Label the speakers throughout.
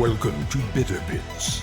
Speaker 1: Welcome to Bitter Bits.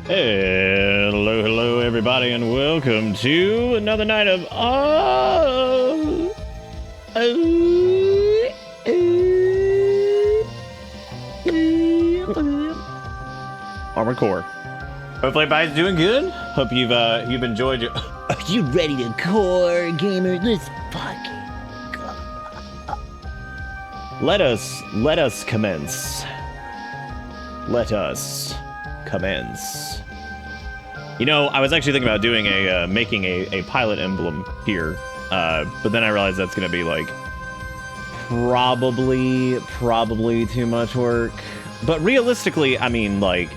Speaker 2: Hello, everybody, and welcome to another night of Armored Core. Hopefully everybody's doing good. Hope you've enjoyed your...
Speaker 3: Are you ready to core, gamer? Let's fucking go.
Speaker 2: Let us commence. Let us commence. You know, I was actually thinking about doing making a pilot emblem here, but then I realized that's gonna be like probably too much work. But realistically, I mean, like,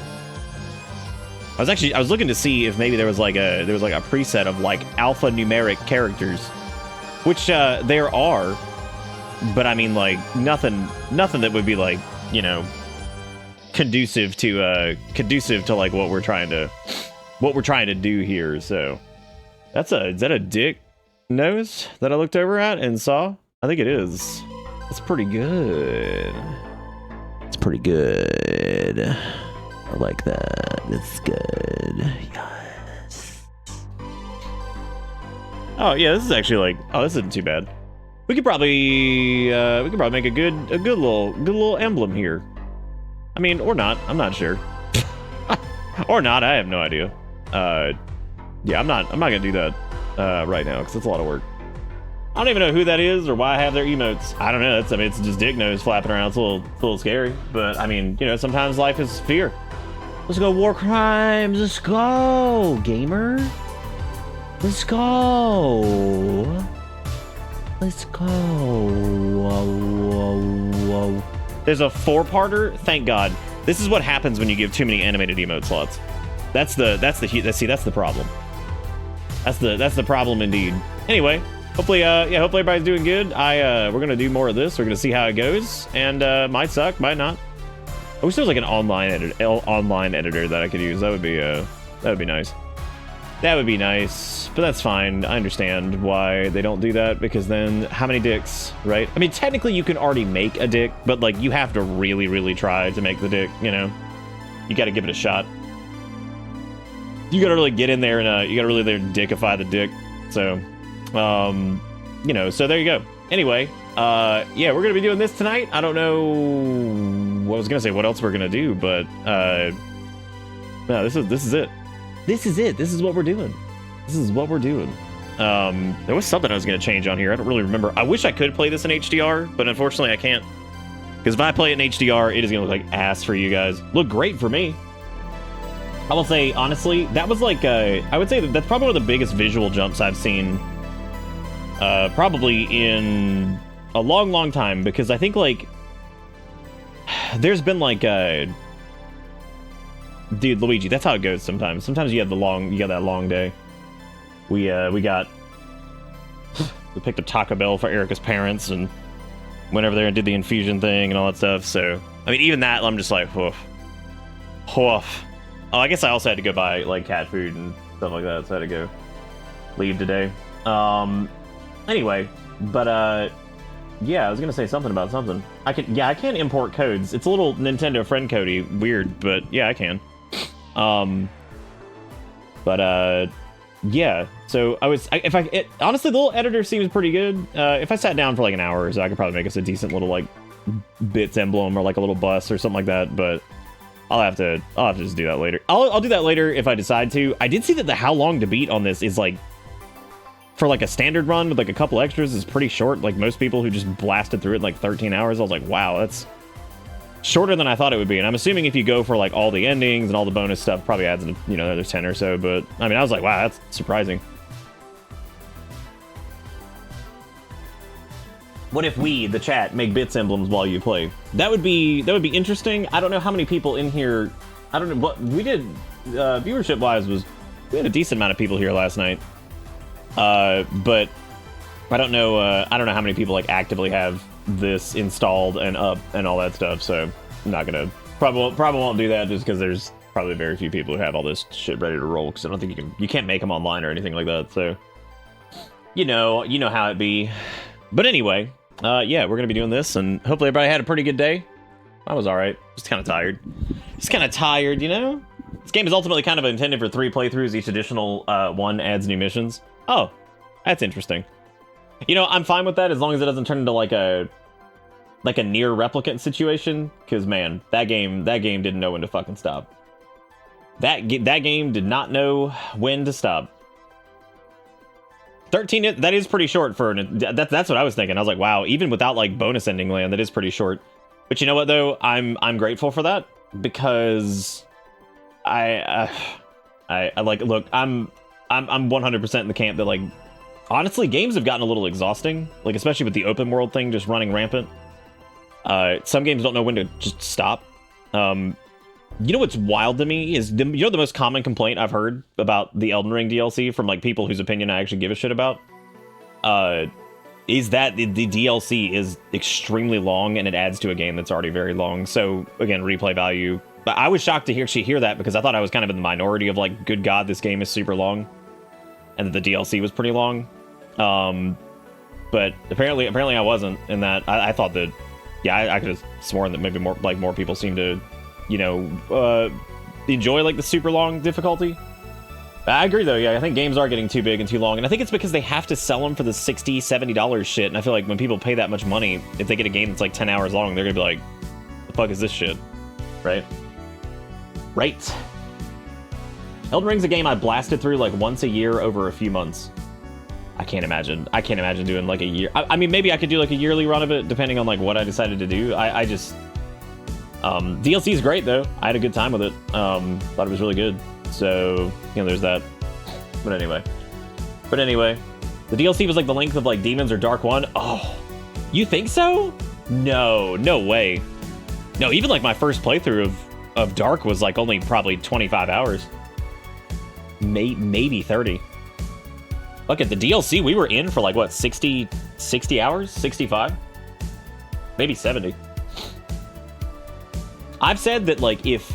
Speaker 2: I was looking to see if maybe there was like a preset of like alphanumeric characters, which there are, but I mean, like, nothing that would be like, you know, conducive to like what we're trying to do here. So is that a dick nose that I looked over at and saw? I think it is. It's pretty good. It's pretty good. I like that. It's good. Yes. Oh yeah, this is actually like, oh, this isn't too bad. We could probably make a good little emblem here. I mean, or not. I'm not sure. Or not. I have no idea. Yeah, I'm not gonna do that right now because it's a lot of work. I don't even know who that is or why I have their emotes. I don't know. I mean, it's just dick nose flapping around. It's a little scary. But I mean, you know, sometimes life is fear. Let's go, war crimes. Let's go, gamer. Let's go. Let's go. Whoa. There's a 4-parter. Thank God. This is what happens when you give too many animated emote slots. That's the problem. That's the problem indeed. Anyway, hopefully everybody's doing good. We're gonna do more of this. We're gonna see how it goes, and might suck, might not. I wish there was like an online editor that I could use. That would be nice. That would be nice, but that's fine. I understand why they don't do that, because then how many dicks, right? I mean, technically you can already make a dick, but like you have to really try to make the dick, you know? You gotta give it a shot. You gotta really get in there and you gotta really dickify the dick. So, you know, so there you go. Anyway, yeah, we're gonna be doing this tonight. I don't know what I was gonna say, what else we're gonna do, but no, this is it. This is it. This is what we're doing. This is what we're doing. There was something I was gonna change on here. I don't really remember. I wish I could play this in HDR, but unfortunately I can't. Because if I play it in HDR, it is gonna look like ass for you guys. Look great for me. I will say, honestly, that was like, I would say that's probably one of the biggest visual jumps I've seen probably in a long time, because I think, like, there's been, like, dude, Luigi, that's how it goes sometimes. Sometimes you have that long day. We picked a Taco Bell for Erica's parents, and went over there and did the infusion thing and all that stuff, so, I mean, even that, I'm just like, woof. Woof. Oh, I guess I also had to go buy, like, cat food and stuff like that, so I had to go leave today. Anyway, but, yeah, I was gonna say something about something. I can import codes. It's a little Nintendo friend codey weird, but yeah, I can. Yeah, so honestly, the little editor seems pretty good. If I sat down for like an hour or so, I could probably make us a decent little, like, bits emblem or like a little bus or something like that, but I'll have to just do that later. I'll do that later if I decide to. I did see that the how long to beat on this is, like, for like a standard run with like a couple extras, is pretty short. Like most people who just blasted through it in like 13 hours, I was like, wow, that's shorter than I thought it would be. And I'm assuming if you go for like all the endings and all the bonus stuff, probably adds, you know, another 10 or so. But I mean, I was like, wow, that's surprising. What if we, the chat, make bits emblems while you play? That would be interesting. I don't know how many people in here. I don't know what we did. Viewership wise, we had a decent amount of people here last night. But I don't know. I don't know how many people like actively have this installed and up and all that stuff. So I'm not gonna probably won't do that, just because there's probably very few people who have all this shit ready to roll. Because I don't think you can't make them online or anything like that. So you know how it be. But anyway. Yeah, we're gonna be doing this, and hopefully everybody had a pretty good day. I was alright. Just kind of tired. You know? This game is ultimately kind of intended for 3 playthroughs. Each additional one adds new missions. Oh, that's interesting. You know, I'm fine with that as long as it doesn't turn into like a near replicant situation. Because man, that game didn't know when to fucking stop. That game did not know when to stop. 13, that is pretty short for that's what I was thinking. I was like, wow, even without like bonus ending land, that is pretty short. But you know what though? I'm grateful for that because I like, look, I'm 100% in the camp that like honestly games have gotten a little exhausting, like especially with the open world thing just running rampant. Some games don't know when to just stop. You know what's wild to me is the most common complaint I've heard about the Elden Ring DLC from like people whose opinion I actually give a shit about is that the DLC is extremely long and it adds to a game that's already very long. So again, replay value. But I was shocked to hear that because I thought I was kind of in the minority of like, good God, this game is super long, and that the DLC was pretty long. But apparently I wasn't in that. I thought that, yeah, I could have sworn that maybe more people seem to, you know, enjoy like the super long difficulty. I agree though, yeah, I think games are getting too big and too long, and I think it's because they have to sell them for the $60, $70 shit, and I feel like when people pay that much money, if they get a game that's like 10 hours long, they're gonna be like, the fuck is this shit? Right? Right. Elden Ring's a game I blasted through like once a year over a few months. I can't imagine doing like a year. I mean, maybe I could do like a yearly run of it, depending on like what I decided to do. I just... DLC is great though. I had a good time with it. Thought it was really good. So, you know, there's that. But anyway, the DLC was like the length of like Demons or Dark 1. Oh, you think so? No way. No, even like my first playthrough of Dark was like only probably 25 hours. Maybe 30. Look at the DLC, we were in for like what, 60 hours? 65? Maybe 70. I've said that like if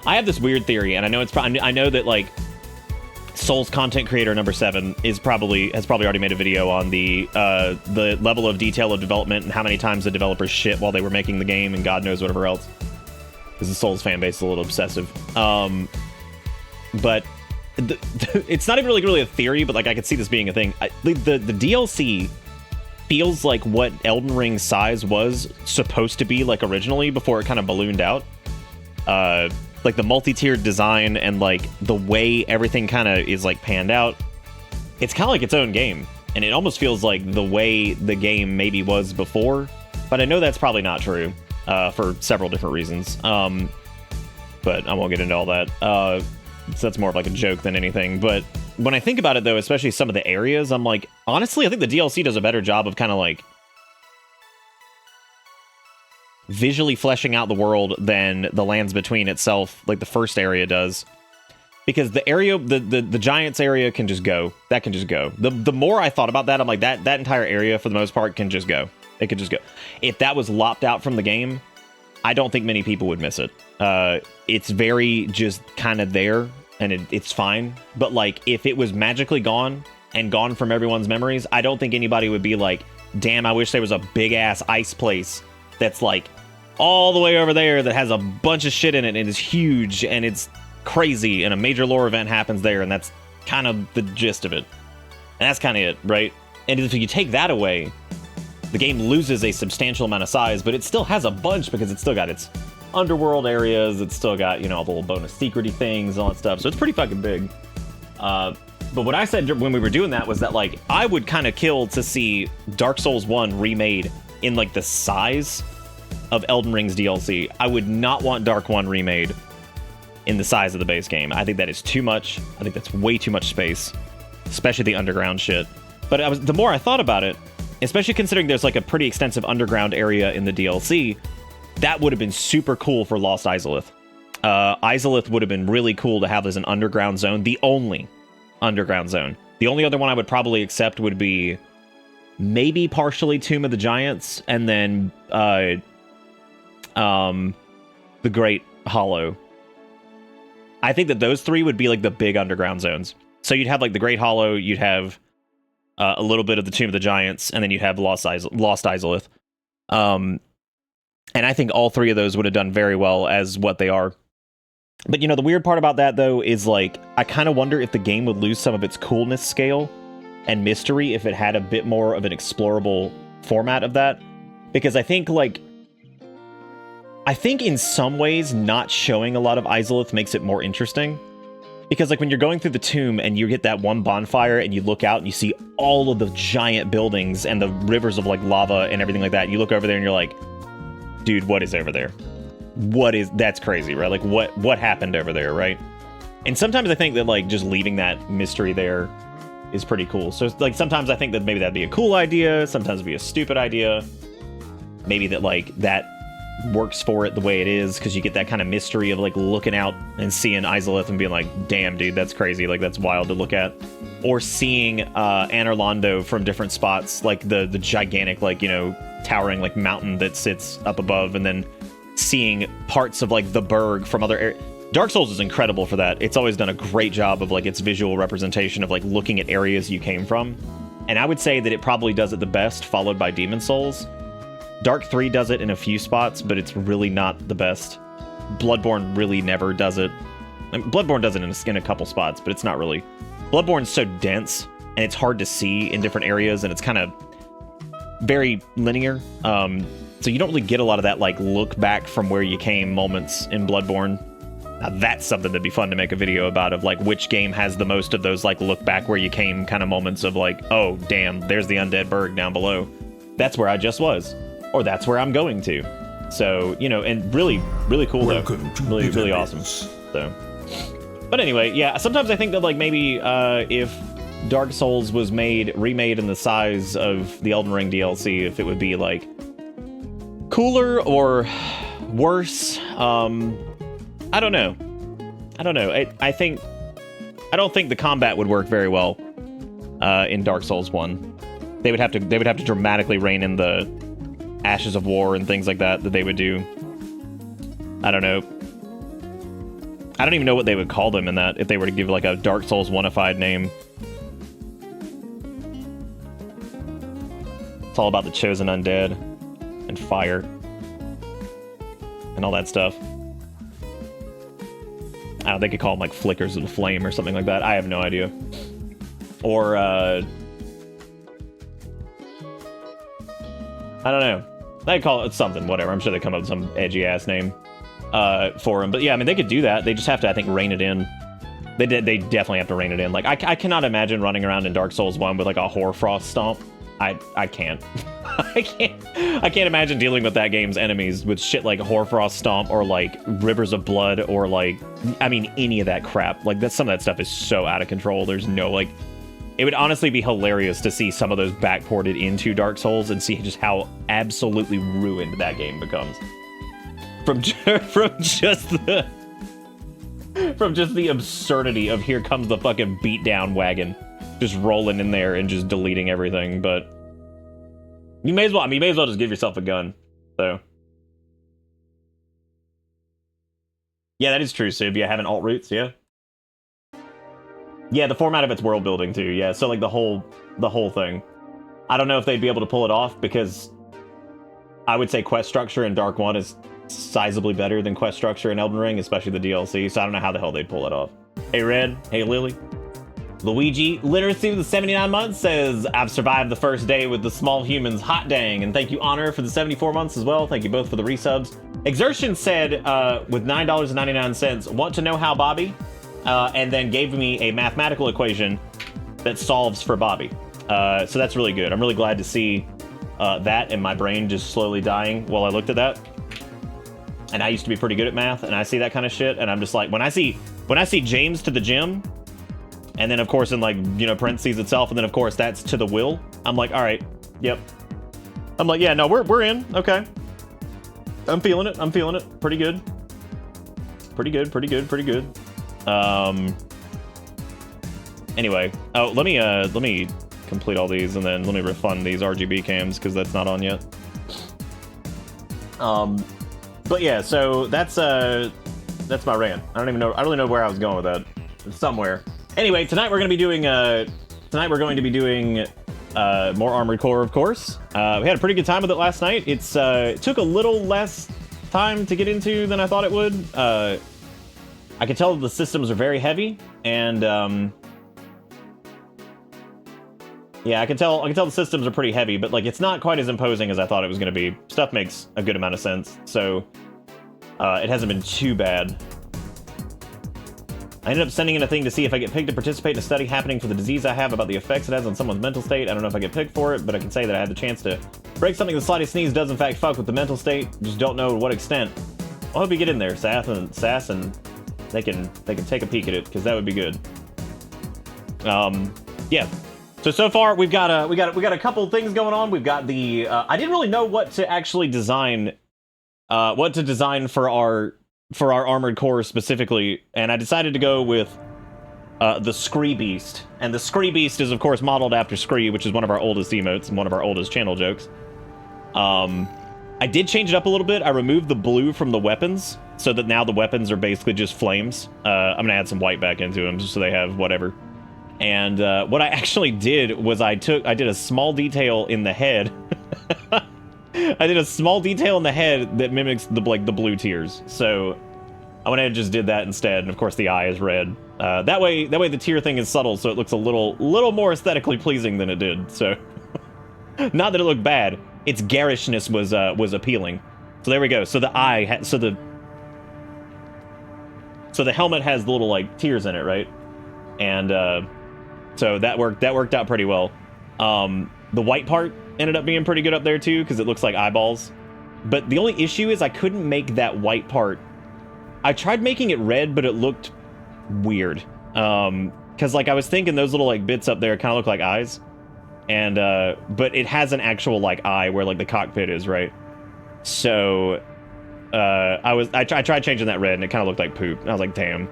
Speaker 2: I have this weird theory, and I know I know that like Souls content creator number 7 has probably already made a video on the level of detail of development and how many times the developers shit while they were making the game and God knows whatever else. Because the Souls fan base is a little obsessive. But it's not even really a theory, but like I could see this being a thing. The DLC feels like what Elden Ring's size was supposed to be like originally before it kind of ballooned out. Like the multi-tiered design and like the way everything kind of is like panned out, it's kind of like its own game, and it almost feels like the way the game maybe was before, but I know that's probably not true for several different reasons, but I won't get into all that. So that's more of like a joke than anything. But when I think about it though, especially some of the areas, I'm like, honestly, I think the DLC does a better job of kind of like visually fleshing out the world than the Lands Between itself, like the first area does. Because the area, the Giants area can just go. That can just go. The more I thought about that, I'm like, that entire area, for the most part, can just go. It could just go. If that was lopped out from the game, I don't think many people would miss it. It's very just kind of there, and it's fine. But, like, if it was magically gone and gone from everyone's memories, I don't think anybody would be like, damn, I wish there was a big-ass ice place that's like all the way over there that has a bunch of shit in it and is huge and it's crazy and a major lore event happens there, and that's kind of the gist of it. And that's kind of it, right? And if you take that away, the game loses a substantial amount of size, but it still has a bunch because it's still got its underworld areas, it's still got, you know, all the little bonus secrety things and all that stuff, so it's pretty fucking big. But what I said when we were doing that was that, like, I would kind of kill to see Dark Souls 1 remade in, like, the size of Elden Ring's DLC. I would not want Dark 1 remade in the size of the base game. I think that is too much. I think that's way too much space, especially the underground shit. But the more I thought about it, especially considering there's, like, a pretty extensive underground area in the DLC, that would have been super cool for Lost Izalith. Izalith would have been really cool to have as an underground zone, the only underground zone. The only other one I would probably accept would be maybe partially Tomb of the Giants, and then the Great Hollow. I think that those three would be like the big underground zones. So you'd have like the Great Hollow, you'd have a little bit of the Tomb of the Giants, and then you'd have Lost Izalith. And I think all three of those would have done very well as what they are. But, you know, the weird part about that, though, is, like, I kind of wonder if the game would lose some of its coolness scale and mystery if it had a bit more of an explorable format of that. Because I think, like, I think in some ways not showing a lot of Izalith makes it more interesting. Because like when you're going through the tomb and you get that one bonfire and you look out and you see all of the giant buildings and the rivers of like lava and everything like that, you look over there and you're like, dude, what is over there? That's crazy, right? Like what happened over there, right? And sometimes I think that like just leaving that mystery there is pretty cool. So like sometimes I think that maybe that'd be a cool idea, sometimes it'd be a stupid idea. Maybe that like that works for it the way it is because you get that kind of mystery of like looking out and seeing Izalith and being like, damn dude, that's crazy, like that's wild to look at. Or seeing Anorlando from different spots, like the gigantic, like, you know, towering like mountain that sits up above, and then seeing parts of like the Berg from other areas. Dark Souls is incredible for that. It's always done a great job of like its visual representation of like looking at areas you came from. And I would say that it probably does it the best, followed by Demon Souls. Dark 3 does it in a few spots, but it's really not the best. Bloodborne really never does it. I mean, Bloodborne does it in a couple spots, but it's not really. Bloodborne's so dense, and it's hard to see in different areas, and it's kind of very linear. So you don't really get a lot of that like look back from where you came moments in Bloodborne. Now that's something that'd be fun to make a video about, of like which game has the most of those like look back where you came kind of moments of like, oh damn, there's the undead Berg down below. That's where I just was. Or that's where I'm going to. So, you know, and really, really cool though. Really, really awesome. So, but anyway, yeah, sometimes I think that like maybe if Dark Souls was remade in the size of the Elden Ring DLC, if it would be like cooler or worse. I don't know. I don't know. I don't think the combat would work very well in Dark Souls 1. They would have to dramatically rein in the Ashes of War and things like that they would do. I don't know. I don't even know what they would call them in that, if they were to give like a Dark Souls 1-ified name. It's all about the chosen undead and fire and all that stuff. I don't know, they could call them like Flickers of the Flame or something like that. I have no idea. Or I don't know. They call it something, whatever. I'm sure they come up with some edgy ass name for them. But yeah, I mean, they could do that. They just have to, I think, rein it in. They definitely have to rein it in. Like, I cannot imagine running around in Dark Souls 1 with like a Hoarfrost stomp. I can't. I can't imagine dealing with that game's enemies with shit like Hoarfrost stomp or like Rivers of Blood or like, I mean, any of that crap. Like, some of that stuff is so out of control. There's no like. It would honestly be hilarious to see some of those backported into Dark Souls and see just how absolutely ruined that game becomes. From just the absurdity of here comes the fucking beatdown wagon, just rolling in there and just deleting everything. But you may as well just give yourself a gun. So yeah, that is true, Sib. Yeah, having alt roots, yeah. Yeah, the format of it's world building too. Yeah, so like the whole thing. I don't know if they'd be able to pull it off because I would say quest structure in Dark 1 is sizably better than quest structure in Elden Ring, especially the DLC. So I don't know how the hell they'd pull it off. Hey Red, hey Lily. Luigi Literacy with the 79 months says, I've survived the first day with the small humans, hot dang. And thank you Honor for the 74 months as well. Thank you both for the resubs. Exertion said with $9.99, want to know how Bobby? And then gave me a mathematical equation that solves for Bobby. So that's really good. I'm really glad to see that and my brain just slowly dying while I looked at that. And I used to be pretty good at math, and I see that kind of shit, and I'm just like, when I see James to the gym, and then of course in like, you know, parentheses itself, and then of course that's to the will, I'm like, all right, yep. I'm like, yeah, no, we're in, okay. I'm feeling it, pretty good. Pretty good. Anyway, oh, let me complete all these and then let me refund these RGB cams because that's not on yet. But yeah, so that's my rant. I don't really know where I was going with that. It's somewhere. Anyway, tonight we're going to be doing more Armored Core, of course. We had a pretty good time with it last night. It took a little less time to get into than I thought it would. I can tell the systems are very heavy, and yeah, I can tell the systems are pretty heavy, but like it's not quite as imposing as I thought it was going to be. Stuff makes a good amount of sense. So It hasn't been too bad. I ended up sending in a thing to see if I get picked to participate in a study happening for the disease I have about the effects it has on someone's mental state. I don't know if I get picked for it, but I can say that I had the chance to break something the slightest sneeze does in fact fuck with the mental state. Just don't know to what extent. I hope you get in there, Sass, and they can take a peek at it, because that would be good. Yeah. So far we've got a couple things going on. We've got the I didn't really know what to actually design for our armored core specifically, and I decided to go with the Scree Beast. And the Scree Beast is of course modeled after Scree, which is one of our oldest emotes and one of our oldest channel jokes. I did change it up a little bit. I removed the blue from the weapons so that now the weapons are basically just flames. I'm gonna add some white back into them just so they have whatever. And what I actually did was I did a small detail in the head. I did a small detail in the head that mimics the blue tears. So I went ahead and just did that instead. And of course the eye is red. That way the tear thing is subtle, so it looks a little more aesthetically pleasing than it did. So not that it looked bad. Its garishness was appealing. So there we go. So the eye, so the helmet has the little like tears in it, right? And so that worked out pretty well. The white part ended up being pretty good up there too, because it looks like eyeballs. But the only issue is I couldn't make that white part. I tried making it red, but it looked weird. Because like I was thinking those little like bits up there kind of look like eyes. And but it has an actual like eye where like the cockpit is, right? So I tried changing that red and it kind of looked like poop. And I was like, damn.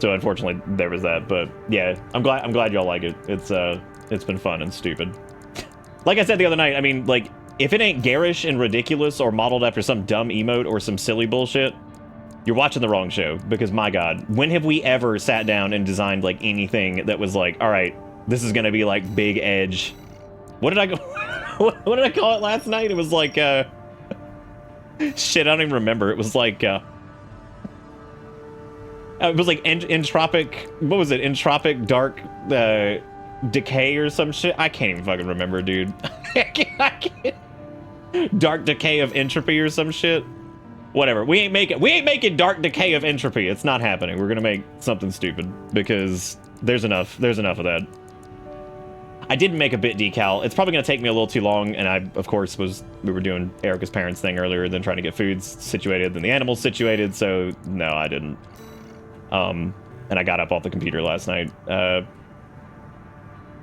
Speaker 2: So unfortunately there was that, but yeah, I'm glad y'all like it. It's been fun and stupid. Like I said the other night, I mean, like, if it ain't garish and ridiculous or modeled after some dumb emote or some silly bullshit, you're watching the wrong show, because my god, when have we ever sat down and designed like anything that was like, all right, this is gonna be like big edge. What did I go what did I call it last night? It was like shit, I don't even remember. It was like entropic, what was it? Entropic dark decay or some shit? I can't even fucking remember, dude. I can't. Dark decay of entropy or some shit. Whatever. We ain't making dark decay of entropy. It's not happening. We're gonna make something stupid because there's enough of that. I didn't make a bit decal. It's probably gonna take me a little too long, and I, of course, we were doing Erica's parents thing earlier, then trying to get foods situated, then the animals situated, so no, I didn't. And I got up off the computer last night.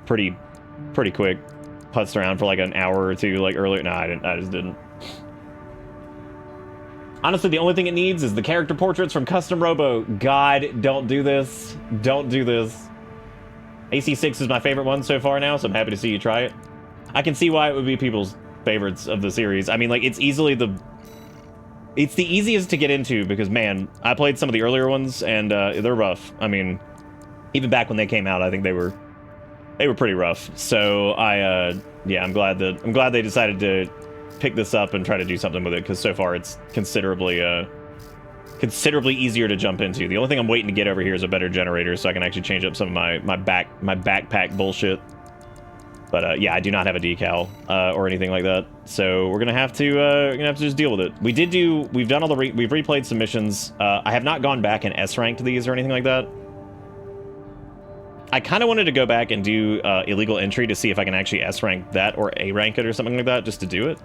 Speaker 2: Pretty quick. Putzed around for like an hour or two, like earlier. No, I didn't. I just didn't. Honestly, the only thing it needs is the character portraits from Custom Robo. God, don't do this. Don't do this. AC6 is my favorite one so far now, so I'm happy to see you try it. I can see why it would be people's favorites of the series. I mean, like, it's the easiest to get into because, man, I played some of the earlier ones and they're rough. I mean, even back when they came out, I think they were pretty rough. So yeah, I'm glad they decided to pick this up and try to do something with it, because so far it's considerably easier to jump into. The only thing I'm waiting to get over here is a better generator so I can actually change up some of my backpack bullshit. But yeah, I do not have a decal or anything like that, so we're gonna have to just deal with it. We've done all we've replayed some missions. I have not gone back and S-ranked these or anything like that. I kind of wanted to go back and do illegal entry to see if I can actually S-rank that or A-rank it or something like that, just to do it.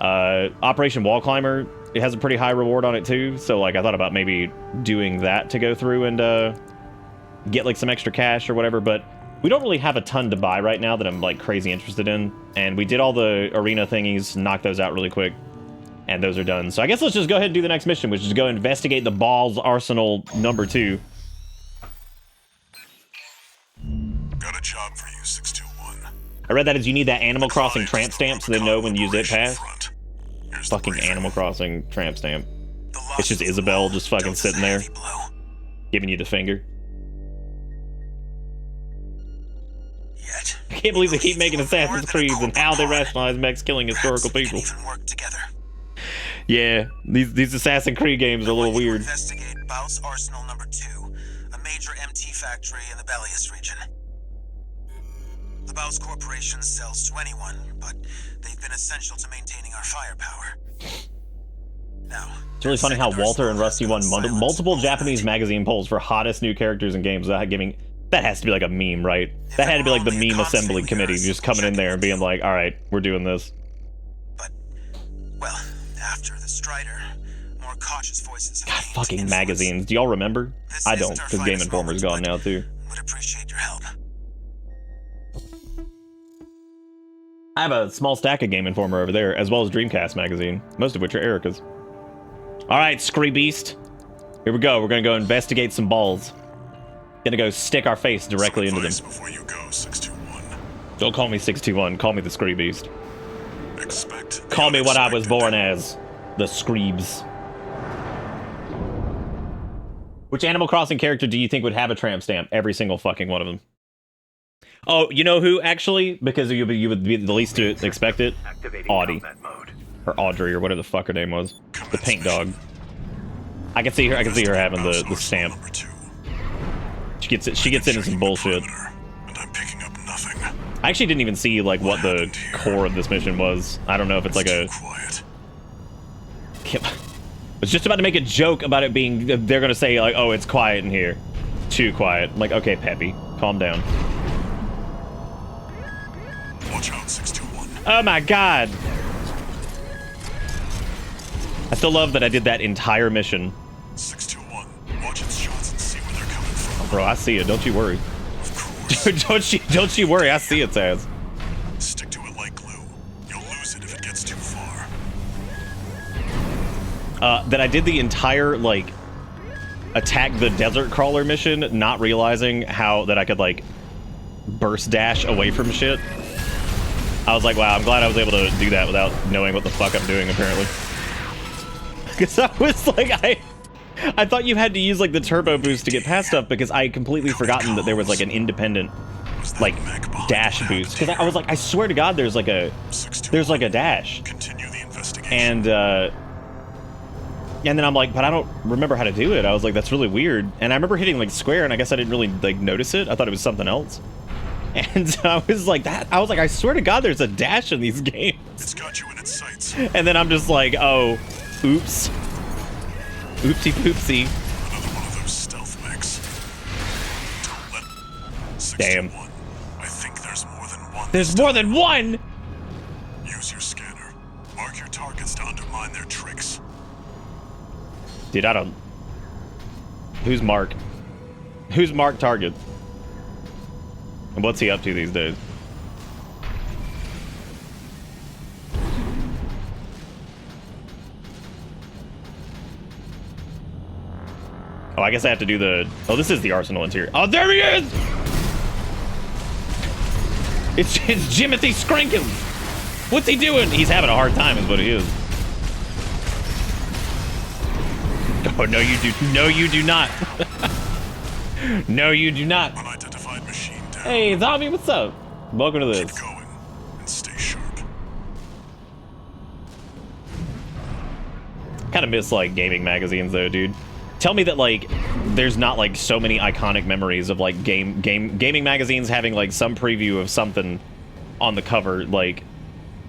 Speaker 2: Operation Wall Climber, it has a pretty high reward on it too, so like I thought about maybe doing that to go through and get like some extra cash or whatever, but we don't really have a ton to buy right now that I'm like crazy interested in, and we did all the arena thingies, knocked those out really quick, and those are done. So I guess let's just go ahead and do the next mission, which is go investigate the Balls Arsenal #2.
Speaker 1: Got a job for you, 621.
Speaker 2: I read that as you need that Animal Crossing tramp stamp so they know when to use it pass. Fucking Animal Crossing tramp stamp. It's just Isabelle just fucking sitting there, giving you the finger. I can't believe they keep making Assassin's Creeds and how they rationalize mechs killing historical people. Yeah, these Assassin's Creed games are a little weird.
Speaker 4: Investigate Baus Arsenal #2, a major MT factory in the Bellius region. The Bowes Corporation sells to anyone, but they've been essential to maintaining our firepower. Now,
Speaker 2: it's really funny how Walter and Rusty won multiple Japanese magazine polls for hottest new characters and games without giving... That has to be like a meme, right? That had to be like the meme assembly committee just coming in there and being like, all right, we're doing this.
Speaker 4: But, well, after the Strider, more cautious voices have
Speaker 2: God,
Speaker 4: gained
Speaker 2: fucking
Speaker 4: influence.
Speaker 2: magazines. Do y'all remember?
Speaker 4: This
Speaker 2: I
Speaker 4: isn't
Speaker 2: don't,
Speaker 4: our
Speaker 2: because Game
Speaker 4: finest
Speaker 2: Informer's
Speaker 4: moment,
Speaker 2: gone
Speaker 4: but
Speaker 2: now, too.
Speaker 4: would appreciate your help.
Speaker 2: I have a small stack of Game Informer over there, as well as Dreamcast magazine, most of which are Erica's. All right, Scree Beast. Here we go. We're going to go investigate some balls. Gonna go stick our face directly into them.
Speaker 1: Before you go, 621.
Speaker 2: Don't call me 621. Call me the Scree Beast.
Speaker 1: Expect.
Speaker 2: Call me what I was born as. The Screebs. Which Animal Crossing character do you think would have a tramp stamp? Every single fucking one of them. Oh, you know who, actually? Because you would be the least to expect it? Audie. Or Audrey, or whatever the fuck her name was. The paint dog. I can see her having the stamp. She gets into some bullshit.
Speaker 1: And I'm picking up nothing.
Speaker 2: I actually didn't even see like what the core of this mission was. I don't know if it's like a...
Speaker 1: Quiet.
Speaker 2: I was just about to make a joke about it being... They're gonna say like, oh, it's quiet in here. Too quiet. I'm like, okay, Peppy, calm down.
Speaker 1: Watch out, 621.
Speaker 2: Oh my god! I still love that I did that entire mission.
Speaker 1: 621. Watch its shots and see where they're coming from.
Speaker 2: Bro, I see it. Don't you worry.
Speaker 1: Of course.
Speaker 2: don't you worry. I see it, Taz.
Speaker 1: Stick to it like glue. You'll lose it if it gets too far.
Speaker 2: That I did the entire, like, attack the desert crawler mission, not realizing how that I could, like, burst dash away from shit. I was like, wow, I'm glad I was able to do that without knowing what the fuck I'm doing, apparently. Because I was like, I thought you had to use, like, the turbo boost to get past stuff, because I had completely forgotten that there was, like, an independent, like, dash boost. Because I was like, I swear to God, there's, like, a dash.
Speaker 1: Continue the investigation.
Speaker 2: And then I'm like, but I don't remember how to do it. I was like, that's really weird. And I remember hitting, like, square, and I guess I didn't really, like, notice it. I thought it was something else. And I was like, I swear to God, there's a dash in these games.
Speaker 1: It's got you in its sights.
Speaker 2: And then I'm just like, oh, oops. Oopsie poopsie.
Speaker 1: Another one of those stealth mechs. Don't let... 61.
Speaker 2: Damn.
Speaker 1: I think there's more than one.
Speaker 2: There's more than one!
Speaker 1: Use your scanner. Mark your targets to undermine their tricks.
Speaker 2: Dude, I don't... Who's Mark? Who's Mark Target? And what's he up to these days? Oh, I guess I have to do the... Oh, this is the Arsenal interior. Oh, there he is! It's Jimothy Scrankin! What's he doing? He's having a hard time is what he is. Oh, no, you do. No, you do not. No, you do not.
Speaker 1: Unidentified machine down.
Speaker 2: Hey, Zombie, what's up? Welcome to this.
Speaker 1: Keep going and stay sharp.
Speaker 2: Kind of miss, like, gaming magazines, though, dude. Tell me that, like, there's not, like, so many iconic memories of, like, gaming magazines having, like, some preview of something on the cover, like,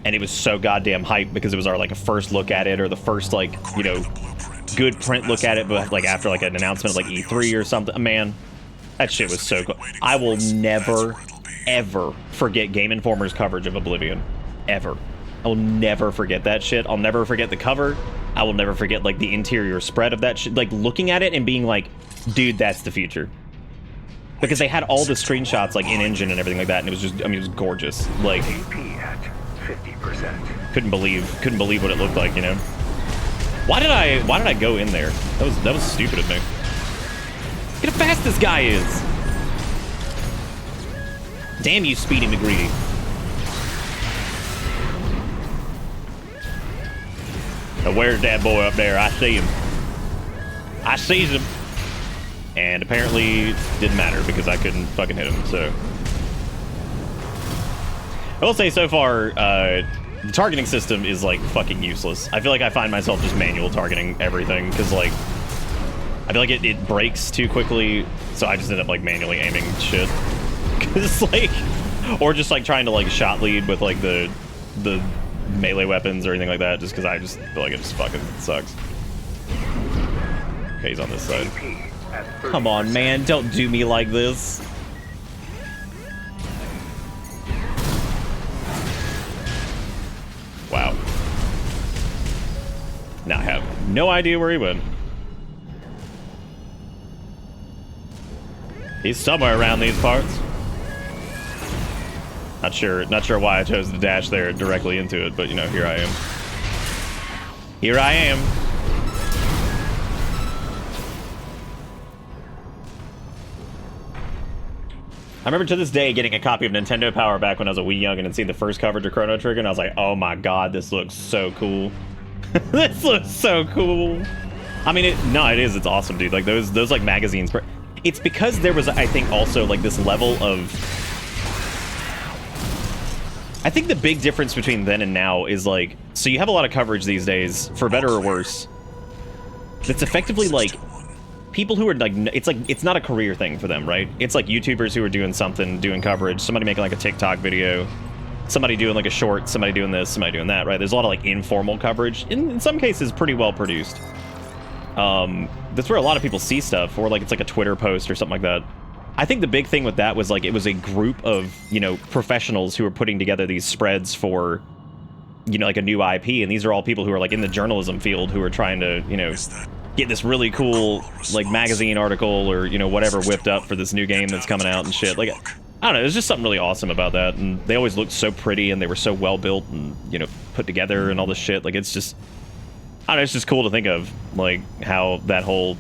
Speaker 2: and it was so goddamn hype because it was our, like, a first look at it, or the first, like, you know, good print look at it, but, like, after, like, an announcement of, like, E3 or something. Man, that shit was so cool. I will never, ever forget Game Informer's coverage of Oblivion. Ever. I will never forget that shit. I'll never forget the cover. I will never forget, like, the interior spread of that shit. Like, looking at it and being like, dude, that's the future. Because they had all the screenshots, like, in-engine and everything like that, and it was just, I mean, it was gorgeous. Like,
Speaker 5: at 50%.
Speaker 2: couldn't believe what it looked like, you know? Why did I go in there? That was stupid of me. Look how fast this guy is! Damn you, Speedy McGreedy. Now, where's that boy up there? I see him. I sees him. And apparently didn't matter because I couldn't fucking hit him, so. I will say so far, the targeting system is like fucking useless. I feel like I find myself just manual targeting everything because like, I feel like it breaks too quickly, so I just end up like manually aiming shit. Cause like, Or just like trying to like shot lead with like the melee weapons or anything like that, just because I just feel like it just fucking sucks. Okay, he's on this side. Come on, man, don't do me like this. Wow. Now I have no idea where he went. He's somewhere around these parts. Not sure why I chose to dash there directly into it, but you know, here I am. Here I am. I remember to this day getting a copy of Nintendo Power back when I was a wee youngin' and seeing the first coverage of Chrono Trigger, and I was like, oh my god, this looks so cool. This looks so cool. I mean, it is, it's awesome, dude. Like those like magazines. It's because there was, I think, also like this level of... I think the big difference between then and now is like, so you have a lot of coverage these days, for better or worse. It's effectively like people who are like, it's not a career thing for them, right? It's like YouTubers who are doing something, doing coverage, somebody making like a TikTok video, somebody doing like a short, somebody doing this, somebody doing that, right? There's a lot of like informal coverage, in some cases pretty well produced. That's where a lot of people see stuff, or like it's like a Twitter post or something like that. I think the big thing with that was like it was a group of, you know, professionals who were putting together these spreads for, you know, like a new IP, and these are all people who are like in the journalism field who are trying to, you know, get this really cool like magazine article or, you know, whatever whipped up for this new game that's coming out and shit. Like, I don't know, there's just something really awesome about that, and they always looked so pretty and they were so well built and, you know, put together and all this shit. Like, it's just, I don't know, it's just cool to think of like how that whole,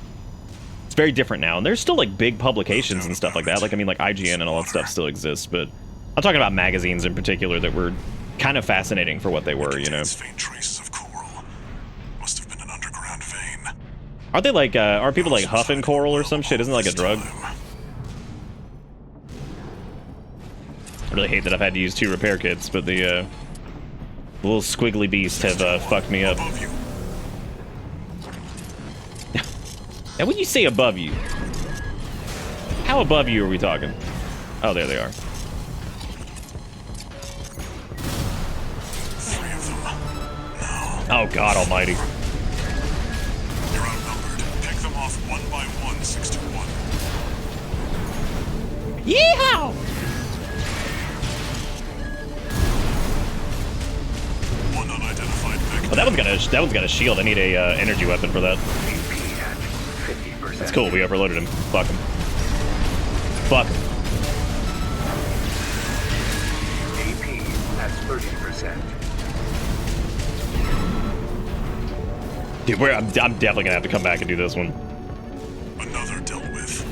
Speaker 2: it's very different now, and there's still like big publications and stuff like that. Like, I mean, like IGN and all that stuff still exists, but I'm talking about magazines in particular that were kind of fascinating for what they were, you know.
Speaker 1: Faint traces of coral. Must have been an underground vein.
Speaker 2: Are they like, are people like huffing coral or some shit? Isn't it like a drug? I really hate that I've had to use 2 repair kits, but the little squiggly beasts have fucked me up. And when you say above you, how above you are we talking? Oh, there they are.
Speaker 1: 3 of them. No.
Speaker 2: Oh, God almighty.
Speaker 1: You're outnumbered. Pick them off one by one, 6 to 1.
Speaker 2: Yeehaw!
Speaker 1: One unidentified mech.
Speaker 2: Oh, that one's got a shield. I need a energy weapon for that. That's cool, we overloaded him. Fuck him. Fuck him.
Speaker 5: AP at 30%.
Speaker 2: Dude, I'm definitely gonna have to come back and do this one.
Speaker 1: Another dealt with.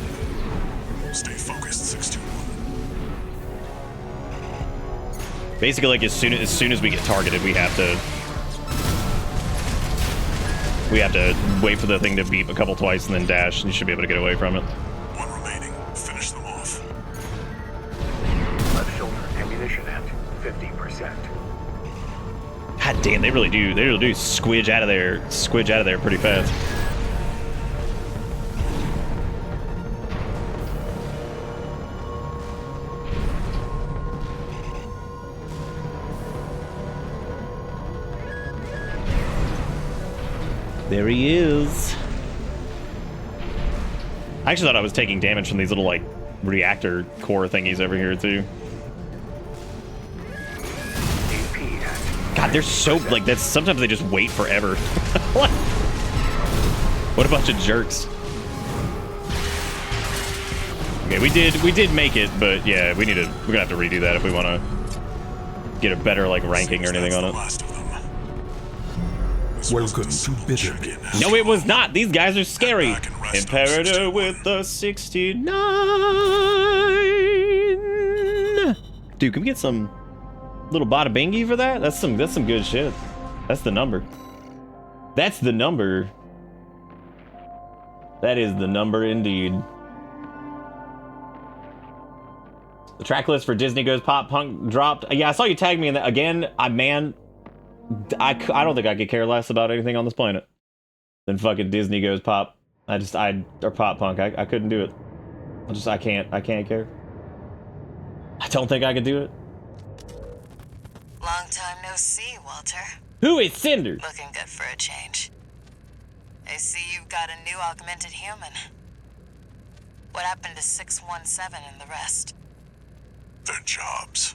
Speaker 1: Stay focused, 6 to 1.
Speaker 2: Basically, like as soon as we get targeted, we have to wait for the thing to beep a couple twice and then dash, and you should be able to get away from it.
Speaker 1: 1 remaining. Finish them off.
Speaker 5: Left shoulder ammunition at 50%.
Speaker 2: God damn, they really do squidge out of there pretty fast. There he is. I actually thought I was taking damage from these little, like, reactor core thingies over here, too. God, they're so, like, that's, sometimes they just wait forever. What a bunch of jerks. Okay, we did make it, but yeah, we're gonna have to redo that if we want to get a better, like, ranking or anything on it.
Speaker 1: Welcome to Bitter.
Speaker 2: No, it was not. These guys are scary. Imperator with the 69. Dude, can we get some little bada bingy for that? That's some good shit. That's the number. That's the number. That is the number indeed. The track list for Disney Goes Pop Punk dropped. Yeah, I saw you tag me in that again. I don't think I could care less about anything on this planet than fucking Disney Goes Pop. Or Pop Punk. I couldn't do it. I can't care. don't think I could do it.
Speaker 6: Long time no see, Walter.
Speaker 2: Who is Cinder?
Speaker 6: Looking good for a change. I see you've got a new augmented human. What happened to 617 and the rest?
Speaker 1: Their jobs.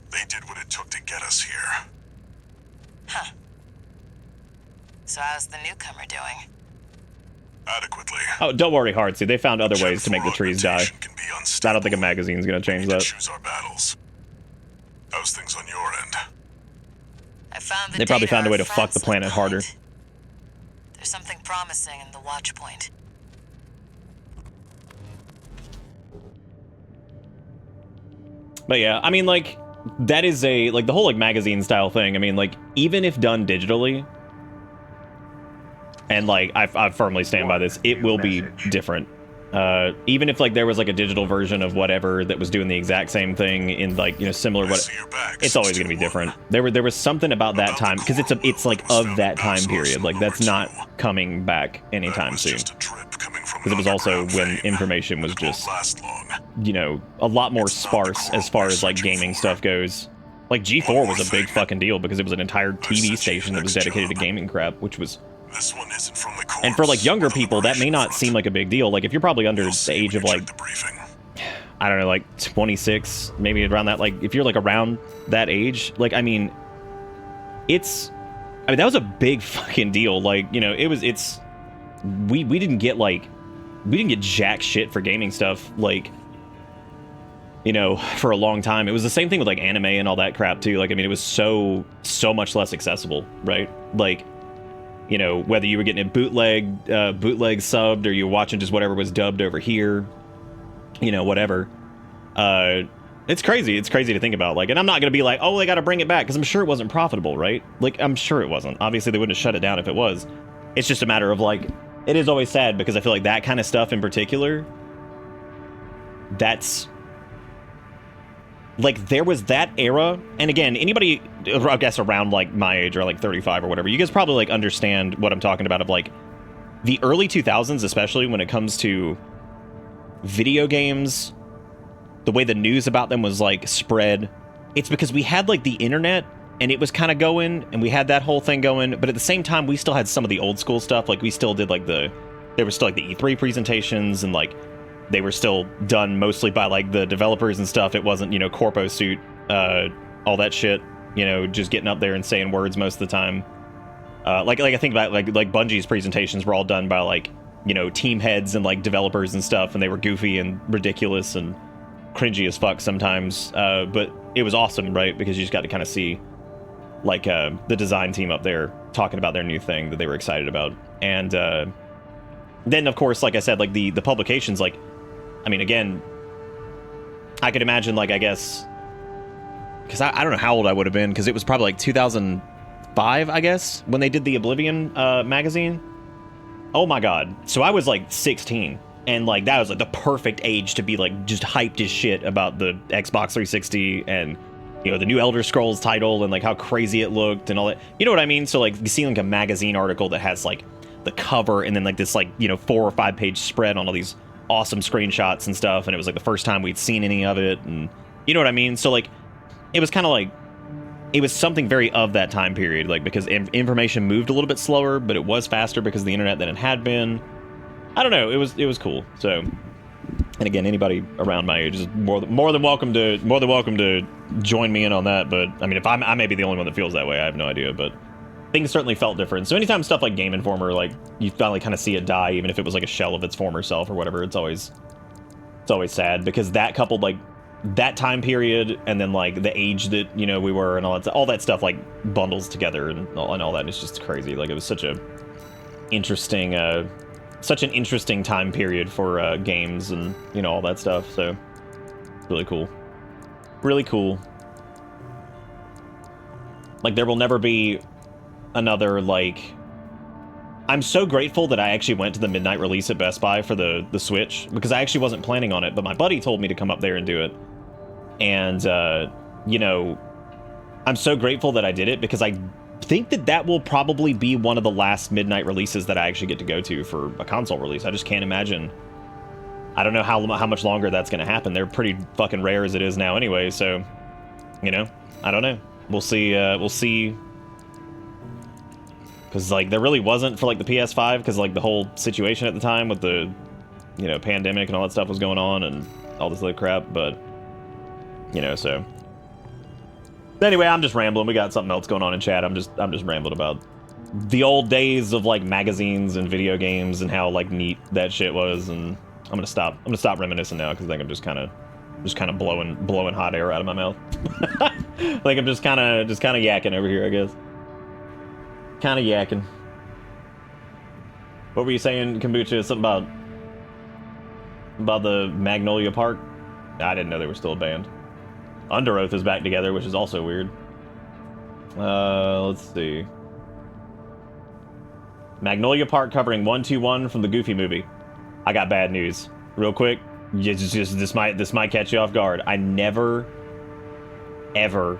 Speaker 1: They did what it took to get us here.
Speaker 6: Huh. So how's the newcomer doing?
Speaker 1: Adequately.
Speaker 2: Oh, don't worry, Heartsy. They found other
Speaker 1: Gen
Speaker 2: ways to make the
Speaker 1: 4
Speaker 2: trees die.
Speaker 1: augmentation can be unstable.
Speaker 2: I don't think a magazine's gonna change
Speaker 1: We need
Speaker 2: that.
Speaker 1: to choose our battles. How's things on your end?
Speaker 6: I found the
Speaker 2: They probably
Speaker 6: data
Speaker 2: found a way
Speaker 6: our
Speaker 2: to fuck the
Speaker 6: friends
Speaker 2: planet
Speaker 6: left
Speaker 2: harder.
Speaker 6: behind. There's something promising in the watch point.
Speaker 2: But yeah, I mean, like, that is a, like, the whole, like, magazine style thing. I mean, like, even if done digitally, and, like, I firmly stand by this, it will be different. Even if, like, there was, like, a digital version of whatever that was doing the exact same thing in, like, you know, similar,
Speaker 1: I
Speaker 2: what,
Speaker 1: see your back,
Speaker 2: it's always gonna be
Speaker 1: 621.
Speaker 2: different. There was something about that time, because it's like, of that time period. Like, that's not
Speaker 1: That
Speaker 2: coming back anytime
Speaker 1: was
Speaker 2: soon.
Speaker 1: just a drip coming from
Speaker 2: Because it was
Speaker 1: an
Speaker 2: also
Speaker 1: underground
Speaker 2: when
Speaker 1: vein.
Speaker 2: information was
Speaker 1: It won't
Speaker 2: just,
Speaker 1: last long.
Speaker 2: you know, a lot more
Speaker 1: It's not the
Speaker 2: sparse
Speaker 1: core
Speaker 2: as far
Speaker 1: we're
Speaker 2: as, like,
Speaker 1: searching
Speaker 2: gaming
Speaker 1: for.
Speaker 2: stuff goes. Like, G4 was a big fucking deal because it was an entire
Speaker 1: sent
Speaker 2: TV
Speaker 1: you
Speaker 2: station
Speaker 1: the
Speaker 2: that was
Speaker 1: next
Speaker 2: dedicated to
Speaker 1: job.
Speaker 2: gaming crap, which was...
Speaker 1: This one isn't from the
Speaker 2: And for, like,
Speaker 1: corpse
Speaker 2: younger
Speaker 1: or the
Speaker 2: people, that may
Speaker 1: Liberation
Speaker 2: not
Speaker 1: Front.
Speaker 2: seem like a big deal. Like, if you're probably under
Speaker 1: You'll
Speaker 2: the
Speaker 1: see
Speaker 2: age
Speaker 1: when
Speaker 2: of,
Speaker 1: you
Speaker 2: like,
Speaker 1: check the briefing.
Speaker 2: I don't know, like, 26, maybe around that, like, if you're, like, around that age, like, I mean, it's... I mean, that was a big fucking deal. Like, you know, it's... We didn't get, like... We didn't get jack shit for gaming stuff, like... You know, for a long time. It was the same thing with, like, anime and all that crap, too. Like, I mean, it was so much less accessible, right? Like, you know, whether you were getting it bootleg subbed, or you were watching just whatever was dubbed over here, you know, whatever. It's crazy. It's crazy to think about. Like, and I'm not going to be like, oh, they got to bring it back, because I'm sure it wasn't profitable, right? Like, I'm sure it wasn't. Obviously, they wouldn't have shut it down if it was. It's just a matter of, like, it is always sad, because I feel like that kind of stuff in particular, that's... Like, there was that era, and again, anybody, I guess, around, like, my age, or, like, 35 or whatever, you guys probably, like, understand what I'm talking about, of, like, the early 2000s, especially when it comes to video games, the way the news about them was, like, spread. It's because we had, like, the internet, and it was kind of going, and we had that whole thing going, but at the same time, we still had some of the old school stuff. Like, we still did, like, there was still, like, the E3 presentations, and, like, they were still done mostly by, like, the developers and stuff. It wasn't, you know, corpo suit, all that shit, you know, just getting up there and saying words most of the time. Like I think about, like Bungie's presentations were all done by, like, you know, team heads and, like, developers and stuff, and they were goofy and ridiculous and cringy as fuck sometimes. But it was awesome, right? Because you just got to kind of see, like, the design team up there talking about their new thing that they were excited about. And then, of course, like I said, like, the publications, like, I mean, again, I could imagine, like, I guess, because I don't know how old I would have been, because it was probably, like, 2005, I guess, when they did the Oblivion magazine. Oh, my God. So I was, like, 16, and, like, that was, like, the perfect age to be, like, just hyped as shit about the Xbox 360 and, you know, the new Elder Scrolls title and, like, how crazy it looked and all that. You know what I mean? So, like, you see, like, a magazine article that has, like, the cover and then, like, this, like, you know, 4 or 5 page spread on all these awesome screenshots and stuff, and it was, like, the first time we'd seen any of it, and you know what I mean? So, like, it was kind of like, it was something very of that time period, like, because information moved a little bit slower, but it was faster because of the internet than it had been. I don't know, it was cool. So, and again, anybody around my age is more than welcome to join me in on that. But I mean, if I may be the only one that feels that way, I have no idea, but things certainly felt different. So anytime stuff like Game Informer, like, you finally kind of see it die, even if it was, like, a shell of its former self or whatever, it's always sad, because that coupled, like, that time period and then, like, the age that, you know, we were and all that stuff, like, bundles together and all that, and it's just crazy. Like, it was such an interesting time period for games and, you know, all that stuff. So really cool. Like, there will never be another, like, I'm so grateful that I actually went to the midnight release at Best Buy for the Switch, because I actually wasn't planning on it, but my buddy told me to come up there and do it. And, you know, I'm so grateful that I did it, because I think that will probably be one of the last midnight releases that I actually get to go to for a console release. I just can't imagine. I don't know how much longer that's going to happen. They're pretty fucking rare as it is now anyway, so, you know, I don't know. We'll see, because, like, there really wasn't for, like, the PS5, because, like, the whole situation at the time with the, you know, pandemic and all that stuff was going on, and all this other crap, but, you know, so. Anyway, I'm just rambling. We got something else going on in chat. I'm just rambling about the old days of, like, magazines and video games and how, like, neat that shit was, and I'm gonna stop reminiscing now, because I think I'm just kind of blowing hot air out of my mouth. Like, I'm just kind of yakking over here, I guess. Kind of yakking. What were you saying, Kombucha? Something about the Magnolia Park? I didn't know they were still a band. Under Oath is back together, which is also weird. Let's see. Magnolia Park covering 121 from the Goofy movie. I got bad news. Real quick, this might catch you off guard. I never, ever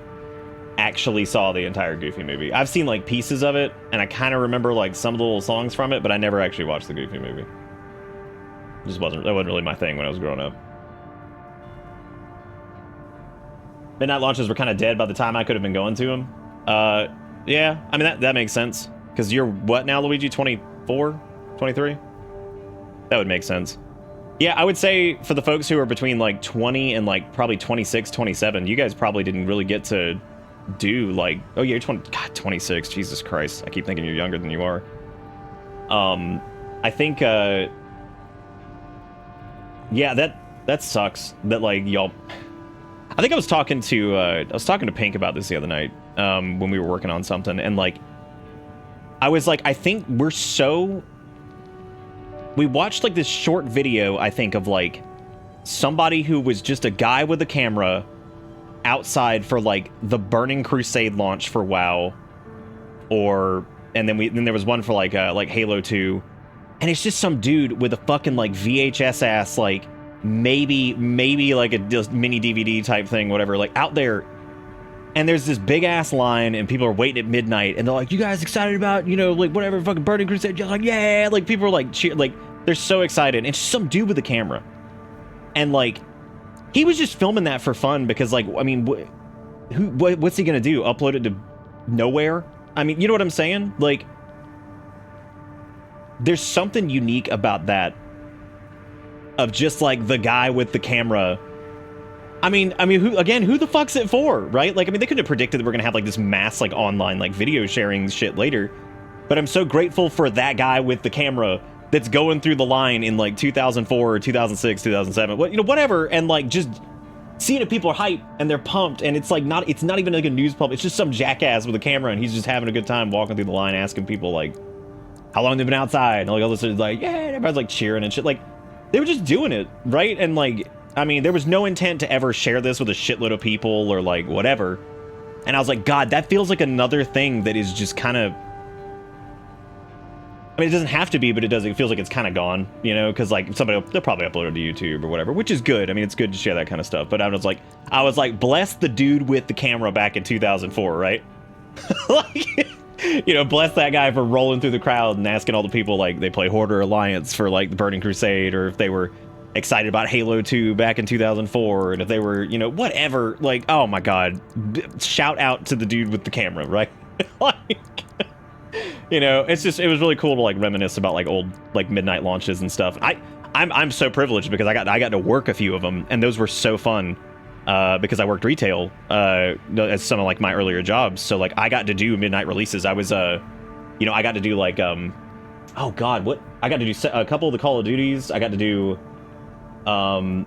Speaker 2: actually saw the entire Goofy movie. I've seen, like, pieces of it, and I kind of remember, like, some of the little songs from it, but I never actually watched the Goofy movie. That wasn't really my thing when I was growing up. Midnight launches were kind of dead by the time I could have been going to them. Yeah, I mean, that makes sense. Because you're, what now, Luigi? 24? 23? That would make sense. Yeah, I would say for the folks who are between, like, 20 and, like, probably 26, 27, you guys probably didn't really get to do, like... Oh, yeah, you're 20... God, 26. Jesus Christ. I keep thinking you're younger than you are. I think, yeah, that sucks. That, like, y'all... I think I was talking to Pink about this the other night, when we were working on something, and, like, I was like, I think we're so... We watched, like, this short video, I think, of, like, somebody who was just a guy with a camera outside for, like, the Burning Crusade launch for WoW, and then there was one for, like Halo 2, and it's just some dude with a fucking, like, VHS ass, like, maybe like a mini DVD type thing, whatever, like, out there. And there's this big ass line, and people are waiting at midnight, and they're like, "You guys excited about, you know, like, whatever, fucking Burning Crusade?" You're like, "Yeah!" Like, people are like, cheer, like, they're so excited. And it's just some dude with a camera, and, like, he was just filming that for fun because, like, I mean, what's he gonna do? Upload it to nowhere? I mean, you know what I'm saying? Like, there's something unique about that, of just, like, the guy with the camera. I mean, who the fuck's it for, right? Like, I mean, they couldn't have predicted that we're gonna have, like, this mass, like, online, like, video sharing shit later. But I'm so grateful for that guy with the camera that's going through the line in, like, 2004 or 2006, 2007, you know, whatever, and, like, just seeing if people are hyped and they're pumped, and it's, like, it's not even, like, a news pub. It's just some jackass with a camera, and he's just having a good time walking through the line, asking people, like, how long they've been outside, and, like, all this is like, yeah, and everybody's, like, cheering and shit. Like, they were just doing it, right? And, like, I mean, there was no intent to ever share this with a shitload of people or, like, whatever. And I was like, God, that feels like another thing that is just kind of... I mean, it doesn't have to be, but it does. It feels like it's kind of gone, you know? Because, like, they'll probably upload it to YouTube or whatever, which is good. I mean, it's good to share that kind of stuff. But I was like, bless the dude with the camera back in 2004, right? Like, you know, bless that guy for rolling through the crowd and asking all the people, like, they play Horde or Alliance for, like, the Burning Crusade, or if they were excited about Halo 2 back in 2004, and if they were, you know, whatever. Like, oh my God, shout out to the dude with the camera, right? Like, you know, it was really cool to, like, reminisce about, like, old, like, midnight launches and stuff. I'm so privileged because I got to work a few of them, and those were so fun. Because I worked retail as some of, like, my earlier jobs, so, like, I got to do midnight releases. I was you know, I got to do, like, oh God, what I got to do a couple of the Call of Duties. I got to do and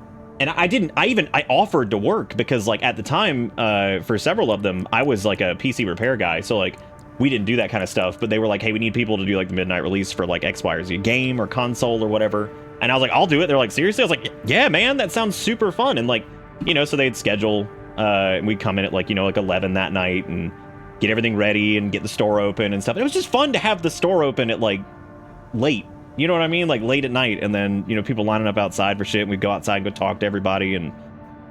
Speaker 2: I offered to work because, like, at the time, for several of them, I was, like, a PC repair guy, so, like, we didn't do that kind of stuff, but they were like, hey, we need people to do, like, the midnight release for, like, X, Y, or Z game or console or whatever. And I was like, I'll do it. They're like, seriously? I was like, yeah, man, that sounds super fun. And, like, you know, so they'd schedule, and we'd come in at, like, you know, like 11 that night and get everything ready and get the store open and stuff. And it was just fun to have the store open at, like, late. You know what I mean? Like, late at night, and then, you know, people lining up outside for shit, and we'd go outside and go talk to everybody. And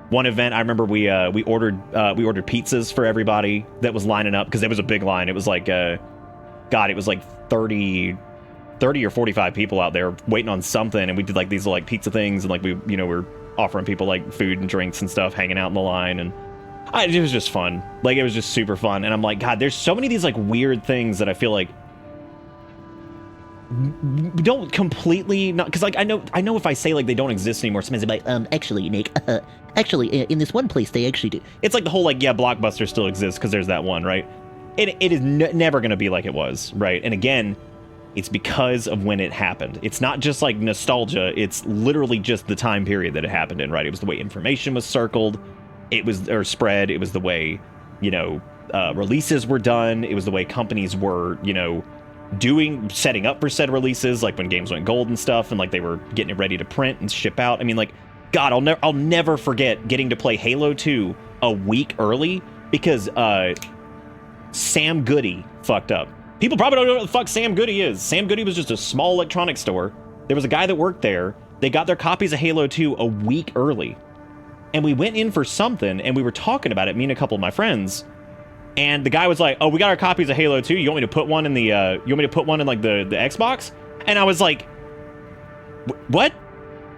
Speaker 2: one event, I remember we ordered pizzas for everybody that was lining up, because there was a big line. It was like, God, it was like 30 30 or 45 people out there waiting on something, and we did like these like pizza things, and like we, you know, we're offering people like food and drinks and stuff, hanging out in the line, and it was just fun. Like, it was just super fun. And I'm like, God, there's so many of these like weird things that I feel like don't completely not, because like I know if I say like they don't exist anymore, somebody's like,
Speaker 3: actually, Nick, actually, in this one place they actually do.
Speaker 2: it's like the whole like, yeah, Blockbuster still exists because there's that one, right? It is never going to be like it was, right? And again, it's because of when it happened. It's not just like nostalgia, it's literally just the time period that it happened in, right? It was the way information was circled, it was, or spread, it was the way, you know, releases were done, it was the way companies were, you know, setting up for said releases, like when games went gold and stuff, and like they were getting it ready to print and ship out. I mean, like, God, I'll never forget getting to play Halo 2 a week early because Sam Goody fucked up. People probably don't know what the fuck Sam Goody is. Sam Goody was just a small electronics store. There was a guy that worked there. They got their copies of Halo 2 a week early. And we went in for something, and we were talking about it, me and a couple of my friends. And the guy was like, "Oh, we got our copies of Halo 2. You want me to put one in the like the Xbox?" And I was like, "What?"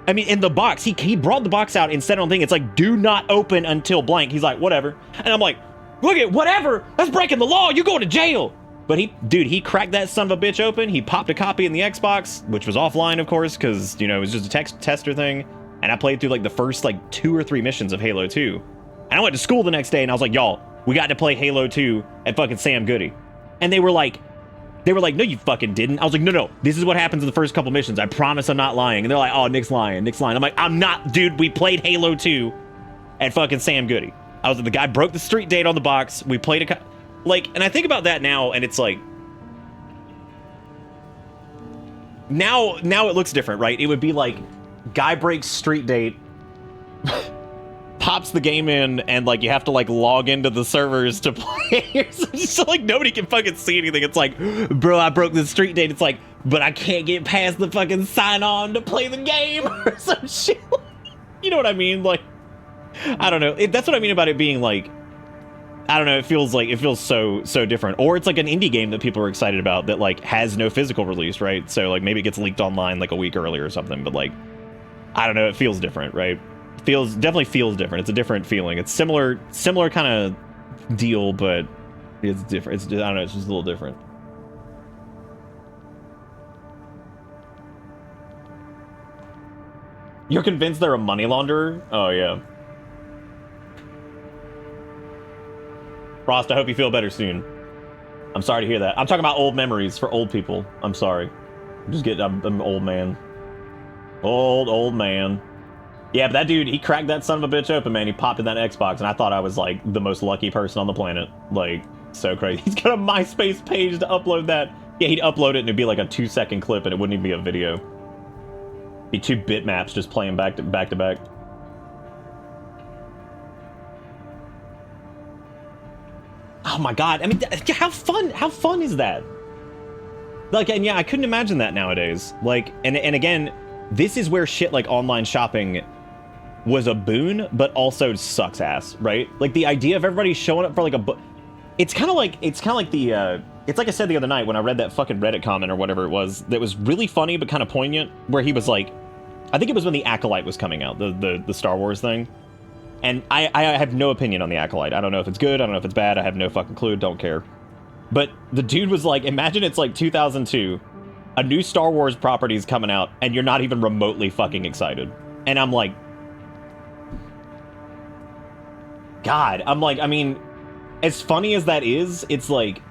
Speaker 2: I mean, in the box, he brought the box out and set it on thing. It's like, "Do not open until blank." He's like, "Whatever." And I'm like, "Look at whatever. That's breaking the law. You going to jail." But he cracked that son of a bitch open. He popped a copy in the Xbox, which was offline, of course, because, you know, it was just a tester thing. And I played through like the first like 2 or 3 missions of Halo 2. And I went to school the next day, and I was like, "Y'all, we got to play Halo 2 at fucking Sam Goody." And they were like, "No, you fucking didn't." I was like, no, this is what happens in the first couple missions. I promise I'm not lying. And they're like, "Oh, Nick's lying. I'm like, "I'm not, dude. We played Halo 2 at fucking Sam Goody." I was like, the guy broke the street date on the box. We played and I think about that now, and it's like, now it looks different, right? It would be like, guy breaks street date, pops the game in, and like you have to like log into the servers to play. So like nobody can fucking see anything. It's like, "Bro, I broke the street date." It's like, "But I can't get past the fucking sign on to play the game," or some shit. You know what I mean? Like, I don't know. That's what I mean about it being like, I don't know. It feels so different. Or it's like an indie game that people are excited about that like has no physical release, right? So like maybe it gets leaked online like a week earlier or something. But like, I don't know. It feels different, right? Definitely feels different. It's a different feeling. It's similar kind of deal, but it's different. I don't know. It's just a little different. You're convinced they're a money launderer? Oh yeah. Frost, I hope you feel better soon. I'm sorry to hear that. I'm talking about old memories for old people. I'm sorry. I'm an old man. Old man. Yeah, but that dude, he cracked that son of a bitch open, man. He popped in that Xbox, and I thought I was, like, the most lucky person on the planet. Like, so crazy. He's got a MySpace page to upload that. Yeah, he'd upload it, and it'd be like a 2-second clip, and it wouldn't even be a video. It'd be 2 bitmaps just playing back to back. Oh my God. I mean, how fun is that? Like, and yeah, I couldn't imagine that nowadays. Like, and again, this is where shit like online shopping was a boon, but also sucks ass, right? Like the idea of everybody showing up for like it's kind of like it's like I said the other night when I read that fucking Reddit comment or whatever it was that was really funny but kind of poignant, where he was like, I think it was when the Acolyte was coming out, the Star Wars thing. And I have no opinion on the Acolyte. I don't know if it's good, I don't know if it's bad, I have no fucking clue, don't care. But the dude was like, imagine it's like 2002, a new Star Wars property is coming out, and you're not even remotely fucking excited. And I'm like, God, I mean, as funny as that is, it's like,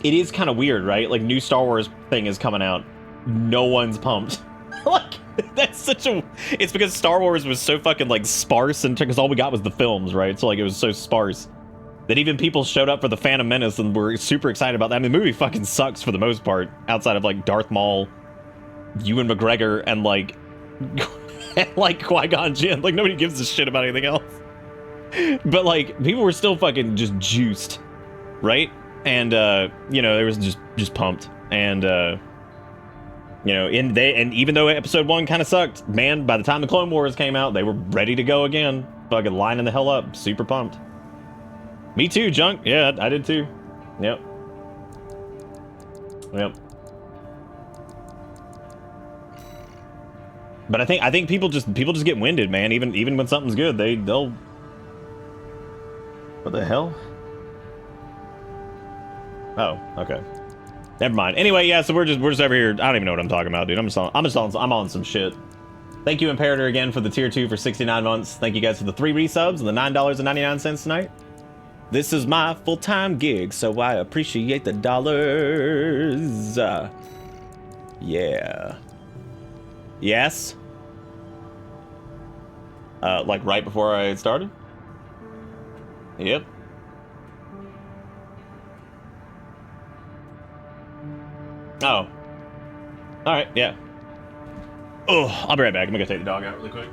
Speaker 2: it is kind of weird, right? Like, new Star Wars thing is coming out, no one's pumped. Like, that's such a... It's because Star Wars was so fucking, like, sparse, and because all we got was the films, right? So, like, it was so sparse that even people showed up for the Phantom Menace and were super excited about that. I mean, the movie fucking sucks for the most part, outside of, like, Darth Maul, Ewan McGregor, and, like, like, Qui-Gon Jinn. Like, nobody gives a shit about anything else. But, like, people were still fucking just juiced, right? And, you know, they was just pumped. And, you know, and even though episode 1 kind of sucked, man, by the time the Clone Wars came out, they were ready to go again. Fucking lining the hell up. Super pumped. Me too, Junk. Yeah, I did too. Yep. But I think people just get winded, man. Even when something's good, they'll. What the hell? Oh, okay. Never mind. Anyway, yeah. So we're just over here. I don't even know what I'm talking about, dude. I'm on some shit. Thank you, Imperator, again for the tier 2 for 69 months. Thank you guys for the 3 resubs and the $9.99 tonight. This is my full-time gig, so I appreciate the dollars. Yeah. Yes. Like right before I started? Yep. Oh. Alright, yeah. Oh, I'll be right back. I'm gonna go take the dog out really quick.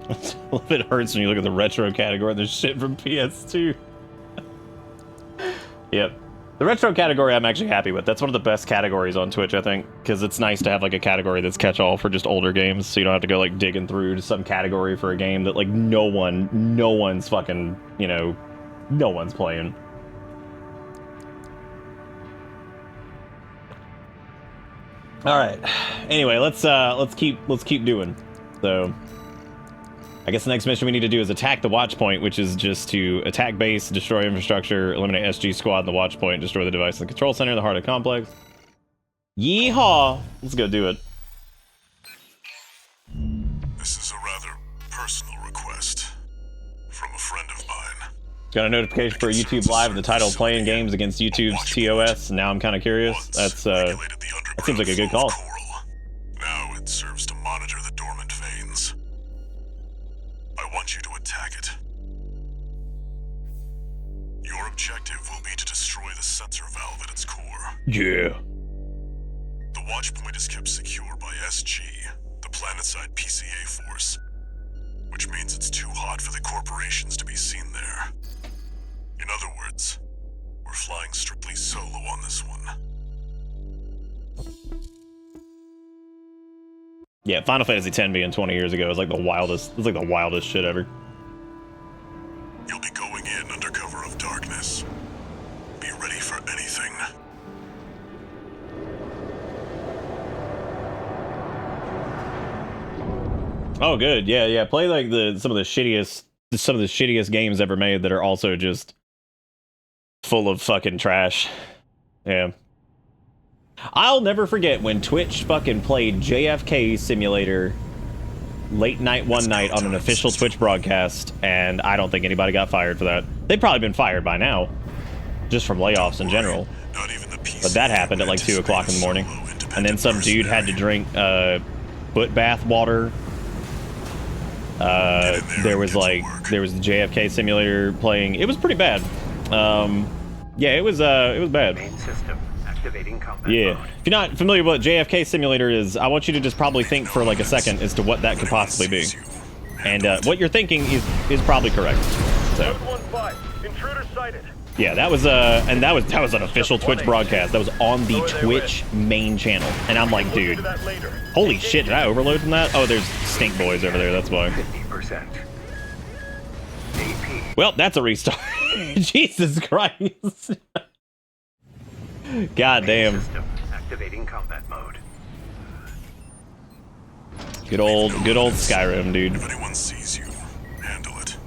Speaker 2: A little bit hurts when you look at the retro category. There's shit from PS2. Yep. The retro category I'm actually happy with. That's one of the best categories on Twitch, I think, because it's nice to have like a category that's catch-all for just older games, so you don't have to go like digging through to some category for a game that like no one's fucking, you know, no one's playing. All right. Anyway, let's keep doing. So, I guess the next mission we need to do is attack the watch point, which is just to attack base, destroy infrastructure, eliminate SG squad in the watch point, destroy the device in the control center, the heart of the complex. Yeehaw! Let's go do it.
Speaker 1: This is a rather personal request from a friend of mine.
Speaker 2: Got a notification for YouTube Live with the title Playing Games Against YouTube's TOS. Now I'm kind of curious. That seems like a good call.
Speaker 1: Now it serves to monitor the dormant veins. I want you to attack it. Your objective will be to destroy the sensor valve at its core.
Speaker 2: Yeah.
Speaker 1: The watch point is kept secure by SG, the planetside PCA force, which means it's too hot for the corporations to be seen there. In other words, we're flying strictly solo on this one.
Speaker 2: Yeah, Final Fantasy X being 20 years ago is like the wildest. It's like the wildest shit ever.
Speaker 1: You'll be going in under cover of darkness. Be ready for anything.
Speaker 2: Oh, good. Yeah, yeah. Play like some of the shittiest games ever made that are also just full of fucking trash. Yeah. I'll never forget when Twitch fucking played JFK Simulator late night one night on an official Twitch broadcast, and I don't think anybody got fired for that. They've probably been fired by now, just from layoffs in general. But that happened at like 2 o'clock in the morning, and then some dude had to drink foot bath water. There was the JFK Simulator playing. It was pretty bad. Yeah, it was bad.
Speaker 5: Main system activating combat
Speaker 2: Yeah.
Speaker 5: mode.
Speaker 2: If you're not familiar with what JFK Simulator is, I want you to just probably think for like a second as to what that could possibly be. And what you're thinking is probably correct. So.
Speaker 5: Code 1-5, intruder sighted.
Speaker 2: Yeah, that was and that was an official Twitch broadcast. That was on the Twitch main channel. And I'm like, dude, holy shit, did I overload from that? Oh, there's stink boys over there, that's why.
Speaker 5: 50%. AP.
Speaker 2: Well, that's a restart. Jesus Christ. God damn.
Speaker 5: System activating combat mode.
Speaker 2: Good old Skyrim, dude.
Speaker 1: If anyone sees you, handle it.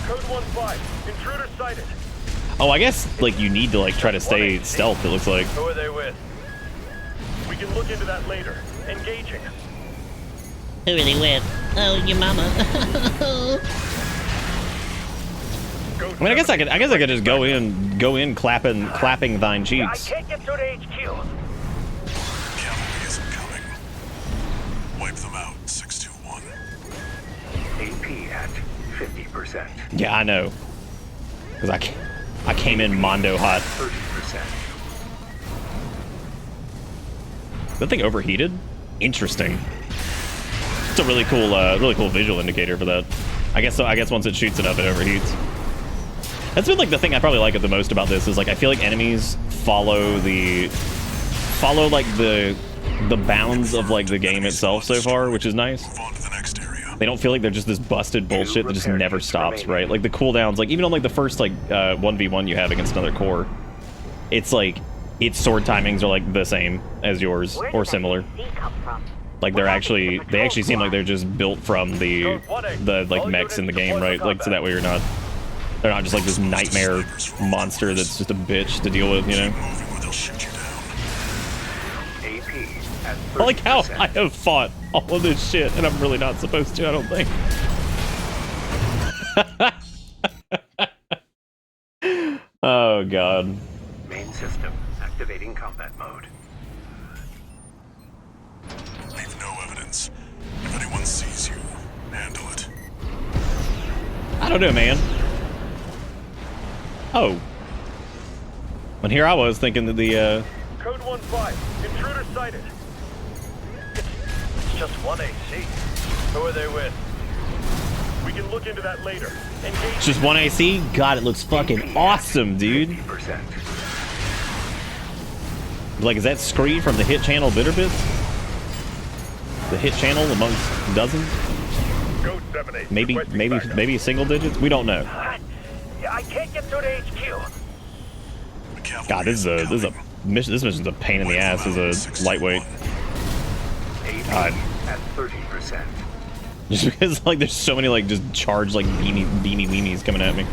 Speaker 5: Code 1-5, intruder sighted.
Speaker 2: Oh, I guess like you need to like try to stay stealth, it looks like.
Speaker 5: Who are they with? We can look into that later. Engaging.
Speaker 3: Who are they with? Oh, your mama.
Speaker 2: I mean, I guess I could just go in clapping thine
Speaker 5: I
Speaker 2: cheeks.
Speaker 5: can't get through to HQ.
Speaker 1: Cavalry isn't coming. Wipe them out, 621.
Speaker 5: AP at 50%.
Speaker 2: Yeah, I know. Cause I came in Mondo hot.
Speaker 5: 30%.
Speaker 2: That thing overheated? Interesting. It's a really cool visual indicator for that. I guess once it shoots it up, it overheats. That's been like the thing I probably like it the most about this is like I feel like enemies follow like the bounds of like the game itself so far, which is nice.
Speaker 1: Move on to the next area.
Speaker 2: They don't feel like they're just this busted bullshit that just never stops, right? Like the cooldowns, like even on like the first like 1v1 you have against another core, it's like its sword timings are like the same as yours or similar. Like they actually seem like they're just built from the like mechs in the game, right? Like so that way they're not just like this nightmare monster that's just a bitch to deal with, you know?
Speaker 1: Moving or they'll shoot you down.
Speaker 5: AP at 30%.
Speaker 2: I like how I have fought all of this shit and I'm really not supposed to, I don't think. Oh god.
Speaker 5: Main system activating combat mode.
Speaker 1: Leave no evidence. If anyone sees you, handle it.
Speaker 2: I don't know, man. Oh. And here I was thinking that the
Speaker 5: Code 1-5, intruder sighted. It's just one AC. Who are they with? We can look into that later. Engage.
Speaker 2: it's just one AC? God, it looks fucking awesome, dude.
Speaker 5: 50%.
Speaker 2: Like, is that Screed from the hit channel Bitter Bits? The hit channel amongst dozens?
Speaker 5: Code 7-8.
Speaker 2: Maybe single digits? We don't know.
Speaker 5: I can't get through to HQ.
Speaker 1: The cavalry
Speaker 2: God, this is a mission. This mission's a pain in the ass as a lightweight.
Speaker 5: AP
Speaker 2: God.
Speaker 5: at 30%.
Speaker 2: Just because like there's so many like just charged like beanie weenies coming at me.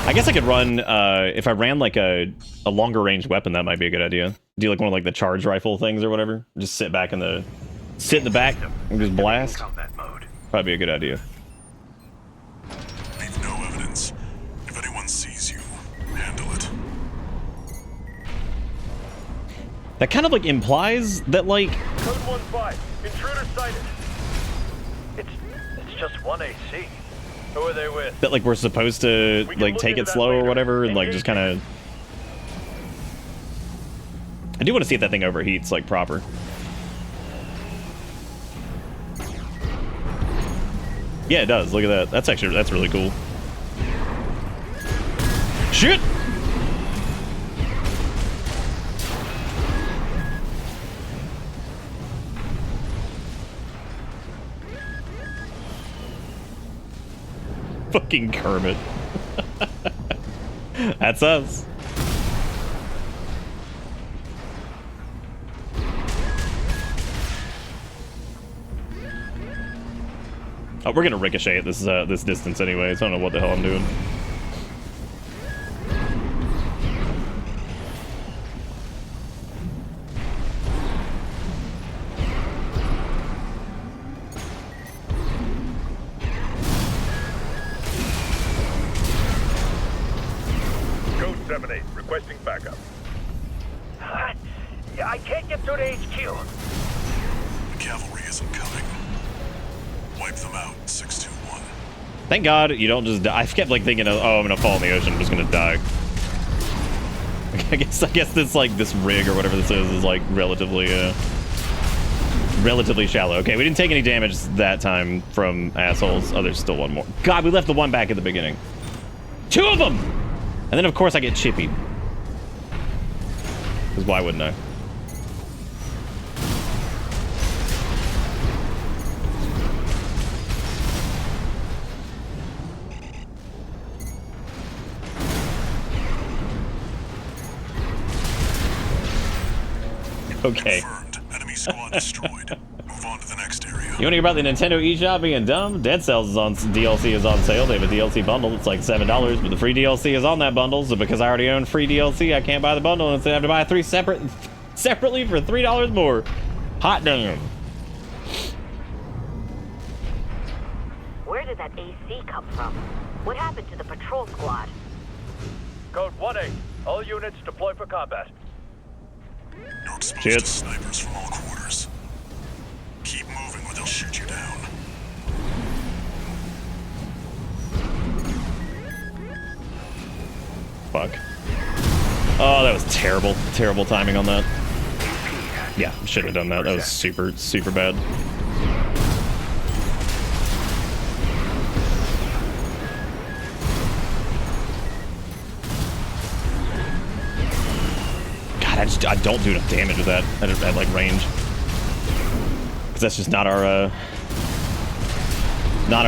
Speaker 2: I guess I could run if I ran like a longer range weapon. That might be a good idea. Do like one of like the charge rifle things or whatever. Just sit in the back and just blast.
Speaker 5: Combat mode.
Speaker 2: Probably be a good idea.
Speaker 1: Leave no evidence. If anyone sees you, handle it.
Speaker 2: That kind of like implies that like
Speaker 5: Code 1-5, intruder sighted. It's just one AC. Who are they with?
Speaker 2: we're supposed to like take it slow or whatever and like just kind of I do want to see if that thing overheats like proper. Yeah, it does. Look at that. That's really cool. Shit! Fucking Kermit. That's us. Oh, we're gonna ricochet at this distance anyway, so I don't know what the hell I'm doing.
Speaker 5: Code 7-8, requesting backup. Yeah, I can't get through to HQ.
Speaker 1: The cavalry isn't coming. Wipe them out, 621.
Speaker 2: Thank God you don't just die. I kept like thinking, oh, I'm gonna fall in the ocean. I'm just gonna die. I guess this like this rig or whatever this is like relatively shallow. Okay, we didn't take any damage that time from assholes. Oh, there's still one more. God, we left the one back at the beginning. 2 of them! And then of course I get chippied. Because why wouldn't I? Okay.
Speaker 1: Confirmed. Enemy squad destroyed. Move on to the next area.
Speaker 2: You want to hear about the Nintendo eShop being dumb? Dead Cells DLC is on sale. They have a DLC bundle. It's like $7, but the free DLC is on that bundle. So because I already own free DLC, I can't buy the bundle. Instead, I have to buy 3 separately for $3 more. Hot damn.
Speaker 7: Where did that AC come from? What happened to the patrol squad?
Speaker 5: Code 1-8, all units deploy for combat.
Speaker 1: You're exposed
Speaker 2: Shit.
Speaker 1: to snipers from all quarters. Keep moving or they'll shoot you down.
Speaker 2: Fuck. Oh, that was terrible. Terrible timing on that. Yeah, should have done that. That was super, super bad. God, I don't do enough damage with that at like range. Because that's just not our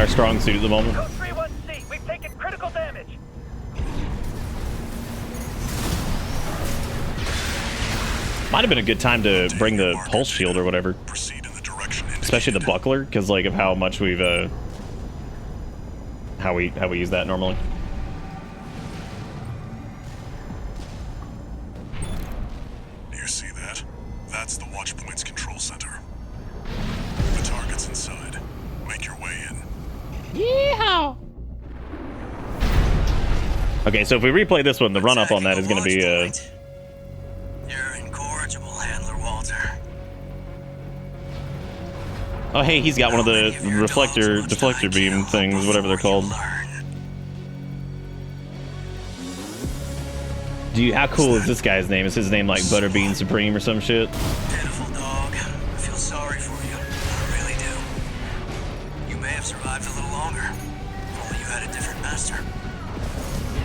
Speaker 2: strong suit at the moment.
Speaker 5: Code 31C, we've taken critical damage.
Speaker 2: Might have been a good time to bring the pulse shield or whatever.
Speaker 1: Proceed in the direction indicated.
Speaker 2: Especially the buckler, because like of how much we've how we use that normally.
Speaker 1: Do you see that? That's the watch point's control center. The target's inside. Make your way in.
Speaker 3: Yeehaw!
Speaker 2: Okay, so if we replay this one, the run up on that is going to be
Speaker 4: You're incorrigible, Handler Walter.
Speaker 2: oh hey, he's got one of the deflector beam things, whatever they're called. How cool is this guy's name? Is his name like Butterbean Supreme or some shit?
Speaker 4: Pitiful dog. I feel sorry for you. I really do. You may have survived a little longer. If only you had a different master.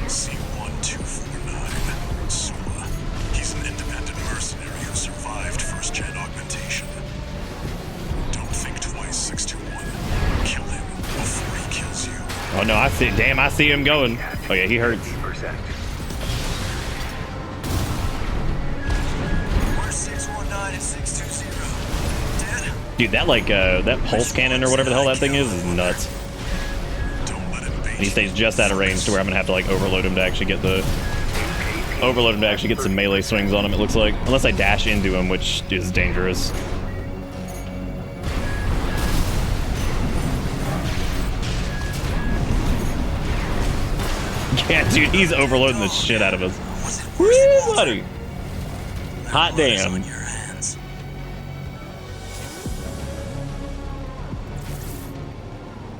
Speaker 1: C1249. Sula. He's an independent mercenary who survived first-gen augmentation. Don't think twice, 621. Kill him before he kills you.
Speaker 2: Oh no, I see. Damn, I see him going. Oh yeah, he hurts.
Speaker 4: We're 619 and 620. Dead?
Speaker 2: Dude, that like that pulse cannon or whatever the hell that thing is nuts.
Speaker 1: Don't let him bait
Speaker 2: And he stays just out of range to where I'm gonna have to like overload him to actually get some melee swings on him. It looks like, unless I dash into him, which is dangerous. Yeah, dude, he's overloading the shit out of us. Woo, buddy. Hot damn.
Speaker 4: In your hands.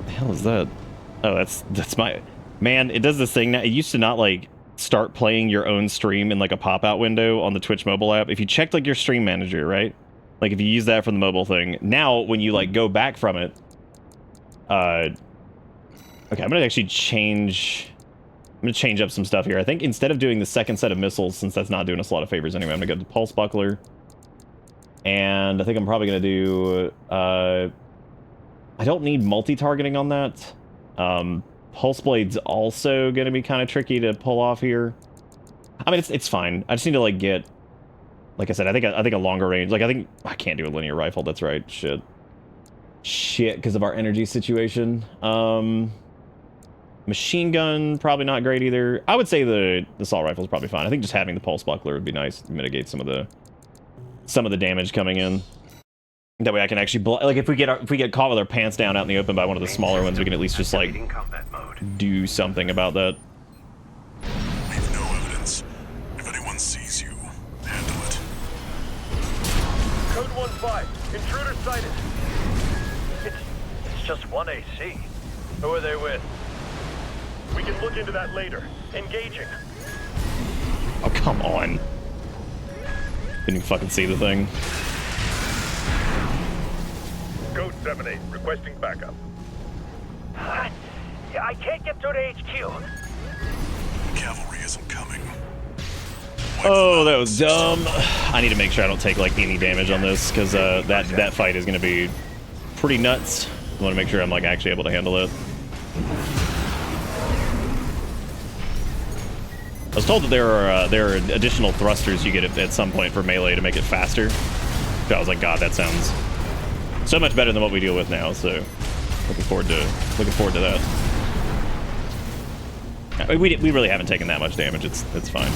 Speaker 2: The hell is that? Oh, that's my man. It does this thing now. It used to not like start playing your own stream in like a pop-out window on the Twitch mobile app, if you checked like your stream manager, right? Like if you use that from the mobile thing, now when you like go back from it, okay, I'm gonna actually change. I'm gonna change up some stuff here. I think instead of doing the second set of missiles, since that's not doing us a lot of favors anyway, I'm gonna go to Pulse Buckler. And I think I'm probably gonna do, I don't need multi-targeting on that. Pulse Blade's also gonna be kind of tricky to pull off here. I mean, it's fine. I just need to like get, like I said, I think a longer range. Like I can't do a linear rifle. That's right. Shit, because of our energy situation. Machine gun probably not great either. I would say the assault rifle is probably fine. I think just having the Pulse Buckler would be nice to mitigate some of the damage coming in. That way I can actually like if we get caught with our pants down out in the open by one of the smaller ones, we can at least just like do something about that.
Speaker 1: Leave no evidence. If anyone sees you, handle it.
Speaker 5: Code 1-5. Intruder sighted. It's just one AC. Who are they with? We can look into that later. Engaging.
Speaker 2: Oh, come on. Didn't even fucking see the thing.
Speaker 5: Code 7-8, requesting backup. I can't get through to HQ.
Speaker 1: Cavalry isn't coming.
Speaker 2: Oh, that was dumb. I need to make sure I don't take like any damage on this, because that fight is going to be pretty nuts. I want to make sure I'm like actually able to handle it. I was told that there are additional thrusters you get at some point for melee to make it faster. So I was like, God, that sounds so much better than what we deal with now. So looking forward to that. We really haven't taken that much damage. It's fine.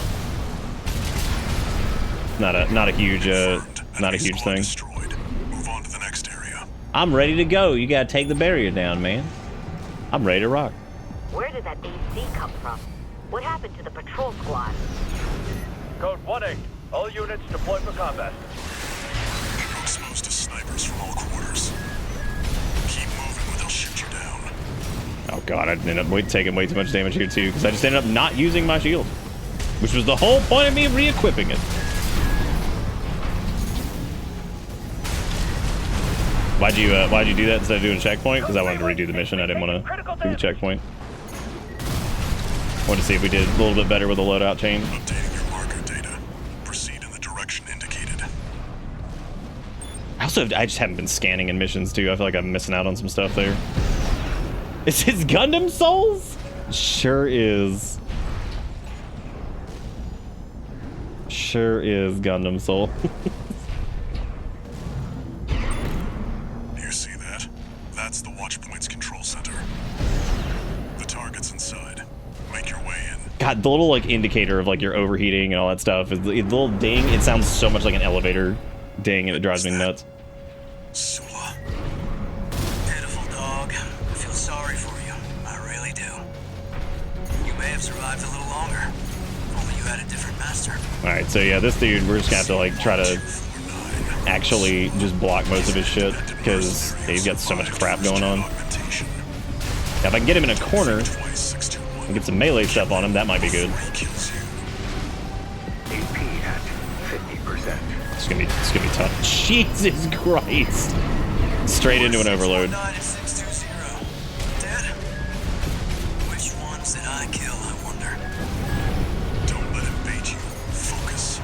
Speaker 2: Not a huge thing.
Speaker 1: Destroyed. Move on to the next area.
Speaker 2: I'm ready to go. You gotta take the barrier down, man. I'm ready to rock.
Speaker 7: Where did that AC come from? What happened to the patrol squad?
Speaker 5: Code 1-8. All units deploy for combat.
Speaker 1: You're exposed to snipers from all quarters. Keep moving or they'll shoot you down.
Speaker 2: Oh god, I ended up taking way too much damage here too, because I just ended up not using my shield, which was the whole point of me re-equipping it. Why'd you do that instead of doing a checkpoint? Because I wanted to redo the mission. I didn't want to do the checkpoint. Wanted to see if we did a little bit better with the loadout chain.
Speaker 1: Updating your marker data. Proceed in the direction indicated.
Speaker 2: I just haven't been scanning in missions too. I feel like I'm missing out on some stuff there. Is his Gundam Souls? Sure is. Sure is Gundam Soul.
Speaker 1: You see that? That's the Watchpoint's control center. The target's inside. Make your way in.
Speaker 2: God, the little like indicator of like your overheating and all that stuff, is the little ding. It sounds so much like an elevator ding, and it drives me nuts.
Speaker 1: Sula.
Speaker 4: Pitiful dog. I feel sorry for you. I really do. You may have survived a little longer. If only you had a different master.
Speaker 2: All right, so yeah, this dude, we're just gonna have to like try to actually just block most of his shit, because he's got so much crap going on. Now, if I can get him in a corner and get some melee stuff on him, that might be good.
Speaker 5: AP at 50%.
Speaker 2: It's gonna be tough. Jesus Christ! Straight into an overload.
Speaker 4: 620. Dead? Which ones did I kill, I wonder?
Speaker 1: Don't let him bait you. Focus.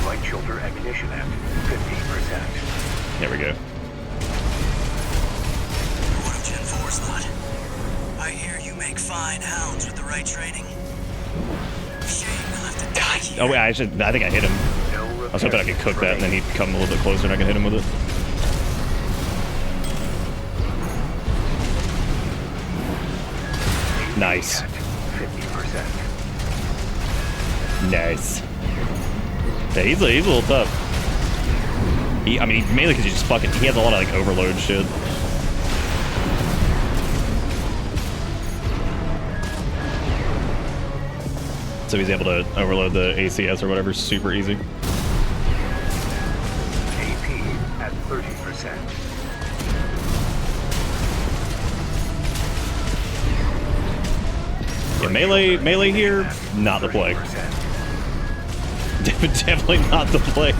Speaker 5: Light shoulder ammunition at 50%.
Speaker 2: There we go.
Speaker 4: What of Gen 4's lot? I hear you make fine hounds with the right training. Shame you'll have to die here.
Speaker 2: Oh wait, I think I hit him. I was hoping I could cook that, and then he'd come a little bit closer, and I could hit him with it. Nice.
Speaker 5: 50%.
Speaker 2: Nice. Yeah, he's a little tough. I mean, mainly because he has a lot of like overload shit. So he's able to overload the ACS or whatever super easy.
Speaker 5: AP at 30%.
Speaker 2: Yeah, melee here, not the play. Definitely not the play.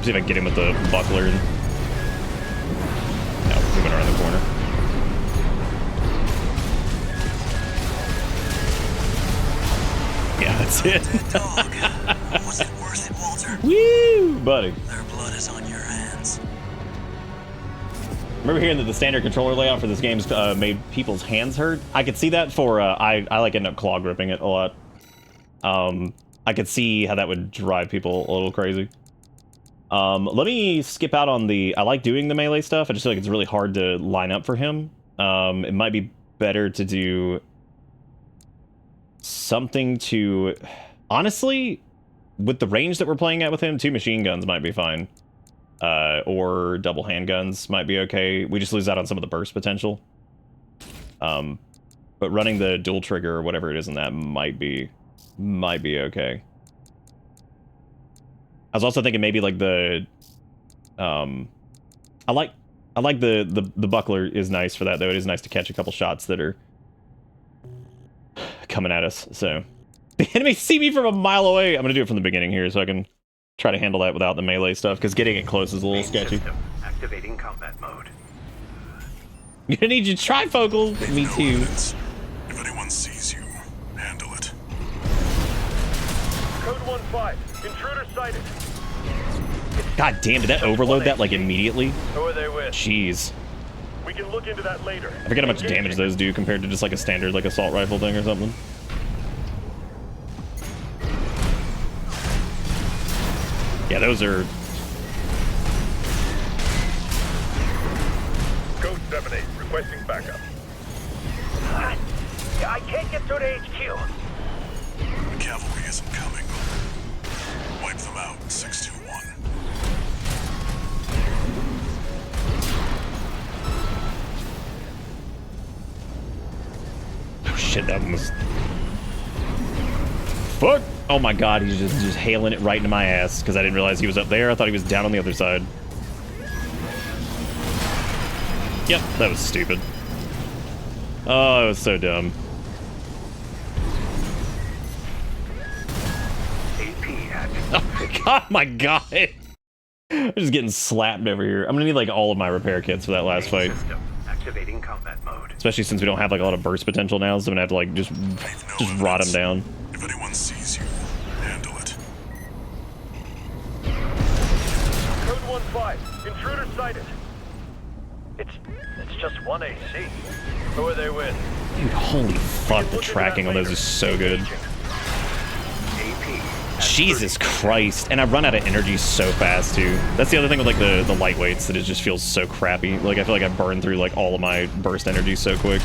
Speaker 2: See if I can get him with the buckler. And... no, we went around the corner. Yeah, that's it.
Speaker 4: Was it worth it, Walter?
Speaker 2: Woo, buddy.
Speaker 4: Their blood is on your hands.
Speaker 2: Remember hearing that the standard controller layout for this game's made people's hands hurt? I could see that for, I like end up claw gripping it a lot. I could see how that would drive people a little crazy. Let me skip out on the, I like doing the melee stuff. I just feel like it's really hard to line up for him. It might be better to do something to, honestly, with the range that we're playing at with him, 2 machine guns might be fine. Or double handguns might be okay. We just lose out on some of the burst potential. But running the dual trigger or whatever it is in that might be okay. I was also thinking maybe like the, I like the buckler is nice for that though. It is nice to catch a couple shots that are coming at us. So the enemy see me from a mile away. I'm gonna do it from the beginning here so I can try to handle that without the melee stuff, because getting it close is a little sketchy.
Speaker 5: Activating combat mode.
Speaker 2: You're gonna need your trifocals. Me too.
Speaker 1: Evidence. If anyone sees you, handle it.
Speaker 5: Code 1-5. Intruder sighted.
Speaker 2: God damn, did that overload that like immediately?
Speaker 5: Who are they with?
Speaker 2: Jeez.
Speaker 5: We can look into that later.
Speaker 2: I forget how much damage those do compared to just like a standard like assault rifle thing or something. Yeah, those are...
Speaker 5: Code 7-8, requesting backup. I can't get through to HQ.
Speaker 1: The cavalry isn't coming. Wipe them out, 621.
Speaker 2: Oh shit, that one was... fuck! Oh my god, he's just hailing it right into my ass, because I didn't realize he was up there. I thought he was down on the other side. Yep, that was stupid. Oh, it was so dumb. Oh my god! I'm just getting slapped over here. I'm gonna need like all of my repair kits for that last fight.
Speaker 5: Activating combat mode.
Speaker 2: Especially since we don't have like a lot of burst potential now, so I'm gonna have to like just rot him down.
Speaker 1: If anyone sees you, handle it.
Speaker 5: Code 1-5. Intruder sighted. It's just one AC. Who are they with?
Speaker 2: Dude, holy fuck, the tracking on those is so good. Jesus Christ. And I run out of energy so fast, too. That's the other thing with, like, the lightweights, that it just feels so crappy. Like, I feel like I burn through, like, all of my burst energy so quick.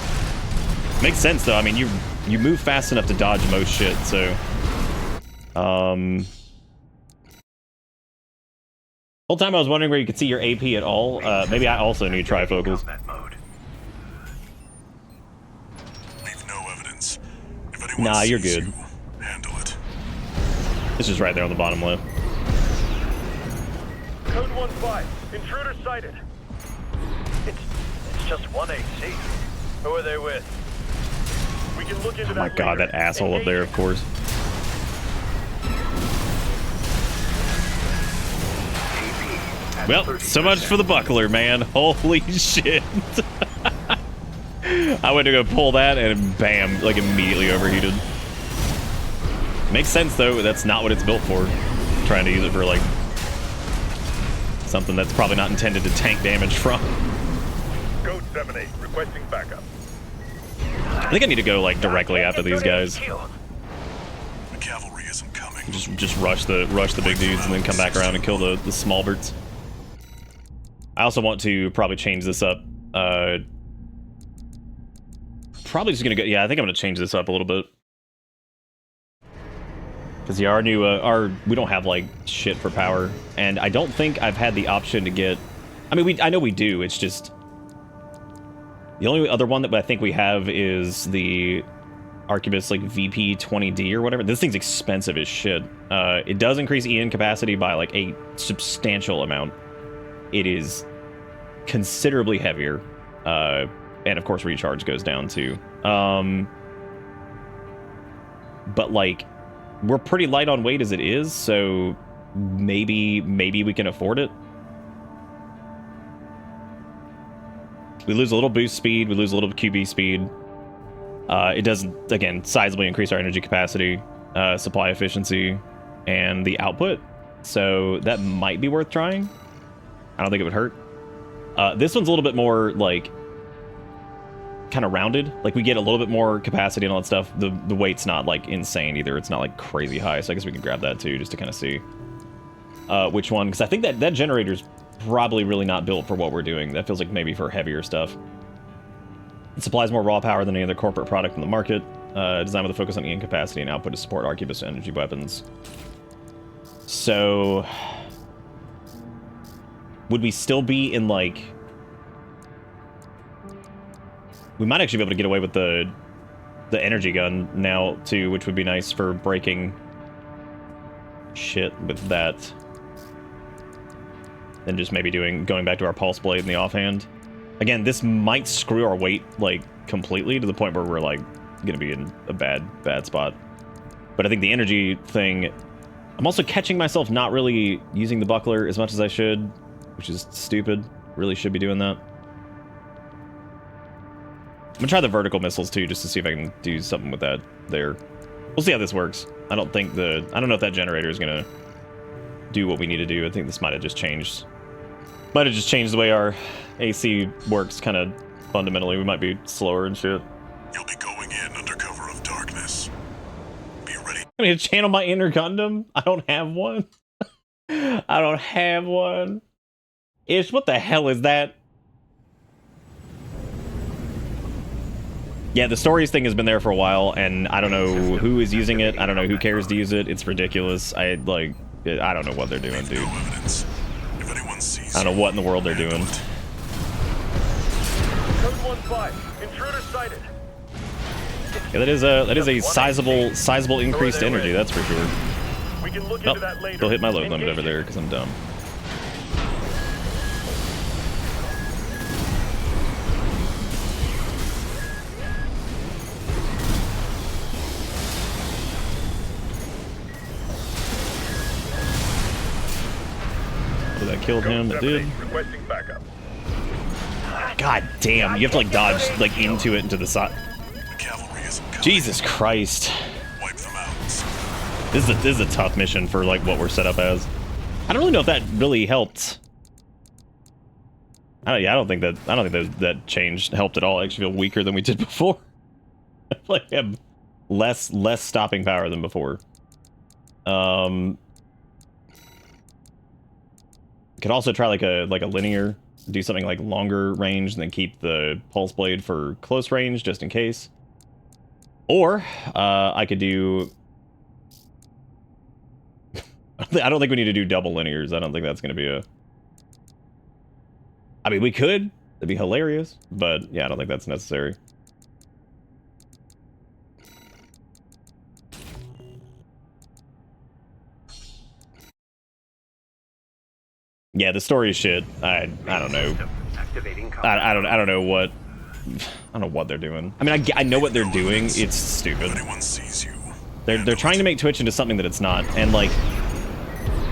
Speaker 2: Makes sense, though. I mean, you move fast enough to dodge most shit, so... Whole time I was wondering where you could see your AP at all. Maybe I also need trifocals.
Speaker 1: Leave no evidence. If anyone
Speaker 2: Nah, you're
Speaker 1: sees
Speaker 2: good.
Speaker 1: you, handle it.
Speaker 2: It's just right there on the bottom left.
Speaker 5: Code 1-5. Intruder sighted. It's just one AC. Who are they with? We can look into
Speaker 2: Oh my god, that asshole up there, of course. Well, so much for the buckler, man. Holy shit. I went to go pull that and bam, like immediately overheated. Makes sense though, that's not what it's built for. I'm trying to use it for like something that's probably not intended to tank damage from.
Speaker 5: Code 7-8, requesting backup.
Speaker 2: I think I need to go like directly after these guys.
Speaker 1: The cavalry isn't coming.
Speaker 2: Just rush the big dudes and then come back around and kill the small birds. I also want to probably change this up. Probably just gonna go. Yeah, I think I'm gonna change this up a little bit. Because yeah, our new we don't have like shit for power, and I don't think I've had the option to get. I mean, I know we do. It's just the only other one that I think we have is the Arquebus like VP20D or whatever. This thing's expensive as shit. It does increase EN capacity by like a substantial amount. It is considerably heavier. And of course recharge goes down too. But like, we're pretty light on weight as it is, so maybe we can afford it. We lose a little boost speed, we lose a little QB speed. It does, again, sizably increase our energy capacity, supply efficiency, and the output. So that might be worth trying. I don't think it would hurt. This one's a little bit more, like, kind of rounded. Like, we get a little bit more capacity and all that stuff. The weight's not, like, insane either. It's not, like, crazy high. So I guess we can grab that, too, just to kind of see which one. Because I think that generator's probably really not built for what we're doing. That feels like maybe for heavier stuff. It supplies more raw power than any other corporate product in the market. Designed with a focus on EN capacity and output to support Arquebus energy weapons. So, would we still be in, like... We might actually be able to get away with the energy gun now, too, which would be nice for breaking shit with that. Then just maybe going back to our pulse blade in the offhand. Again, this might screw our weight, like, completely to the point where we're, like, gonna be in a bad spot. But I think the energy thing... I'm also catching myself not really using the buckler as much as I should, which is stupid. Really should be doing that. I'm gonna try the vertical missiles, too, just to see if I can do something with that there. We'll see how this works. I don't know if that generator is gonna do what we need to do. I think this might have just changed. Might have just changed the way our AC works, kind of fundamentally. We might be slower and shit.
Speaker 1: You'll be going in under cover of darkness. Be ready.
Speaker 2: I mean, to channel my inner Gundam? I don't have one. I don't have one. Ish, what the hell is that? Yeah, the stories thing has been there for a while, and I don't know who is using it. I don't know who cares to use it. It's ridiculous. I don't know what they're doing, dude.
Speaker 1: No evidence. If anyone sees
Speaker 2: I don't know what in the world they're doing.
Speaker 5: Code 1-5. Intruder sighted.
Speaker 2: Yeah, that is a sizable increased energy, that's for sure.
Speaker 5: We can look into that later.
Speaker 2: They'll hit my load limit over there because I'm dumb. Oh, that killed him. It did.
Speaker 5: Requesting backup.
Speaker 2: God damn, you have to like dodge like into it into the side.
Speaker 1: the cavalry isn't coming.
Speaker 2: Jesus Christ.
Speaker 1: Wipe them out.
Speaker 2: This is a tough mission for like what we're set up as. I don't really know if that really helped. I don't think that change helped at all. I actually feel weaker than we did before. I feel like we have less stopping power than before. Could also try like a linear, do something like longer range and then keep the pulse blade for close range just in case. Or I could do. I don't think we need to do double linears. I don't think that's going to be a. I mean, we could. That'd be hilarious. But yeah, I don't think that's necessary. Yeah, the story is shit. I don't know. I don't know what. I don't know what they're doing. I mean, I know what they're doing. It's stupid.
Speaker 1: Anyone sees you.
Speaker 2: They're trying to make Twitch into something that it's not, and like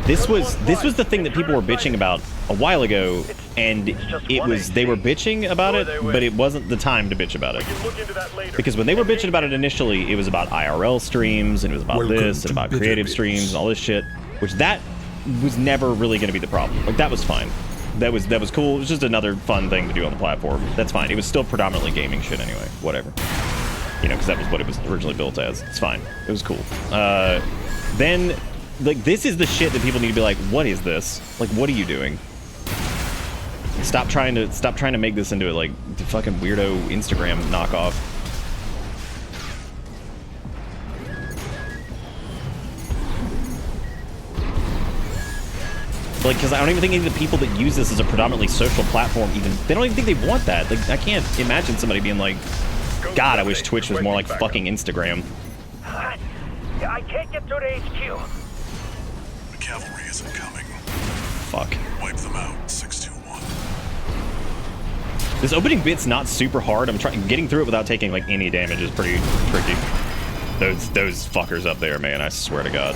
Speaker 2: this was the thing that people were bitching about a while ago, and they were bitching about it, but it wasn't the time to bitch about it. Because when they were bitching about it initially, it was about IRL streams and it was about this and about creative streams and all this shit, which that was never really going to be the problem. Like that was fine. That was cool. It was just another fun thing to do on the platform. That's fine. It was still predominantly gaming shit anyway. Whatever. You know, because that was what it was originally built as. It's fine. It was cool. Then, like, this is the shit that people need to be like, what is this? Like, what are you doing? Stop trying to make this into, like, the fucking weirdo Instagram knockoff. Like, because I don't even think any of the people that use this as a predominantly social platform they don't even think they want that. Like, I can't imagine somebody being like, God, I wish Twitch was more like fucking Instagram.
Speaker 5: I can't get through to HQ.
Speaker 1: The cavalry isn't coming.
Speaker 2: Fuck.
Speaker 1: Wipe them out, 621.
Speaker 2: This opening bit's not super hard. I'm getting through it without taking like any damage is pretty tricky. Those fuckers up there, man, I swear to God.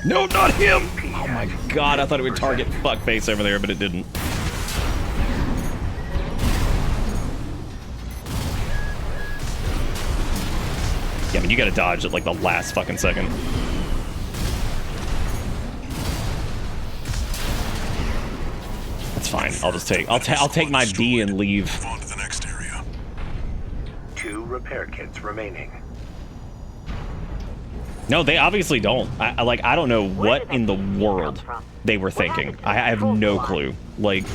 Speaker 2: No, not him! Oh my God, I thought it would target fuckface over there, but it didn't. Yeah, I mean, you gotta dodge at like the last fucking second. That's fine. I'll just take. I'll take my D and leave.
Speaker 1: Move on to the next area.
Speaker 5: 2 repair kits remaining.
Speaker 2: No, they obviously don't. I don't know what in the world they were thinking. I have no clue. Like,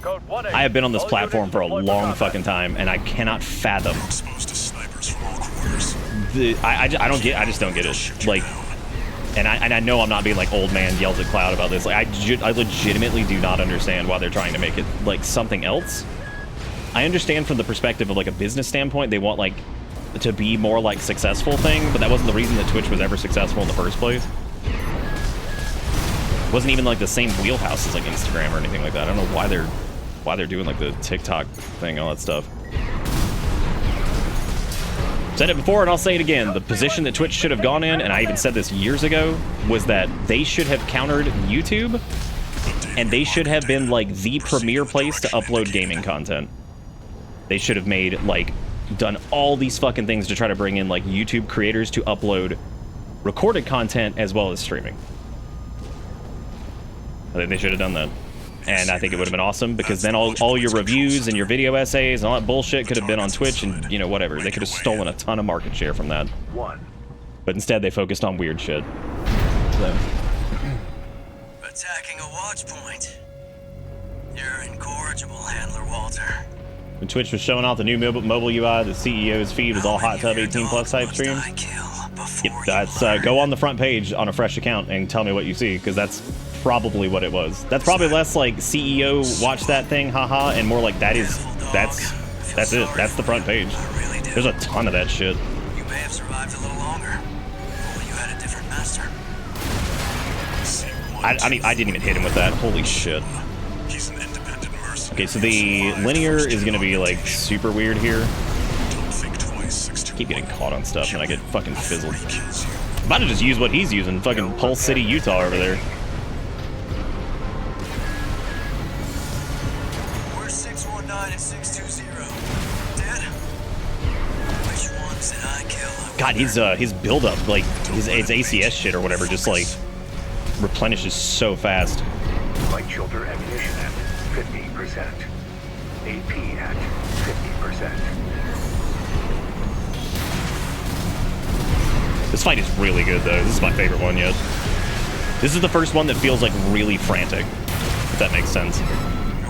Speaker 5: Code 1-8.
Speaker 2: I have been on this
Speaker 5: All
Speaker 2: platform
Speaker 5: units
Speaker 2: for a
Speaker 5: deployed
Speaker 2: long
Speaker 5: combat.
Speaker 2: fucking time, and I cannot fathom.
Speaker 1: Exposed to snipers from all quarters.
Speaker 2: I just don't get it. Like, and I know I'm not being like old man yells at cloud about this. Like, I legitimately do not understand why they're trying to make it like something else. I understand from the perspective of like a business standpoint, they want like to be more like successful thing, but that wasn't the reason that Twitch was ever successful in the first place. It wasn't even like the same wheelhouse as like Instagram or anything like that. I don't know why they're doing like the TikTok thing, all that stuff. Said it before and I'll say it again. The position that Twitch should have gone in, and I even said this years ago, was that they should have countered YouTube, and they should have been like the premier place to upload gaming content. They should have made like done all these fucking things to try to bring in like YouTube creators to upload recorded content as well as streaming. I think they should have done that. And I think it would have been awesome, because then all your reviews and your video essays and all that bullshit could have been on Twitch, and, you know, whatever. They could have stolen a ton of market share from that.
Speaker 5: 1.
Speaker 2: But instead, they focused on weird shit. So.
Speaker 4: Attacking a watch point. You're incorrigible, Handler Walter.
Speaker 2: When Twitch was showing off the new mobile UI, the CEO's feed was all hot tub 18+ type stream. Yep, that's go on the front page on a fresh account and tell me what you see, because that's probably what it was. That's probably less like CEO watch that thing, haha, and more like that's it. That's the front page. There's a ton of that shit.
Speaker 4: You may have survived a little longer. Only you had a different master.
Speaker 2: I mean, I didn't even hit him with that. Holy shit.
Speaker 1: He's an independent mercenary.
Speaker 2: Okay, so the linear is gonna be like super weird here.
Speaker 1: Don't think twice.
Speaker 2: Keep getting caught on stuff and I get fucking fizzled.
Speaker 1: He kills you.
Speaker 2: I'm about to just use what he's using. Fucking Pulse City, Utah over there.
Speaker 4: We're 619 and 620. Dead? Which ones did I kill?
Speaker 2: God, his build up, like his ACS shit or whatever, just like replenishes so fast.
Speaker 5: Light shoulder ammunition at 50%. AP at 50%.
Speaker 2: This fight is really good though. This is my favorite one yet. This is the first one that feels like really frantic, if that makes sense.
Speaker 4: You're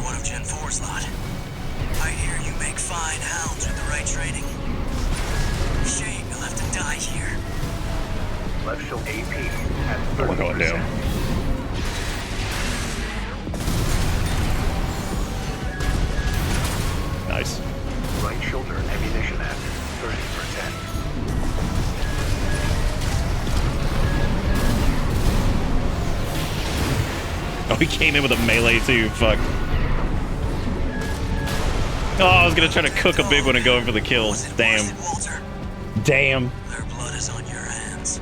Speaker 4: one of Gen 4's lot. I hear you make fine hounds with the right training. Shame you'll have to die here.
Speaker 5: Left shoulder AP at 30%.
Speaker 2: We're going down. Nice.
Speaker 5: Right shoulder ammunition at 30%.
Speaker 2: Oh, he came in with a melee too, fuck. Oh, I was gonna try to cook a big one and go in for the kill.
Speaker 4: Was it
Speaker 2: Damn.
Speaker 4: worth it, Walter?
Speaker 2: Damn.
Speaker 4: Their blood is on your hands.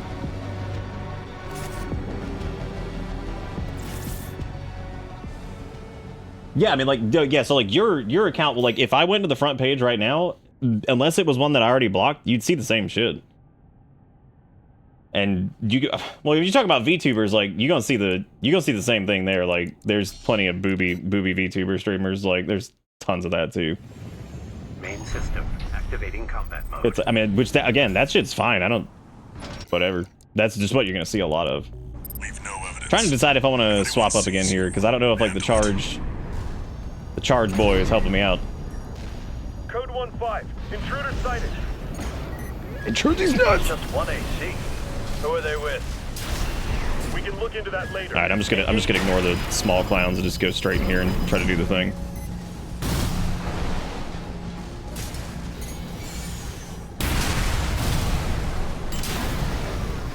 Speaker 2: Yeah, I mean, like, yeah, so, like, your account, like, if I went to the front page right now, unless it was one that I already blocked, you'd see the same shit. And well, if you talk about VTubers, like, you're gonna see the same thing there. Like, there's plenty of booby VTuber streamers. Like, there's tons of that too.
Speaker 5: Main system activating combat mode.
Speaker 2: It's, I mean, which again, that shit's fine. I don't, whatever. That's just what you're gonna see a lot of.
Speaker 1: Leave no evidence.
Speaker 2: Trying to decide if I want to swap up again here, because I don't know if like the charge boy is helping me out.
Speaker 5: Code 1-5. Intruder sighted.
Speaker 2: Intruder's nuts.
Speaker 5: Just one AC. Who are they with? We can look into that later.
Speaker 2: All right, I'm just gonna ignore the small clowns and just go straight in here and try to do the thing.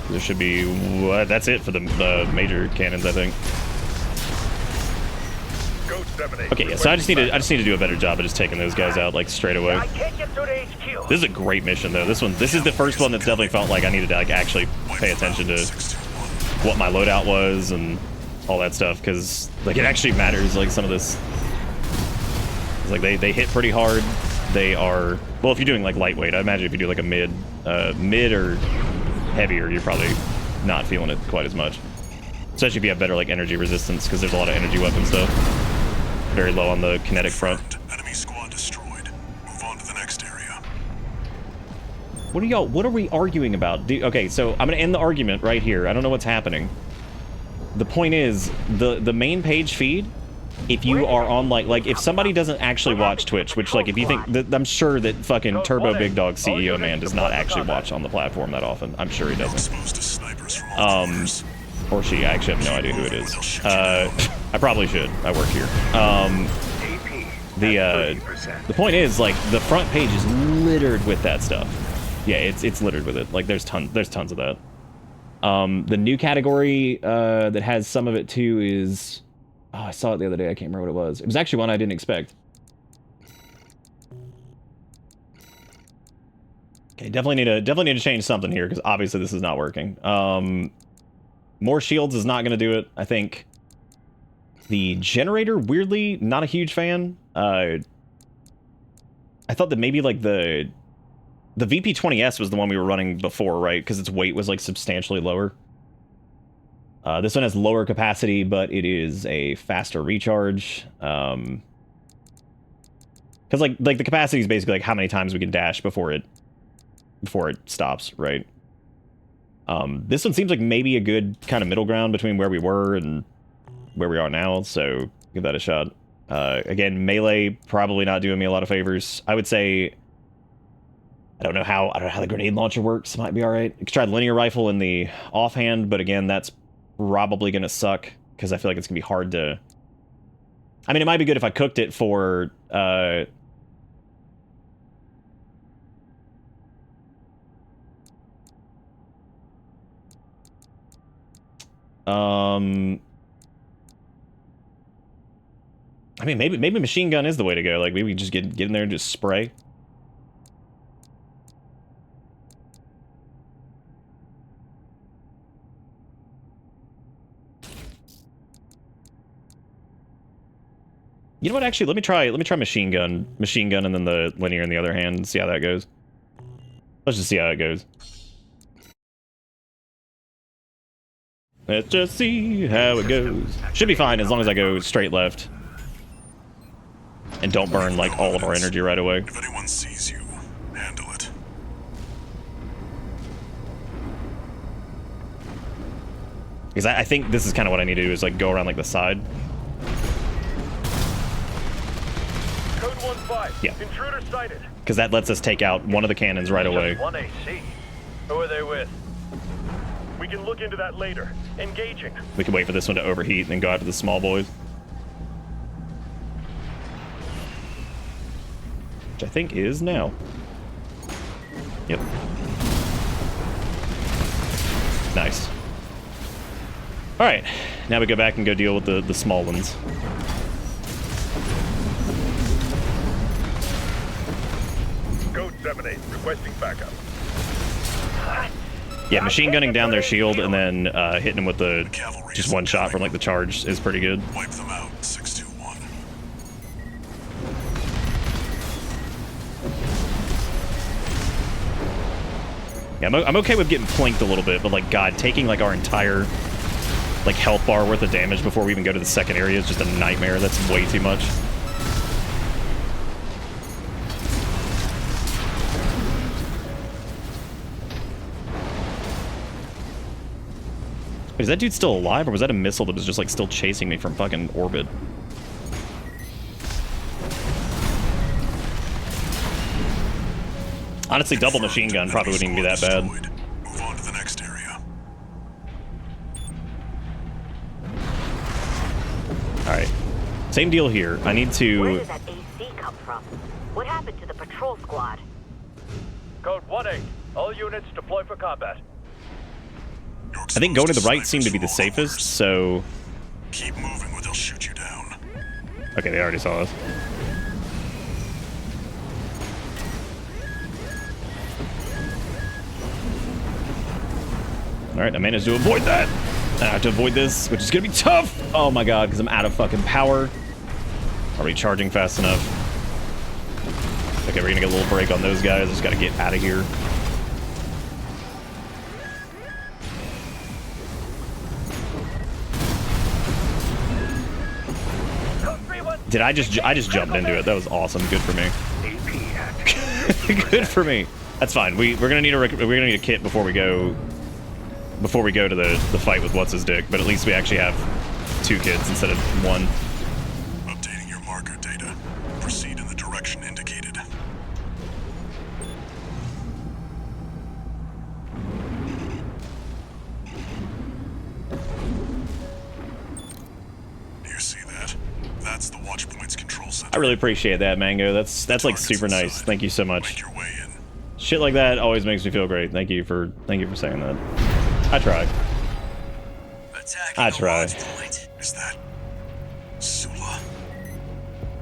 Speaker 2: There should be... that's it for the major cannons, I think. Okay, yeah, so I just need to do a better job of just taking those guys out like straight away. This is a great mission though. This is the first one that's definitely felt like I needed to like actually pay attention to what my loadout was and all that stuff, because like it actually matters. Like some of this, like they hit pretty hard. They are, well, if you're doing like lightweight, I imagine if you do like a mid or heavier, you're probably not feeling it quite as much. Especially if you have better like energy resistance, because there's a lot of energy weapon stuff. Very low on the kinetic front.
Speaker 1: Enemy squad destroyed. Move on to the next area.
Speaker 2: What are we arguing about? Okay, so I'm gonna end the argument right here. I don't know what's happening. The point is, the main page feed, if you are on like if somebody doesn't actually watch Twitch, which like if you think that, I'm sure that fucking Turbo Big Dog CEO man does not actually watch on the platform that often. I'm sure he doesn't.
Speaker 1: Exposed to snipers from all corners.
Speaker 2: Or she, I actually have no idea who it is. I probably should. I work here. The point is, like, the front page is littered with that stuff. Yeah, it's littered with it. Like, there's tons of that. The new category that has some of it too is, oh, I saw it the other day. I can't remember what it was. It was actually one I didn't expect. Okay, definitely need to change something here, because obviously this is not working. More shields is not going to do it. I think the generator, weirdly, not a huge fan. I thought that maybe like the VP20S was the one we were running before, right? Because its weight was like substantially lower. This one has lower capacity, but it is a faster recharge. Because like the capacity is basically like how many times we can dash before it stops, right? This one seems like maybe a good kind of middle ground between where we were and where we are now, so give that a shot. Again, melee probably not doing me a lot of favors. I would say I don't know how the grenade launcher works. Might be all right. You could try the linear rifle in the offhand, but again, that's probably gonna suck because I feel like it's gonna be hard to. I mean, it might be good if I cooked it for. I mean, maybe machine gun is the way to go. Like, maybe just get in there and just spray. You know what? Actually, let me try machine gun, and then the linear in the other hand, and see how that goes. Let's just see how it goes. Let's just see how it goes. Should be fine as long as I go straight left. And don't burn, like, all of our energy right away.
Speaker 1: If anyone sees you, handle it.
Speaker 2: Because I think this is kind of what I need to do, is, like, go around, like, the side.
Speaker 5: Code 1-5.
Speaker 2: Yeah.
Speaker 5: Intruder sighted.
Speaker 2: Because that lets us take out one of the cannons right away.
Speaker 5: Just one AC. Who are they with? We can look into that later. Engaging.
Speaker 2: We can wait for this one to overheat and then go after the small boys. Which I think is now. Yep. Nice. Alright, now we go back and go deal with the small ones.
Speaker 5: Code 7-8, requesting backup.
Speaker 2: Yeah, machine gunning down their shield and then hitting them with the just one shot from like the charge is pretty good.
Speaker 1: Wipe them out, 621.
Speaker 2: Yeah, I'm okay with getting flanked a little bit, but like, God, taking like our entire like health bar worth of damage before we even go to the second area is just a nightmare. That's way too much. Wait, is that dude still alive, or was that a missile that was just like still chasing me from fucking orbit? Honestly, double machine gun probably wouldn't even be that bad.
Speaker 1: Move on to the next area.
Speaker 2: Alright. Same deal here. I need to...
Speaker 7: Where did that AC come from? What happened to the patrol squad?
Speaker 5: Code 1-8. All units deploy for combat.
Speaker 2: I think going to the right seemed to be the safest, so...
Speaker 1: Keep moving or they'll shoot you down.
Speaker 2: Okay, they already saw us. Alright, I managed to avoid that. I have to avoid this, which is gonna be tough! Oh my god, because I'm out of fucking power. Are we charging fast enough? Okay, we're gonna get a little break on those guys. Just gotta get out of here. Did I just jumped into it? That was awesome. Good for me. Good for me. That's fine. We're gonna need a kit before we go to the fight with what's his dick. But at least we actually have 2 kits instead of 1.
Speaker 1: Updating your marker data. Proceed in the direction indicated. Do you see that? That's the watch point's control center.
Speaker 2: I really appreciate that, Mango. That's like super nice. Thank you so much.
Speaker 1: Make your way in.
Speaker 2: Shit like that always makes me feel great. Thank you for saying that. I try. I try.
Speaker 1: Is that Sula?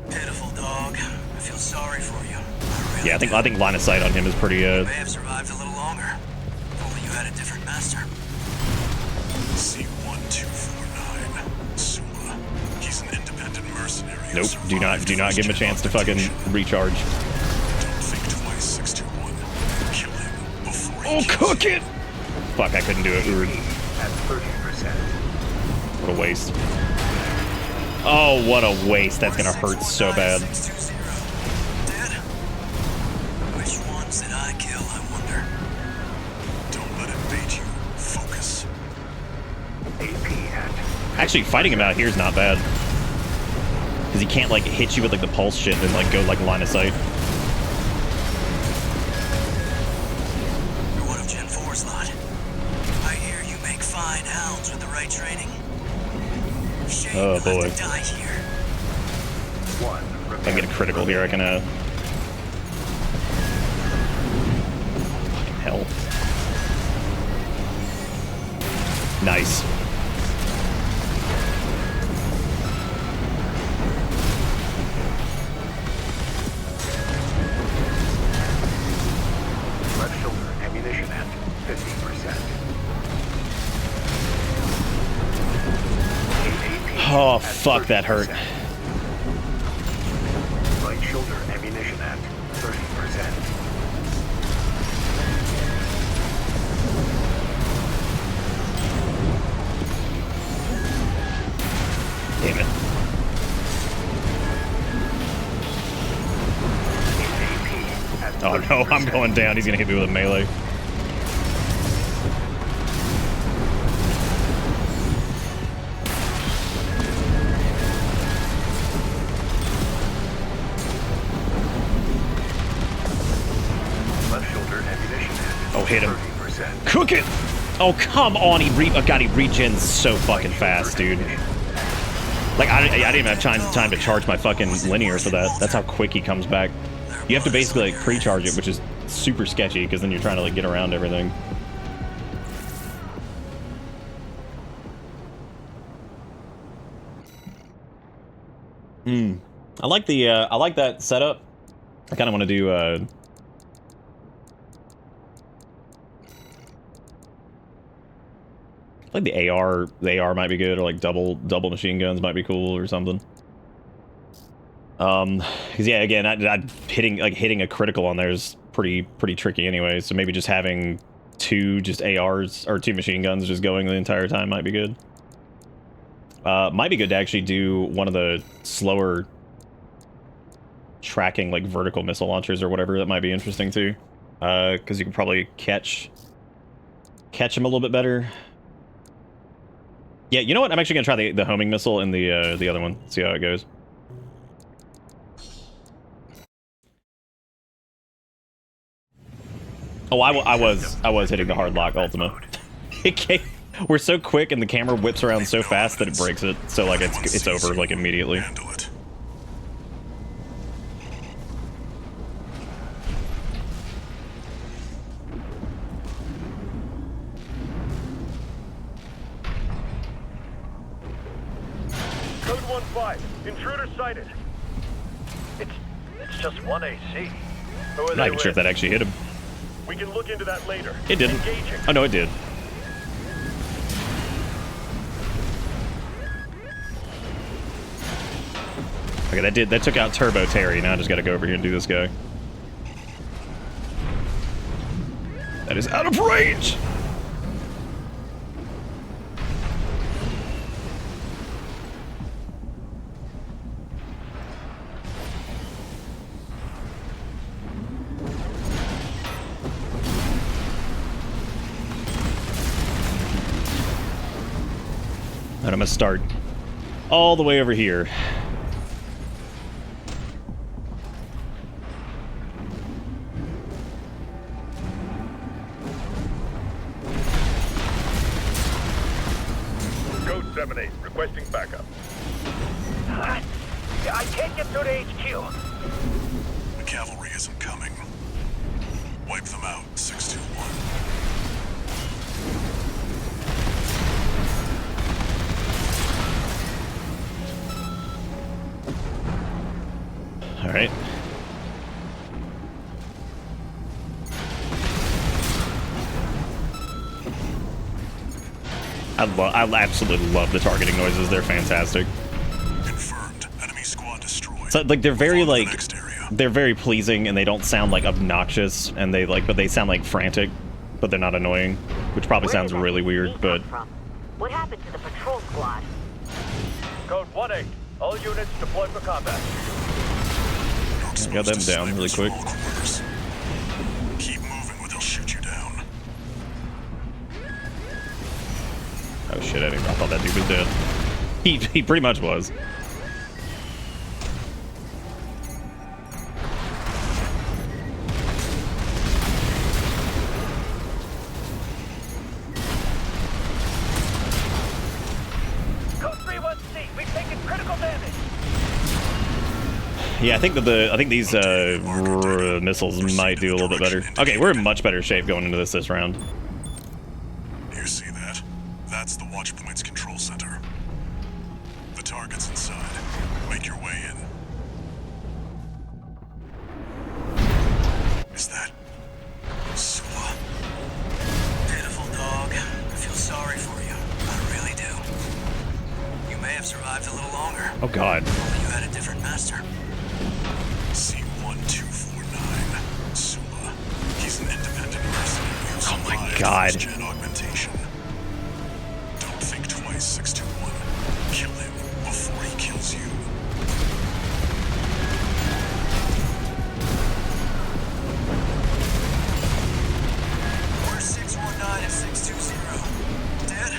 Speaker 4: Pitiful dog. I feel sorry for you. I really
Speaker 2: Yeah, I think line of sight on him is pretty
Speaker 4: may have survived a little longer. If only you had a different master.
Speaker 1: C1249. Sula. He's an independent mercenary. who
Speaker 2: Nope. Do not give him a chance to fucking recharge.
Speaker 1: Don't think twice, 621. Kill him before he kills
Speaker 2: Cook
Speaker 1: you.
Speaker 2: it! Fuck, I couldn't do it. Weird.
Speaker 5: At 30%.
Speaker 2: What a waste. Oh, what a waste. That's gonna hurt so bad.
Speaker 4: 620. Dead? Which ones did I kill, I wonder?
Speaker 1: Don't let it bait you. Focus.
Speaker 5: AP at
Speaker 2: Actually, fighting him out here is not bad. Because he can't, like, hit you with, like, the pulse shit and, like, go, like, line of sight.
Speaker 4: You're one of Gen 4's lot. I hear you make fine hounds with the right training. Shame
Speaker 2: Oh,
Speaker 4: you'll
Speaker 2: boy.
Speaker 4: have to die here.
Speaker 5: 1.
Speaker 2: If I can get a critical here, I can, fucking hell. Nice.
Speaker 5: Left shoulder ammunition at 50%.
Speaker 2: Oh, fuck, that hurt.
Speaker 5: Right shoulder ammunition at 30%.
Speaker 2: Damn it.
Speaker 5: AP at
Speaker 2: Oh no, I'm
Speaker 5: 30%.
Speaker 2: going down. He's gonna hit me with a melee.
Speaker 5: Left shoulder ammunition at
Speaker 2: Oh, hit him.
Speaker 5: 30%.
Speaker 2: Cook it! Oh, come on. He regens so fucking fast, dude. Like, I didn't even have time to charge my fucking linear for that. That's how quick he comes back. You have to basically, like, pre-charge it, which is super sketchy, because then you're trying to, like, get around everything. I like the, I like that setup. I kind of want to do, like the AR might be good, or like double machine guns might be cool or something. Because yeah, again, hitting a critical on there is pretty tricky anyway. So maybe just having 2 just ARs or 2 machine guns just going the entire time might be good. Might be good to actually do one of the slower tracking, like vertical missile launchers or whatever. That might be interesting too, because you can probably catch them a little bit better. Yeah, you know what? I'm actually gonna try the homing missile and the other one. See how it goes. Oh, I was hitting the hard lock Ultima. We're so quick and the camera whips around so fast that it breaks it. So like it's over like immediately.
Speaker 1: Handle it.
Speaker 5: 115. Intruder sighted. It's just one AC. Who are
Speaker 2: I'm
Speaker 5: they
Speaker 2: not even sure if
Speaker 5: with?
Speaker 2: that actually hit him.
Speaker 5: We can look into that later.
Speaker 2: It didn't.
Speaker 5: Engaging.
Speaker 2: Oh no, it did. Okay, that took out Turbo Terry. Now I just gotta go over here and do this guy. That is out of range! And I'm gonna start all the way over here.
Speaker 5: Code 7-8, requesting backup. I can't get through to HQ.
Speaker 1: The cavalry isn't coming. Wipe them out, 621.
Speaker 2: All right. I absolutely love the targeting noises. They're fantastic.
Speaker 1: Confirmed. Enemy squad destroyed.
Speaker 2: So like they're very
Speaker 1: Move on to the
Speaker 2: like
Speaker 1: next area.
Speaker 2: they're very pleasing and they don't sound like obnoxious and they like but they sound like frantic, but they're not annoying, which probably
Speaker 7: Where
Speaker 2: sounds
Speaker 7: did that
Speaker 2: really
Speaker 7: AC
Speaker 2: weird,
Speaker 7: come
Speaker 2: but
Speaker 7: from? What happened to the patrol squad?
Speaker 5: Code 1-8, all units deployed for combat.
Speaker 1: You're
Speaker 2: got them
Speaker 1: exposed to
Speaker 2: down really
Speaker 1: snipers
Speaker 2: quick.
Speaker 1: from all corners. Keep moving or they'll shoot you down.
Speaker 2: oh shit, I thought that dude was dead. He pretty much was.
Speaker 5: Code 3-1C, we've taken critical damage.
Speaker 2: Yeah, I think these missiles might do a little bit better. Okay, we're in much better shape going into this round.
Speaker 1: You see that? That's the watch point's control center. The target's inside. Make your way in. Is that Sua?
Speaker 4: Pitiful dog. I feel sorry for you. I really do. You may have survived a little longer.
Speaker 2: Oh god.
Speaker 4: Only you had a different master.
Speaker 1: C1249. Sula. He's an independent mercenary who
Speaker 2: Oh my
Speaker 1: survived
Speaker 2: God.
Speaker 1: first-gen augmentation. Don't think twice, 621. Kill him before he kills you.
Speaker 4: Where's 619 and 620? Dead?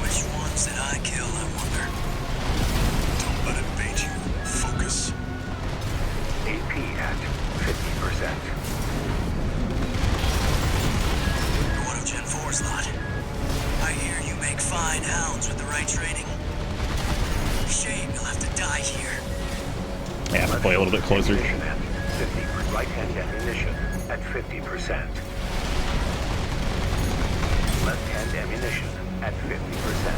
Speaker 4: Which ones did I kill, I wonder?
Speaker 1: Don't let it bait you. Focus.
Speaker 5: AP at 50%.
Speaker 4: Auto Gen 4's lot. I hear you make fine hounds with the right training. Shame you'll have to die here.
Speaker 2: Yeah, I'm gonna play a little bit closer.
Speaker 5: Ammunition at 50. Right-hand ammunition at 50%. Left-hand ammunition at 50%.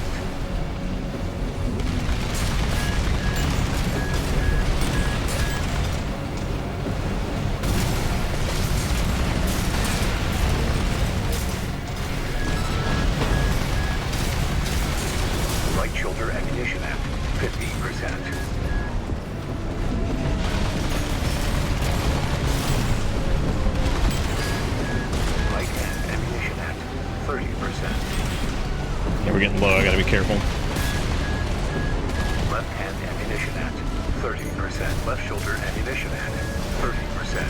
Speaker 5: Right shoulder ammunition at 50%. Right hand ammunition at 30%.
Speaker 2: Yeah, we're getting low. I gotta be careful.
Speaker 5: Left hand ammunition at 30%. Left shoulder ammunition at 30%.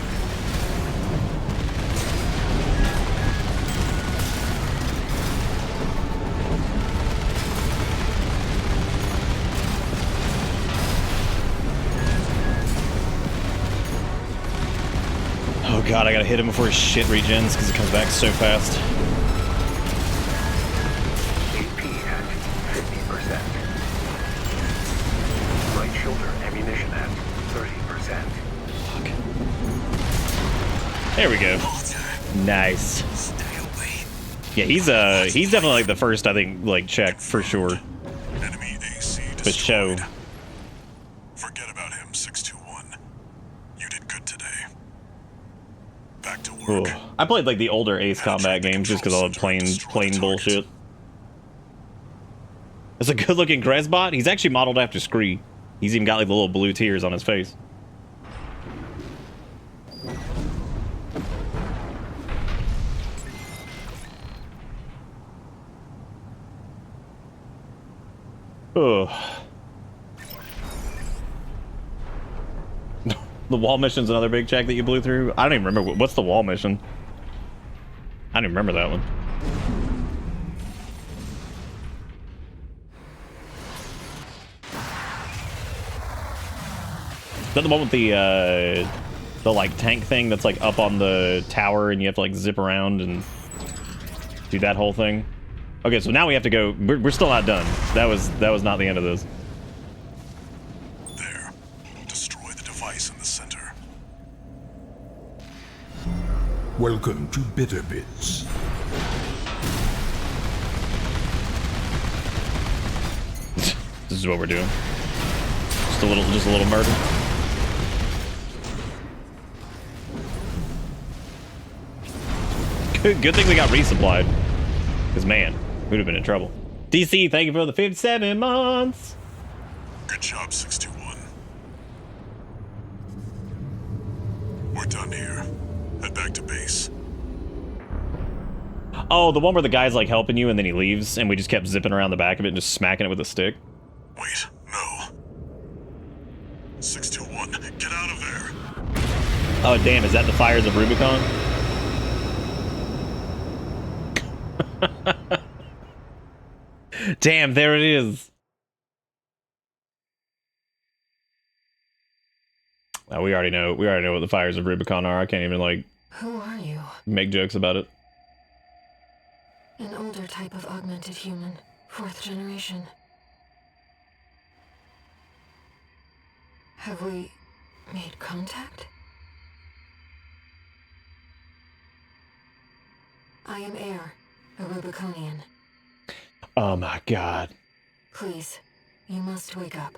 Speaker 2: Oh god, I gotta hit him before his shit regens because it comes back so fast.
Speaker 5: AP at 50%. Right shoulder ammunition at 30%.
Speaker 2: There we go.
Speaker 4: Walter,
Speaker 2: Nice.
Speaker 4: stay away.
Speaker 2: Yeah, he's definitely like the first, I think, like check for sure.
Speaker 1: Enemy AC
Speaker 2: For show.
Speaker 1: destroyed. Forget about him, 621. You did good today. Back to work.
Speaker 2: Ooh. I played like the older Ace Combat games just because I love plain bullshit. It's a good looking Gresbot. He's actually modeled after Scree. He's even got like the little blue tears on his face. Ugh. The wall mission's another big check that you blew through. I don't even remember. What's the wall mission? I don't even remember that one. Is that the one with the like tank thing that's like up on the tower and you have to like zip around and do that whole thing? Okay, so now we have to go. We're still not done. That was not the end of this.
Speaker 1: There. Destroy the device in the center.
Speaker 8: Welcome to Bitter Bits.
Speaker 2: This is what we're doing. Just a little murder. Good thing we got resupplied. Because man, we'd have been in trouble. DC, thank you for the 57 months.
Speaker 1: Good job, 621. We're done here. Head back to base.
Speaker 2: Oh, the one where the guy's like helping you and then he leaves and we just kept zipping around the back of it and just smacking it with a stick.
Speaker 1: Wait, no. 621, get out of there.
Speaker 2: Oh damn, is that the fires of Rubicon? Damn, there it is. We already know what the fires of Rubicon are. I can't even like
Speaker 9: Who are you?
Speaker 2: make jokes about it.
Speaker 9: An older type of augmented human, 4th generation. Have we made contact? I am Air, a Rubiconian.
Speaker 2: Oh my god.
Speaker 9: Please, you must wake up.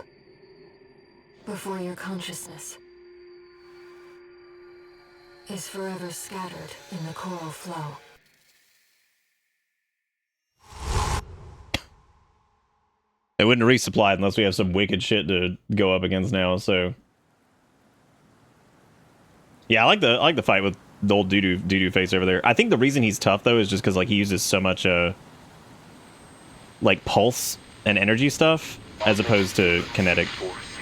Speaker 9: Before your consciousness is forever scattered in the coral flow.
Speaker 2: It wouldn't resupply unless we have some wicked shit to go up against now, so. Yeah, I like the fight with the old doo-doo face over there. I think the reason he's tough though is just because like he uses so much like pulse and energy stuff as opposed to kinetic.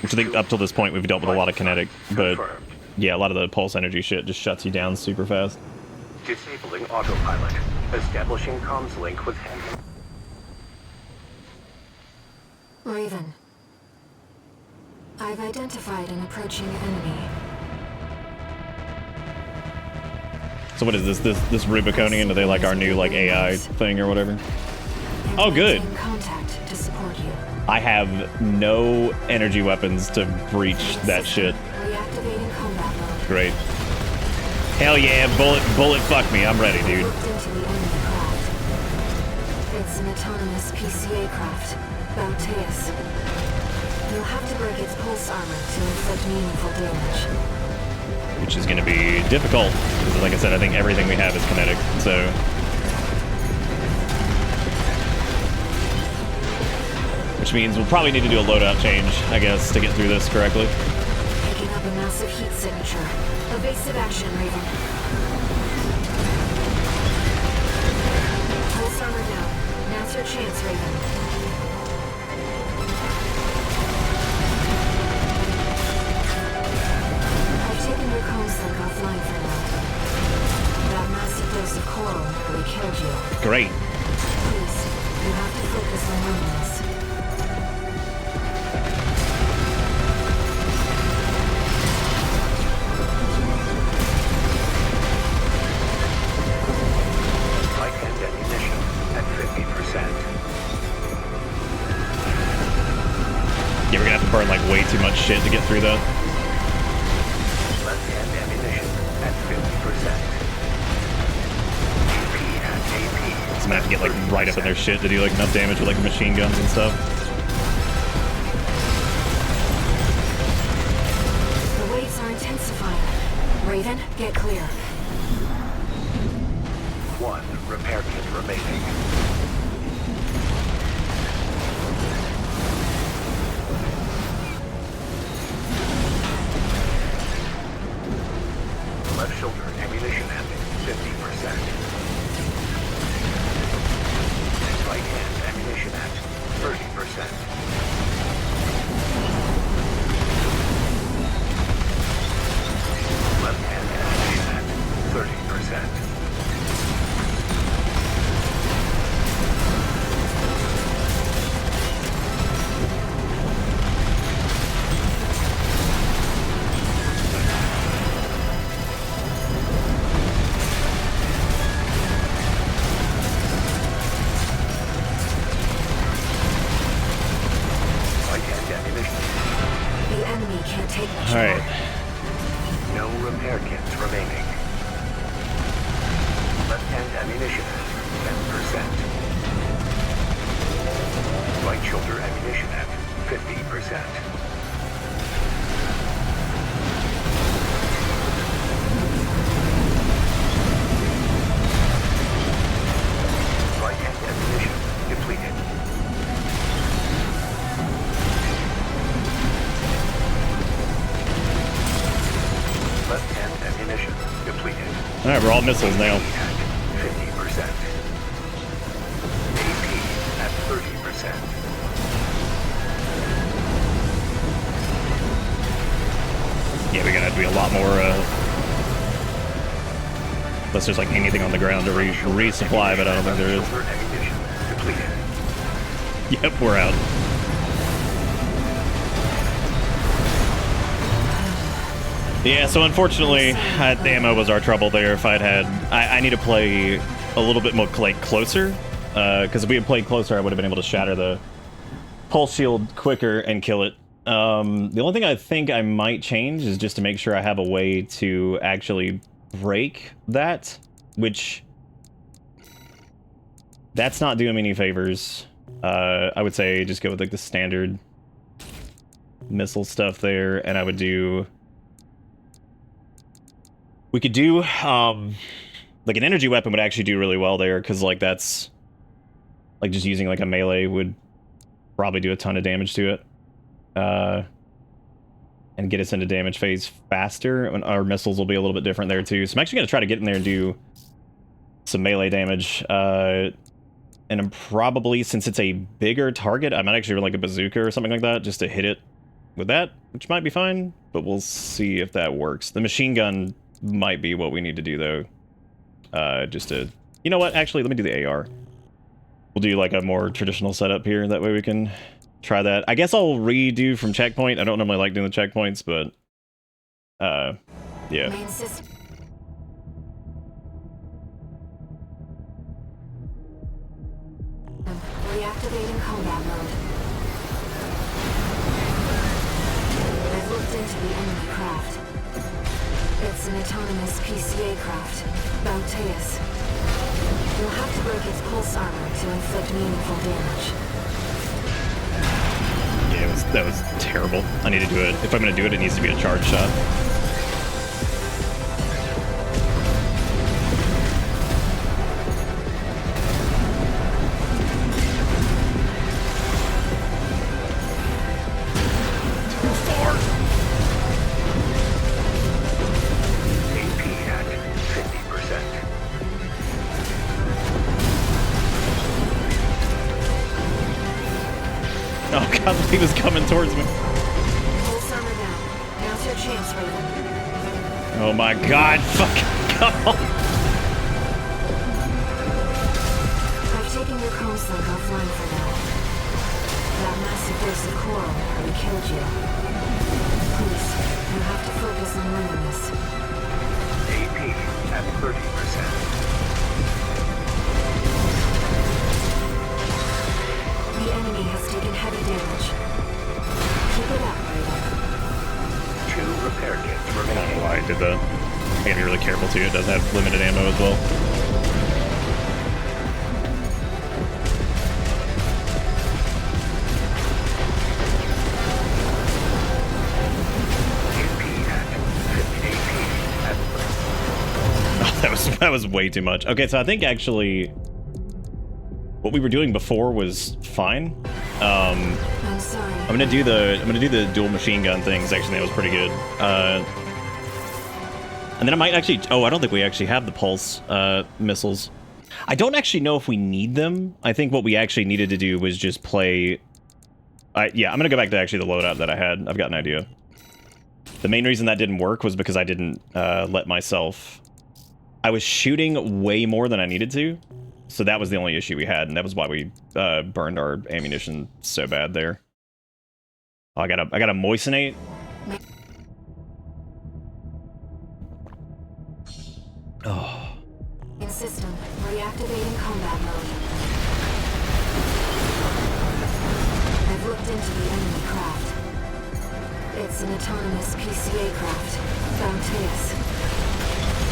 Speaker 2: Which I think up till this point we've dealt with a lot of kinetic, but yeah, a lot of the pulse energy shit just shuts you down super fast.
Speaker 5: Disabling autopilot. Establishing comms link with him.
Speaker 9: Raven, I've identified an approaching enemy.
Speaker 2: So what is this Rubiconian? Are they like our new like AI thing or whatever?
Speaker 9: And
Speaker 2: Oh, good.
Speaker 9: maintain contact to support you.
Speaker 2: I have no energy weapons to breach that shit.
Speaker 9: Reactivating combat mode.
Speaker 2: Great. Hell yeah, bullet fuck me. I'm ready, dude.
Speaker 9: Looked into the enemy craft. It's an autonomous PCA craft, Bauteus. You'll have to break its pulse armor to inflict meaningful damage.
Speaker 2: Which is gonna be difficult. Because like I said, I think everything we have is kinetic, so. Which means we'll probably need to do a loadout change, I guess, to get through this correctly.
Speaker 9: Picking up a massive heat signature. Evasive action, Raven. Pulse armor down. Now's your chance, Raven. I've taken your comms link offline for now. That massive dose of coral nearly killed you.
Speaker 2: Great.
Speaker 9: Please, you have to focus on running this.
Speaker 5: Light hand ammunition at 50%.
Speaker 2: Yeah, we're gonna have to burn like way too much shit to get through that.
Speaker 5: Left hand ammunition at 50%. AP and AP.
Speaker 2: So I'm gonna have to get like right up in their shit to do like enough damage with like machine guns and stuff.
Speaker 9: Raven, get clear.
Speaker 5: 1 repair kit remaining. Left shoulder ammunition at 50%. Right hand ammunition at 30%. Left hand ammunition at 30%.
Speaker 9: The enemy can't take much
Speaker 2: All right.
Speaker 9: more.
Speaker 5: No repair kits remaining. Left hand ammunition at 10%. Right shoulder ammunition at 50%. Right hand ammunition depleted. Left hand ammunition depleted.
Speaker 2: All right, we're all missiles now.
Speaker 5: At 50%. AP at 30%.
Speaker 2: Yeah, we're gonna have to be a lot more. Unless there's like anything on the ground to resupply, but I don't think there is.
Speaker 5: Shoulder ammunition depleted.
Speaker 2: Yep, we're out. Yeah, so unfortunately, the ammo was our trouble there. If I'd had, I need to play a little bit more closer, because if we had played closer, I would have been able to shatter the pulse shield quicker and kill it. The only thing I think I might change is just to make sure I have a way to actually break that, which that's not doing me any favors. I would say just go with like the standard missile stuff there, and I would do. We could do, like an energy weapon would actually do really well there, because like that's, like just using like a melee would probably do a ton of damage to it. And get us into damage phase faster, and our missiles will be a little bit different there too. So I'm actually going to try to get in there and do some melee damage. And I'm probably, since it's a bigger target, I might actually run like a bazooka or something like that, just to hit it with that, which might be fine, but we'll see if that works. The machine gun might be what we need to do though. Just to, you know what, actually let me do the AR. We'll do like a more traditional setup here, that way we can try that. I guess I'll redo from checkpoint. I don't normally like doing the checkpoints, but yeah.
Speaker 9: Main system. Reactivating combat mode. I've looked into the enemy craft. It's an autonomous PCA craft, Bauteus. You'll have to break its pulse armor to inflict meaningful damage.
Speaker 2: Yeah, that was terrible. I need to do it. If I'm gonna do it, it needs to be a charge shot.
Speaker 5: AP at 50%.
Speaker 2: Oh god, he was coming towards me.
Speaker 9: Pulse armor down. Now's your chance, Raven.
Speaker 2: Oh my god, fuck. Come on.
Speaker 9: I've taken your comm slug offline for now. That massive dose of coral nearly killed you. Please, you have to focus on winning this.
Speaker 5: AP at 30%.
Speaker 9: The enemy has taken heavy damage. Keep it up, Raven.
Speaker 5: 2 repair kits
Speaker 2: I don't know
Speaker 5: remaining.
Speaker 2: why I did that. I gotta be really careful too. It does have limited ammo as well.
Speaker 5: AP at 50. AP at 30%.
Speaker 2: was way too much. Okay, so I think actually what we were doing before was fine.
Speaker 9: I'm sorry.
Speaker 2: I'm gonna do the dual machine gun things. Actually, that was pretty good. And then I might actually. Oh, I don't think we actually have the pulse missiles. I don't actually know if we need them. I think what we actually needed to do was just play. Yeah, I'm gonna go back to actually the loadout that I had. I've got an idea. The main reason that didn't work was because I didn't let myself. I was shooting way more than I needed to, so that was the only issue we had, and that was why we burned our ammunition so bad there. Oh, I gotta moistenate. Oh.
Speaker 9: In system, reactivating combat mode. I've looked into the enemy craft. It's an autonomous PCA craft, Bauteus.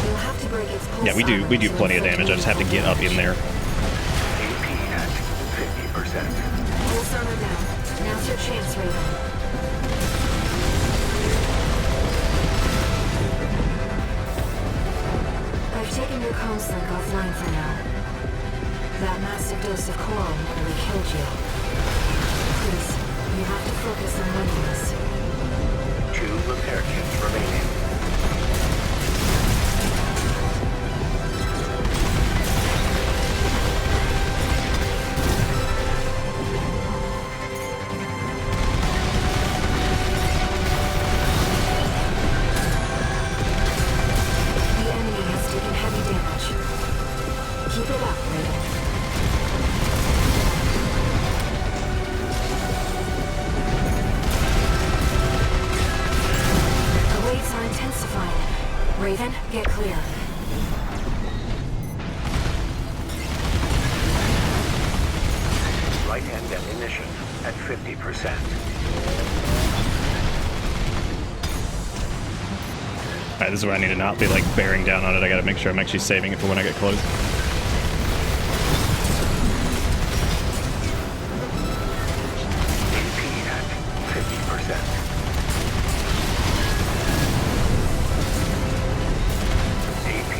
Speaker 9: You'll have to break its pulse.
Speaker 2: Yeah, we do plenty of damage. I just have to get up in there.
Speaker 5: AP at 50%.
Speaker 9: Pulse armor down. Now's your chance, Raven. I've taken your comms link offline for now. That massive dose of coral nearly killed you. Please, you have to focus on winning this.
Speaker 5: 2 repair kits remaining.
Speaker 9: The enemy has taken heavy damage. Keep it up, Raven. The waves are intensifying. Raven, get clear.
Speaker 5: Right-hand ammunition at 50%.
Speaker 2: Alright, this is where I need to not be like bearing down on it. I gotta make sure I'm actually saving it for when I get close.
Speaker 5: AP at 50%. AP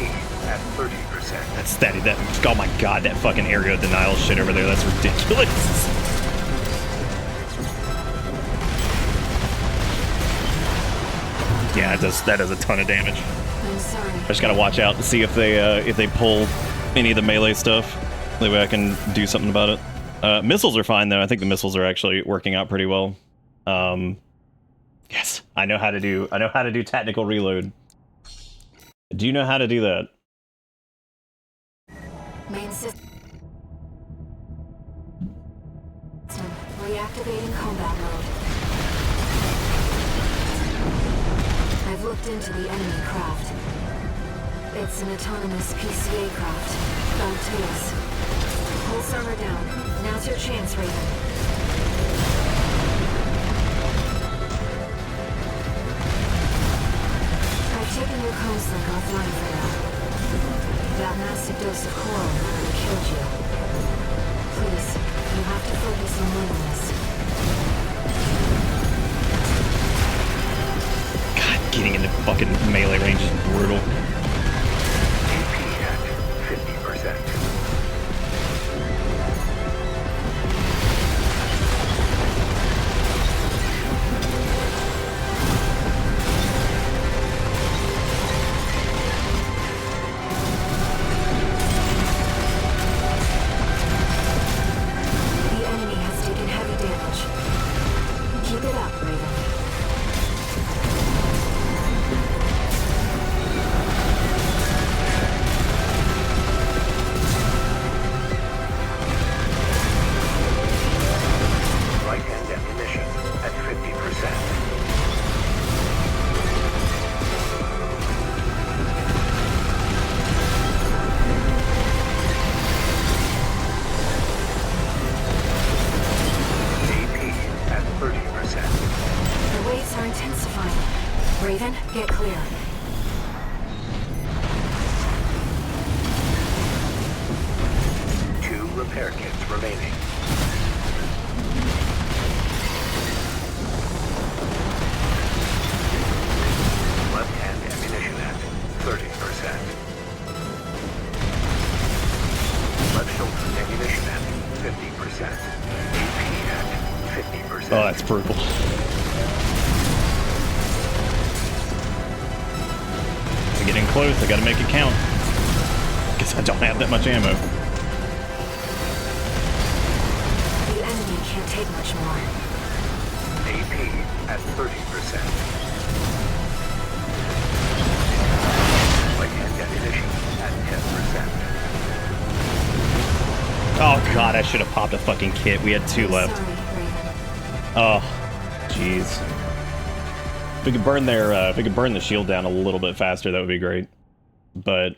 Speaker 5: at 30%.
Speaker 2: That's steady. That, oh my god, that fucking area of denial shit over there. That's ridiculous. Yeah, that does a ton of damage.
Speaker 9: I'm sorry.
Speaker 2: I just gotta watch out to see if they pull any of the melee stuff. That way I can do something about it. Missiles are fine though. I think the missiles are actually working out pretty well. Yes, I know how to do tactical reload. Do you know how to do that?
Speaker 9: Main system. Reactivating combat mode. I've looked into the enemy craft. It's an autonomous PCA craft, Bauteus. Pulse armor down. Now's your chance, Raven. I've taken your comms link offline for now. That massive dose of coral nearly killed you. Please, you have to focus on winning this.
Speaker 2: God, getting into fucking melee range is brutal.
Speaker 5: AP at 50%.
Speaker 9: The enemy has taken heavy damage. Keep it up, Raven.
Speaker 5: Right-hand ammunition at 50%. AP at 30%.
Speaker 9: The waves are intensifying. Raven, get clear.
Speaker 5: Two repair kits remaining. Left-hand ammunition at 30%. AP at 50%.
Speaker 2: Oh, that's brutal. I'm getting close. I gotta make it count. Guess I don't have that much ammo.
Speaker 9: The enemy can't take much more.
Speaker 5: AP at 30%. Light-hand ammunition at 10%.
Speaker 2: Oh god, I should have popped a fucking kit. We had 2 left.
Speaker 9: Sorry, Raven.
Speaker 2: Oh, jeez. If we could burn if we could burn the shield down a little bit faster, that would be great. But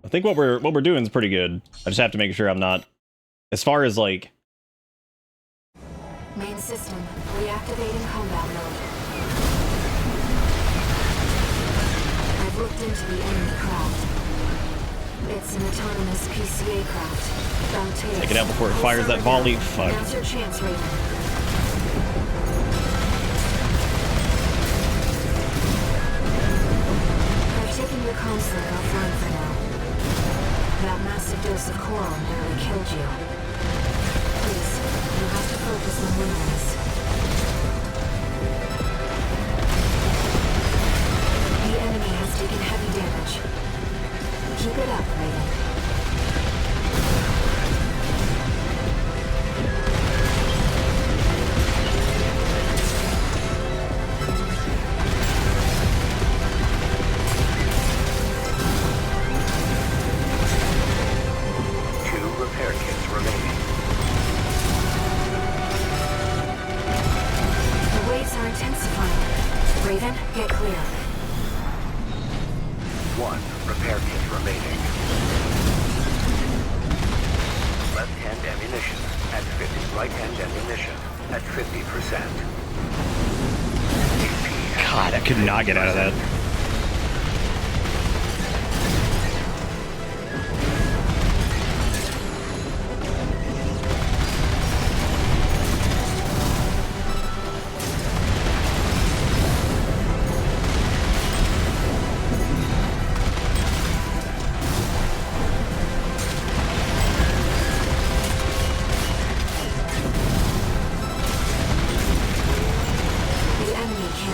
Speaker 2: I think what we're doing is pretty good. I just have to make sure I'm not, as far as like.
Speaker 9: Main system, reactivating combat mode. I've looked into the enemy craft. It's an autonomous PCA craft. Bounteous.
Speaker 2: Take it out before it fires that volley. Fuck.
Speaker 9: Now's your chance, Raven. I've taken your console offline for now. That massive dose of coral nearly killed you. Please, you have to focus on winning this. The enemy has taken heavy damage. Keep it up, Raven.
Speaker 5: Repair kits remaining.
Speaker 9: The waves are intensifying. Raven, get clear.
Speaker 5: 1 repair kit remaining. Left-hand ammunition at 50. Right-hand ammunition at 50%.
Speaker 2: God, I could not get out of that.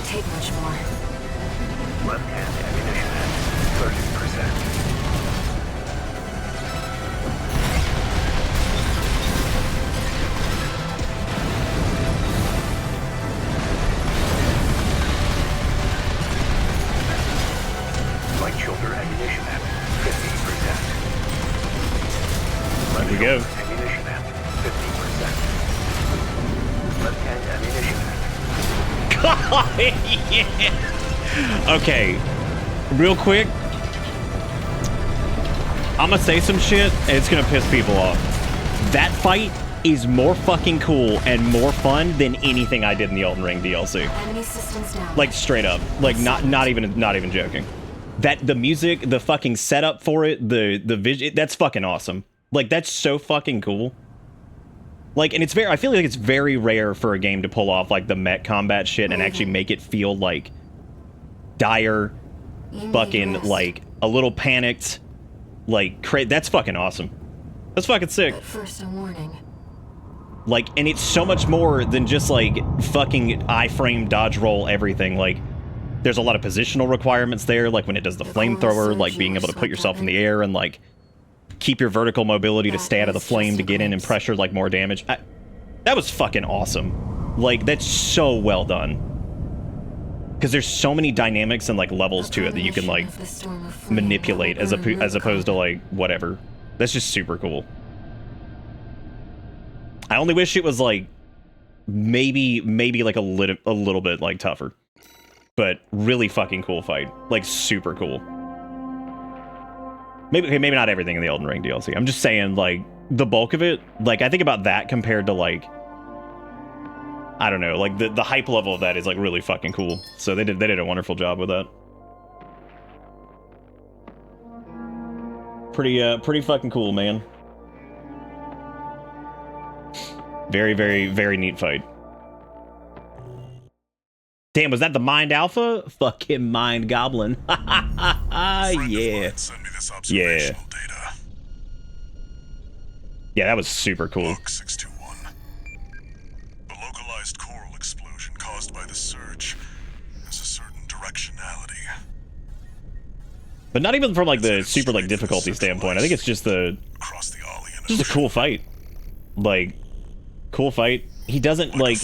Speaker 9: Take much more.
Speaker 5: Left-hand ammunition at 30%. Light shoulder ammunition at 50%.
Speaker 2: There we go.
Speaker 5: Ammunition at 50%. Left-hand ammunition at
Speaker 2: yeah. Okay, real quick, I'm gonna say some shit and it's gonna piss people off. That fight is more fucking cool and more fun than anything I did in the Elden Ring DLC.
Speaker 9: Enemy systems down.
Speaker 2: Like straight up, like not even joking. That the music, the fucking setup for it, the vision, that's fucking awesome. Like that's so fucking cool. Like, and it's I feel like it's very rare for a game to pull off, like, the mech combat shit and actually make it feel, like, dire, fucking, like, a little panicked, like, that's fucking awesome. That's fucking sick.
Speaker 9: But first, a warning.
Speaker 2: Like, and it's so much more than just, like, fucking iframe, dodge roll, everything. Like, there's a lot of positional requirements there, like, when it does the flamethrower, like, being able to put yourself in the air and, like, keep your vertical mobility to stay out of the flame to get in and pressure like more damage. That was fucking awesome. Like that's so well done. Because there's so many dynamics and like levels to it that you can like manipulate as opposed to like whatever. That's just super cool. I only wish it was like maybe like a little bit like tougher. But really fucking cool fight. Like super cool. Maybe not everything in the Elden Ring DLC. I'm just saying, like, the bulk of it, like, I think about that compared to, like, I don't know, like, the hype level of that is, like, really fucking cool. So they did a wonderful job with that. Pretty fucking cool, man. Very, very, very neat fight. Damn, was that the Mind Alpha? Fucking Mind Goblin. Yeah. Yeah. Yeah, that was super cool.
Speaker 1: Log 621.
Speaker 2: But not even from like the super like difficulty standpoint. I think it's just a cool fight. Like, cool fight. He doesn't like,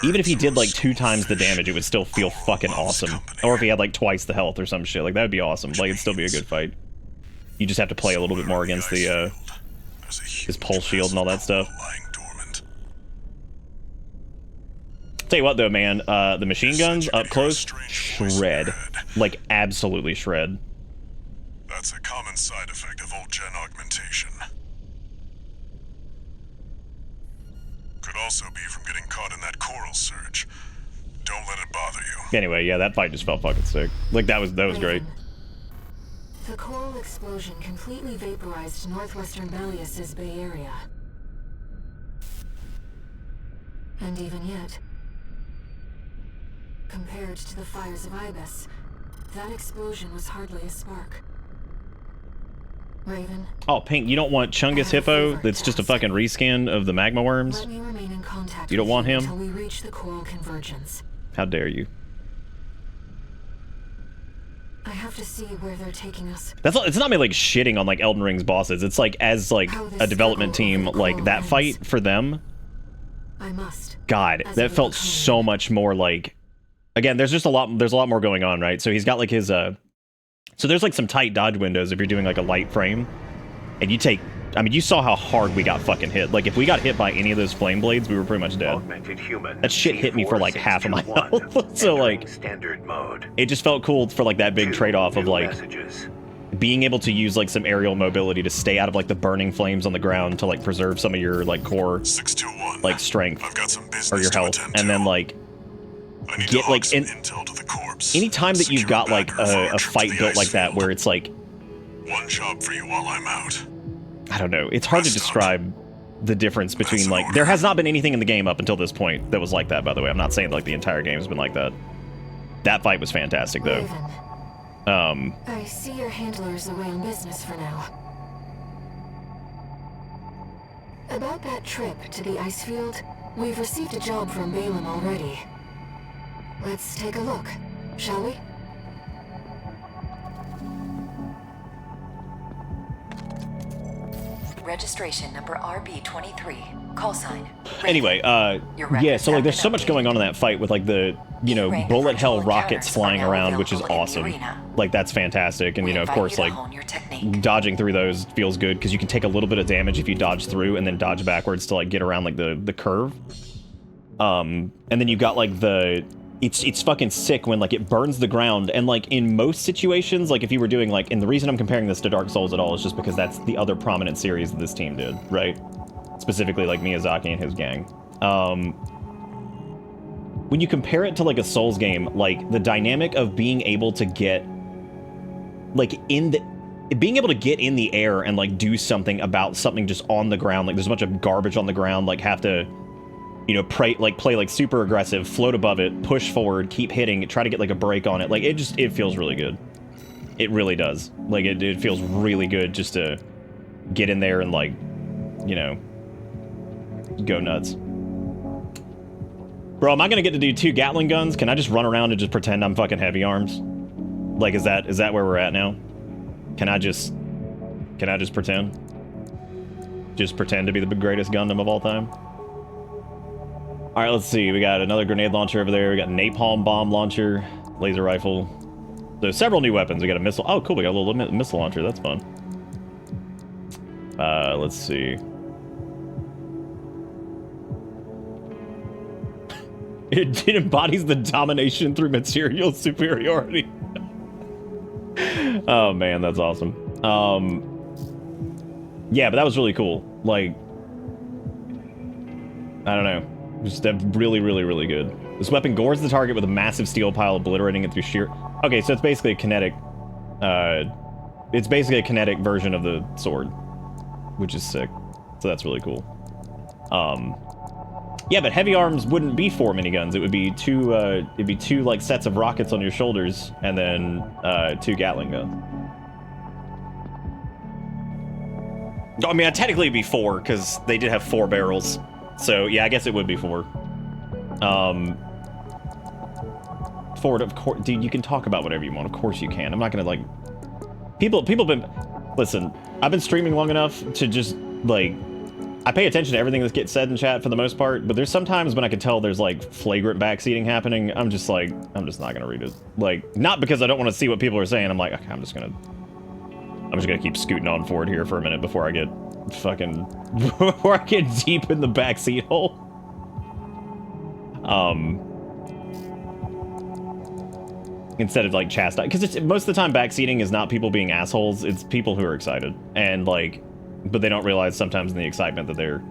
Speaker 2: even if he did like 2 times the damage, it would still feel fucking awesome. Or if he had like twice the health or some shit, like that would be awesome. Like it'd still be a good fight. You just have to play a little bit more against the his pulse shield and all that stuff. Tell you what though, man, the machine guns up close, shred. Like absolutely shred.
Speaker 1: That's a common side effect of old gen augmentation. Could also be from getting caught in that coral surge. Don't let it bother you.
Speaker 2: Anyway, yeah, that fight just felt fucking sick. Like that was great.
Speaker 9: The coral explosion completely vaporized northwestern Belius's Bay Area. And even yet, compared to the fires of Ibis, that explosion was hardly a spark. Raven.
Speaker 2: Oh, Pink, you don't want Chungus Hippo? That's just a fucking reskin of the magma worms?
Speaker 9: Let me remain in contact
Speaker 2: You don't want him?
Speaker 9: until we reach the coral convergence.
Speaker 2: How dare you?
Speaker 9: I have to see where they're taking us.
Speaker 2: That's not, it's not me like shitting on like Elden Ring's bosses. It's like as like a development team, like that fight for them.
Speaker 9: I must.
Speaker 2: God, that felt so much more like. Again, there's a lot more going on, right? So he's got like his so there's like some tight dodge windows if you're doing like a light frame, and you take. I mean, you saw how hard we got fucking hit. Like if we got hit by any of those flame blades, we were pretty much dead. That shit hit me for like half of my health. So like,
Speaker 10: standard mode.
Speaker 2: It just felt cool for like that big trade-off of like being able to use like some aerial mobility to stay out of like the burning flames on the ground to like preserve some of your like core like strength or your health, and then like get like any time that you've got like a fight built like that where it's like
Speaker 1: one job for you while I'm out.
Speaker 2: I don't know. It's hard to describe the difference between like there has not been anything in the game up until this point that was like that, by the way. I'm not saying like the entire game has been like that. That fight was fantastic though.
Speaker 9: I see your handler's away on business for now. About that trip to the ice field, we've received a job from Balaam already. Let's take a look, shall we?
Speaker 11: Registration number RB23. Call sign.
Speaker 2: Anyway, yeah, so like there's so much going on in that fight with like the, you know, bullet hell rockets flying around, which is awesome. Like that's fantastic. And you know, of course, like dodging through those feels good because you can take a little bit of damage if you dodge through and then dodge backwards to like get around like the curve. And then you got like it's fucking sick when like it burns the ground, and like in most situations, like if you were doing like, and the reason I'm comparing this to Dark Souls at all is just because that's the other prominent series that this team did, right? Specifically like Miyazaki and his gang. When you compare it to like a Souls game, like the dynamic of being able to get like being able to get in the air and like do something about something just on the ground, like there's a bunch of garbage on the ground, like have to, you know, play like super aggressive, float above it, push forward, keep hitting, try to get like a break on it. Like it feels really good. It really does. Like it feels really good just to get in there and like, you know, go nuts. Bro, am I gonna get to do 2 Gatling guns? Can I just run around and just pretend I'm fucking heavy arms? Like is that where we're at now? Can I just pretend? Just pretend to be the greatest Gundam of all time? All right, let's see. We got another grenade launcher over there. We got napalm bomb launcher, laser rifle. There's several new weapons. We got a missile. Oh, cool. We got a little missile launcher. That's fun. Let's see. It embodies the domination through material superiority. Oh man, that's awesome. Yeah, but that was really cool. Like, I don't know. Just really, really, really good. This weapon gores the target with a massive steel pile, obliterating it through sheer... Okay, so it's basically a kinetic... it's basically a kinetic version of the sword, which is sick. So that's really cool. Yeah, but heavy arms wouldn't be 4 miniguns. It would be 2, it'd be 2, like, sets of rockets on your shoulders, and then, 2 Gatling guns. I mean, technically it'd be 4, because they did have 4 barrels. So, yeah, I guess it would be 4. Ford, of course, dude, you can talk about whatever you want. Of course you can. I'm not gonna, like, People been... Listen, I've been streaming long enough to just, like... I pay attention to everything that gets said in chat for the most part, but there's sometimes when I can tell there's, like, flagrant backseating happening, I'm just not gonna read it. Like, not because I don't want to see what people are saying, I'm like, okay, I'm just gonna keep scooting on forward here for a minute before I get fucking... before I get deep in the backseat hole. Instead of, like, chastising. Because most of the time backseating is not people being assholes, it's people who are excited. And, like... But they don't realize sometimes in the excitement that they're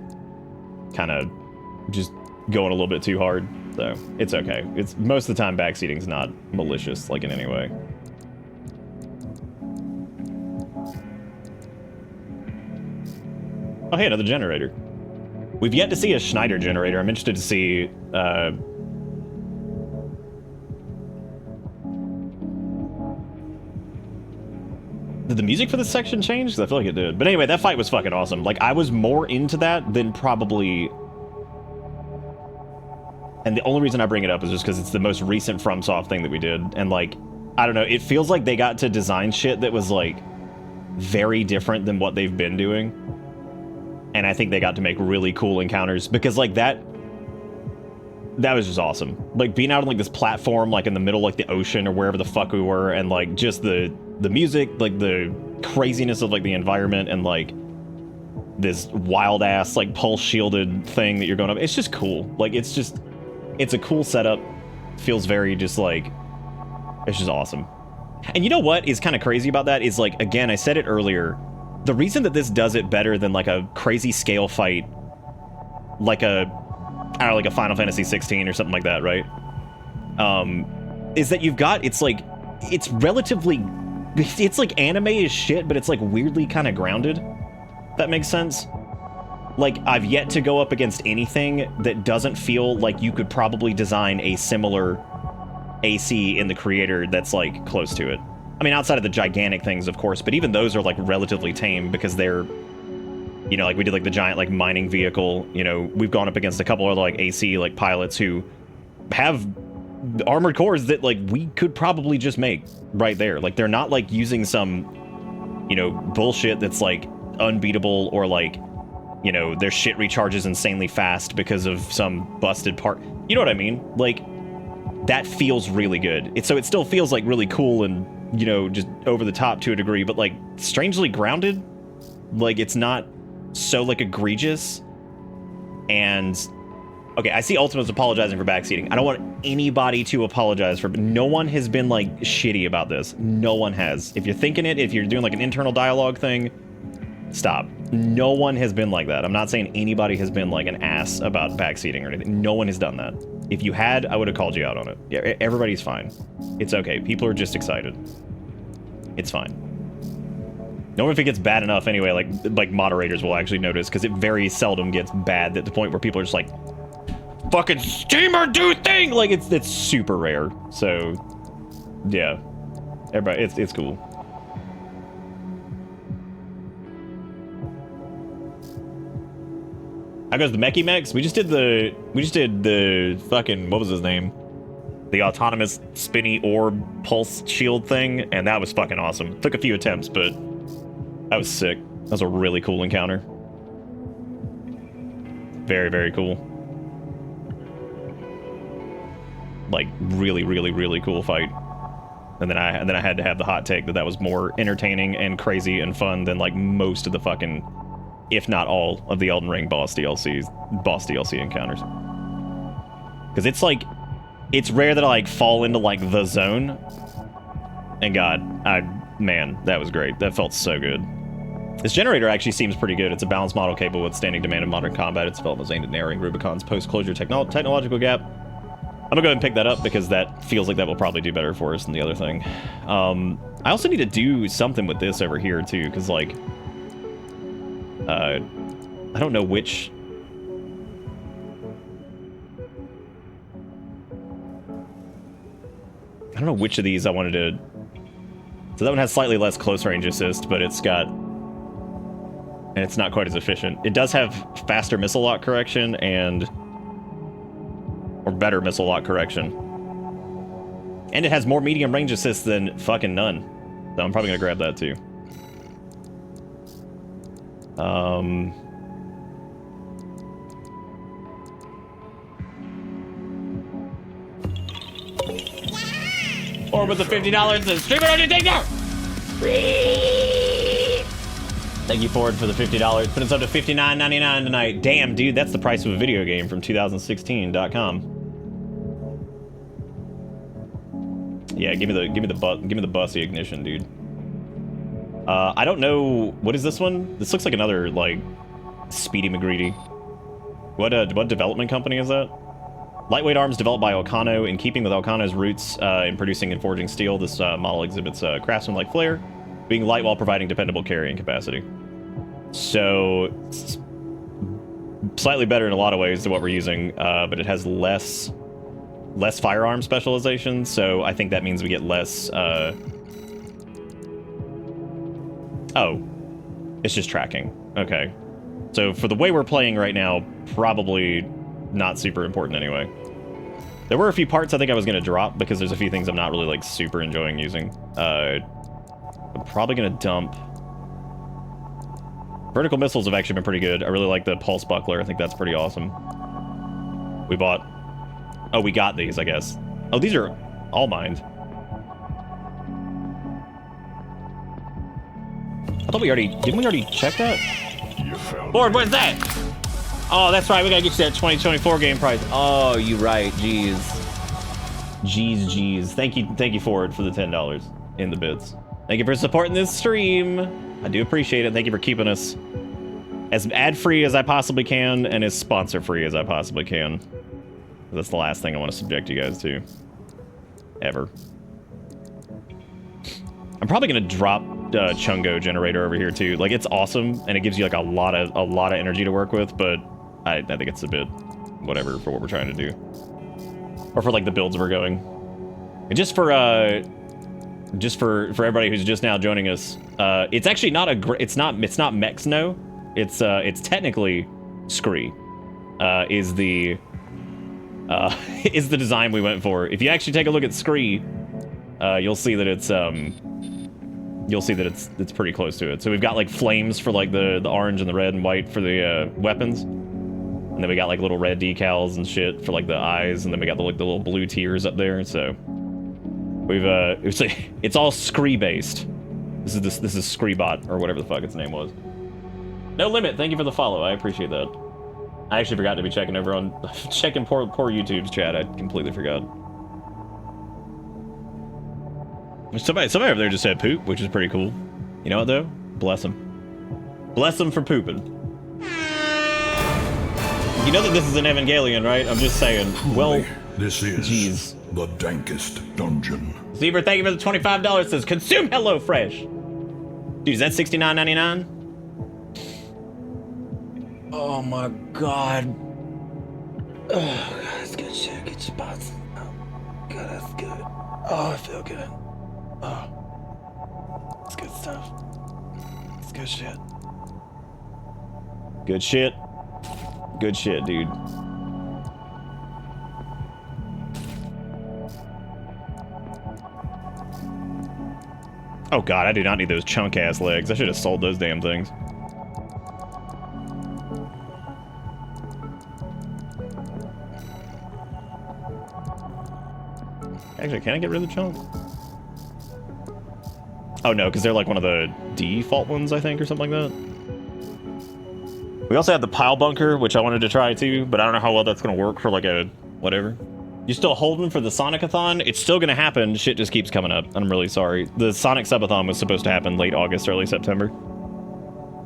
Speaker 2: kind of just going a little bit too hard. So, it's okay. It's most of the time backseating's not malicious, like, in any way. Oh, hey, another generator. We've yet to see a Schneider generator. I'm interested to see, Did the music for this section change? Because I feel like it did. But anyway, that fight was fucking awesome. Like, I was more into that than probably... And the only reason I bring it up is just because it's the most recent FromSoft thing that we did. And, like, I don't know, it feels like they got to design shit that was, like, very different than what they've been doing. And I think they got to make really cool encounters. Because, like, that was just awesome. Like, being out on, like, this platform, like, in the middle, like, the ocean or wherever the fuck we were, and, like, just the music, like, the craziness of, like, the environment, and, like, this wild-ass, like, pulse-shielded thing that you're going up. It's just cool. Like, it's a cool setup. Feels very just, like, it's just awesome. And you know what is kind of crazy about that is, like, again, I said it earlier, the reason that this does it better than, like, a crazy scale fight, like I don't know, like a Final Fantasy 16 or something like that, right? Is that you've got, it's like anime as shit, but it's like weirdly kind of grounded. That makes sense? Like, I've yet to go up against anything that doesn't feel like you could probably design a similar AC in the creator that's, like, close to it. I mean, outside of the gigantic things, of course, but even those are, like, relatively tame because they're, you know, like, we did, like, the giant, like, mining vehicle. You know, we've gone up against a couple other, like, AC, like, pilots who have armored cores that, like, we could probably just make right there. Like, they're not, like, using some, you know, bullshit that's, like, unbeatable or, like, you know, their shit recharges insanely fast because of some busted part. You know what I mean? Like, that feels really good. So it still feels, like, really cool and, you know, just over the top to a degree, but, like, strangely grounded. Like, it's not so, like, egregious. And okay, I see Ultima's apologizing for backseating. I don't want anybody to apologize for, no one has been, like, shitty about this. No one has. If you're thinking it, if you're doing, like, an internal dialogue thing, stop. No one has been like that. I'm not saying anybody has been, like, an ass about backseating or anything. No one has done that. If you had, I would have called you out on it. Yeah, everybody's fine. It's okay. People are just excited. It's fine. Normally if it gets bad enough anyway, like moderators will actually notice, because it very seldom gets bad at the point where people are just like, fucking steamer do thing! Like, it's super rare. So, yeah. Everybody, it's cool. How goes the Mechie Mechs? We just did the fucking, what was his name? The autonomous spinny orb pulse shield thing, and that was fucking awesome. Took a few attempts, but that was sick. That was a really cool encounter. Very, very cool. Like, really, really, really cool fight. And then I had to have the hot take that was more entertaining and crazy and fun than, like, most of the fucking, if not all, of the Elden Ring boss DLC encounters. Because it's like, it's rare that I, like, fall into, like, the zone. And God, man, that was great. That felt so good. This generator actually seems pretty good. It's a balanced model capable of withstanding demand of modern combat. Its development is aimed at narrowing Rubicon's post-closure technological gap. I'm gonna go ahead and pick that up because that feels like that will probably do better for us than the other thing. I also need to do something with this over here too, because, like, I don't know which. I don't know which of these I wanted to. So that one has slightly less close range assist, but it's got, and it's not quite as efficient. It does have faster missile lock correction and, or better missile lock correction. And it has more medium range assist than fucking none. So I'm probably gonna grab that too. Or with the $50 and stream it on your TikTok. Thank you, Ford, for the $50. Put us up to $59.99 tonight. Damn, dude, that's the price of a video game from 2016.com. Yeah, give me the bussy ignition, dude. I don't know, what is this one? This looks like another like Speedy McGreedy. What development company is that? Lightweight arms developed by Elcano. In keeping with Elcano's roots in producing and forging steel, this model exhibits craftsman-like flair, being light while providing dependable carrying capacity. So, it's slightly better in a lot of ways than what we're using, but it has less firearm specialization, so I think that means we get less... Oh, it's just tracking. Okay. So for the way we're playing right now, probably not super important anyway. There were a few parts I think I was going to drop because there's a few things I'm not really like super enjoying using. I'm probably going to dump... Vertical missiles have actually been pretty good. I really like the pulse buckler. I think that's pretty awesome. We bought... Oh, we got these, I guess. Oh, these are all mined. I thought we already... Didn't we already check that? Lord, what's that? Oh, that's right. We gotta get you that 2024 game price. Oh, you right. Jeez. Jeez. Thank you, Ford, for the $10 in the bits. Thank you for supporting this stream. I do appreciate it. Thank you for keeping us as ad-free as I possibly can and as sponsor-free as I possibly can. That's the last thing I want to subject you guys to. Ever. I'm probably gonna drop Chungo generator over here too. Like, it's awesome and it gives you like a lot of energy to work with, but I think it's a bit whatever for what we're trying to do, or for like the builds we're going. And just for everybody who's just now joining us, it's actually not it's not Mexno. It's technically Scree. Is the design we went for. If you actually take a look at Scree, you'll see that it's pretty close to it. So we've got like flames for like the orange and the red and white for the weapons, and then we got like little red decals and shit for like the eyes, and then we got the little blue tears up there. So we've it's all Scree based. This is Screebot or whatever the fuck its name was. No Limit, thank you for the follow. I appreciate that. I actually forgot to be checking poor YouTube's chat. I completely forgot. Somebody over there just said poop, which is pretty cool. You know what though? Bless him. Bless him for pooping. You know that this is an Evangelion, right? I'm just saying. Well,
Speaker 8: this is
Speaker 2: geez.
Speaker 8: The dankest dungeon.
Speaker 2: Zebra, thank you for the $25. Says consume HelloFresh. Dude, is that $69.99? Oh my god. Oh god, that's good shit. Good spots. Oh god, that's good. Oh, I feel good. Oh, it's good stuff. It's good shit. Good shit. Good shit, dude. Oh god, I do not need those chunk-ass legs. I should have sold those damn things. Actually, can I get rid of the chunk? Oh no, because they're like one of the default ones, I think, or something like that. We also have the pile bunker, which I wanted to try too, but I don't know how well that's going to work for like a whatever. You still holding for the Sonic-a-thon? It's still going to happen. Shit just keeps coming up. I'm really sorry. The Sonic Subathon was supposed to happen late August, early September.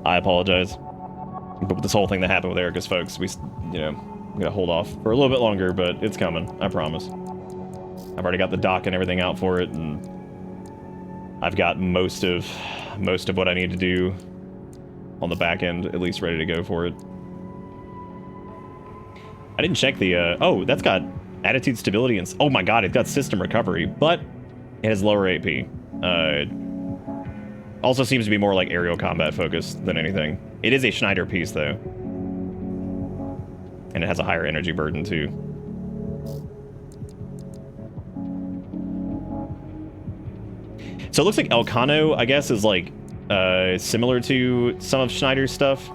Speaker 2: I apologize. But with this whole thing that happened with Erica's folks, we, you know, I'm going to hold off for a little bit longer, but it's coming. I promise. I've already got the dock and everything out for it, and I've got most of what I need to do on the back end, at least ready to go for it. I didn't check the, oh, that's got attitude stability and, oh my god, it's got system recovery, but it has lower AP. Also seems to be more like aerial combat focused than anything. It is a Schneider piece though. And it has a higher energy burden too. So it looks like Elcano, I guess, is like similar to some of Schneider's stuff.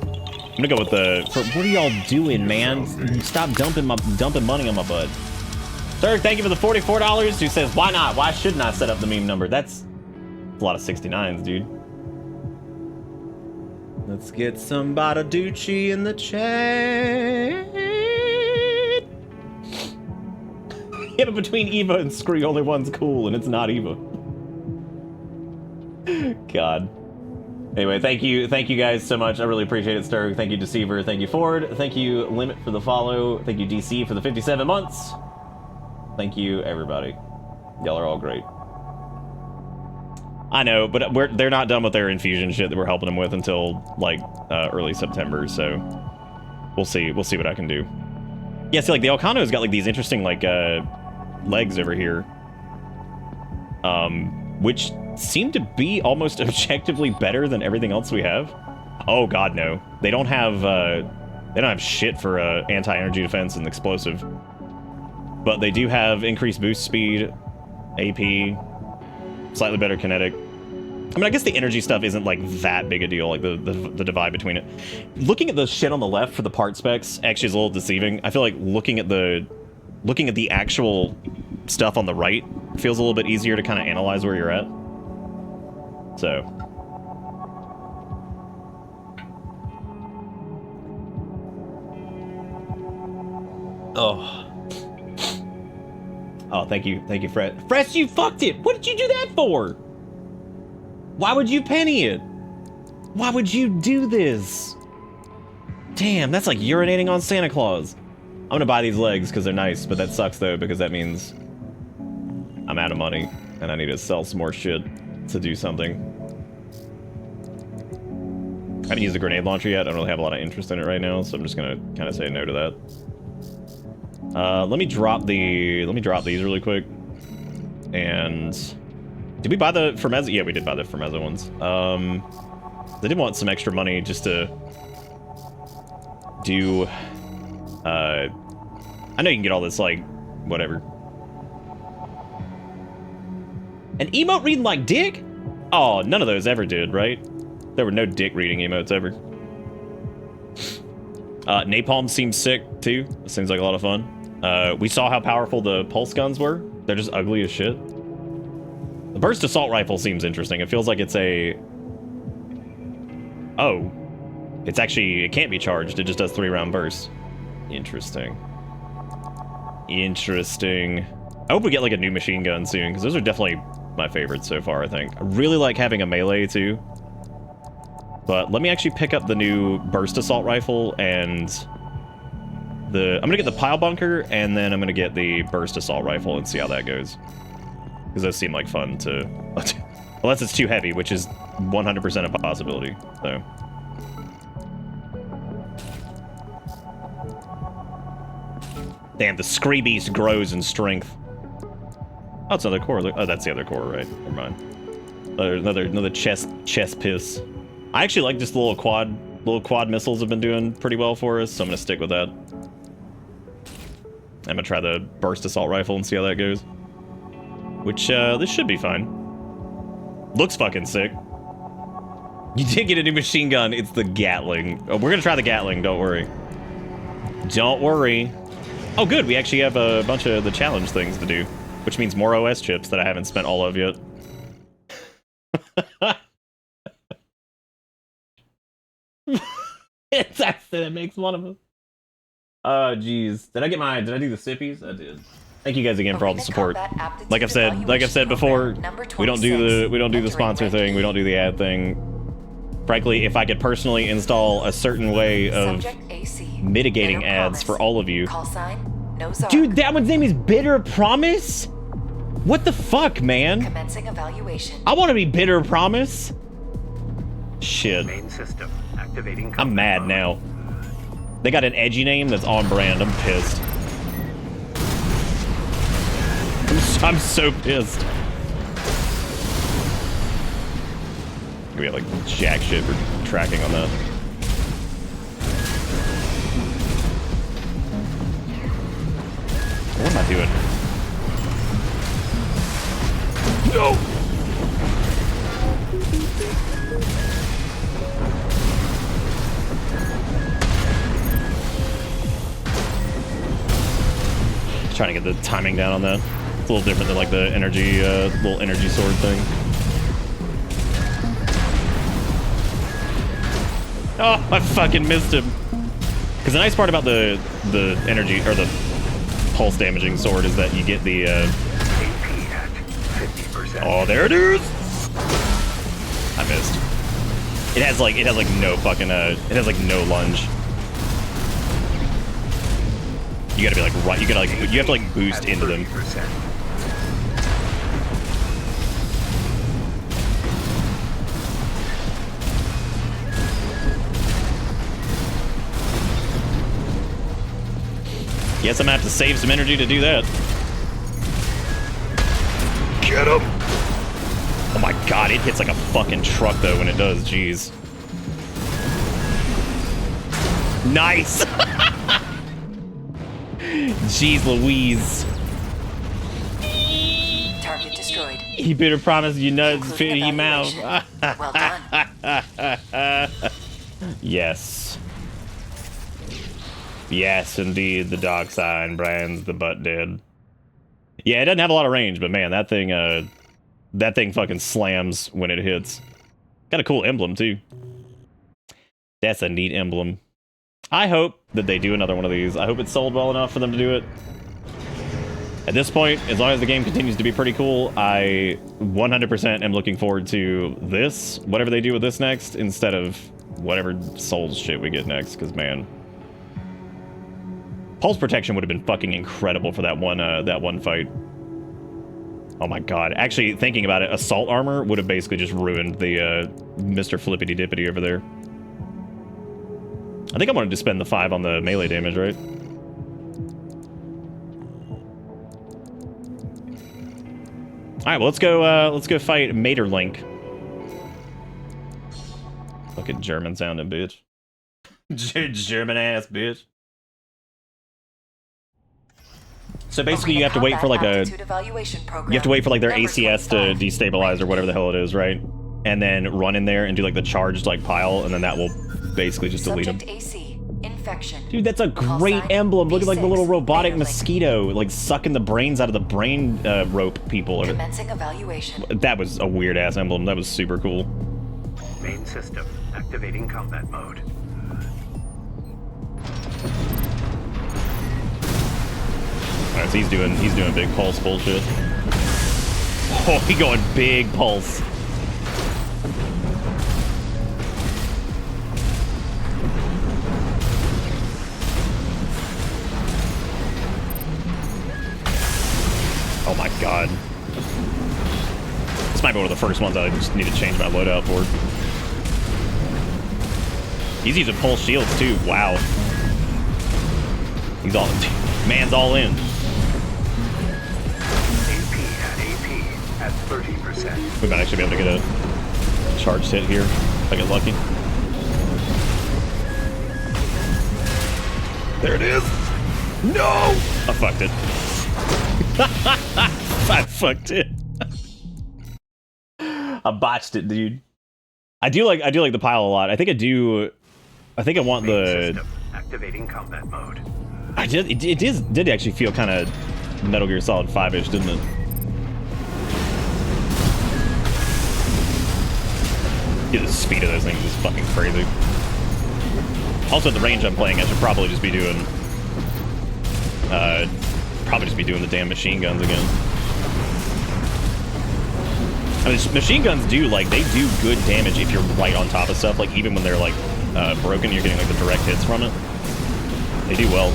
Speaker 2: I'm gonna go with the. What are y'all doing, man? Stop dumping money on my butt. Sir, thank you for the $44. Who says, why not? Why shouldn't I set up the meme number? That's a lot of 69s, dude. Let's get some Badaducci in the chat. Yeah, but between Eva and Scree, only one's cool, and it's not Eva. God. Anyway, thank you guys so much. I really appreciate it, Sturg. Thank you, Deceiver. Thank you, Ford. Thank you, Limit, for the follow. Thank you, DC, for the 57 months. Thank you, everybody. Y'all are all great. I know, but they're not done with their infusion shit that we're helping them with until, like, early September, so we'll see. We'll see what I can do. Yeah, see, like, the Elcano's got, like, these interesting, like, legs over here. Which seem to be almost objectively better than everything else we have. Oh, God, no. They don't have shit for, anti-energy defense and explosive. But they do have increased boost speed, AP, slightly better kinetic. I mean, I guess the energy stuff isn't, like, that big a deal, like, the divide between it. Looking at the shit on the left for the part specs actually is a little deceiving. I feel like looking at the actual stuff on the right feels a little bit easier to kind of analyze where you're at. So. Oh, thank you, Fred. Fresh, you fucked it! What did you do that for? Why would you penny it? Why would you do this? Damn, that's like urinating on Santa Claus. I'm gonna buy these legs because they're nice, but that sucks though, because that means I'm out of money and I need to sell some more shit to do something. I haven't used a grenade launcher yet. I don't really have a lot of interest in it right now, so I'm just gonna kind of say no to that. Let me drop these really quick. And did we buy the Fermezzo? Yeah, we did buy the Fermezzo ones. They did want some extra money just to do. I know you can get all this, like, whatever. An emote reading like dick? Oh, none of those ever did, right? There were no dick reading emotes ever. Napalm seems sick too. It seems like a lot of fun. We saw how powerful the pulse guns were. They're just ugly as shit. The burst assault rifle seems interesting. It feels like it's a... Oh. It's actually... It can't be charged. It just does 3-round bursts. Interesting. Interesting. I hope we get, like, a new machine gun soon, because those are definitely my favorites so far, I think. I really like having a melee, too. But let me actually pick up the new burst assault rifle and... I'm gonna get the pile bunker, and then I'm gonna get the burst assault rifle and see how that goes. Because those seem like fun to... Unless it's too heavy, which is 100% a possibility, so... Damn, the Scree Beast grows in strength. Oh, it's another core. Oh, that's the other core, right? Never mind. Another chest piss. I actually like just the little quad missiles have been doing pretty well for us, so I'm gonna stick with that. I'm gonna try the burst assault rifle and see how that goes. Which, this should be fine. Looks fucking sick. You did get a new machine gun. It's the Gatling. Oh, we're gonna try the Gatling, don't worry. Don't worry. Oh, good, we actually have a bunch of the challenge things to do. Which means more OS chips that I haven't spent all of yet. It's accident, it makes one of us. Oh, jeez. Did I do the sippies? I did. Thank you guys again for all the support. Like I've said before, we don't do the sponsor thing, we don't do the ad thing. Frankly, if I could personally install a certain way of mitigating ads for all of you. Dude, that one's name is Bitter Promise? What the fuck, man?
Speaker 11: Commencing evaluation.
Speaker 2: I want to be Bitter Promise. Shit.
Speaker 5: Main system activating.
Speaker 2: I'm mad now. They got an edgy name that's on brand. I'm pissed. I'm so pissed. We have like jack shit for tracking on that. What am I doing? Trying to get the timing down on that. It's a little different than like the energy, little energy sword thing. Oh, I fucking missed him. Because the nice part about the energy, or the pulse damaging sword is that you get the, oh, there it is! I missed. It has like no fucking, it has like no lunge. You gotta be like, right, you have to like boost into them. Guess I'm gonna have to save some energy to do that. Get him! Oh my god, it hits like a fucking truck though when it does, jeez. Nice! Jeez Louise.
Speaker 11: Target destroyed.
Speaker 2: He better promise you nuts fit in your mouth.
Speaker 11: Well done.
Speaker 2: Yes. Yes, indeed, the dark sign brands the butt dead. Yeah, it doesn't have a lot of range, but man, that thing fucking slams when it hits. Got a cool emblem, too. That's a neat emblem. I hope that they do another one of these. I hope it's sold well enough for them to do it. At this point, as long as the game continues to be pretty cool, I 100% am looking forward to this, whatever they do with this next, instead of whatever Souls shit we get next, because man... Pulse protection would have been fucking incredible for that one fight. Oh my god. Actually, thinking about it, assault armor would have basically just ruined the Mr. Flippity Dippity over there. I think I wanted to spend the 5 on the melee damage, right? Alright, well let's go fight Materlink. Fucking German sounding bitch. German ass bitch. So basically you have to wait for like their ACS to destabilize or whatever the hell it is, right? And then run in there and do like the charged like pile, and then that will basically just delete them.
Speaker 11: AC, infection.
Speaker 2: Dude, that's a great emblem. Look at like the little robotic mosquito like sucking the brains out of the brain rope people.
Speaker 11: Commencing evaluation.
Speaker 2: That was a weird ass emblem. That was super cool.
Speaker 5: Main system activating combat mode.
Speaker 2: Alright, so he's doing big pulse bullshit. Oh, he going big pulse. Oh my god. This might be one of the first ones I just need to change my loadout for. He's using pulse shields too. Wow. He's all... Man's all in.
Speaker 5: At 30%.
Speaker 2: We might actually be able to get a charged hit here if I get lucky. There it is. No! I fucked it. I fucked it. I botched it, dude. I do like the pile a lot. I think I want the
Speaker 5: activating combat mode.
Speaker 2: It did actually feel kind of Metal Gear Solid 5-ish, didn't it? Yeah, the speed of those things is fucking crazy. Also, at the range I'm playing, I should probably just be doing the damn machine guns again. I mean, machine guns do good damage if you're right on top of stuff. Like even when they're like broken, you're getting like the direct hits from it. They do well.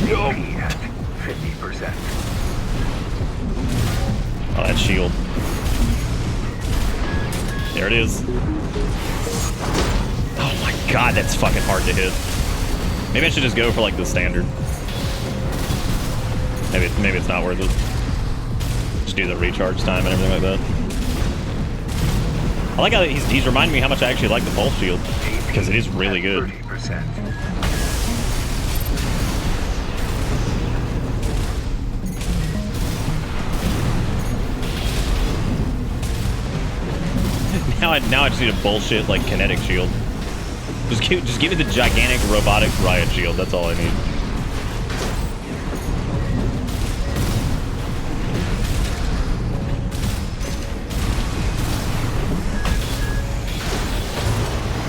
Speaker 5: Yo! 50%.
Speaker 2: Oh, that shield. There it is. Oh my god, that's fucking hard to hit. Maybe I should just go for like the standard. Maybe it's not worth it. Just do the recharge time and everything like that. I like how he's reminding me how much I actually like the pulse shield, because it is really good.
Speaker 5: 30%.
Speaker 2: Now I just need a bullshit like kinetic shield. Just give me the gigantic robotic riot shield. That's all I need.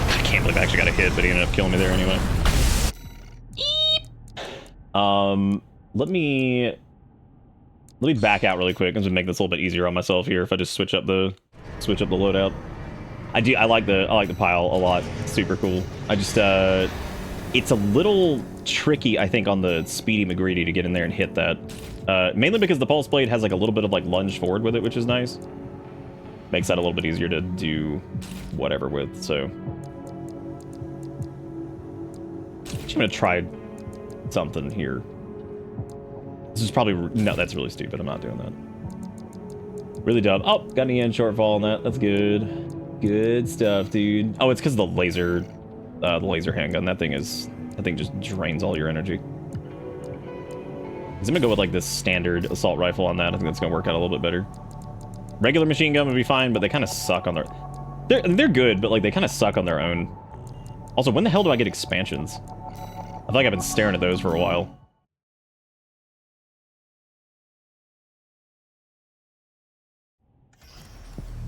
Speaker 2: I can't believe I actually got a hit, but he ended up killing me there anyway. Let me back out really quick and just make this a little bit easier on myself here if I just switch up the loadout. I like the pile a lot. Super cool. I just it's a little tricky, I think, on the Speedy McGreedy to get in there and hit that. Mainly because the Pulse Blade has like a little bit of like lunge forward with it, which is nice. Makes that a little bit easier to do whatever with, so. I'm gonna try something here. This is probably, no, that's really stupid. I'm not doing that. Really dumb. Oh, got an EN shortfall on that. That's good. Good stuff, dude. Oh, it's because of the laser handgun. That thing just drains all your energy. I'm gonna go with like this standard assault rifle on that. I think that's gonna work out a little bit better. Regular machine gun would be fine, but they kind of suck on their... They're good, but like they kind of suck on their own. Also, when the hell do I get expansions? I feel like I've been staring at those for a while.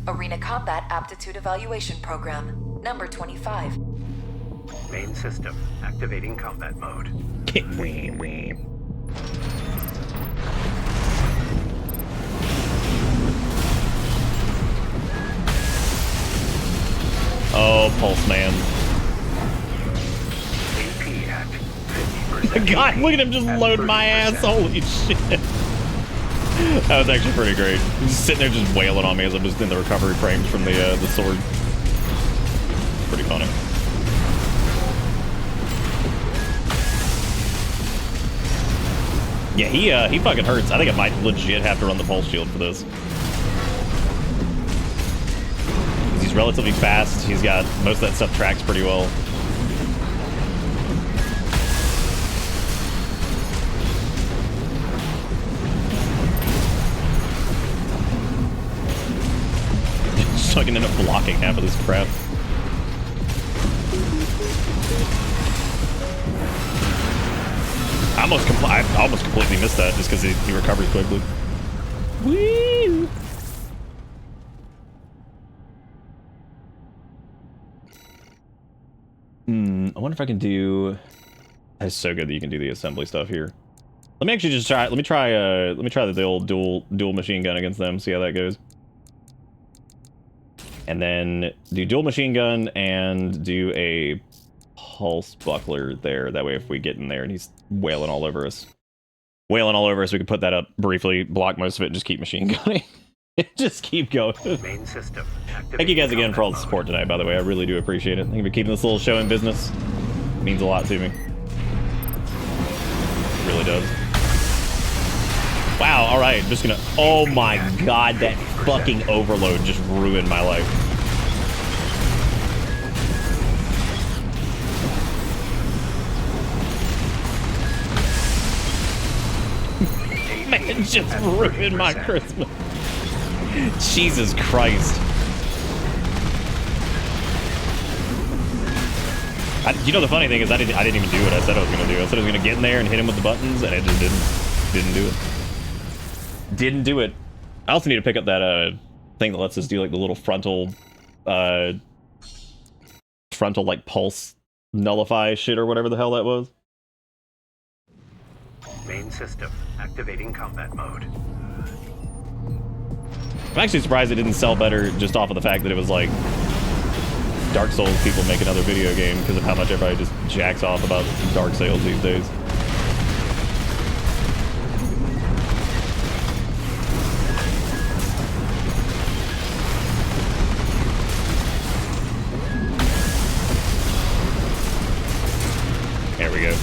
Speaker 11: Arena Combat Aptitude Evaluation Program, number 25.
Speaker 5: Main system, activating combat mode.
Speaker 2: Oh, Pulse Man.
Speaker 5: AP at 50%.
Speaker 2: God, look at him just load my ass. Holy shit. That was actually pretty great. He's just sitting there just wailing on me as I'm just in the recovery frames from the sword. Pretty funny. Yeah, he fucking hurts. I think I might legit have to run the pulse shield for this. He's relatively fast. He's got most of that stuff tracks pretty well. So I can end up blocking half of this crap. I almost completely missed that just because he recovers quickly. Woo! I wonder if I can do... That's so good that you can do the assembly stuff here. Let me actually just try... Let me try the old dual machine gun against them, see how that goes. And then do dual machine gun and do a pulse buckler there. That way if we get in there and he's wailing all over us, we can put that up briefly, block most of it, and just keep machine gunning. Just keep going.
Speaker 5: Main system.
Speaker 2: Thank you guys again for all the support tonight, by the way. I really do appreciate it. Thank you for keeping this little show in business. It means a lot to me. It really does. Wow, alright, I'm just gonna... Oh my god, that fucking overload just ruined my life. Man, just ruined my Christmas. Jesus Christ. You know, the funny thing is I didn't even do what I said I was gonna do. I said I was gonna get in there and hit him with the buttons, and I just didn't do it. Didn't do it. I also need to pick up that thing that lets us do like the little frontal like pulse nullify shit or whatever the hell that was.
Speaker 5: Main system, activating combat mode.
Speaker 2: I'm actually surprised it didn't sell better just off of the fact that it was like Dark Souls people make another video game because of how much everybody just jacks off about Dark Souls these days. There we go.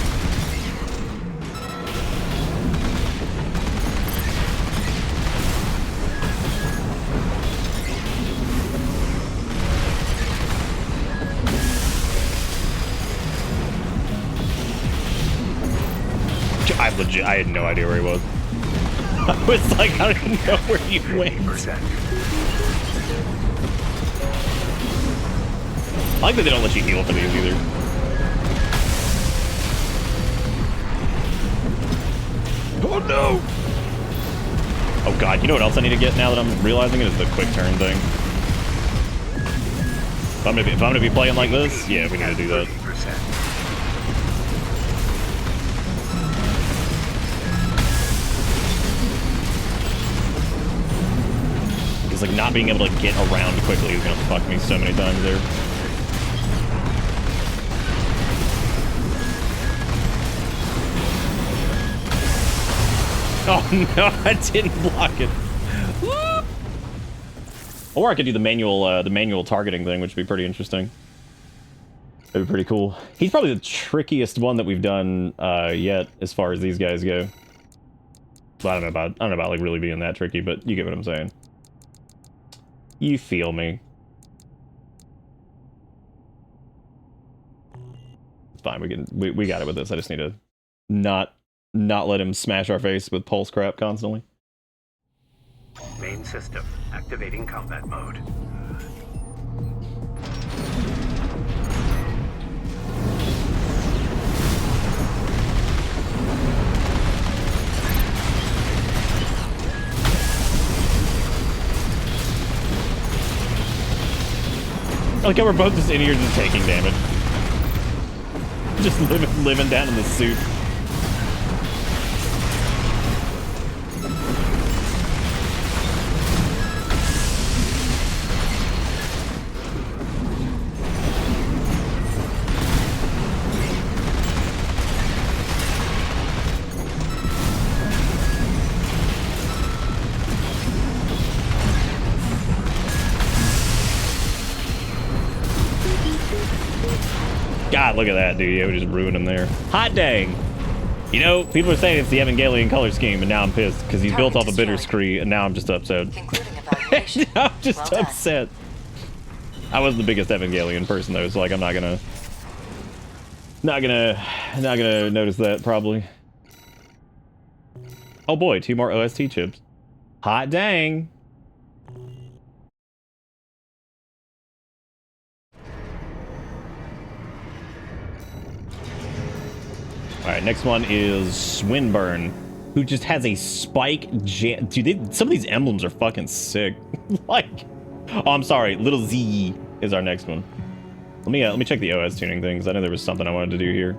Speaker 2: I had no idea where he was. I was like, I don't even know where you went. like that they don't let you heal for these either. Oh no! Oh god, you know what else I need to get now that I'm realizing it is the quick turn thing. If I'm gonna be playing like this, yeah, we need to do that. It's like not being able to get around quickly is gonna fuck me so many times there. Oh no, I didn't block it. Or I could do the manual targeting thing, which would be pretty interesting. That'd be pretty cool. He's probably the trickiest one that we've done yet, as far as these guys go. But I don't know about like really being that tricky, but you get what I'm saying. You feel me. It's fine. We got it with this. I just need to not let him smash our face with pulse crap constantly.
Speaker 5: Main system activating combat mode.
Speaker 2: I like how we're both just in here just taking damage. Just living down in the suit. God, look at that, dude. Yeah, we just ruined him there. Hot dang. You know, people are saying it's the Evangelion color scheme, and now I'm pissed because he's built off a bitter scree, and now I'm just upset. I'm just upset. I was the biggest Evangelion person though, so like I'm not gonna notice that probably. Oh boy, 2 more OST chips. Hot dang. Alright, next one is Swinburne, who just has a spike jam. Dude, some of these emblems are fucking sick. Like, oh, I'm sorry, Little Z is our next one. Let me check the OS tuning thing, because I know there was something I wanted to do here.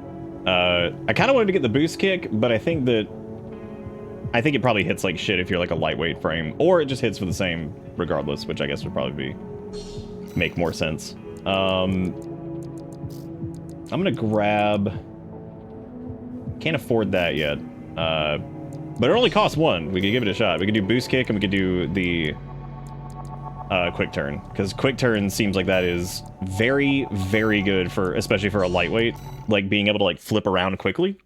Speaker 2: I kind of wanted to get the boost kick, but I think it probably hits like shit if you're like a lightweight frame, or it just hits for the same regardless, which I guess would probably make more sense. I'm gonna grab. Can't afford that yet, but it only costs 1. We could give it a shot. We could do boost kick and we could do the quick turn, because quick turn seems like that is very, very good for, especially for a lightweight, like being able to like flip around quickly.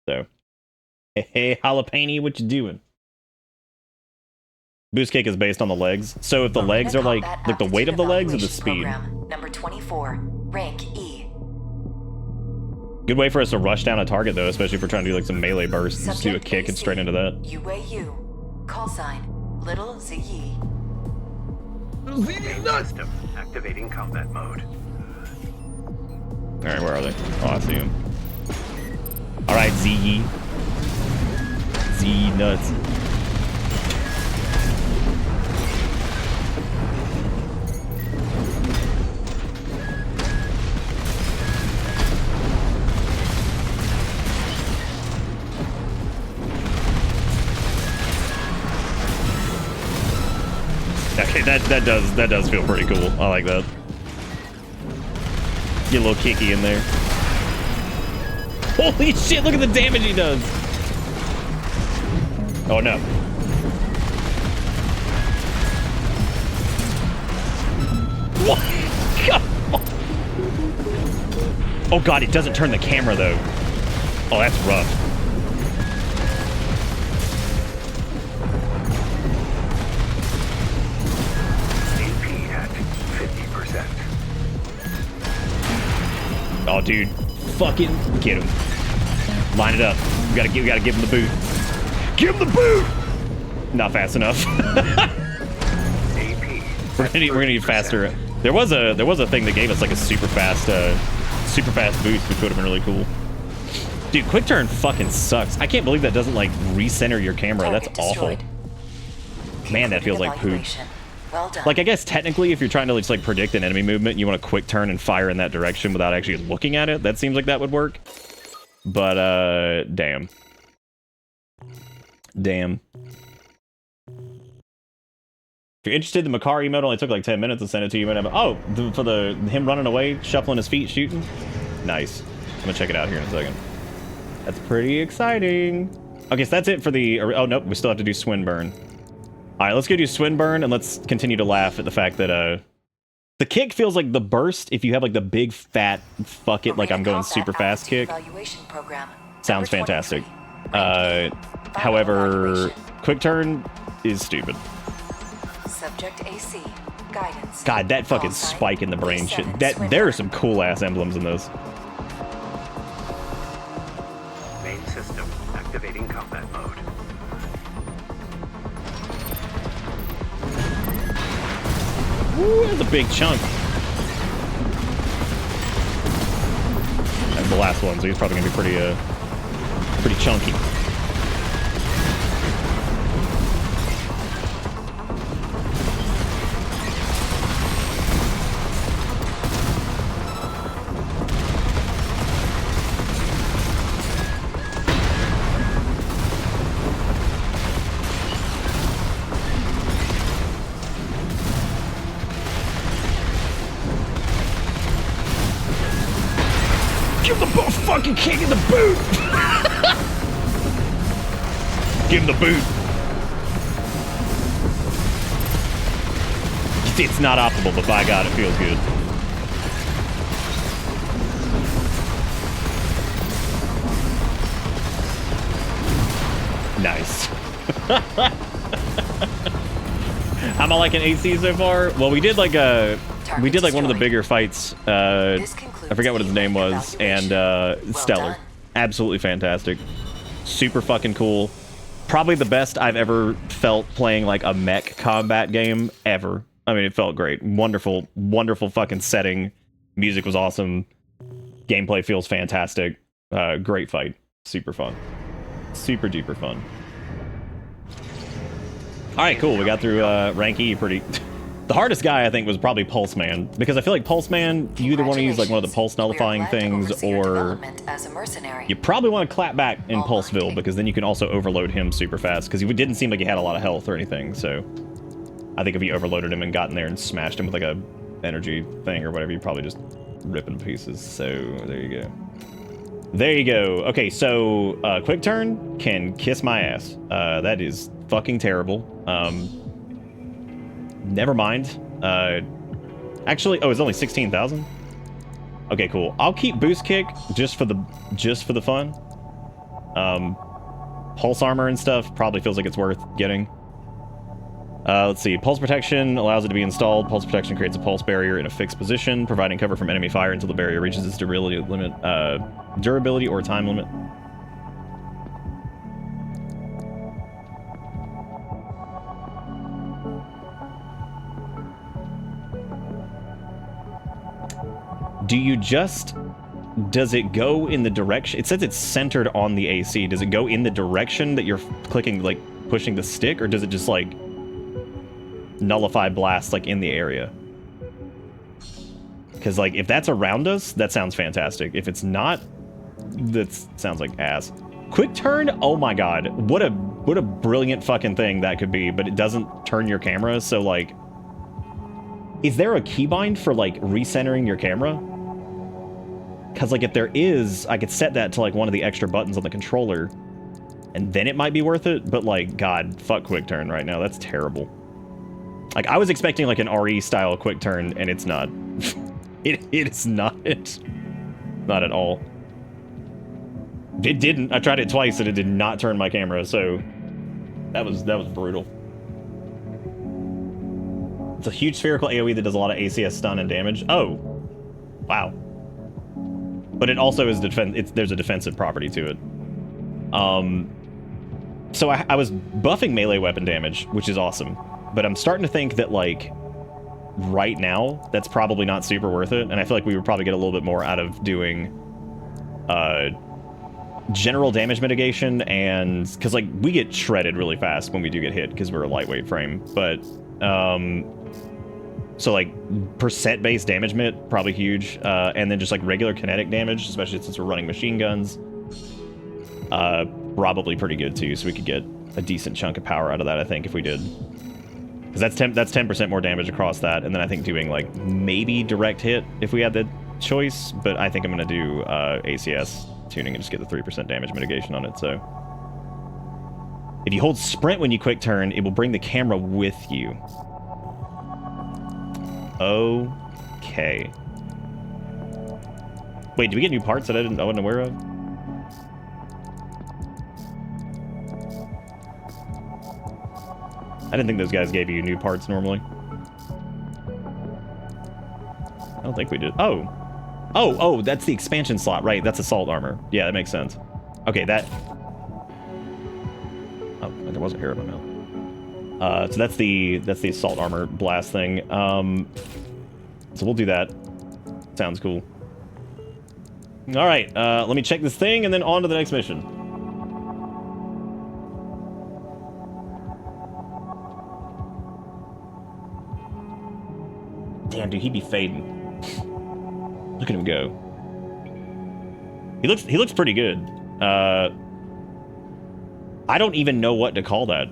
Speaker 2: So, hey, jalapeno, what you doing? Boost kick is based on the legs, so if the legs are like the weight of the legs or the speed.
Speaker 11: Number 24, rank E.
Speaker 2: Good way for us to rush down a target, though, especially if we're trying to do like some melee bursts. Just do a kick and straight into that.
Speaker 11: UAU. Call sign. Little ZE.
Speaker 5: System activating combat mode.
Speaker 2: Alright, where are they? Oh, I see them. Alright, ZE. Z nuts. Okay, that does feel pretty cool. I like that. Get a little kicky in there. Holy shit, look at the damage he does. Oh no. What? Oh god, it doesn't turn the camera though. Oh, that's rough. Oh, dude, fucking get him! Line it up. We gotta give him the boot. Give him the boot! Not fast enough. We're gonna need faster There was a thing that gave us like a super fast boost, which would have been really cool. Dude, quick turn fucking sucks. I can't believe that doesn't like recenter your camera. That's awful. Man, that feels like poop.
Speaker 11: Well done.
Speaker 2: Like, I guess technically if you're trying to just like predict an enemy movement, you want to quick turn and fire in that direction without actually looking at it. That seems like that would work. But damn. Damn. If you're interested, the Makar emote only took like 10 minutes to send it to you. Oh, for him running away, shuffling his feet, shooting? Nice. I'm gonna check it out here in a second. That's pretty exciting. Okay, so that's it for the... Oh, nope, we still have to do Swinburne. All right, let's go do Swinburne, and let's continue to laugh at the fact that the kick feels like the burst if you have like the big fat fuck it like I'm going super fast kick. Sounds fantastic. However, quick turn is stupid.
Speaker 11: Subject AC. Guidance.
Speaker 2: God, that fucking spike in the brain shit. There are some cool ass emblems in this.
Speaker 5: Main system activating combat mode.
Speaker 2: Ooh, that's a big chunk. That's the last one, so he's probably gonna be pretty chunky.
Speaker 3: Give the fucking king in the boot!
Speaker 2: Give him the boot. It's not optimal, but by God, it feels good. Nice. How am I liking AC so far? Well, we did like one of the bigger fights. I forget what his name was, and stellar. Absolutely fantastic. Super fucking cool. Probably the best I've ever felt playing like a mech combat game ever. I mean, it felt great. Wonderful, wonderful fucking setting. Music was awesome. Gameplay feels fantastic. Great fight. Super fun. Super duper fun. Alright, cool. We got through rank E pretty... The hardest guy, I think, was probably Pulse Man, because I feel like Pulse Man, you either want to use like one of the pulse nullifying things, or you probably want to clap back in Pulseville, because then you can also overload him super fast, because he didn't seem like he had a lot of health or anything, so I think if you overloaded him and got in there and smashed him with like a energy thing or whatever, you'd probably just rip him to pieces. So there you go. There you go. Okay, so quick turn can kiss my ass. That is fucking terrible. Never mind. Actually, oh, it's only 16,000. Okay, cool. I'll keep boost kick just for the fun. Pulse armor and stuff probably feels like it's worth getting. Let's see. Pulse protection allows it to be installed. Pulse protection creates a pulse barrier in a fixed position, providing cover from enemy fire until the barrier reaches its durability limit, durability or time limit. Does it go in the direction? It says it's centered on the AC. Does it go in the direction that you're clicking, like pushing the stick, or does it just like nullify blast like in the area? Because like if that's around us, that sounds fantastic. If it's not, that sounds like ass. Quick turn, oh my god, what a brilliant fucking thing that could be. But it doesn't turn your camera, so like, is there a keybind for like recentering your camera? Because like if there is, I could set that to like one of the extra buttons on the controller, and then it might be worth it. But like, god, fuck quick turn right now. That's terrible. Like I was expecting like an RE style quick turn, and it's not. It's not. Not at all. It didn't. I tried it twice and it did not turn my camera, so that was brutal. It's a huge spherical AoE that does a lot of ACS stun and damage. Oh, wow. But it also is there's a defensive property to it. So I was buffing melee weapon damage, which is awesome. But I'm starting to think that like right now, that's probably not super worth it. And I feel like we would probably get a little bit more out of doing general damage mitigation, and because like we get shredded really fast when we do get hit because we're a lightweight frame, but so like percent based damage mit probably huge, and then just like regular kinetic damage, especially since we're running machine guns, probably pretty good too. So we could get a decent chunk of power out of that, I think, if we did, because that's 10% more damage across that. And then I think doing like maybe direct hit if we had the choice, but I think I'm gonna do ACS tuning and just get the 3% damage mitigation on it. So if you hold sprint when you quick turn, it will bring the camera with you. Okay. Wait, do we get new parts that I wasn't aware of? I didn't think those guys gave you new parts normally. I don't think we did. Oh, that's the expansion slot, right? That's assault armor. Yeah, that makes sense. Okay, that... Oh, there was a hair in my mouth. So that's the assault armor blast thing. So we'll do that. Sounds cool. All right, let me check this thing and then on to the next mission. Damn, dude, he'd be fading. Look at him go. He looks pretty good. I don't even know what to call that.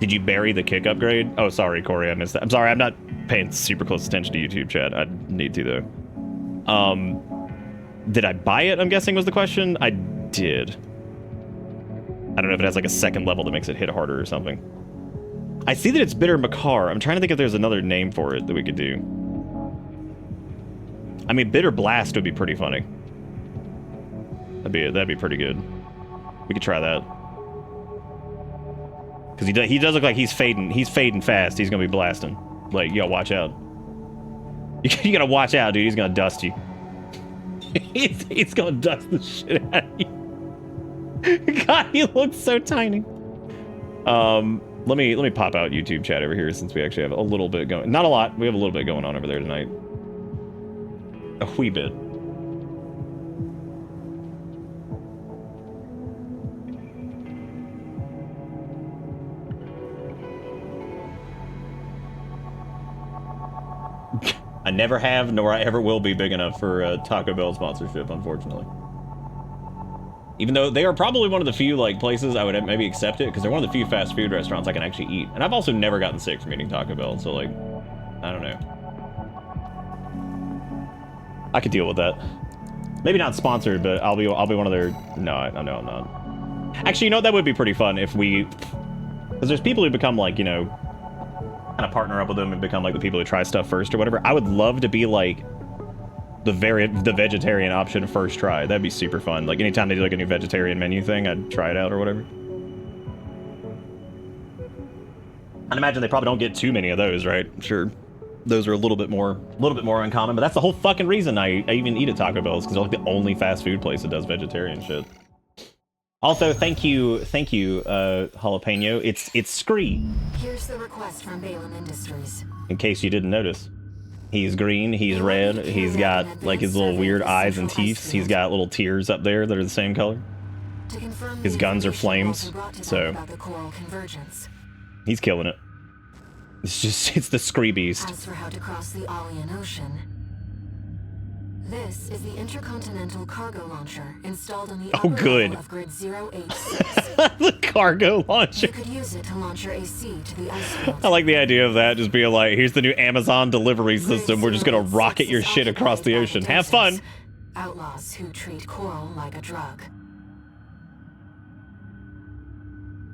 Speaker 2: Did you bury the kick upgrade? Oh, sorry, Corey, I missed that. I'm sorry, I'm not paying super close attention to YouTube chat. I need to, though. Did I buy it, I'm guessing was the question? I did. I don't know if it has like a second level that makes it hit harder or something. I see that it's Bitter Makar. I'm trying to think if there's another name for it that we could do. I mean, Bitter Blast would be pretty funny. That'd be pretty good. We could try that. Because he does look like he's fading fast. He's gonna be blasting. Like, yo, watch out. You gotta watch out, dude. He's gonna dust you. he's gonna dust the shit out of you. God, he looks so tiny. Let me pop out YouTube chat over here since we actually have a little bit going. Not a lot. We have a little bit going on over there tonight. A wee bit. I never have, nor I ever will be big enough for a Taco Bell sponsorship, unfortunately. Even though they are probably one of the few like places I would maybe accept it, because they're one of the few fast food restaurants I can actually eat. And I've also never gotten sick from eating Taco Bell, so like, I don't know. I could deal with that. Maybe not sponsored, but I'll be one of their. No, I'm not. Actually, you know, that would be pretty fun if we, because there's people who become like, you know, kind of partner up with them and become like the people who try stuff first or whatever. I would love to be like the vegetarian option first try. That'd be super fun. Like anytime they do like a new vegetarian menu thing, I'd try it out or whatever. I'd imagine they probably don't get too many of those, right? Sure, those are a little bit more uncommon, but that's the whole fucking reason I even eat at Taco Bell, is because they're like the only fast food place that does vegetarian shit. Also, thank you, Jalapeno. It's Scree.
Speaker 9: Here's the request from Balaam Industries.
Speaker 2: In case you didn't notice. He's green, he's red, he's got like his little weird eyes and teeth. He's got little tears up there that are the same color. His guns are flames, so he's killing it. It's the Scree Beast.
Speaker 9: As for how to cross the Alian Ocean, this is the intercontinental cargo launcher installed on the upper level of grid 086.
Speaker 2: The cargo launcher.
Speaker 9: You could use it to launch your AC to the ice field.
Speaker 2: I like the idea of that, just being like, here's the new Amazon delivery system. We're just gonna rocket your shit across the ocean. Have fun.
Speaker 9: Outlaws who treat coral like a drug.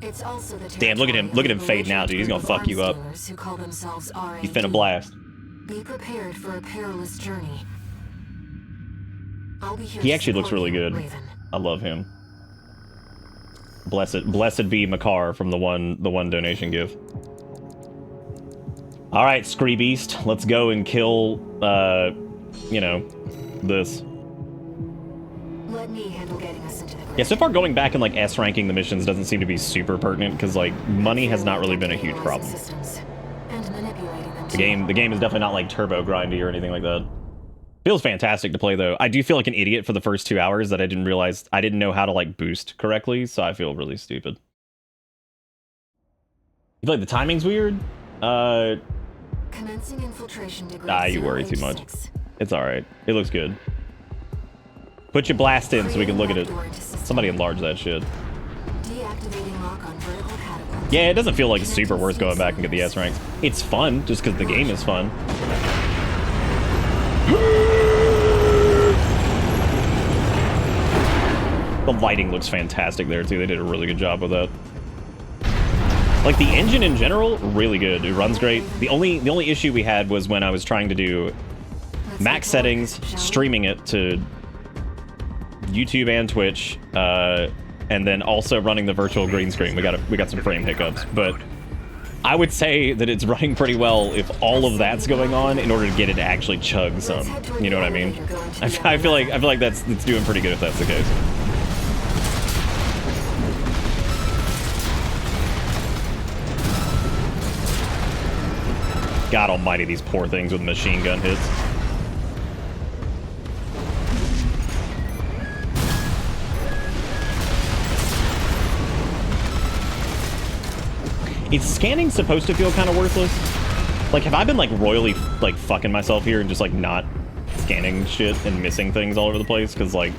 Speaker 9: It's also the
Speaker 2: damn, look at him fade now, dude. He's gonna fuck you up.
Speaker 9: Who call themselves RAD.
Speaker 2: He's finna blast.
Speaker 9: Be prepared for a perilous journey. I'll be here.
Speaker 2: He actually looks really good.
Speaker 9: Raven.
Speaker 2: I love him. Blessed be Makar from the one donation give. All right, Scree Beast, let's go and kill, you know, this.
Speaker 9: Let me handle getting us into the
Speaker 2: Yeah, so far going back and like S ranking the missions doesn't seem to be super pertinent because like money has not really been a huge problem. The game is definitely not like turbo grindy or anything like that. Feels fantastic to play though. I do feel like an idiot for the first 2 hours that I didn't realize I didn't know how to like boost correctly, so I feel really stupid. You feel like the timing's weird?
Speaker 9: Commencing infiltration degree
Speaker 2: You worry too much.
Speaker 9: 086.
Speaker 2: It's alright. It looks good. Put your blast in so we can look at it. Somebody enlarge that shit.
Speaker 9: Deactivating lock on vertical catapult.
Speaker 2: Yeah, it doesn't feel like super worth going back and get the S ranks. It's fun, just because the game is fun. The lighting looks fantastic there, too. They did a really good job with that. Like, the engine in general, really good. It runs great. The only issue we had was when I was trying to do max settings, streaming it to YouTube and Twitch, and then also running the virtual green screen. We got some frame hiccups, but I would say that it's running pretty well if all of that's going on in order to get it to actually chug some. You know what I mean? I feel like that's doing pretty good if that's the case. God almighty, these poor things with machine gun hits. Is scanning supposed to feel kind of worthless? Like, have I been, like, royally, like, fucking myself here and just, like, not scanning shit and missing things all over the place? Because, like,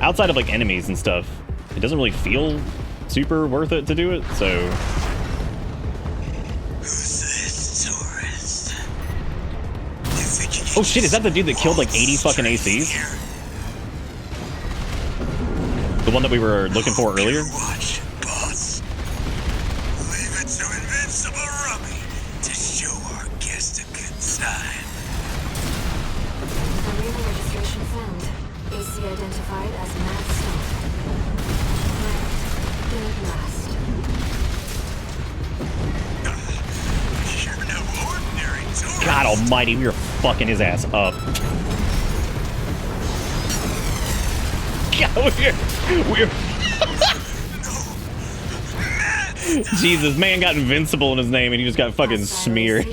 Speaker 2: outside of, like, enemies and stuff, it doesn't really feel super worth it to do it, so... Oh shit, is that the dude that killed, like, 80 fucking ACs? The one that we were looking for earlier?
Speaker 9: Identified as Matt Stone. Third last.
Speaker 4: You're no ordinary tourist.
Speaker 2: God almighty, we were fucking his ass up. God, we're Jesus, man got invincible in his name and he just got fucking smeared.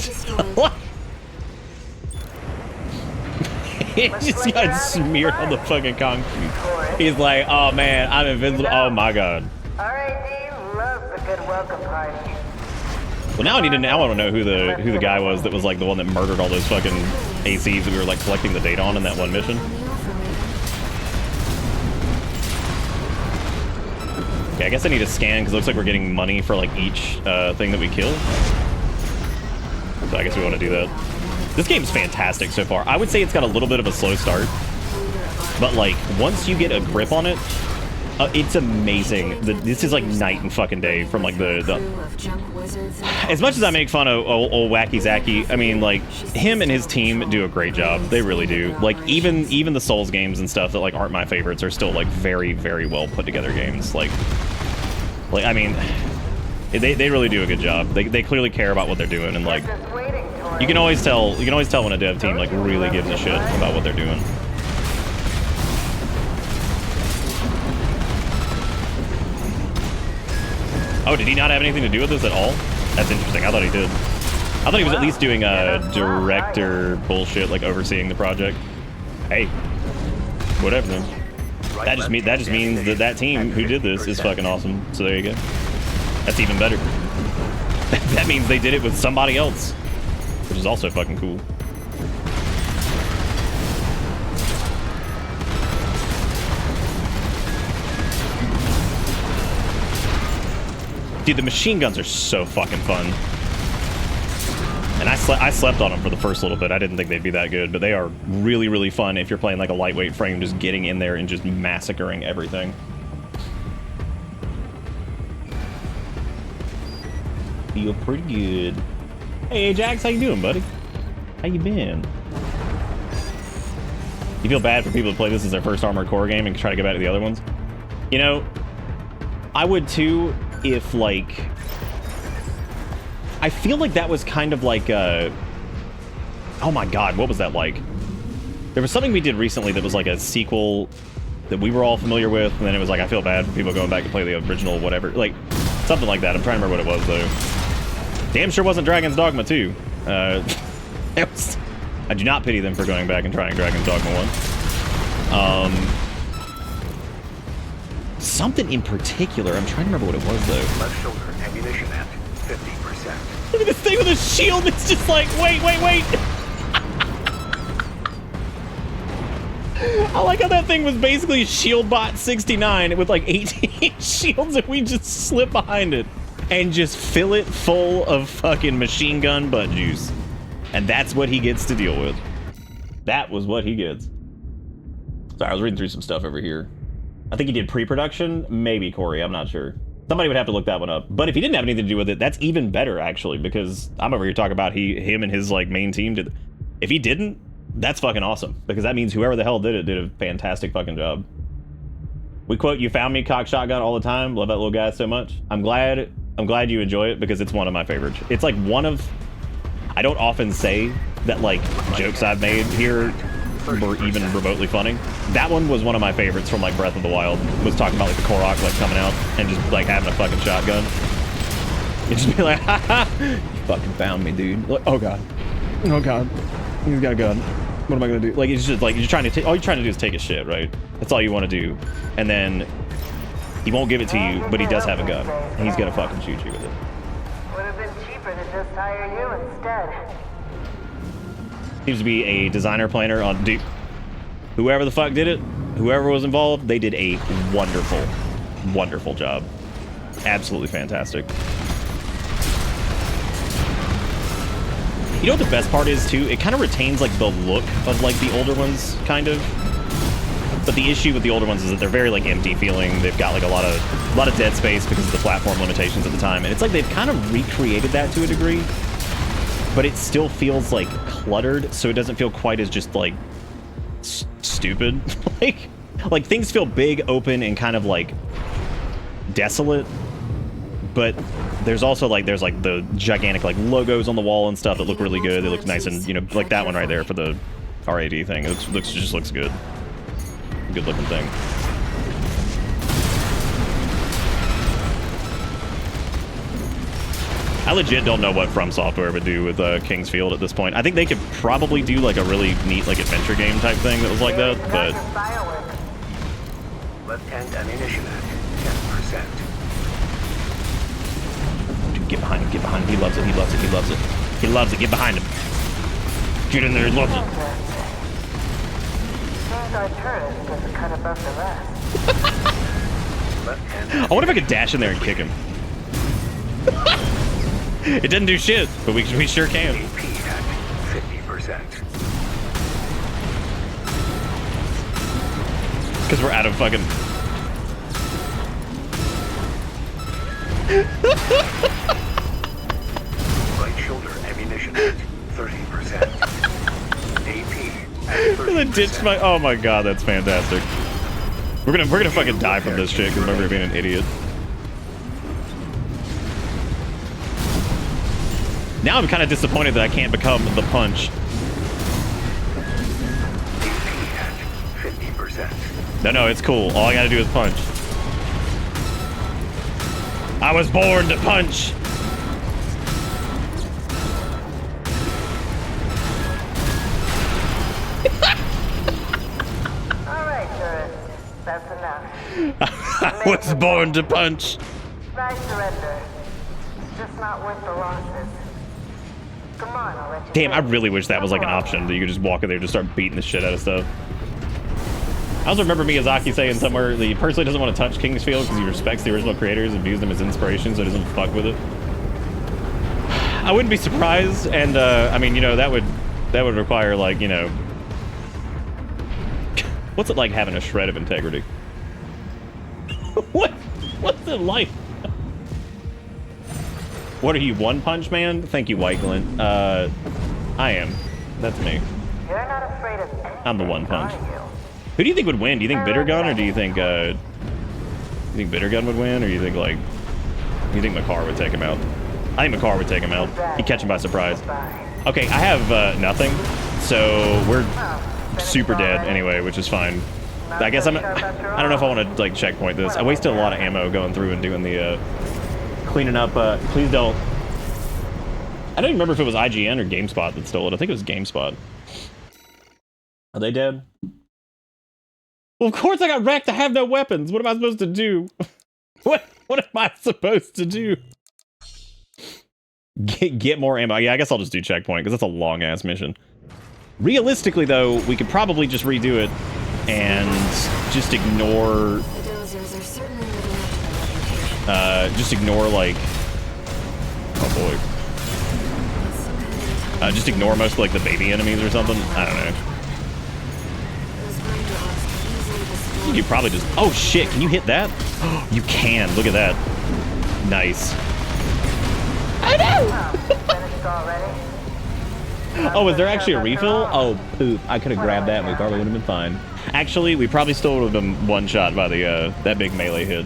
Speaker 2: He just got smeared on the fucking concrete. He's like, oh man, I'm invincible. Oh my god.
Speaker 7: R.A.D. loves a good welcome party.
Speaker 2: Well, now I need to. Now I want to know who the guy was that was like the one that murdered all those fucking ACs that we were like collecting the data on in that one mission. Okay, I guess I need to scan because it looks like we're getting money for like each thing that we kill. So I guess we want to do that. This game's fantastic so far. I would say it's got a little bit of a slow start, but like once you get a grip on it, it's amazing. This is like night and fucking day from like the as much as I make fun of old Wacky Zacky, I mean like him and his team do a great job. They really do. Like even the Souls games and stuff that like aren't my favorites are still like very, very well put together games. Like I mean, they really do a good job. They clearly care about what they're doing, and like you can always tell when a dev team like really gives a shit about what they're doing. Oh, did he not have anything to do with this at all? That's interesting. I thought he did. I thought he was at least doing director bullshit, like overseeing the project. Hey, whatever then. That just means that team who did this is fucking awesome. So there you go. That's even better. That means they did it with somebody else, which is also fucking cool. Dude, the machine guns are so fucking fun. And I slept on them for the first little bit. I didn't think they'd be that good, but they are really, really fun if you're playing like a lightweight frame, just getting in there and just massacring everything. Feel pretty good. Hey, Ajax, how you doing, buddy? How you been? You feel bad for people who play this as their first Armored Core game and try to go back to the other ones? You know, I would too if, like... I feel like that was kind of like a... Oh my god, what was that like? There was something we did recently that was like a sequel that we were all familiar with, and then it was like, I feel bad for people going back to play the original whatever. Like, something like that. I'm trying to remember what it was, though. Damn sure wasn't Dragon's Dogma 2. I do not pity them for going back and trying Dragon's Dogma 1. Something in particular, I'm trying to remember what it was, though.
Speaker 5: Left shoulder ammunition at 50%.
Speaker 2: Look at this thing with a shield. It's just like, wait. I like how that thing was basically Shieldbot 69 with like 18 shields, and we just slip behind it and just fill it full of fucking machine gun butt juice. And that's what he gets to deal with. That was what he gets. Sorry, I was reading through some stuff over here. I think he did pre-production. Maybe, Corey. I'm not sure. Somebody would have to look that one up. But if he didn't have anything to do with it, that's even better, actually, because I'm over here talking about him and his like main team did. If he didn't, that's fucking awesome, because that means whoever the hell did it did a fantastic fucking job. We quote, "You found me, cock shotgun," all the time. Love that little guy so much. I'm glad you enjoy it, because it's one of my favorites. It's like one of, I don't often say that like jokes I've made here were even remotely funny. That one was one of my favorites from like Breath of the Wild. Was talking about like the Korok like coming out and just like having a fucking shotgun. You just be like, ha ha, you fucking found me, dude. Like, oh god, he's got a gun. What am I gonna do? Like, it's just like you're trying to take. All you're trying to do is take a shit, right? That's all you want to do. And then he won't give it to you, but he does have a gun, and he's gonna fucking shoot you with it.
Speaker 7: Would have been cheaper to just hire you instead.
Speaker 2: Seems to be a designer planner on dude. Whoever the fuck did it, whoever was involved, they did a wonderful job. Absolutely fantastic. You know what the best part is too? It kind of retains like the look of like the older ones, kind of. But the issue with the older ones is that they're very like empty feeling. They've got like a lot of dead space because of the platform limitations at the time, and it's like they've kind of recreated that to a degree. But it still feels like cluttered, so it doesn't feel quite as just like stupid. like things feel big, open, and kind of like desolate. But there's also like the gigantic like logos on the wall and stuff that look really good. They look nice, and you know, like that one right there for the RAD thing. It just looks good. Good looking thing. I legit don't know what From Software would do with King's Field at this point. I think they could probably do like a really neat like adventure game type thing that was like that, but
Speaker 5: Left-hand ammunition at 10%.
Speaker 2: Dude, get behind him, get behind him. He loves it, he loves it, he loves it. He loves it, get behind him. Get in there, he loves it.
Speaker 7: Seems our turret doesn't cut above the rest.
Speaker 2: I wonder if I could dash in there and kick him. It doesn't do shit, but we sure can.
Speaker 5: 50%.
Speaker 2: Because we're out of fucking...
Speaker 5: Right shoulder ammunition at 30%. AP at 30%.
Speaker 2: Ditched my... Oh my god, that's fantastic. We're gonna fucking die from this shit because we're being an idiot. Now I'm kind of disappointed that I can't become the punch.
Speaker 5: 50%.
Speaker 2: No, it's cool. All I gotta do is punch. I was born to punch.
Speaker 7: Alright, tourist. That's enough.
Speaker 2: I was born to punch.
Speaker 7: I surrender. Just not worth the losses. Come on, I'll let you.
Speaker 2: Damn, I really wish that was like an option, that you could just walk in there and just start beating the shit out of stuff. I also remember Miyazaki saying somewhere that he personally doesn't want to touch King's Field because he respects the original creators and views them as inspiration, so he doesn't fuck with it. I wouldn't be surprised, and I mean, you know, that would require like, you know, what's it like having a shred of integrity? What's it like? What are you, One Punch Man? Thank you, White Glint. I am. That's me.
Speaker 7: You're not afraid of anything,
Speaker 2: I'm the One Punch.
Speaker 7: are you?
Speaker 2: Who do you think would win? Do you think Bitter Gun, or do you think Bitter Gun would win, or you think like Makar would take him out? I think Makar would take him out. He'd catch him by surprise. Okay, I have nothing, so we're super dead anyway, which is fine. I guess I don't know if I want to like checkpoint this. I wasted a lot of ammo going through and doing the cleaning up. Please don't. I don't even remember if it was IGN or GameSpot that stole it. I think it was GameSpot. Are they dead? Well, of course I got wrecked. I have no weapons. What am I supposed to do? What am I supposed to do? Get more ammo. Yeah, I guess I'll just do checkpoint because that's a long ass mission. Realistically, though, we could probably just redo it and just ignore. Just ignore like. Oh boy. Just ignore most of, like the baby enemies or something. I don't know. You probably just. Oh shit! Can you hit that? You can. Look at that. Nice. I know. Oh, is there actually a refill? Oh poop! I could have grabbed that, and we probably would have been fine. Actually, we probably still would have been one shot by the that big melee hit.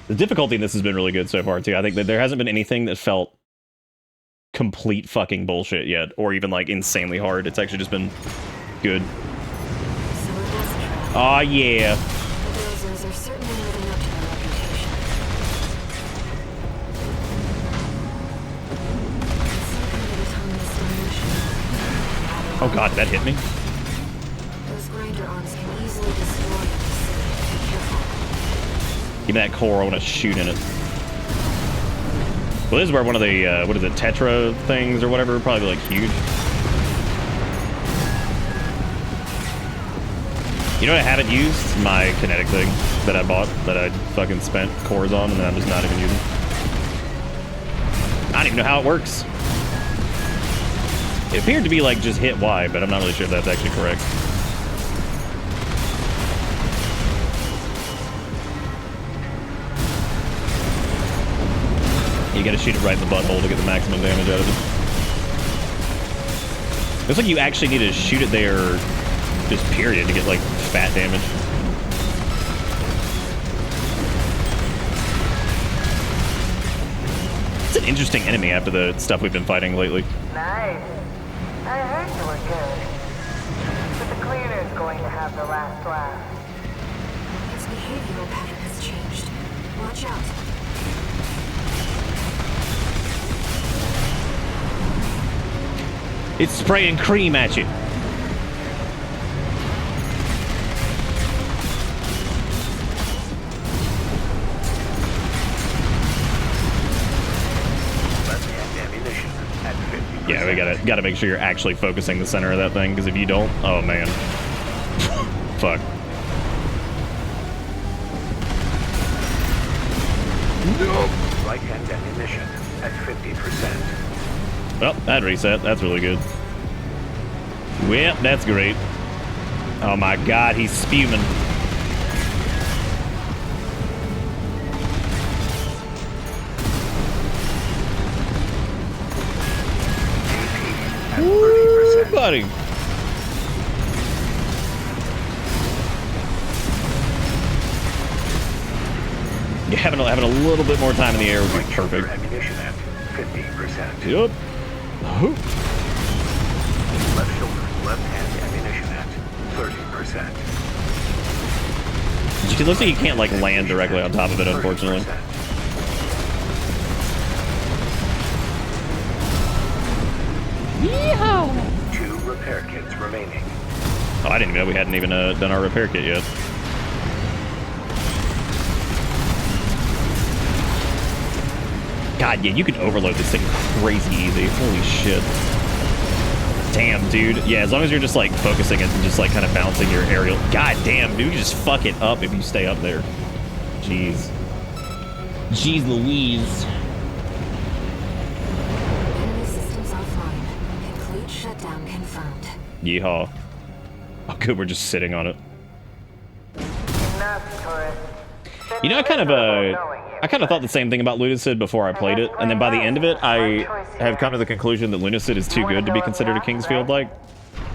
Speaker 2: The difficulty in this has been really good so far too. I think that there hasn't been anything that felt complete fucking bullshit yet, or even like insanely hard. It's actually just been good. Oh yeah. Oh god, that hit me. Give me that core, I want to shoot in it. Well, this is where one of the, what is it, Tetra things or whatever, probably like huge. You know what I haven't used? My kinetic thing that I bought, that I fucking spent cores on, and then I'm just not even using. I don't even know how it works. It appeared to be like just hit Y, but I'm not really sure if that's actually correct. You gotta shoot it right in the butthole to get the maximum damage out of it. Looks like you actually need to shoot it there, just period, to get like fat damage. It's an interesting enemy after the stuff we've been fighting lately.
Speaker 10: Nice. I heard you were good. But the cleaner's going to have the last laugh.
Speaker 9: His behavioral pattern has changed. Watch out.
Speaker 2: It's spraying cream at you. Yeah, we gotta make sure you're actually focusing the center of that thing, because if you don't, oh man. Fuck.
Speaker 5: Nope. Right-hand ammunition at 50%.
Speaker 2: Well, that reset. That's really good. Well, that's great. Oh my god, he's spewing.
Speaker 5: Ooh,
Speaker 2: buddy. Yeah, having a little bit more time in the air would be perfect.
Speaker 5: Ammunition at 50%.
Speaker 2: Yup.
Speaker 5: Left shoulder, left hand ammunition at 30%.
Speaker 2: It looks like you can't like land directly on top of it, unfortunately.
Speaker 5: 30%.
Speaker 2: Yeehaw!
Speaker 5: 2 repair kits remaining.
Speaker 2: Oh, I didn't even know we hadn't even done our repair kit yet. God, yeah, you can overload this thing crazy easy. Holy shit. Damn, dude. Yeah, as long as you're just, like, focusing it and just, like, kind of bouncing your aerial... God damn, dude, you just fuck it up if you stay up there. Jeez. Jeez Louise.
Speaker 9: Enemy systems offline. Complete shutdown confirmed.
Speaker 2: Yeehaw. Oh, good, we're just sitting on it. You know, I kind of thought the same thing about Lunacid before I played it, and then by the end of it, I have come to the conclusion that Lunacid is too good to be considered a Kingsfield-like.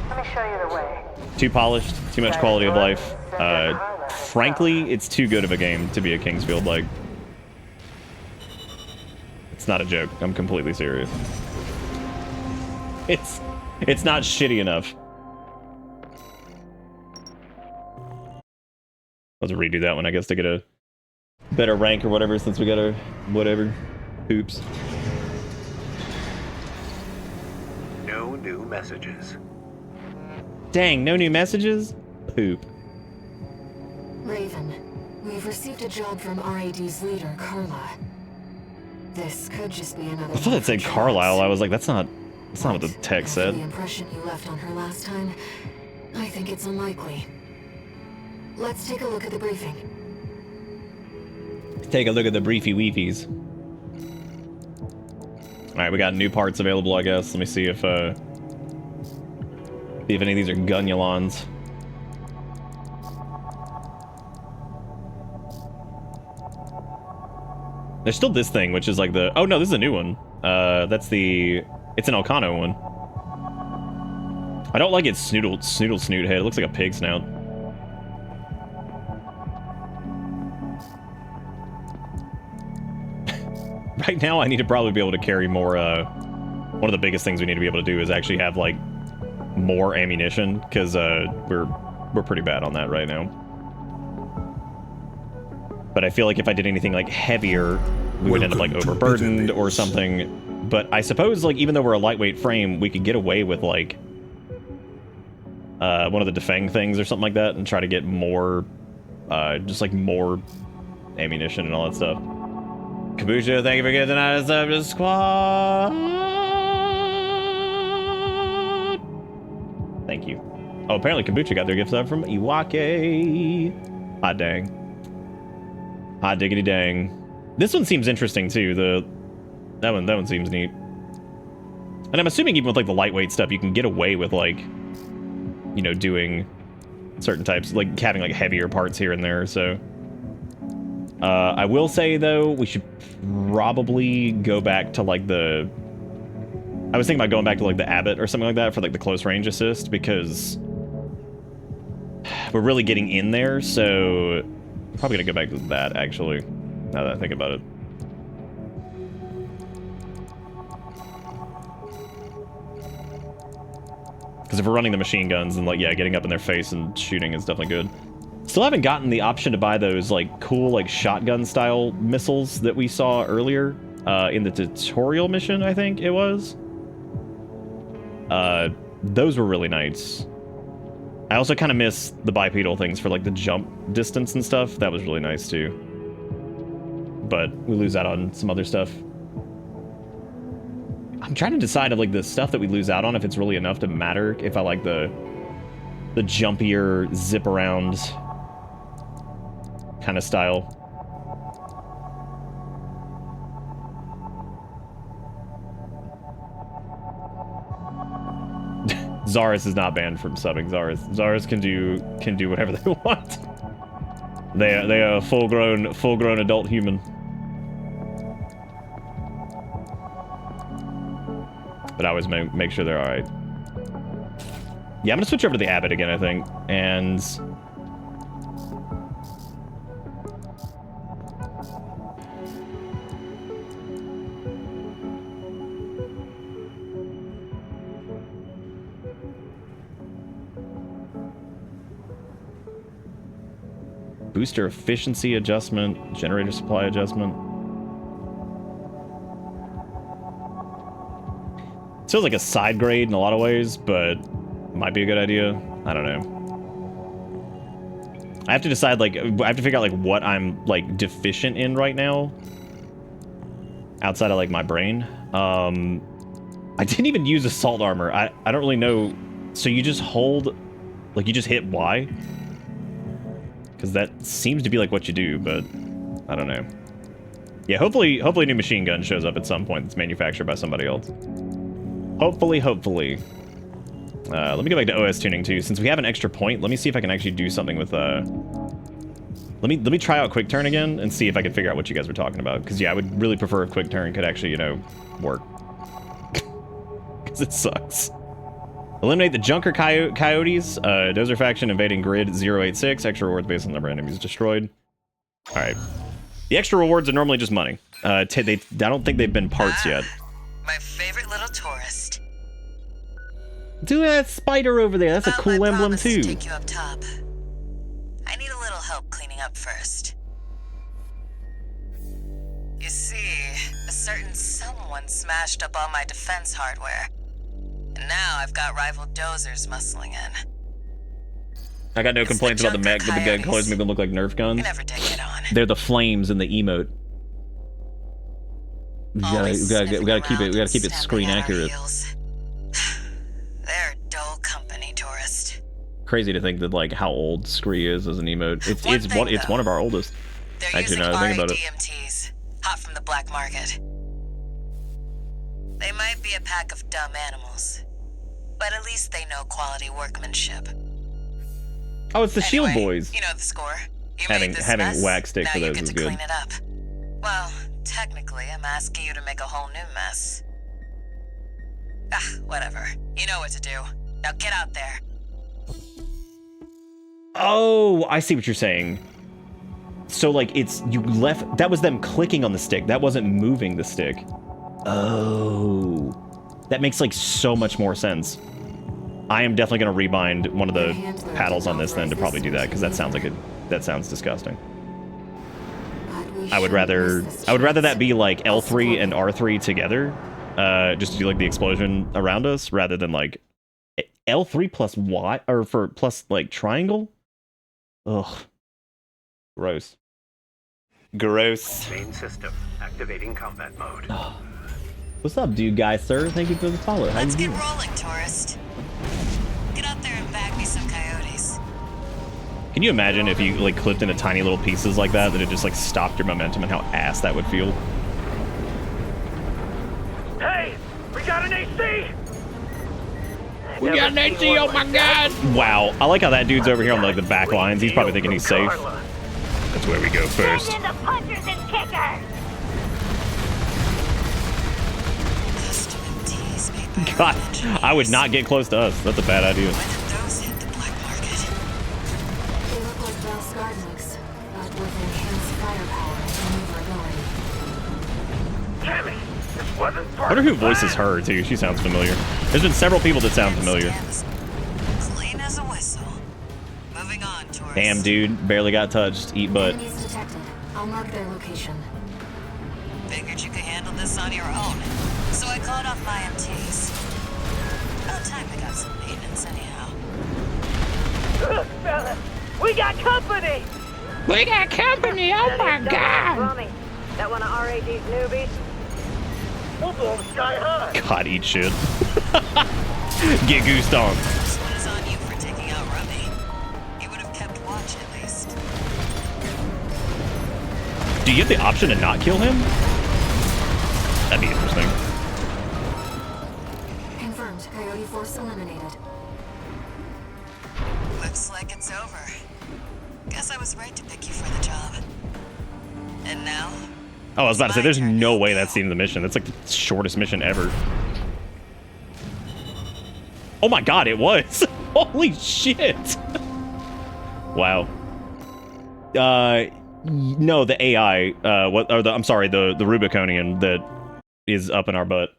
Speaker 10: Let me show you the way.
Speaker 2: Too polished, too much quality of life. Frankly, it's too good of a game to be a Kingsfield-like. It's not a joke. I'm completely serious. It's not shitty enough. Let's redo that one, I guess, to get a better rank or whatever, since we got our whatever. Oops.
Speaker 5: No new messages.
Speaker 2: Dang, no new messages? Poop.
Speaker 9: Raven, we've received a job from RAD's leader, Carla. This could just be another.
Speaker 2: I thought it said Carlisle. I was like, that's not what the text said.
Speaker 9: The impression you left on her last time, I think it's unlikely. Let's take a look at the briefing.
Speaker 2: Take a look at the briefy weefies. Alright, we got new parts available, I guess. Let me see if any of these are Gunulons. There's still this thing, which is like the... Oh, no, this is a new one. That's the... It's an Elcano one. I don't like its snoodle snoot head. It looks like a pig snout. Right now, I need to probably be able to carry more, one of the biggest things we need to be able to do is actually have, like, more ammunition, because, we're pretty bad on that right now. But I feel like if I did anything, like, heavier, we would end up, like, overburdened or something. But I suppose, like, even though we're a lightweight frame, we could get away with, like, one of the defang things or something like that and try to get more, just, like, more ammunition and all that stuff. Kabucho, thank you for getting out of the squad. Thank you. Oh, apparently Kabucho got their gift sub from Iwake. Hot dang. Hot diggity dang. This one seems interesting too. That one seems neat. And I'm assuming even with like the lightweight stuff, you can get away with like, you know, doing certain types, like having like heavier parts here and there. So. I will say, though, we should probably go back to, like, the... I was thinking about going back to, like, the Abbott or something like that for, like, the close range assist, because we're really getting in there, so I'm probably gonna go back to that, actually, now that I think about it. Because if we're running the machine guns, then, like, yeah, getting up in their face and shooting is definitely good. Still haven't gotten the option to buy those, like, cool, like, shotgun-style missiles that we saw earlier in the tutorial mission, I think it was. Those were really nice. I also kind of miss the bipedal things for, like, the jump distance and stuff. That was really nice, too. But we lose out on some other stuff. I'm trying to decide if, like, the stuff that we lose out on, if it's really enough to matter, if I like the jumpier, zip-around kind of style. Zaris is not banned from subbing. Zaris can do whatever they want. They are a full-grown adult human. But I always make sure they're all right. Yeah, I'm gonna switch over to the Abbott again, I think, and booster efficiency adjustment, generator supply adjustment. It feels like a side grade in a lot of ways, but might be a good idea. I don't know. I have to decide, like, I have to figure out, like, what I'm, like, deficient in right now. Outside of, like, my brain. I didn't even use assault armor. I don't really know. So you just hold, like, you just hit Y? Because that seems to be, like, what you do, but I don't know. Yeah, hopefully new machine gun shows up at some point that's manufactured by somebody else. Hopefully. Let me go back to OS tuning too. Since we have an extra point, let me see if I can actually do something with let me try out quick turn again and see if I can figure out what you guys were talking about. Because yeah, I would really prefer if quick turn could actually, you know, work. Because it sucks. Eliminate the Junker Coyotes. Dozer faction invading grid 086. Extra rewards based on the number of enemies destroyed. Alright. The extra rewards are normally just money. I don't think they've been parts yet.
Speaker 6: My favorite little tourist.
Speaker 2: Do that spider over there. That's a cool emblem too.
Speaker 6: Take you up top. I need a little help cleaning first. You see, a certain someone smashed up all my defense hardware. And now I've got rival dozers muscling in.
Speaker 2: I got no complaints about the mech, but the gun colors make them look like Nerf guns.
Speaker 6: Never did get on.
Speaker 2: They're the flames in the emote. We gotta keep it screen accurate.
Speaker 6: They're dull company, tourist.
Speaker 2: Crazy to think that like how old Scree is as an emote. It's one of our oldest.
Speaker 6: They're
Speaker 2: Actually,
Speaker 6: using
Speaker 2: now I think about it.
Speaker 6: DMTs, hot from the black market. They might be a pack of dumb animals, but at least they know quality workmanship.
Speaker 2: Oh, it's the Shield Boys.
Speaker 6: You know the score. You
Speaker 2: having
Speaker 6: made this mess,
Speaker 2: wax stick for
Speaker 6: now
Speaker 2: those
Speaker 6: you
Speaker 2: is
Speaker 6: get to
Speaker 2: good.
Speaker 6: clean it up. Well, technically, I'm asking you to make a whole new mess. Ah, whatever. You know what to do. Now get out there.
Speaker 2: Oh, I see what you're saying. So like you left, that was them clicking on the stick. That wasn't moving the stick. Oh, that makes like so much more sense. I am definitely going to rebind one of the paddles on this then to probably do that, because that sounds disgusting. I would rather that be like L3 and R3 together, just to do like the explosion around us, rather than like L3 plus Y, or for plus like triangle. Ugh. Gross. Gross.
Speaker 5: Main system activating combat mode.
Speaker 2: What's up, dude, guy, sir? Thank you for the follow. How
Speaker 6: Let's
Speaker 2: you
Speaker 6: get
Speaker 2: doing?
Speaker 6: rolling, tourist. Get out there and bag me some coyotes.
Speaker 2: Can you imagine if you like clipped into tiny little pieces like that it just like stopped your momentum, and how ass that would feel?
Speaker 5: Hey, we got an AC!
Speaker 3: We got an AC, oh my god!
Speaker 2: Wow, I like how that dude's over here on like the back lines. He's probably thinking he's safe. That's where we go first.
Speaker 7: Send in the punchers and kickers!
Speaker 2: God, I would not get close to us. That's a bad idea.
Speaker 6: Those hit the black market.
Speaker 9: They look like Bell's Gardenix, but with enhanced firepower and maneuverability.
Speaker 5: Damn it! This wasn't
Speaker 2: I wonder who voices her, too. She sounds familiar. There's been several people that sound familiar.
Speaker 6: Clean as a whistle. Moving on, tourist.
Speaker 2: Damn, dude. Barely got touched. Eat butt.
Speaker 9: Enemies detected. I'll mark their location.
Speaker 6: Figured you could handle this on your own, so I called off my MTs. About time I got some maintenance anyhow.
Speaker 7: Look, fellas, we got company!
Speaker 3: We got company, oh my god!
Speaker 7: Rummy, that one of RAD's newbies?
Speaker 5: We'll blow the sky high!
Speaker 2: God, eat shit. Get goosed on.
Speaker 6: This one is on you for taking out Rummy. He would have kept watch at least.
Speaker 2: Do you have the option to not kill him? That'd be interesting.
Speaker 9: Confirmed. Coyote Force eliminated.
Speaker 6: Looks like it's over. Guess I was right to pick you for the job. And now?
Speaker 2: Oh, I was about to say, there's no way that's even the mission. That's like the shortest mission ever. Oh my god, it was! Holy shit! Wow. No, the AI, I'm sorry, the Rubiconian that is up in our butt.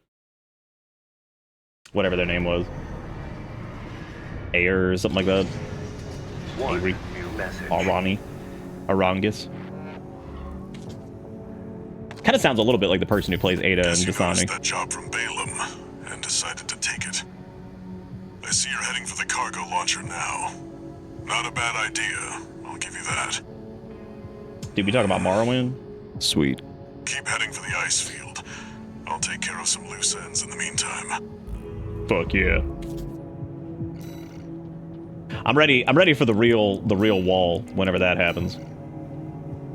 Speaker 2: Whatever their name was. Ayer or something like that.
Speaker 5: New message.
Speaker 2: Arangus. Kind of sounds a little bit like the person who plays Ada in
Speaker 1: You noticed
Speaker 2: Dasani.
Speaker 1: that job from Balaam and decided to take it. I see you're heading for the cargo launcher now. Not a bad idea, I'll give you that.
Speaker 2: Did we talk about Morrowind? Sweet.
Speaker 1: Keep heading for the ice field. I'll take care of some loose ends in the meantime.
Speaker 2: Fuck yeah. I'm ready for the real wall whenever that happens.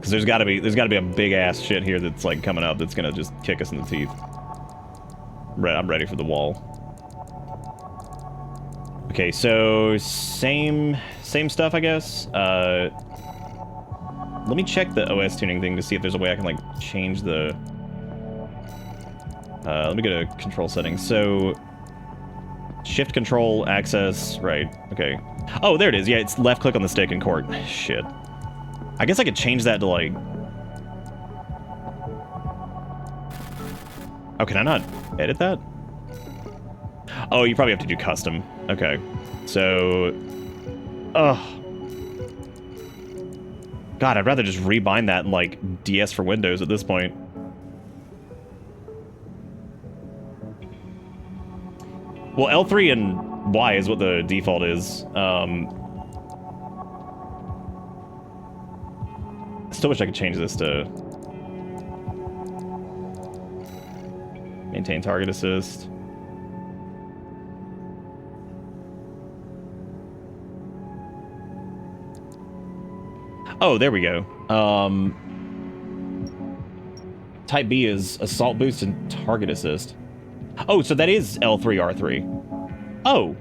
Speaker 2: Cause there's gotta be a big ass shit here that's like coming up that's gonna just kick us in the teeth. I'm ready for the wall. Okay, so same stuff, I guess. Let me check the OS tuning thing to see if there's a way I can like change the. Let me go to control settings. So shift control access, right? Okay. Oh, there it is. Yeah, it's left click on the stick in court. Shit. I guess I could change that to like. Oh, can I not edit that? Oh, you probably have to do custom. Okay. So. Ugh. God, I'd rather just rebind that in, like, DS for Windows at this point. Well, L3 and Y is what the default is. Still wish I could change this to maintain target assist. Oh, there we go. Type B is assault boost and target assist. Oh, so that is L3, R3. Oh,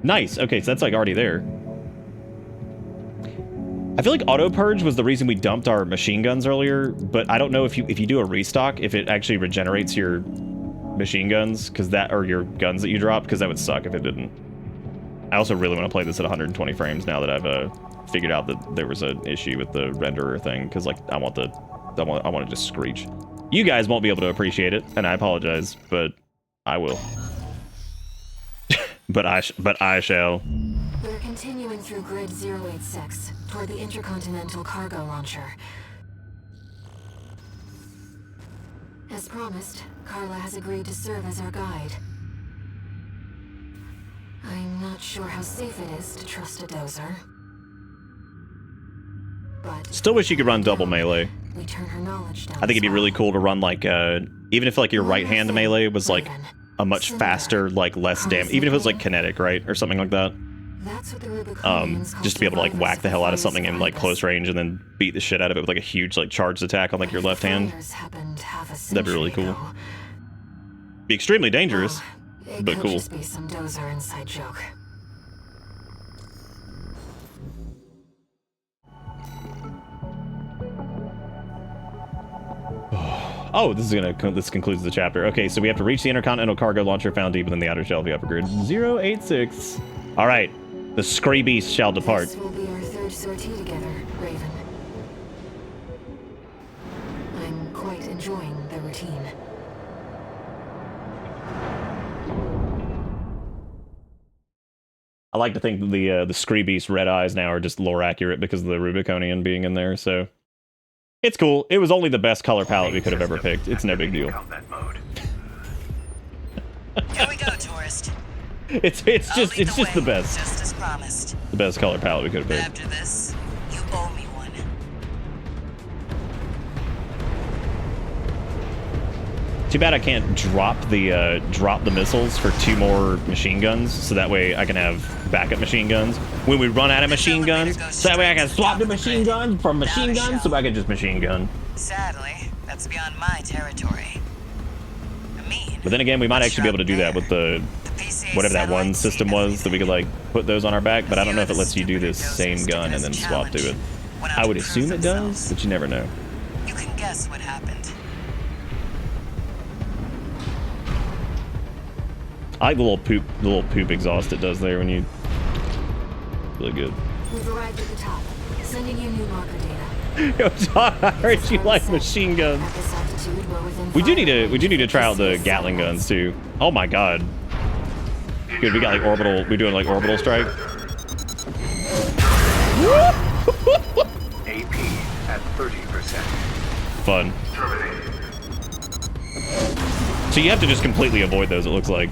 Speaker 2: nice. Okay, so that's like already there. I feel like auto purge was the reason we dumped our machine guns earlier, but I don't know if you do a restock, if it actually regenerates your machine guns, because that, or your guns that you dropped, because that would suck if it didn't. I also really want to play this at 120 frames now that I've figured out that there was an issue with the renderer thing, because like I want to just screech. You guys won't be able to appreciate it, and I apologize, but I will. but I shall.
Speaker 9: We're continuing through grid 086 toward the intercontinental cargo launcher. As promised, Carla has agreed to serve as our guide. I'm not sure how safe it is to trust a dozer. But
Speaker 2: still wish you could run double melee.
Speaker 9: we turn her knowledge down.
Speaker 2: I think it'd be really cool to run like even if like your right hand melee was like a much faster, like less damage, even if it was like kinetic, right, or something like that.
Speaker 9: That's what the Rubicon
Speaker 2: Just to be able to like whack the hell out of something in like close range and then beat the shit out of it with like a huge like charged attack on like your left hand. That'd be really cool. Be extremely dangerous, but cool.
Speaker 9: Just be some dozer inside joke.
Speaker 2: Oh, this concludes the chapter. Okay, so we have to reach the intercontinental cargo launcher found deep within the outer shell of the upper grid. 086. All right, the Scree Beast shall depart.
Speaker 9: This will be our third sortie together, Raven. I'm quite enjoying the routine.
Speaker 2: I like to think that the Scree Beast's red eyes now are just lore accurate because of the Rubiconian being in there, so it's cool. It was only the best color palette we could have ever picked. It's no big deal.
Speaker 6: Here we go, tourist.
Speaker 2: It's just the best.
Speaker 6: Just as promised.
Speaker 2: The best color palette we could have
Speaker 6: But
Speaker 2: picked.
Speaker 6: after this, you owe me one.
Speaker 2: Too bad I can't drop the missiles for 2 more machine guns, so that way I can have backup machine guns when we run out of machine guns. So that way I can swap the machine gun from machine gun, so I can just machine gun.
Speaker 6: Sadly, that's beyond my territory. I mean,
Speaker 2: But then again, we might actually be able to do that with the whatever that one system was that we could like put those on our back. But I don't know if it lets you do this same gun and then swap to it. I would assume it does, but you never know.
Speaker 6: you can guess what happened.
Speaker 2: I like the little poop exhaust it does there when you. Really good.
Speaker 9: We've arrived at the top, sending you new marker data.
Speaker 2: I heard you like machine guns.
Speaker 9: At this altitude, we're within
Speaker 2: We do
Speaker 9: 5
Speaker 2: need to try out the Gatling guns too. Oh my god. Good, we got like orbital. We're doing like orbital strike.
Speaker 5: AP at 30%.
Speaker 2: Fun. So you have to just completely avoid those. It looks like.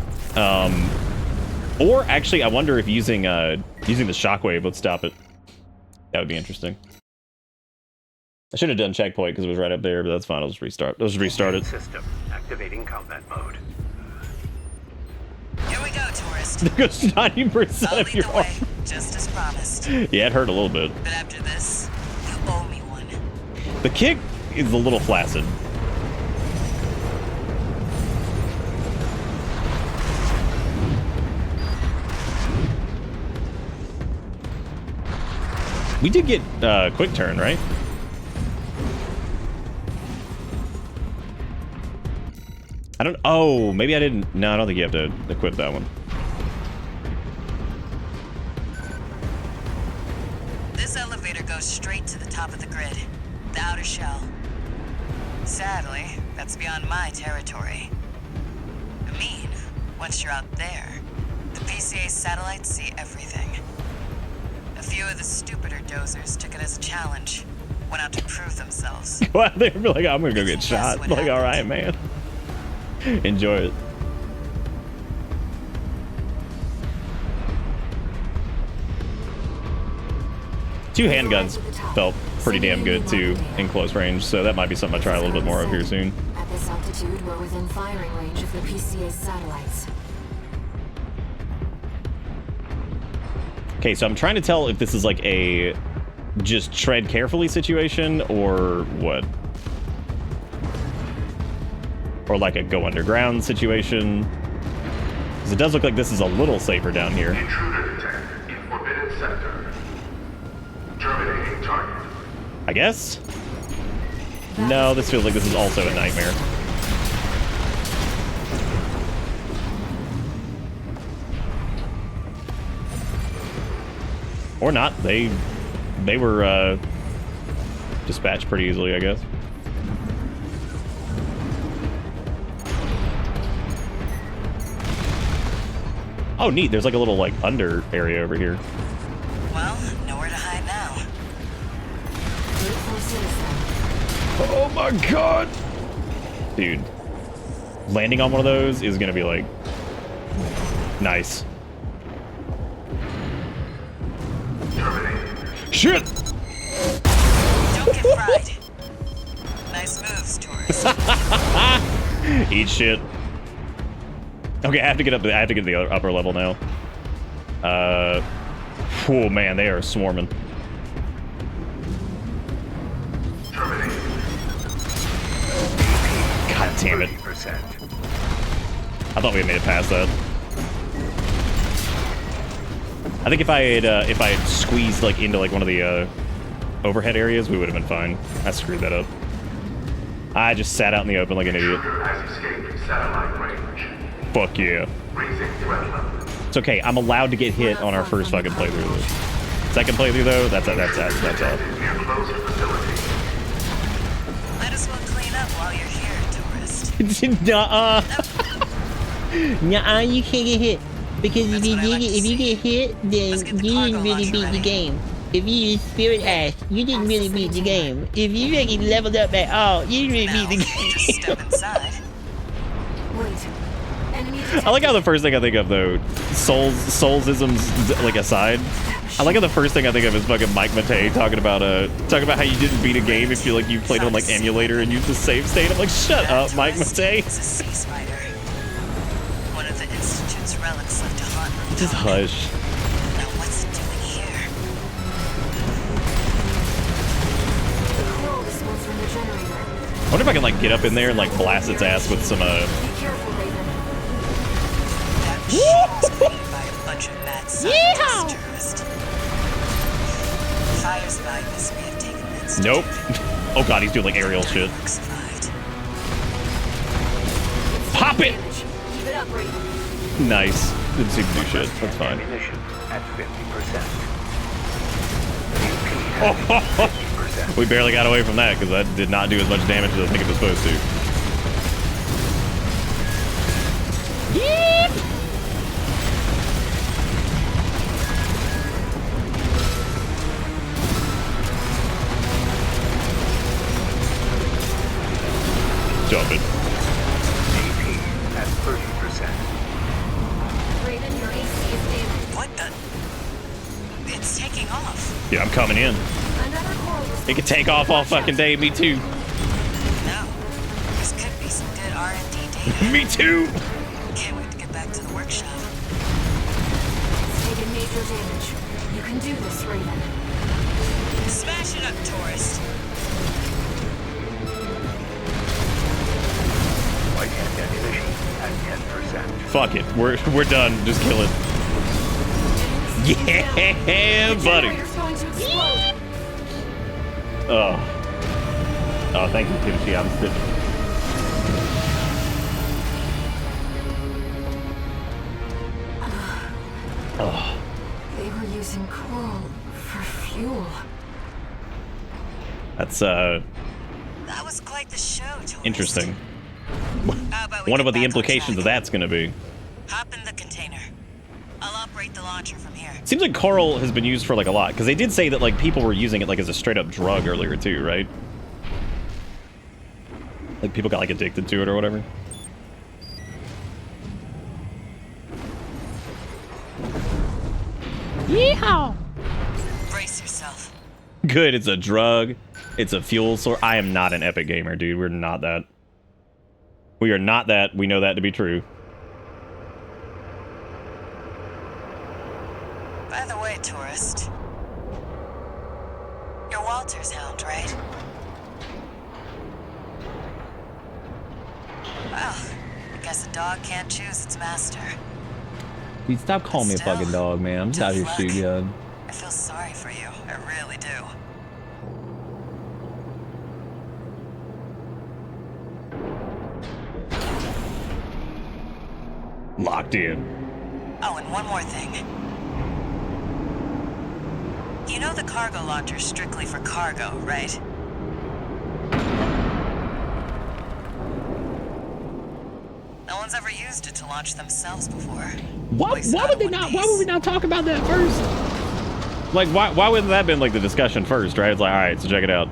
Speaker 2: Or actually, I wonder if using the shockwave would stop it. That would be interesting. I should have done checkpoint because it was right up there, but that's fine. I'll just restart. Let's restart it.
Speaker 5: System activating combat mode.
Speaker 6: Here we go, tourist.
Speaker 2: There goes 90%
Speaker 6: I'll
Speaker 2: of
Speaker 6: lead
Speaker 2: your
Speaker 6: the
Speaker 2: arm.
Speaker 6: way, just as promised.
Speaker 2: Yeah, it hurt a little bit.
Speaker 6: But after this, you owe me one.
Speaker 2: The kick is a little flaccid. We did get quick turn, right? I don't. Oh, maybe I didn't. No, I don't think you have to equip that one.
Speaker 6: This elevator goes straight to the top of the grid, the outer shell. Sadly, that's beyond my territory. I mean, once you're out there, the PCA satellites see everything. A few of the stupider dozers took it as a challenge, went out to prove themselves.
Speaker 2: Go out there and be like, I'm gonna go get
Speaker 6: Guess
Speaker 2: shot.
Speaker 6: what
Speaker 2: Like, all right,
Speaker 6: happened?
Speaker 2: man. Enjoy it. Two handguns felt pretty damn good too in close range, so that might be something I try a little bit more of here soon.
Speaker 9: At this altitude, we're within firing range of the PCA's satellites.
Speaker 2: Okay, so I'm trying to tell if this is like a just tread carefully situation or what. Or like a go underground situation. Because it does look like this is a little safer down here.
Speaker 8: Intruder detected in forbidden sector. Terminating target.
Speaker 2: I guess? No, this feels like this is also a nightmare. Or not. They were dispatched pretty easily, I guess. Oh, neat. There's like a little like under area over here.
Speaker 6: Well, nowhere to hide now.
Speaker 2: Oh my god! Dude. Landing on one of those is gonna be like nice. Shit!
Speaker 6: Don't get fried. Nice moves, tourist.
Speaker 2: Eat shit. Okay, I have to get up. I have to get to the upper level now. Oh man, they are swarming. God damn it! I thought we had made it past that. I think if I had squeezed like into like one of the overhead areas, we would have been fine. I screwed that up. I just sat out in the open like an idiot. Fuck yeah. It's okay. I'm allowed to get hit on our first fucking playthrough. Though. Second playthrough though, that's out.
Speaker 6: Might as well clean up while you're here, tourist.
Speaker 3: Nuh-uh. Nuh-uh, you can't get hit. Because if you get hit, then you didn't really beat the game. If you use spirit ash, you didn't really beat the game. If you really leveled up at all, you didn't really beat the game.
Speaker 6: Just step inside.
Speaker 9: Wait. Enemy
Speaker 2: I like how the first thing I think of though, soulsisms like aside, I like how the first thing I think of is fucking Mike Matei talking about how you didn't beat a game if you like you played on like emulator and used the save state. I'm like, shut up, Mike Matei.
Speaker 6: It's a sea spider. One of the Institute's relics left to haunt.
Speaker 2: Just hush.
Speaker 6: Now what's it doing here?
Speaker 9: The coral response from the generator.
Speaker 2: I wonder if I can like get up in there and like blast its ass with some
Speaker 9: Be careful, Raven.
Speaker 6: That machine was created by a bunch of mad scientists, tourist. Fires by this may have taken the Institute.
Speaker 2: Nope. Oh god, he's doing like aerial shit.
Speaker 6: Survived.
Speaker 2: Pop it!
Speaker 9: Keep it up, Raven.
Speaker 2: Nice. Didn't seem to do shit. That's fine.
Speaker 5: Ammunition at 50%.
Speaker 2: We barely got away from that because that did not do as much damage as I think it was supposed to. Yeep! Jump it.
Speaker 5: AP at 30%.
Speaker 9: Raven, your AC is damaged.
Speaker 6: What the? It's taking off.
Speaker 2: Yeah, I'm coming in.
Speaker 9: Another coral response.
Speaker 2: It could take off all fucking day. Me too.
Speaker 6: No. This could be some good R&D data.
Speaker 2: Me too.
Speaker 6: Can't wait to get back to the workshop.
Speaker 9: It's taken major damage. You can do this, Raven.
Speaker 6: Smash it up, tourist.
Speaker 5: Light and ammunition at 10%.
Speaker 2: Fuck it. We're done. Just kill it. Yeah, buddy.
Speaker 9: Generator's going to explode.
Speaker 2: Oh, thank you, Kimchi. I'm stiff. Oh.
Speaker 9: They were using coral for fuel.
Speaker 2: That's
Speaker 6: That was quite the show, tourist.
Speaker 2: interesting.
Speaker 6: How about we
Speaker 2: Wonder
Speaker 6: get
Speaker 2: what the
Speaker 6: back on
Speaker 2: implications of
Speaker 6: track?
Speaker 2: that's gonna be.
Speaker 6: Hop in the container. I'll operate the launcher from here.
Speaker 2: Seems like coral has been used for like a lot, because they did say that like people were using it like as a straight up drug earlier too, right? Like people got like addicted to it or whatever.
Speaker 3: Yeehaw!
Speaker 6: Brace yourself.
Speaker 2: Good, it's a drug. It's a fuel source. I am not an epic gamer, dude. We're not that. We are not that. We know that to be true.
Speaker 6: By the way, tourist. You're Walter's hound, right? Well, I guess a dog can't choose its master.
Speaker 2: Dude, stop calling me a
Speaker 6: Still,
Speaker 2: fucking dog, man. I'm just out here
Speaker 6: tough
Speaker 2: shooting
Speaker 6: luck.
Speaker 2: gun.
Speaker 6: I feel sorry for you. I really do.
Speaker 2: Locked in.
Speaker 6: Oh, and one more thing. You know the cargo launcher's strictly for cargo, right? No one's ever used it to launch themselves before.
Speaker 2: Why would they not? Why would we not talk about that first? Like, why wouldn't that have been like the discussion first, right? It's like, all right, so check it out.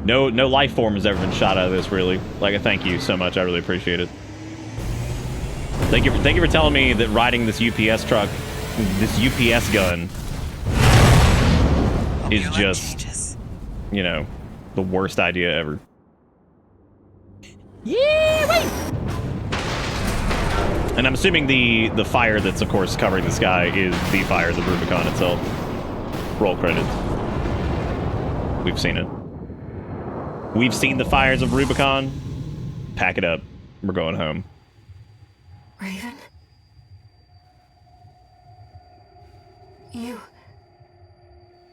Speaker 2: No life form has ever been shot out of this, really. Like, thank you so much. I really appreciate it. Thank you for telling me that riding this UPS truck, this UPS gun, is just, you know, the worst idea ever.
Speaker 3: Yeah, wait!
Speaker 2: And I'm assuming the fire that's, of course, covering the sky is the fire of the Rubicon itself. Roll credits. We've seen it. We've seen the fires of Rubicon. Pack it up. We're going home.
Speaker 9: Raven?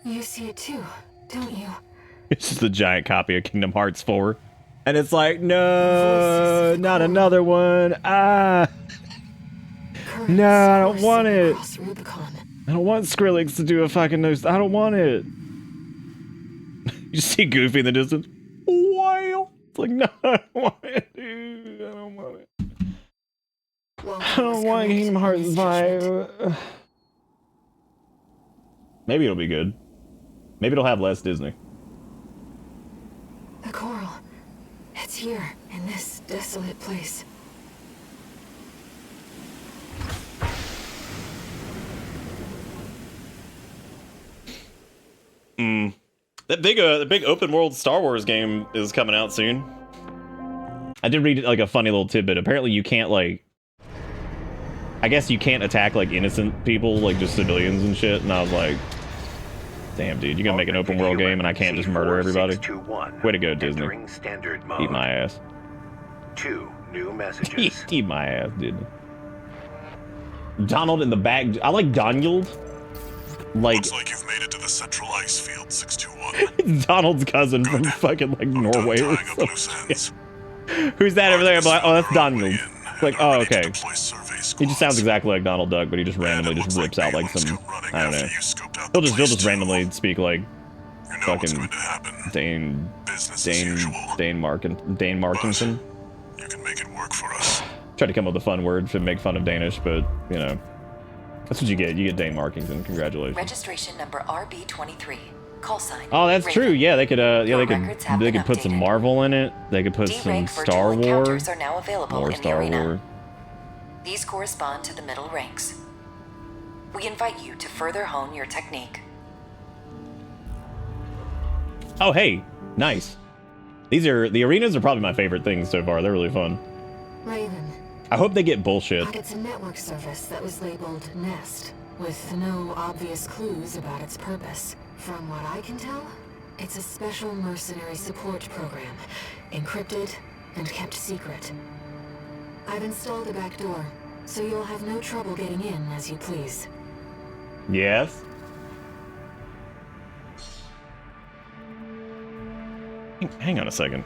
Speaker 9: You see it too, don't you?
Speaker 2: It's just a giant copy of Kingdom Hearts 4. And it's like, no, not another one. Ah. No, I don't want it. I don't want Skrillex to do a fucking nose. I don't want it. You see Goofy in the distance. Wow. It's like, no, I don't want it, dude. I don't want it. I don't want Kingdom Hearts 5. Maybe it'll be good. Maybe it'll have less Disney.
Speaker 9: The coral. It's here, in this desolate place.
Speaker 2: The big open world Star Wars game is coming out soon. I did read like a funny little tidbit. Apparently you can't like, I guess you can't attack like innocent people, like just civilians and shit. And I was like, damn, dude, you're gonna make an open world game and I can't just murder everybody? Way to go, Disney. Eat my ass.
Speaker 12: 2 new messages.
Speaker 2: Eat my ass, dude. Donald in the back. I like Donald. Like,
Speaker 1: looks like you've made it to the central ice field, 621.
Speaker 2: it's Donald's cousin from fucking like Norway or something. Who's that over there? I'm like, oh, that's Donald. Like, oh, okay. He just sounds exactly like Donald Duck, but he just randomly just rips out like some, I don't know. He'll just randomly speak like fucking Dane Markinson.
Speaker 1: You can make it work for us.
Speaker 2: Tried to come up with a fun word to make fun of Danish, but you know, that's what you get. You get Dane Markington. Congratulations.
Speaker 11: Registration number RB23. Call sign.
Speaker 2: Oh, that's
Speaker 11: Raven.
Speaker 2: true. Yeah, they could. Yeah,
Speaker 11: Your
Speaker 2: they could.
Speaker 11: records have
Speaker 2: They
Speaker 11: been
Speaker 2: could put some Marvel in it. They could put some
Speaker 11: D-rank
Speaker 2: Star
Speaker 11: virtual
Speaker 2: Wars.
Speaker 11: encounters are now available
Speaker 2: More
Speaker 11: in the
Speaker 2: Star
Speaker 11: arena.
Speaker 2: Wars.
Speaker 11: These correspond to the middle ranks. We invite you to further hone your technique.
Speaker 2: Oh, hey, nice. The arenas are probably my favorite things so far. They're really fun.
Speaker 9: Raven.
Speaker 2: I hope they get bullshit.
Speaker 9: It's a network service that was labeled Nest, with no obvious clues about its purpose. From what I can tell, it's a special mercenary support program, encrypted and kept secret. I've installed a back door, so you'll have no trouble getting in as you please.
Speaker 2: Yes. Hang on a second.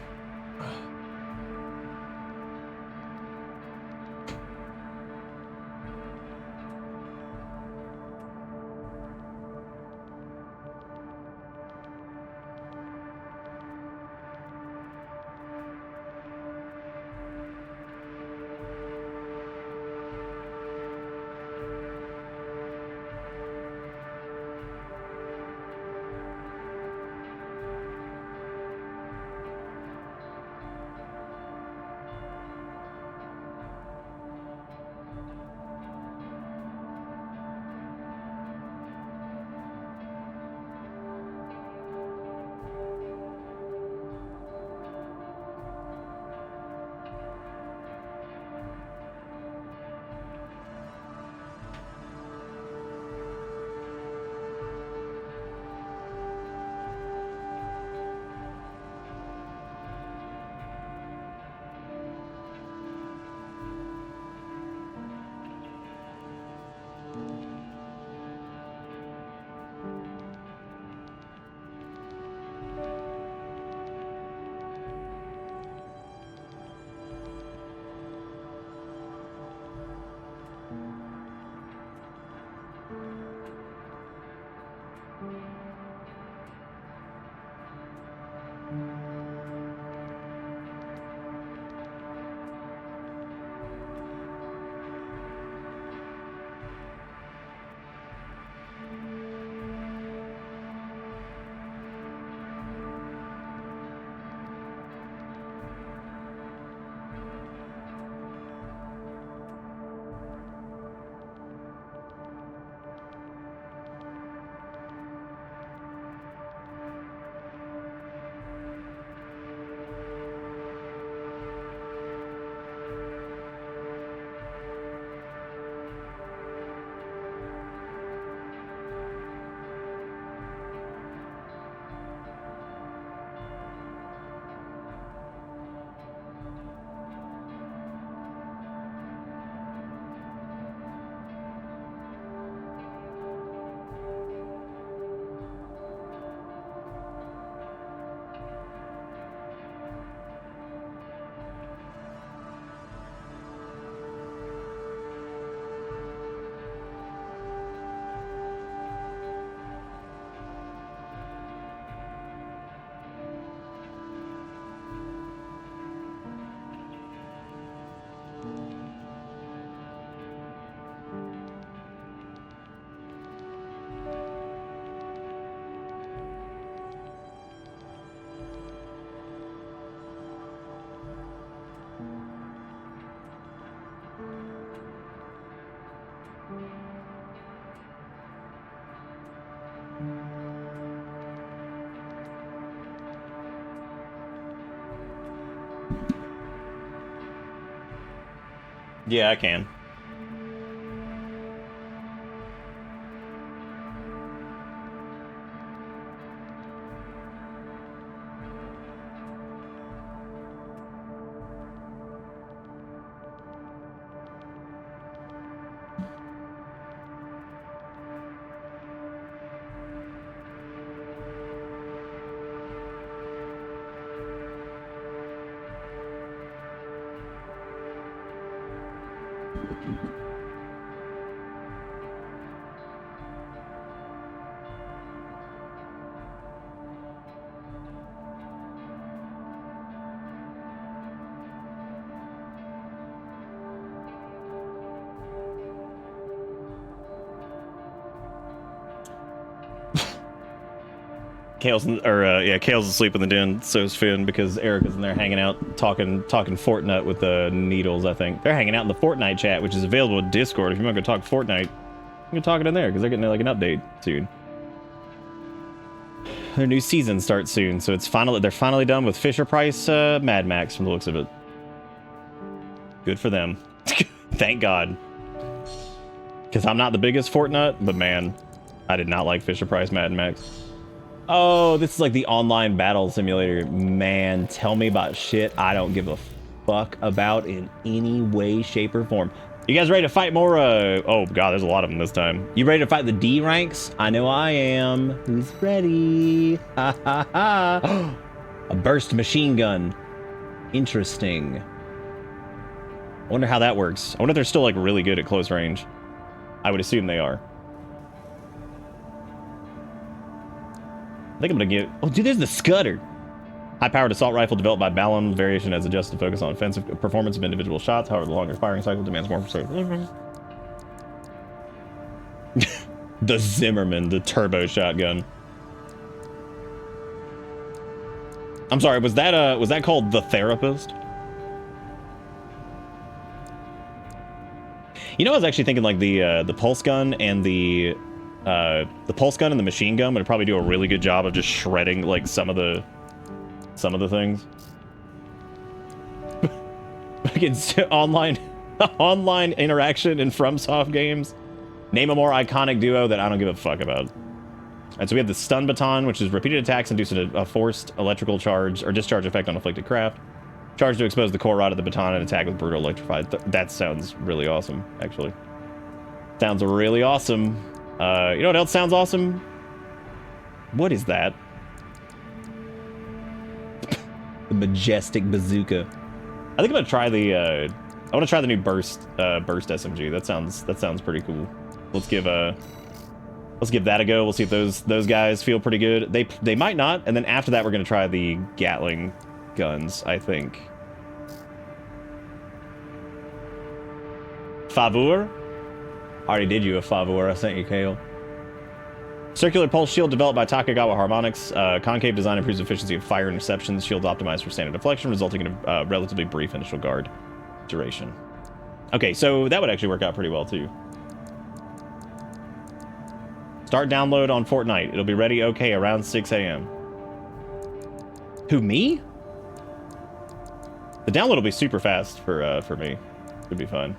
Speaker 2: Yeah, I can. Kale's asleep in the den. So is Finn because Erica's in there hanging out, talking Fortnite with Needles. I think they're hanging out in the Fortnite chat, which is available in Discord. If you want to go talk Fortnite, you can talk it in there because they're getting like an update soon. Their new season starts soon, so they're finally done with Fisher Price Mad Max from the looks of it. Good for them. Thank God. Because I'm not the biggest Fortnite, but man, I did not like Fisher Price Mad Max. Oh, this is like the online battle simulator. Man, tell me about shit I don't give a fuck about in any way, shape, or form. You guys ready to fight more? Oh god, there's a lot of them this time. You ready to fight the D ranks? I know I am. Who's ready? Ha ha ha. A burst machine gun. Interesting. I wonder how that works. I wonder if they're still like really good at close range. I would assume they are. I think I'm gonna get... Oh, dude, there's the Scudder. High-powered assault rifle developed by Ballon. Variation has adjusted focus on offensive performance of individual shots. However, the longer firing cycle demands more precision. The Zimmerman, the turbo shotgun. I'm sorry, was that called the Therapist? You know, I was actually thinking like the pulse gun and the pulse gun and the machine gun would probably do a really good job of just shredding like some of the things. It's online interaction in FromSoft games. Name a more iconic duo that I don't give a fuck about. Alright, so we have the stun baton, which is repeated attacks induce a forced electrical charge or discharge effect on afflicted craft. Charge to expose the core rod of the baton and attack with brutal electrified. That sounds really awesome, actually. Sounds really awesome. You know what else sounds awesome? What is that? The majestic bazooka. I think I'm gonna try the I want to try the new burst SMG. That sounds pretty cool. Let's give that a go. We'll see if those guys feel pretty good. They might not, and then after that we're gonna try the Gatling guns, I think. Favor? Already did you a favor. I sent you, Kale. Circular pulse shield developed by Takagawa Harmonics. Concave design improves efficiency of fire interceptions. Shield optimized for standard deflection, resulting in a relatively brief initial guard duration. Okay, so that would actually work out pretty well, too. Start download on Fortnite. It'll be ready okay around 6 a.m. Who, me? The download will be super fast for me. It'll be fine.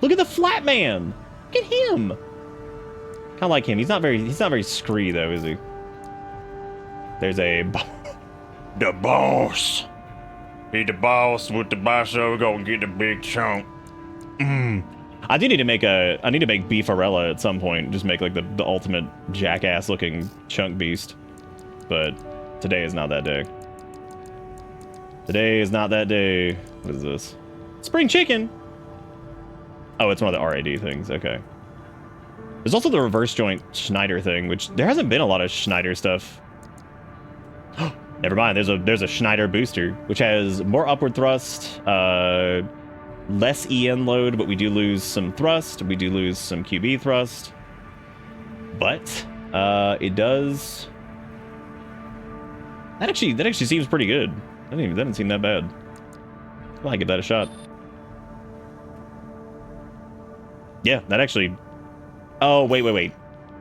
Speaker 2: Look at the flat man. Look at him. Kind of like him. He's not very scree though, is he? There's the boss. He the boss with the boss. So we're gonna get the big chunk. I do need to make Beefarella at some point. Just make like the ultimate jackass looking chunk beast. But today is not that day. Today is not that day. What is this? Spring chicken. Oh, it's one of the RAD things. Okay. There's also the reverse joint Schneider thing, which there hasn't been a lot of Schneider stuff. Never mind. There's a Schneider booster, which has more upward thrust, less EN load, but we do lose some thrust. We do lose some QB thrust. But it does. That actually seems pretty good. That didn't seem that bad. I might give that a shot. Yeah, that actually... Oh, wait.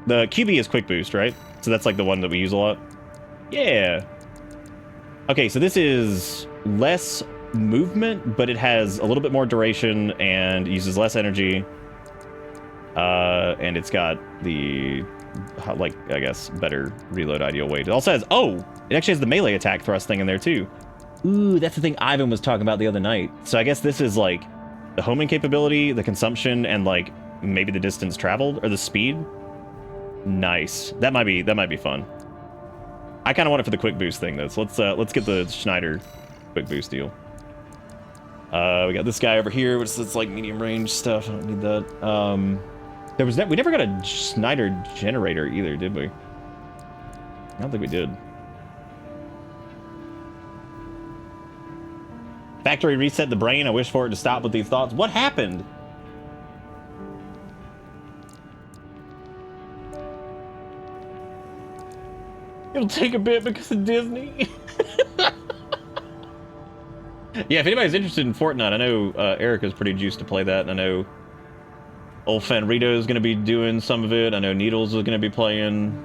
Speaker 2: The QB is quick boost, right? So that's like the one that we use a lot? Yeah. Okay, so this is less movement, but it has a little bit more duration and uses less energy. And it's got the, like, I guess, better reload ideal weight. It also has, oh, it actually has the melee attack thrust thing in there too. Ooh, that's the thing Ivan was talking about the other night. So I guess this is like the homing capability, the consumption, and like maybe the distance traveled or the speed. Nice. That might be fun. I kind of want it for the quick boost thing though. So let's get the Schneider quick boost deal. We got this guy over here, which is like medium range stuff. I don't need that. We never got a Schneider generator either, did we? I don't think we did. Factory reset the brain. I wish for it to stop with these thoughts. What happened? It'll take a bit because of Disney. Yeah, if anybody's interested in Fortnite, I know Erica's pretty juiced to play that, and I know Old Fenrito is going to be doing some of it. I know Needles is going to be playing.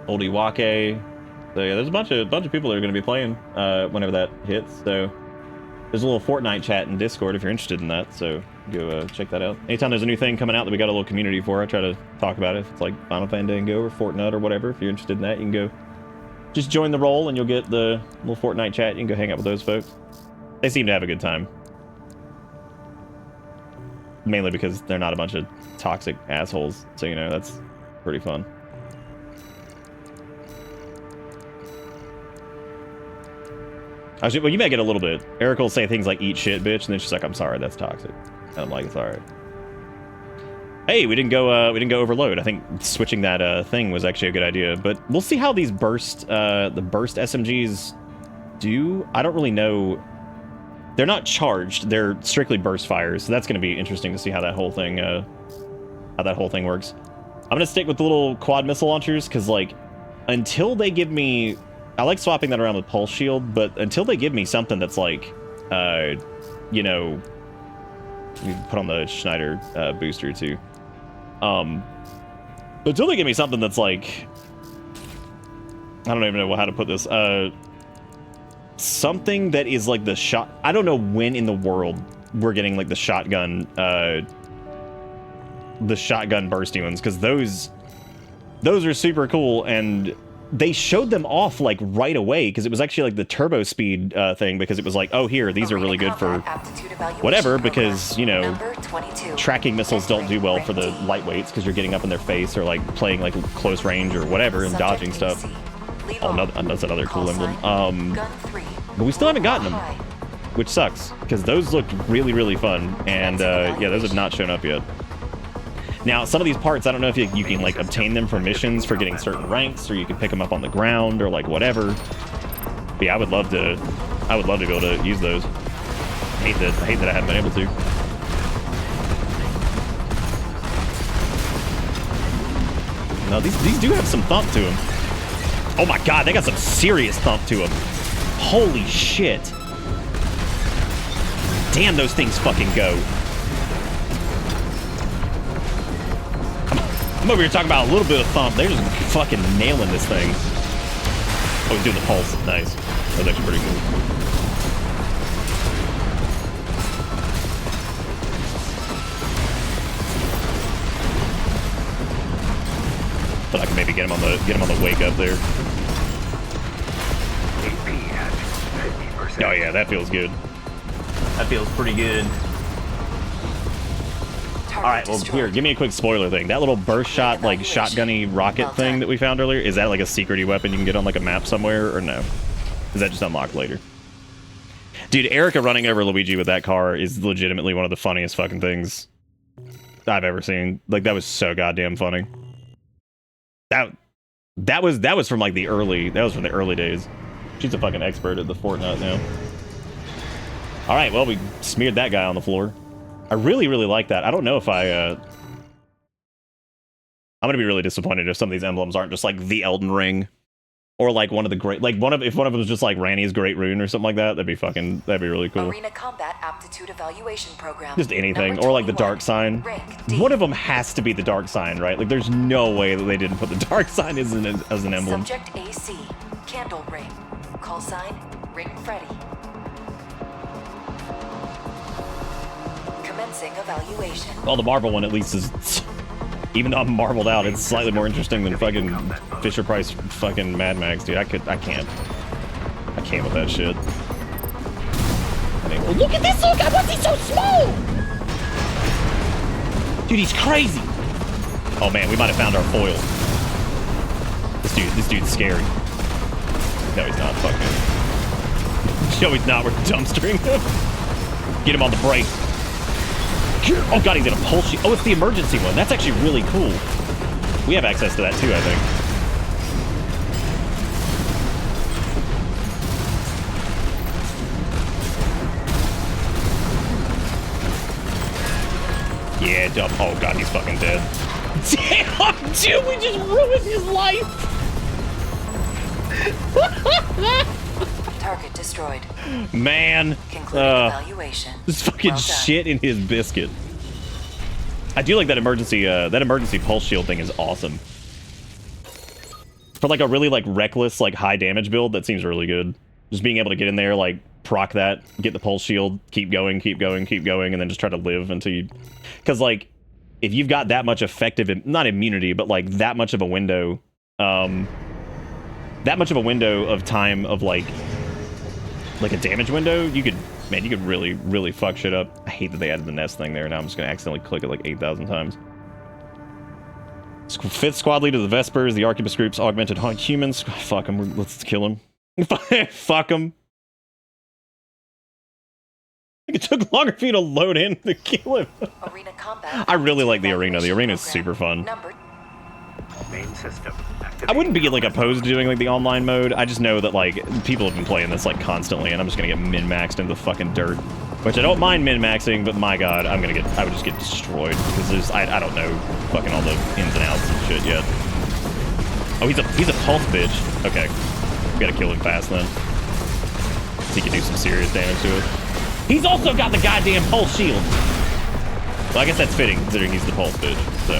Speaker 2: Old Iwake. So yeah, there's a bunch of people that are going to be playing whenever that hits. So there's a little Fortnite chat in Discord if you're interested in that. So go check that out. Anytime there's a new thing coming out that we got a little community for, I try to talk about it. If it's like Final Fandango or Fortnite or whatever, if you're interested in that, you can go just join the roll and you'll get the little Fortnite chat. You can go hang out with those folks. They seem to have a good time. Mainly because they're not a bunch of toxic assholes. So, you know, that's pretty fun. Actually, well, you may get a little bit. Erica will say things like, eat shit, bitch, and then she's like, I'm sorry, that's toxic. And I'm like, it's alright. Hey, we didn't go overload. I think switching that thing was actually a good idea. But we'll see how these burst, the burst SMGs do. I don't really know. They're not charged. They're strictly burst fires. So that's going to be interesting to see how that whole thing works. I'm going to stick with the little quad missile launchers because, like, until they give me, I like swapping that around with pulse shield, but until they give me something that's like, you know, we put on the Schneider booster too. Until they give me something that's like, I don't even know how to put this. Something that is like the shot. I don't know when in the world we're getting like the shotgun bursty ones, because those are super cool, and they showed them off like right away because it was actually like the turbo speed thing, because it was like, oh, here, these are really good for whatever, because, you know, tracking missiles don't do well for the lightweights because you're getting up in their face or like playing like close range or whatever and dodging stuff. Oh, that's another cool emblem. But we still haven't gotten them, which sucks because those looked really, really fun, and yeah, those have not shown up yet. Now, some of these parts, I don't know if you can like obtain them from missions for getting certain ranks, or you can pick them up on the ground or like whatever. But yeah, I would love to be able to use those. I hate that I haven't been able to. No, these do have some thump to them. Oh my god, they got some serious thump to them. Holy shit. Damn, those things fucking go. I'm over here talking about a little bit of thump. They're just fucking nailing this thing. Oh, he's doing the pulse. Nice. That was actually pretty cool. But I can maybe get him on the wake up there. Oh yeah, that feels good. That feels pretty good. Alright, well, here, give me a quick spoiler thing. That little burst shot, like, shotgunny rocket thing that we found earlier, is that like a secret-y weapon you can get on like a map somewhere, or no? Is that just unlocked later? Dude, Erica running over Luigi with that car is legitimately one of the funniest fucking things I've ever seen. Like, that was so goddamn funny. That was from like the early days. She's a fucking expert at the Fortnite now. Alright, well, we smeared that guy on the floor. I really, really like that. I don't know if I'm gonna be really disappointed if some of these emblems aren't just like the Elden Ring, or like one of the great, like if one of them was just like Ranni's Great Rune or something like that. That'd be really cool.
Speaker 11: Arena Combat Aptitude Evaluation Program.
Speaker 2: Just anything, or like the Dark Sign. One of them has to be the Dark Sign, right? Like, there's no way that they didn't put the Dark Sign as an emblem.
Speaker 11: Subject AC, Candle Ring. Call sign, Ring Freddy. Commencing evaluation.
Speaker 2: Well, the Marvel one at least is, even though I'm marveled out, it's slightly more interesting than fucking Fisher Price fucking Mad Max, dude. I can't with that shit. I mean, well, look at this little guy. Why is he so small? Dude, he's crazy. Oh man, we might have found our foil. This dude's scary. No, he's not. Fuck him. No, he's not. We're dumpstering him. Get him on the break. Oh god, he's in a pulse shield. Oh, it's the emergency one. That's actually really cool. We have access to that too, I think. Yeah, dump. Oh god, he's fucking dead. Damn, dude, we just ruined his life.
Speaker 11: Target destroyed.
Speaker 2: Man.
Speaker 11: Concluding evaluation.
Speaker 2: This fucking shit in his biscuit. I do like that emergency pulse shield thing is awesome. For like a really like reckless, like high damage build, that seems really good. Just being able to get in there, like proc that, get the pulse shield, keep going, keep going, keep going, and then just try to live until you... Because like, if you've got that much effective, not immunity, but like that much of a window, that much of a window of time of like a damage window, you could really, really fuck shit up. I hate that they added the nest thing there. Now I'm just gonna accidentally click it like 8,000 times. 5th squad leader of the Vespers, the Arquebus group's augmented humans. Fuck him, let's kill him. Fuck him. It took longer for you to load in to kill him.
Speaker 11: Arena combat.
Speaker 2: I really like the arena. The arena is super fun.
Speaker 12: Main system.
Speaker 2: I wouldn't be like opposed to doing like the online mode. I just know that like people have been playing this like constantly, and I'm just gonna get min-maxed into the fucking dirt. Which I don't mind min-maxing, but my god, I would just get destroyed because I don't know fucking all the ins and outs and shit yet. Oh, he's a pulse bitch. Okay, we gotta kill him fast then. So he can do some serious damage to it. He's also got the goddamn pulse shield. Well, I guess that's fitting considering he's the pulse bitch. So.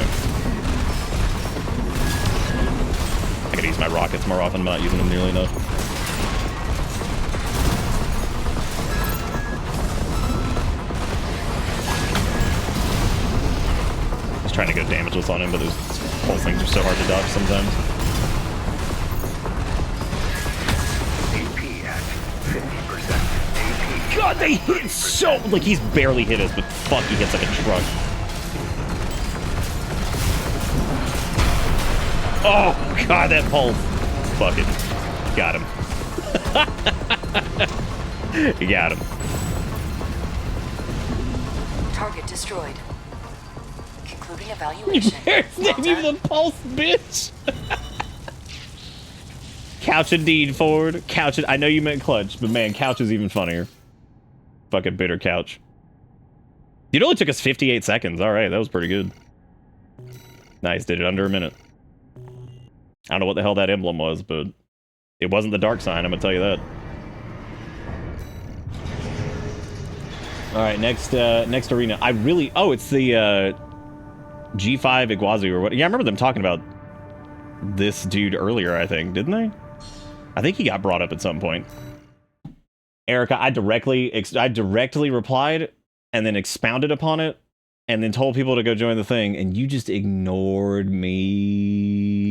Speaker 2: I gotta use my rockets more often. I'm not using them nearly enough. Just trying to go damageless on him, but those pulse things are so hard to dodge sometimes.
Speaker 12: AP at 50%. AP.
Speaker 2: God, they hit so... Like, he's barely hit us, but fuck, he hits like a truck. Oh, God, that pulse. Fuck it. Got him. You got him.
Speaker 11: Target destroyed. Concluding evaluation.
Speaker 2: Even the pulse, bitch. Couch indeed, Ford. Couch it. I know you meant clutch, but man, couch is even funnier. Fucking bitter couch. It only took us 58 seconds. All right, that was pretty good. Nice, did it under a minute. I don't know what the hell that emblem was, but it wasn't the dark sign, I'm gonna tell you that. Alright, next arena. It's the G5 Iguazu or what? Yeah, I remember them talking about this dude earlier, I think, didn't they? I think he got brought up at some point. Erica, I directly replied and then expounded upon it and then told people to go join the thing, and you just ignored me.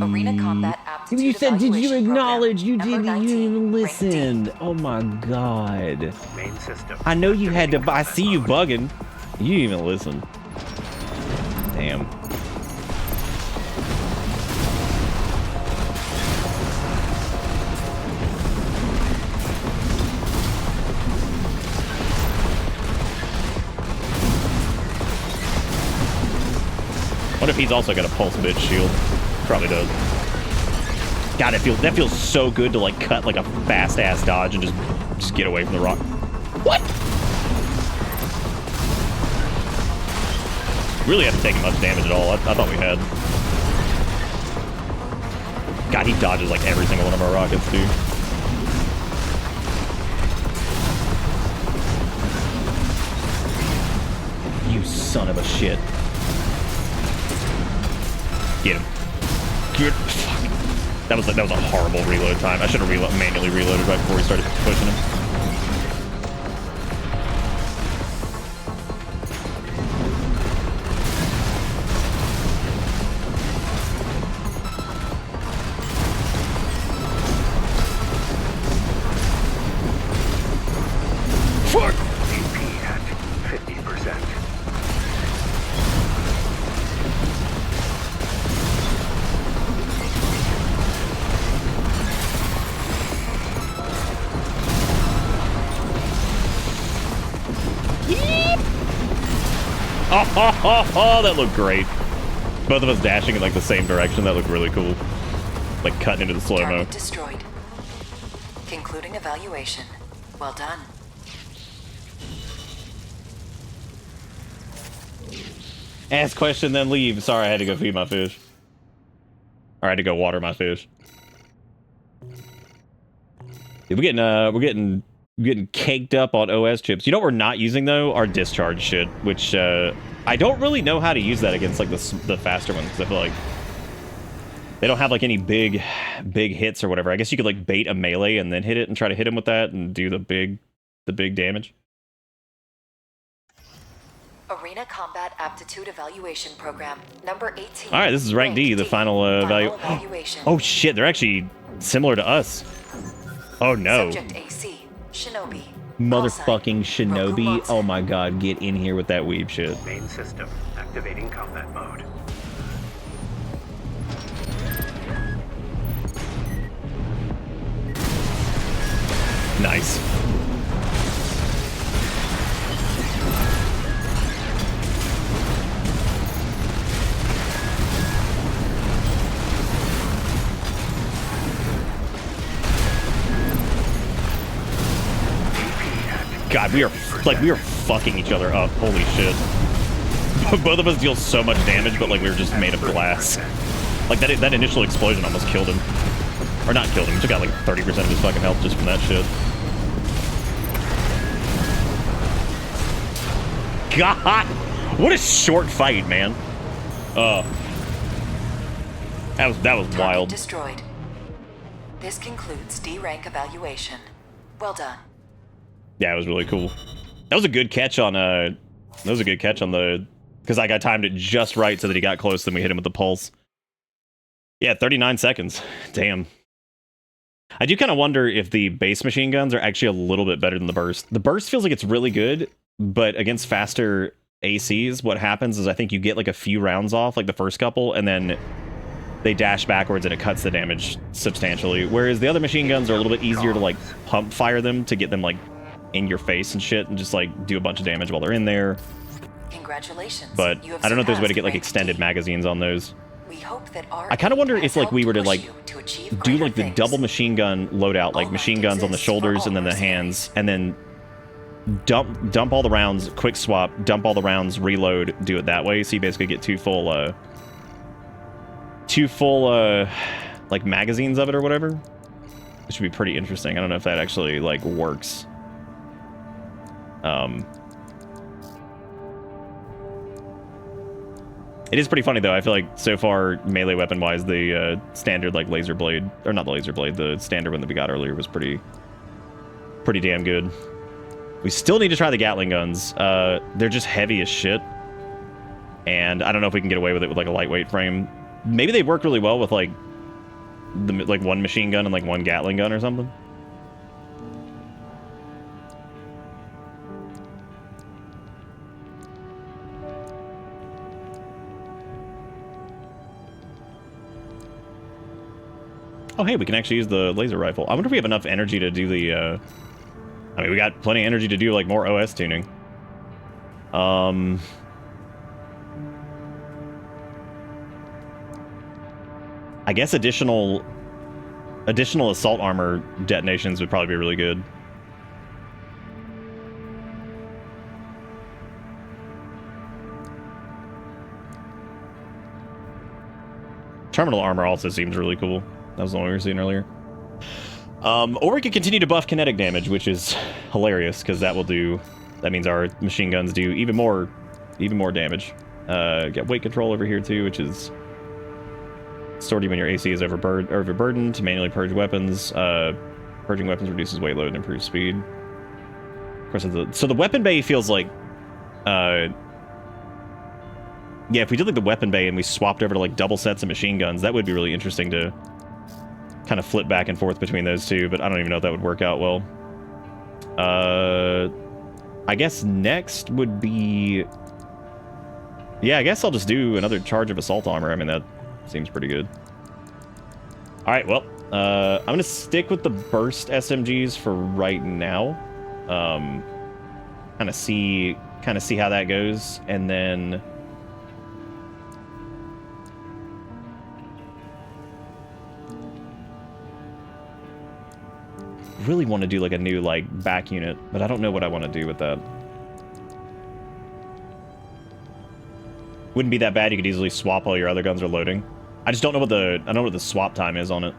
Speaker 11: Arena combat aptitude.
Speaker 2: You said, did you acknowledge?
Speaker 11: Program.
Speaker 2: You didn't even listen. Oh my god.
Speaker 12: Main system.
Speaker 2: I know you had to. I see you bugging. You didn't even listen. Damn. What if he's also got a pulse bitch shield? Probably does. God, that feels so good to like cut like a fast ass dodge and just get away from the rock. What? Really haven't taken much damage at all. I thought we had. God, he dodges like every single one of our rockets, dude. You son of a shit. Get him. Good. Fuck. That was a horrible reload time. I should have manually reloaded right before we started pushing him. fuck!
Speaker 12: AP at 50%.
Speaker 2: Oh, that looked great. Both of us dashing in like the same direction. That looked really cool. Like cutting into the slow-mo.
Speaker 11: Target destroyed. Concluding evaluation. Well done.
Speaker 2: Ask question, then leave. Sorry, I had to go feed my fish. Or I had to go water my fish. Dude, we're getting caked up on OS chips. You know what we're not using though? Our discharge shit, which I don't really know how to use that against like the faster ones, because I feel like they don't have like any big hits or whatever. I guess you could like bait a melee and then hit it and try to hit him with that and do the big damage.
Speaker 11: Arena Combat Aptitude Evaluation Program, number 18.
Speaker 2: All right, this is rank D, the final
Speaker 11: evaluation.
Speaker 2: Oh shit, they're actually similar to us. Oh no.
Speaker 11: Subject AC, Shinobi.
Speaker 2: Motherfucking Shinobi. Oh my god, get in here with that weeb shit.
Speaker 12: Main system activating combat mode.
Speaker 2: Nice. God, we are fucking each other up. Holy shit. Both of us deal so much damage, but like we were just made of glass. Like that initial explosion almost killed him. Or not killed him, took out like 30% of his fucking health just from that shit. God! What a short fight, man. That was wild.
Speaker 11: Destroyed. This concludes D rank evaluation. Well done.
Speaker 2: Yeah, it was really cool. That was a good catch on the, because like I timed it just right so that he got close, then we hit him with the pulse. Yeah, 39 seconds. Damn. I do kind of wonder if the base machine guns are actually a little bit better than the burst. The burst feels like it's really good, but against faster ACs, what happens is I think you get like a few rounds off, like the first couple, and then they dash backwards and it cuts the damage substantially. Whereas the other machine guns are a little bit easier to like pump fire them to get them like in your face and shit and just like do a bunch of damage while they're in there.
Speaker 11: Congratulations.
Speaker 2: But I don't know if there's a way to get like extended magazines on those.
Speaker 11: We hope that
Speaker 2: I kind of wonder if like we were to like do like the double machine gun loadout, like machine guns on the shoulders and then the hands, and then dump all the rounds, quick swap, dump all the rounds, reload, do it that way. So you basically get two full like magazines of it or whatever. Which would be pretty interesting. I don't know if that actually like works. It is pretty funny though. I feel like so far melee weapon wise, the standard like laser blade, or not the laser blade, the standard one that we got earlier was pretty damn good. We still need to try the Gatling guns. They're just heavy as shit, and I don't know if we can get away with it with like a lightweight frame. Maybe they work really well with like one machine gun and like one Gatling gun or something. Oh, hey, we can actually use the laser rifle. I wonder if we have enough energy to do the, I mean, we got plenty of energy to do, like, more OS tuning. I guess additional assault armor detonations would probably be really good. Terminal armor also seems really cool. That was the one we were seeing earlier. Or we could continue to buff kinetic damage, which is hilarious, because that means our machine guns do even more damage. Got weight control over here too, which is stored when your AC is overburdened to manually purge weapons. Purging weapons reduces weight load and improves speed. Of course, so the weapon bay feels like, yeah, if we did like the weapon bay and we swapped over to like double sets of machine guns, that would be really interesting to kind of flip back and forth between those two, but I don't even know if that would work out well. I guess next would be... Yeah, I guess I'll just do another charge of assault armor. I mean, that seems pretty good. All right, well, I'm going to stick with the burst SMGs for right now. Kind of see how that goes, and then... really want to do like a new like back unit, but I don't know what I want to do with that. Wouldn't be that bad. You could easily swap while your other guns are loading. I just don't know what the swap time is on it.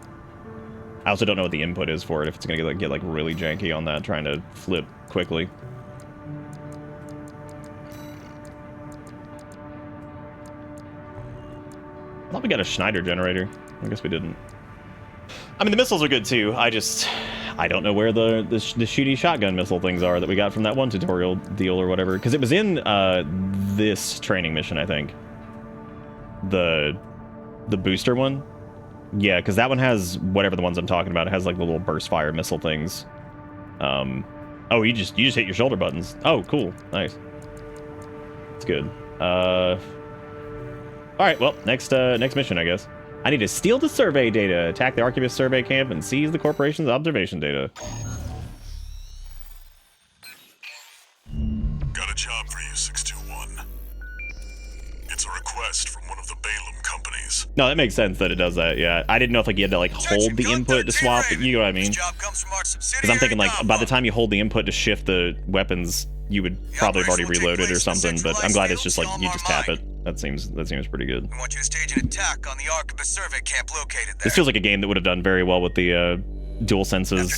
Speaker 2: I also don't know what the input is for it, if it's gonna get like really janky on that, trying to flip quickly. I thought we got a Schneider generator. I guess we didn't. I mean, the missiles are good too. I don't know where the shooty shotgun missile things are that we got from that one tutorial deal or whatever. Because it was in this training mission, I think. The booster one. Yeah, because that one has whatever the ones I'm talking about. It has like the little burst fire missile things. Oh, you just hit your shoulder buttons. Oh, cool. Nice. It's good. All right, well, next mission, I guess. I need to steal the survey data, attack the Archivist survey camp, and seize the corporation's observation data.
Speaker 1: Got a job for you, 621. It's a request from one of the Balaam companies.
Speaker 2: No, that makes sense that it does that, yeah. I didn't know if like you had to like hold the input to swap, but you know what I mean. Because I'm thinking like by the time you hold the input to shift the weapons, you would probably have already reloaded or something, but I'm glad it's just like you just tap it. That seems pretty good.
Speaker 4: I want you to stage an attack on the Archivist survey camp located there.
Speaker 2: This feels like a game that would have done very well with the dual senses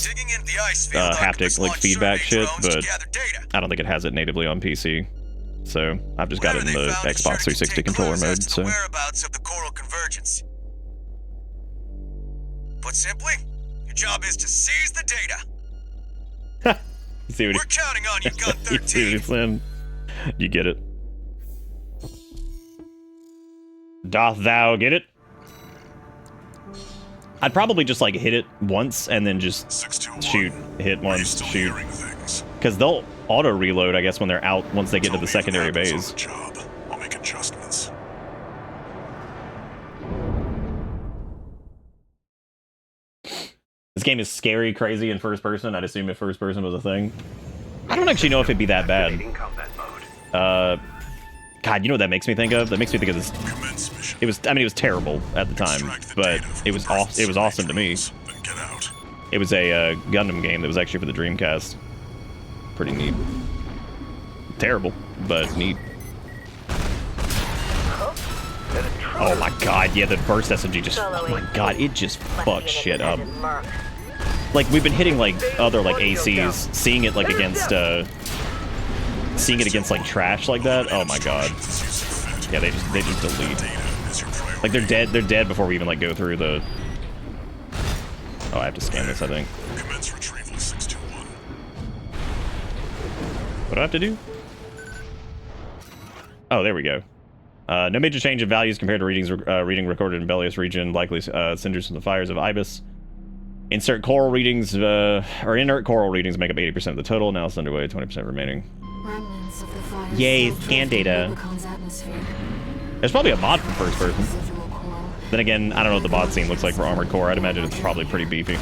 Speaker 2: haptic like feedback shit, but I don't think it has it natively on PC. So I've just got it in the Xbox 360 controller mode. So
Speaker 4: whereabouts of the coral convergence. Put simply, your job is to seize the data.
Speaker 2: We're
Speaker 4: counting on you, Gun 13.
Speaker 2: You get it. Doth thou get it? I'd probably just like hit it once and then just shoot, hit once, shoot. Because they'll auto reload, I guess, when they're out once they get to the secondary base.
Speaker 1: I'll make adjustments.
Speaker 2: This game is scary, crazy, in first person. I'd assume if first person was a thing. I don't actually know if it'd be that bad. God, you know what that makes me think of? That makes me think of this. It was terrible at the time, but it was awesome to me. It was a Gundam game that was actually for the Dreamcast. Pretty neat. Terrible, but neat. Oh my god, yeah, the burst SMG just, oh my god, it just fucks shit up. Like, we've been hitting, like, other, like, ACs, seeing it, like, against like, trash like that, oh my god. Yeah, they just delete. Like, they're dead before we even, like, go through the... Oh, I have to scan this, I think. What do I have to do? Oh, there we go. No major change in values compared to reading recorded in Bellius region, likely cinders from the fires of Ibis. Insert coral readings, or inert coral readings make up 80% of the total. Now it's underway, 20% remaining. Yay, scan data. There's probably a mod for first person. Then again, I don't know what the mod scene looks like for Armored Core. I'd imagine it's probably pretty beefy.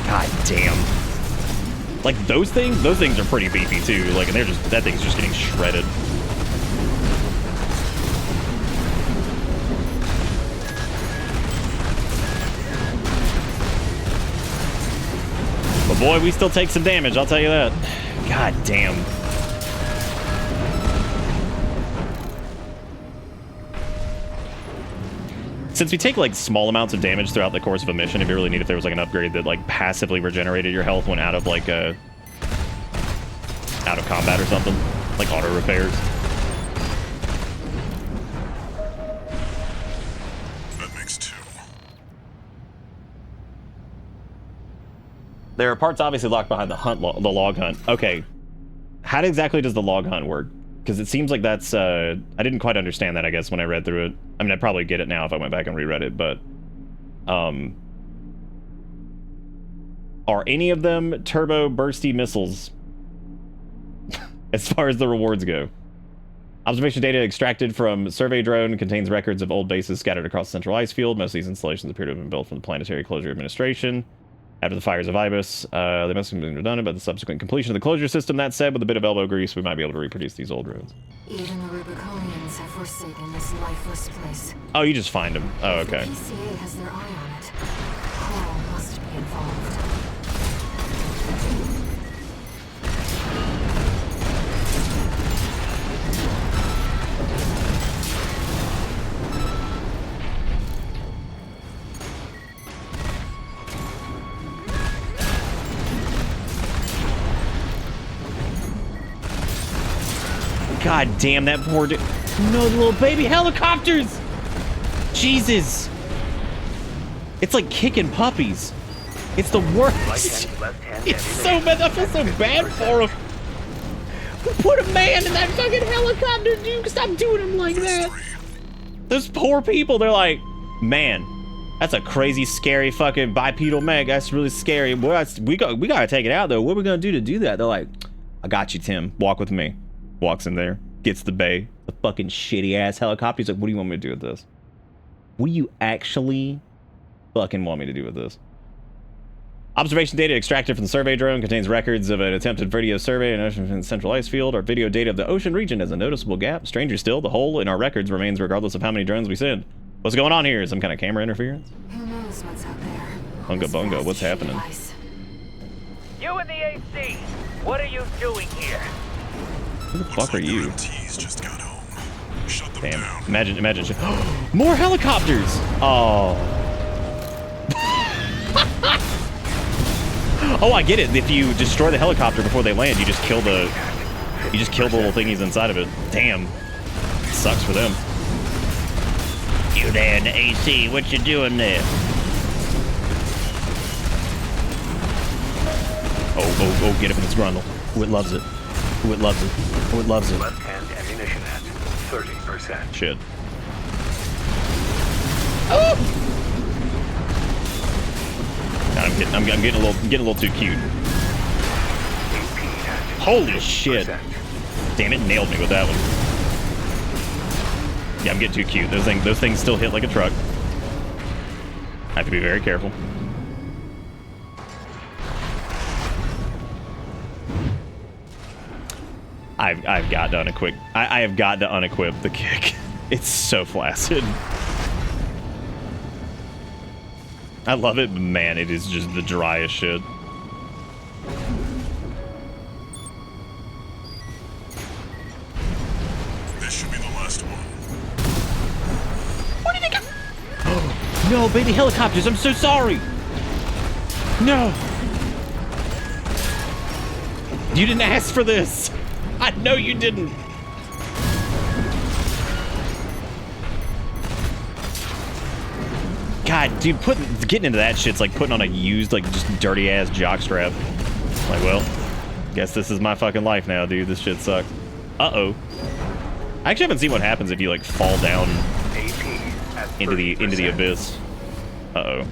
Speaker 2: God damn. Like those things are pretty beefy too. Like, and that thing's just getting shredded. But boy, we still take some damage, I'll tell you that. God damn. Since we take like small amounts of damage throughout the course of a mission, it'd be really neat if there was like an upgrade that like passively regenerated your health when out of like out of combat or something, like auto repairs.
Speaker 1: That makes 2.
Speaker 2: There are parts obviously locked behind the log hunt. Okay. How exactly does the log hunt work? Because it seems like that's, I didn't quite understand that, I guess, when I read through it. I mean, I'd probably get it now if I went back and reread it, but, are any of them turbo bursty missiles? As far as the rewards go. Observation data extracted from survey drone contains records of old bases scattered across the central ice field. Most of these installations appear to have been built from the Planetary Closure Administration. After the fires of Ibis, they must have been redundant by the subsequent completion of the closure system. That said, with a bit of elbow grease, we might be able to reproduce these old drones.
Speaker 9: Even the Rubiconians have forsaken this lifeless place.
Speaker 2: Oh, you just find them. Oh, okay.
Speaker 9: If the PCA has their eye on it, Carl must be involved.
Speaker 2: God damn that poor dude. No, the little baby helicopters! Jesus! It's like kicking puppies. It's the worst. It's so bad. I feel so bad for him. Put a man in that fucking helicopter, dude. Stop doing him like that. Those poor people, they're like, man, that's a crazy, scary fucking bipedal mech. That's really scary. Boy, we gotta take it out, though. What are we gonna do to do that? They're like, I got you, Tim. Walk with me. Walks in there, gets the bay, the fucking shitty ass helicopter. He's like, what do you want me to do with this? What do you actually fucking want me to do with this? Observation data extracted from the survey drone contains records of an attempted video survey in ocean central ice field. Our video data of the ocean region has a noticeable gap. Stranger still, the hole in our records remains regardless of how many drones we send. What's going on here? Some kind of camera interference?
Speaker 9: Who knows what's out there?
Speaker 2: Bunga bunga, what's happening?
Speaker 5: You in the AC, what are you doing here?
Speaker 2: Who the fuck are you?
Speaker 1: Just got home. Shut them
Speaker 2: Damn.
Speaker 1: down.
Speaker 2: Imagine. More helicopters! Oh. Oh, I get it. If you destroy the helicopter before they land, you just kill the little thingies inside of it. Damn. Sucks for them.
Speaker 3: You there in the AC, what you doing there?
Speaker 2: Oh, get it from its grundle. Oh, it loves it. Oh, it loves it. Oh, it loves it.
Speaker 12: Left-hand ammunition at 30%.
Speaker 2: Shit.
Speaker 3: Oh!
Speaker 2: I'm getting a little too cute. Holy shit. Damn, it nailed me with that one. Yeah, I'm getting too cute. Those things still hit like a truck. I have to be very careful. I've got to unequip. I have got to unequip the kick. It's so flaccid. I love it, but man, it is just the driest shit.
Speaker 1: This should be the last one.
Speaker 2: Where did they go? No, baby helicopters, I'm so sorry. No. You didn't ask for this. I know you didn't. God, dude, getting into that shit's like putting on a used, like, just dirty ass jockstrap. Like, well, guess this is my fucking life now, dude. This shit sucks. Uh-oh. I actually haven't seen what happens if you like fall down into the abyss. Uh-oh.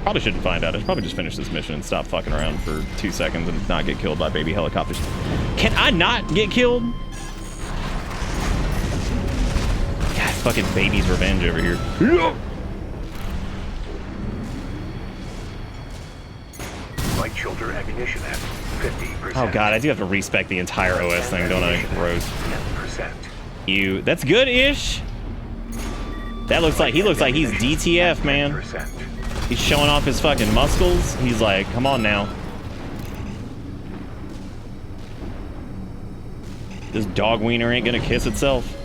Speaker 2: Probably shouldn't find out. I should probably just finish this mission and stop fucking around for 2 seconds and not get killed by baby helicopters. Can I not get killed? God, fucking baby's revenge over here.
Speaker 12: Light shoulder ammunition at 50%.
Speaker 2: Oh god, I do have to respec the entire OS thing, don't I? Gross.
Speaker 12: 10%.
Speaker 2: That's good-ish. That looks like, he looks like he's DTF, man. He's showing off his fucking muscles. He's like, come on now. This dog wiener ain't gonna kiss itself.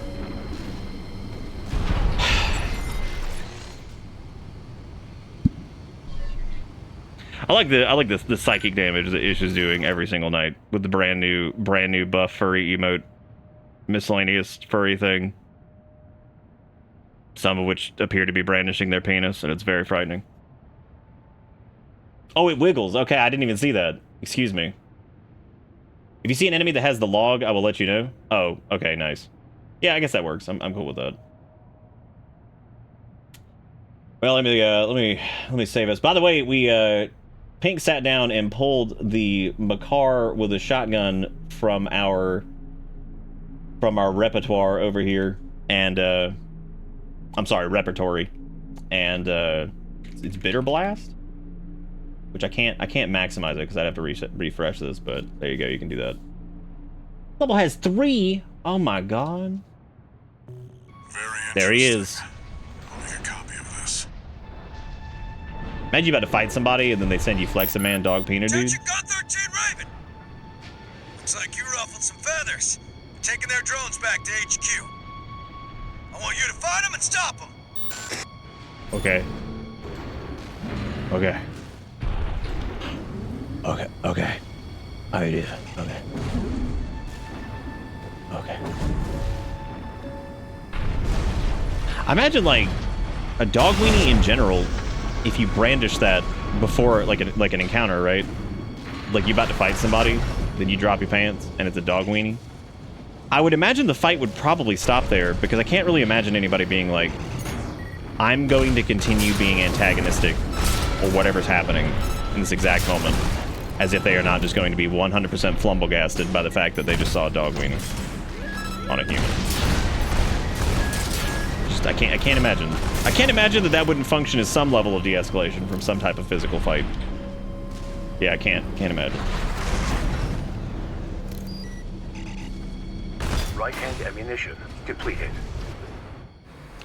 Speaker 2: I like the psychic damage that Ish is doing every single night with the brand new buff furry emote, miscellaneous furry thing. Some of which appear to be brandishing their penis, and it's very frightening. Oh, it wiggles. Okay, I didn't even see that. Excuse me. If you see an enemy that has the log, I will let you know. Oh, okay, nice. Yeah, I guess that works. I'm cool with that. Well, let me save us. By the way, we Pink sat down and pulled the Makar with a shotgun from our repertoire over here, and I'm sorry, repertory, and it's Bitter Blast, which I can't maximize it because I'd have to refresh this, but there you go, you can do that. Level has 3. Oh my god. There he is.
Speaker 1: I'll make a copy of this.
Speaker 2: Imagine you about to fight somebody and then they send you Flex-A-Man Dog Peener, dude.
Speaker 4: Attention, God 13 Raven! Looks like you ruffled some feathers. You're taking their drones back to HQ. I want you to find them and stop them.
Speaker 2: Okay. Okay. Okay. Okay. I did. Okay. Okay. I imagine, like, a dog weenie in general, if you brandish that before, like an encounter, right? Like, you're about to fight somebody, then you drop your pants, and it's a dog weenie. I would imagine the fight would probably stop there, because I can't really imagine anybody being like, I'm going to continue being antagonistic, or whatever's happening in this exact moment, as if they are not just going to be 100% flumbogasted by the fact that they just saw a dog weenie on a human. Just, I can't imagine. I can't imagine that wouldn't function as some level of de-escalation from some type of physical fight. Yeah, I can't imagine.
Speaker 12: Right-hand ammunition depleted.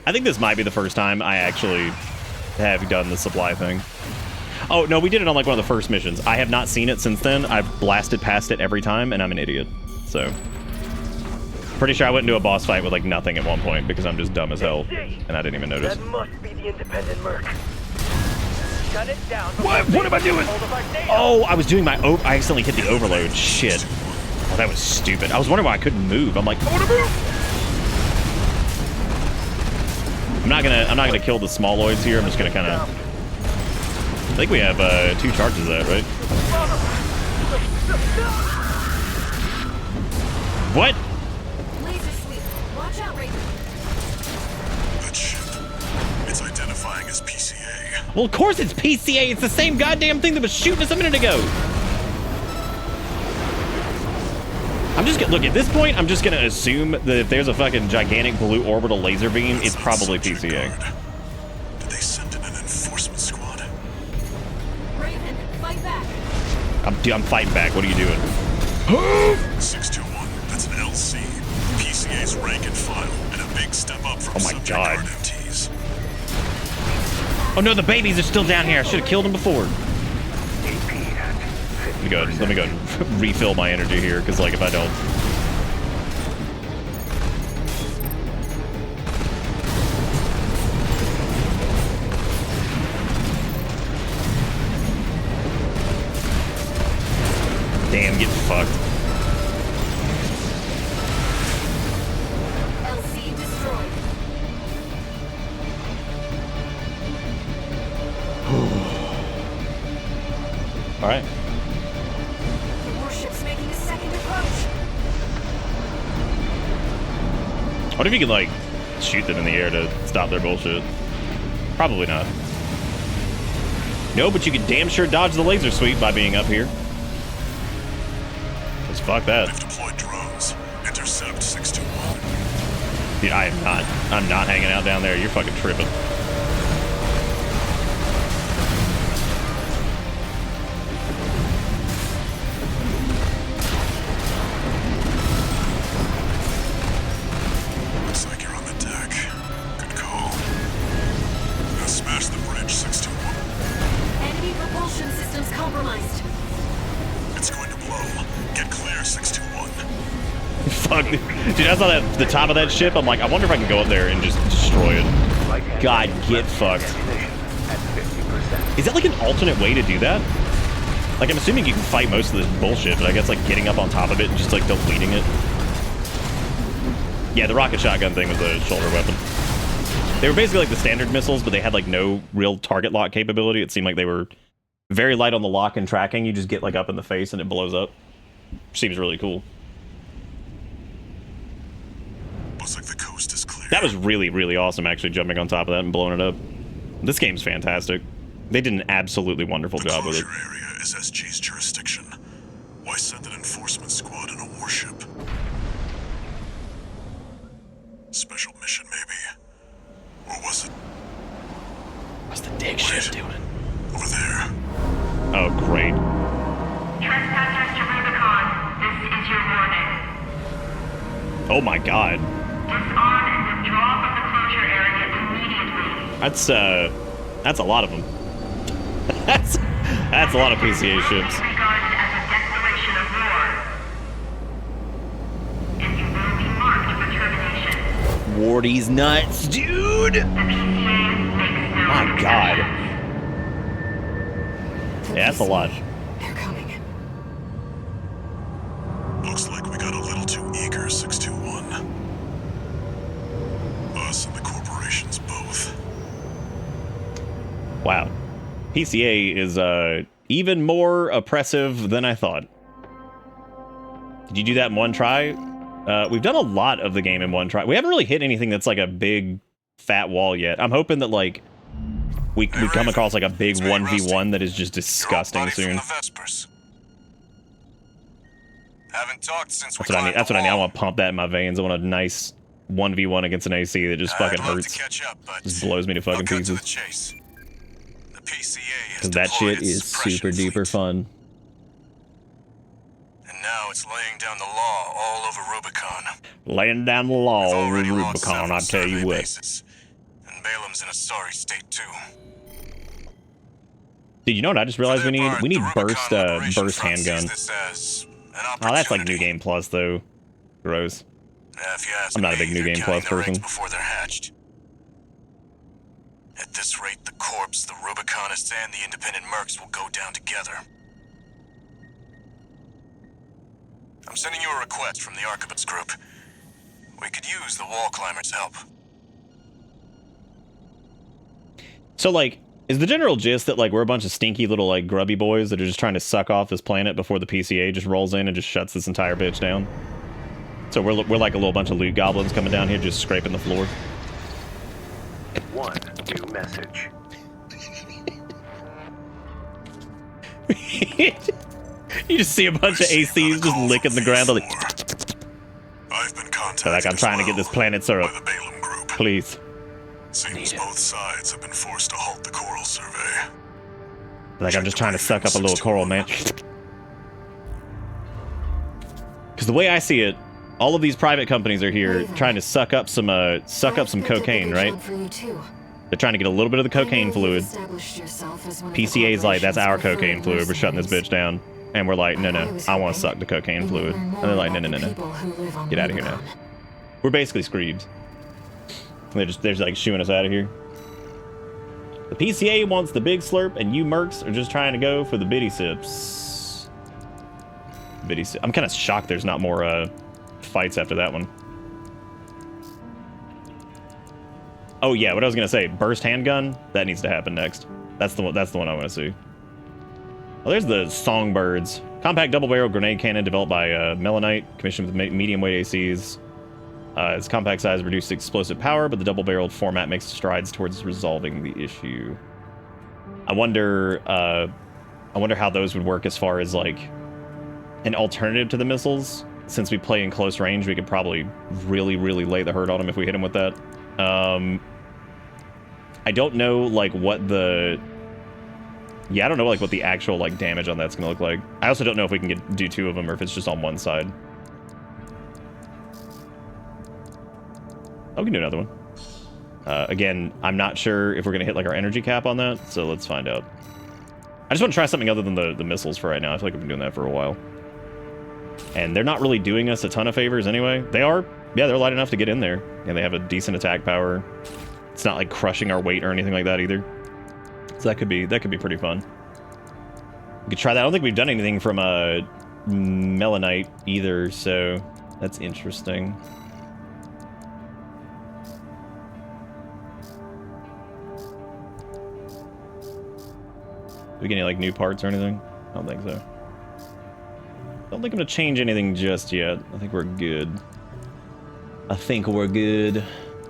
Speaker 2: I think this might be the first time I actually have done the supply thing. Oh, no, we did it on, like, one of the first missions. I have not seen it since then. I've blasted past it every time, and I'm an idiot. So, pretty sure I went into a boss fight with, like, nothing at one point, because I'm just dumb as hell, and I didn't even notice.
Speaker 5: That must be the independent merc. Shut it down.
Speaker 2: What am I doing? Oh, I was doing my... I accidentally hit the overload. Shit. Oh, that was stupid. I was wondering why I couldn't move. I'm like, I want to move! I'm not gonna kill the smalloids here. I'm just gonna kind of... I think we have 2 charges of that, right? What?
Speaker 9: Laser sweep. Watch out, Raven.
Speaker 1: That ship. It's identifying as PCA.
Speaker 2: Well, of course it's PCA. It's the same goddamn thing that was shooting us a minute ago. I'm just gonna look at this point. I'm just gonna assume that if there's a fucking gigantic blue orbital laser beam, it's probably PCA.
Speaker 1: Did they send in an enforcement squad?
Speaker 9: Raven, fight back.
Speaker 2: I'm fighting back. What are you doing?
Speaker 1: 621. That's an LC. PCA's rank and file, and a big step up from subject guard MTs.
Speaker 2: Oh no, the babies are still down here. I should have killed them before. Let me go and refill my energy here, because, like, if I don't... Damn, get fucked.
Speaker 9: LC destroyed.
Speaker 2: All right.
Speaker 9: Warship's making a second approach.
Speaker 2: What if you could, like, shoot them in the air to stop their bullshit? Probably not. No, but you can damn sure dodge the laser sweep by being up here. Just fuck that.
Speaker 1: They've deployed drones. Intercept 621.
Speaker 2: Dude, I'm not hanging out down there. You're fucking tripping.
Speaker 1: Looks like you're on the deck. Good call. Now smash the bridge, 621.
Speaker 9: Enemy propulsion systems compromised.
Speaker 1: It's going to blow. Get clear, 621.
Speaker 2: Fuck. Dude, I saw the top of that ship. I'm like, I wonder if I can go up there and just destroy it. God, get fucked. Is that like an alternate way to do that? Like, I'm assuming you can fight most of this bullshit, but I guess, like, getting up on top of it and just, like, deleting it. Yeah, the rocket shotgun thing was a shoulder weapon. They were basically like the standard missiles, but they had, like, no real target lock capability. It seemed like they were very light on the lock and tracking. You just get, like, up in the face and it blows up. Seems really cool.
Speaker 1: Looks like the coast is clear.
Speaker 2: That was really, really awesome, actually, jumping on top of that and blowing it up. This game's fantastic. They did an absolutely wonderful job with it.
Speaker 1: The closure area is SG's jurisdiction. Why send an enforcement squad in a warship? Special mission, maybe? Or was it?
Speaker 2: What's the dick shit doing?
Speaker 1: Over there.
Speaker 2: Oh, great.
Speaker 10: Trespassers to Rubicon, this is your warning.
Speaker 2: Oh my god.
Speaker 10: Disarm and withdraw from the closure area immediately.
Speaker 2: That's a lot of them. that's a lot of PCA ships.
Speaker 10: Regarded as a declaration of war. And you will be marked for termination.
Speaker 2: Wardy's nuts, dude!
Speaker 10: The PCA makes no
Speaker 2: My god. Yeah, that's a lot.
Speaker 9: They're coming.
Speaker 1: Looks like we got a little too eager, 621. Us and the corporations both.
Speaker 2: Wow. PCA is even more oppressive than I thought. Did you do that in one try? We've done a lot of the game in one try. We haven't really hit anything that's like a big fat wall yet. I'm hoping that like we come across like a big 1v1 that is just disgusting soon.
Speaker 1: Haven't talked since
Speaker 2: That's what I need. That's what I need. I want to pump that in my veins. I want a nice 1v1 against an AC that just fucking hurts. Just blows me to fucking pieces. Because that shit is super duper fun.
Speaker 1: And now it's laying down the law all over Rubicon.
Speaker 2: Laying down the law over Rubicon, I tell you what.
Speaker 1: And Balaam's in a sorry state too.
Speaker 2: Dude, you know what I just realized we need? We need burst handgun. Oh, that's like New Game Plus though. Gross. I'm not a big New Game Plus person.
Speaker 1: Before they're hatched. At this rate, the Corps, the Rubiconists, and the independent mercs will go down together. I'm sending you a request from the Archibald's group. We could use the wall climbers' help.
Speaker 2: So, like, is the general gist that, like, we're a bunch of stinky little, like, grubby boys that are just trying to suck off this planet before the PCA just rolls in and just shuts this entire bitch down? So we're like a little bunch of loot goblins coming down here just scraping the floor.
Speaker 12: One new message.
Speaker 2: You just see a bunch of ACs just licking the ground like...
Speaker 1: I've been contacted
Speaker 2: So, like, I'm trying to get this planet syrup.
Speaker 1: by the Balaam group.
Speaker 2: Please.
Speaker 1: Seems both sides have been forced to halt the coral survey.
Speaker 2: Like, I'm just trying to suck up a little coral, man. Because the way I see it, all of these private companies are here trying to suck up some cocaine, right? They're trying to get a little bit of the cocaine fluid. PCA's like, that's our cocaine fluid. We're shutting this bitch down. And we're like, no, I want to suck the cocaine fluid. And they're like, no. Get out of here now. We're basically screebs. They're just like shooing us out of here. The PCA wants the big slurp, and you mercs are just trying to go for the bitty sips. I'm kind of shocked there's not more fights after that one. Oh yeah, what I was gonna say, burst handgun, that needs to happen next. That's the one I want to see. Oh, there's the Songbirds. Compact double-barrel grenade cannon developed by Melanite, commissioned with medium-weight ACs. Its compact size reduced explosive power, but the double-barreled format makes strides towards resolving the issue. I wonder how those would work as far as like an alternative to the missiles. Since we play in close range, we could probably really lay the hurt on them if we hit them with that. I don't know like what the... Yeah, I don't know like what the actual like damage on that's gonna look like. I also don't know if we can do two of them or if it's just on one side. Oh, we can do another one. Again, I'm not sure if we're gonna hit like our energy cap on that, so let's find out. I just want to try something other than the missiles for right now. I feel like we've been doing that for a while. And they're not really doing us a ton of favors anyway. They are. Yeah, they're light enough to get in there. And they have a decent attack power. It's not like crushing our weight or anything like that either. So that could be pretty fun. We could try that. I don't think we've done anything from Melanite either, so that's interesting. Do we get any like new parts or anything? I don't think so. Don't think I'm gonna change anything just yet. I think we're good.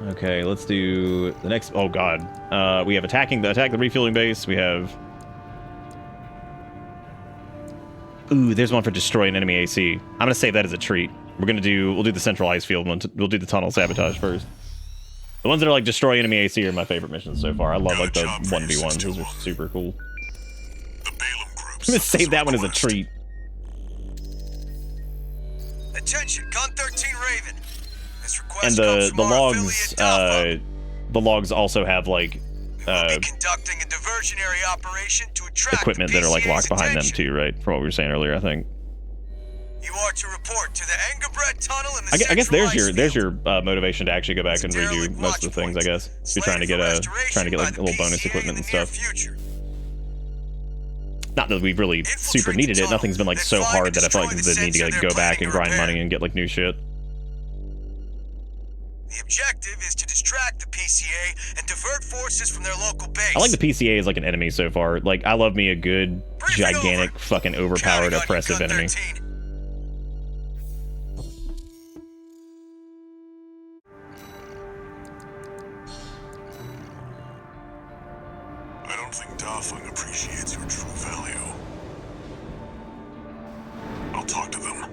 Speaker 2: Okay, let's do the next. Oh god, we have attack the refueling base. We have. Ooh, there's one for destroy an enemy AC. I'm gonna save that as a treat. We'll do the central ice field one. We'll do the tunnel sabotage first. The ones that are like destroy enemy AC are my favorite missions so far. I love like the 1v1s. Those are super cool. I'm gonna save that one as a treat.
Speaker 4: Attention, Gun 13 Raven. This request
Speaker 2: And
Speaker 4: comes from our affiliate
Speaker 2: the logs also have like
Speaker 4: conducting a diversionary operation to attract
Speaker 2: equipment that are like locked behind them too, right? From what we were saying earlier, I think.
Speaker 4: You are to report to the Angerbred Tunnel in the
Speaker 2: I guess there's
Speaker 4: central
Speaker 2: your motivation to actually go back and redo most of the things. I guess if you're trying to get like a little bonus equipment and stuff. Not that we've really super needed it. Nothing's been like so hard that I feel like they need to like go back and grind money and get like new shit.
Speaker 4: The objective is to distract the PCA and divert forces from their local base.
Speaker 2: I like the PCA as like an enemy so far. Like I love me a good, gigantic, fucking overpowered, oppressive enemy.
Speaker 1: I don't think Dafeng appreciates your true value. I'll talk to them.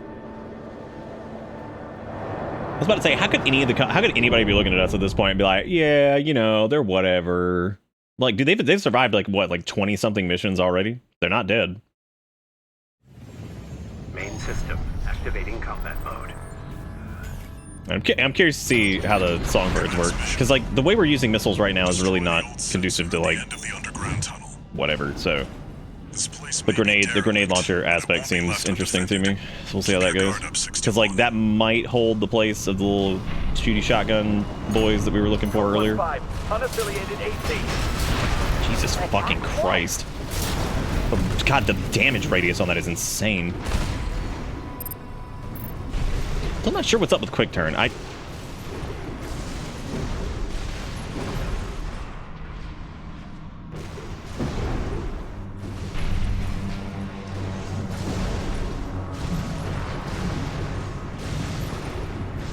Speaker 2: I was about to say, how could anybody be looking at us at this point and be like, yeah, you know, they're whatever. Like, dude, they've survived like what, like 20 something missions already? They're not dead.
Speaker 12: Main system activating combat mode.
Speaker 2: I'm curious to see how the songbirds work, because like the way we're using missiles right now is really not conducive to like whatever. So the grenade launcher aspect seems interesting to me. So we'll see how that goes, because like that might hold the place of the little shooty shotgun boys that we were looking for earlier.
Speaker 5: Unaffiliated AC.
Speaker 2: Jesus fucking Christ! Oh, God, the damage radius on that is insane. I'm not sure what's up with quick turn.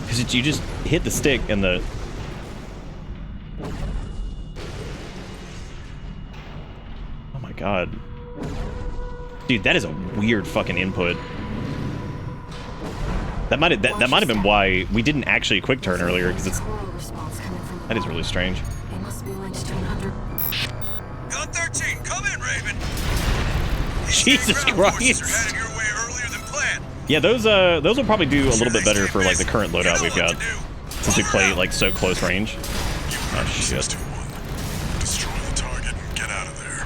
Speaker 2: Because you just hit the stick and the... Oh my god. Dude, that is a weird fucking input. That might have been why we didn't actually quick turn earlier, because that is really strange.
Speaker 4: Gun 13, come in, Raven.
Speaker 2: Jesus Christ! Yeah, those will probably do a little bit better for like the current loadout we've got, since we play like so close range. Oh shit!
Speaker 1: Destroy the target and get out of there.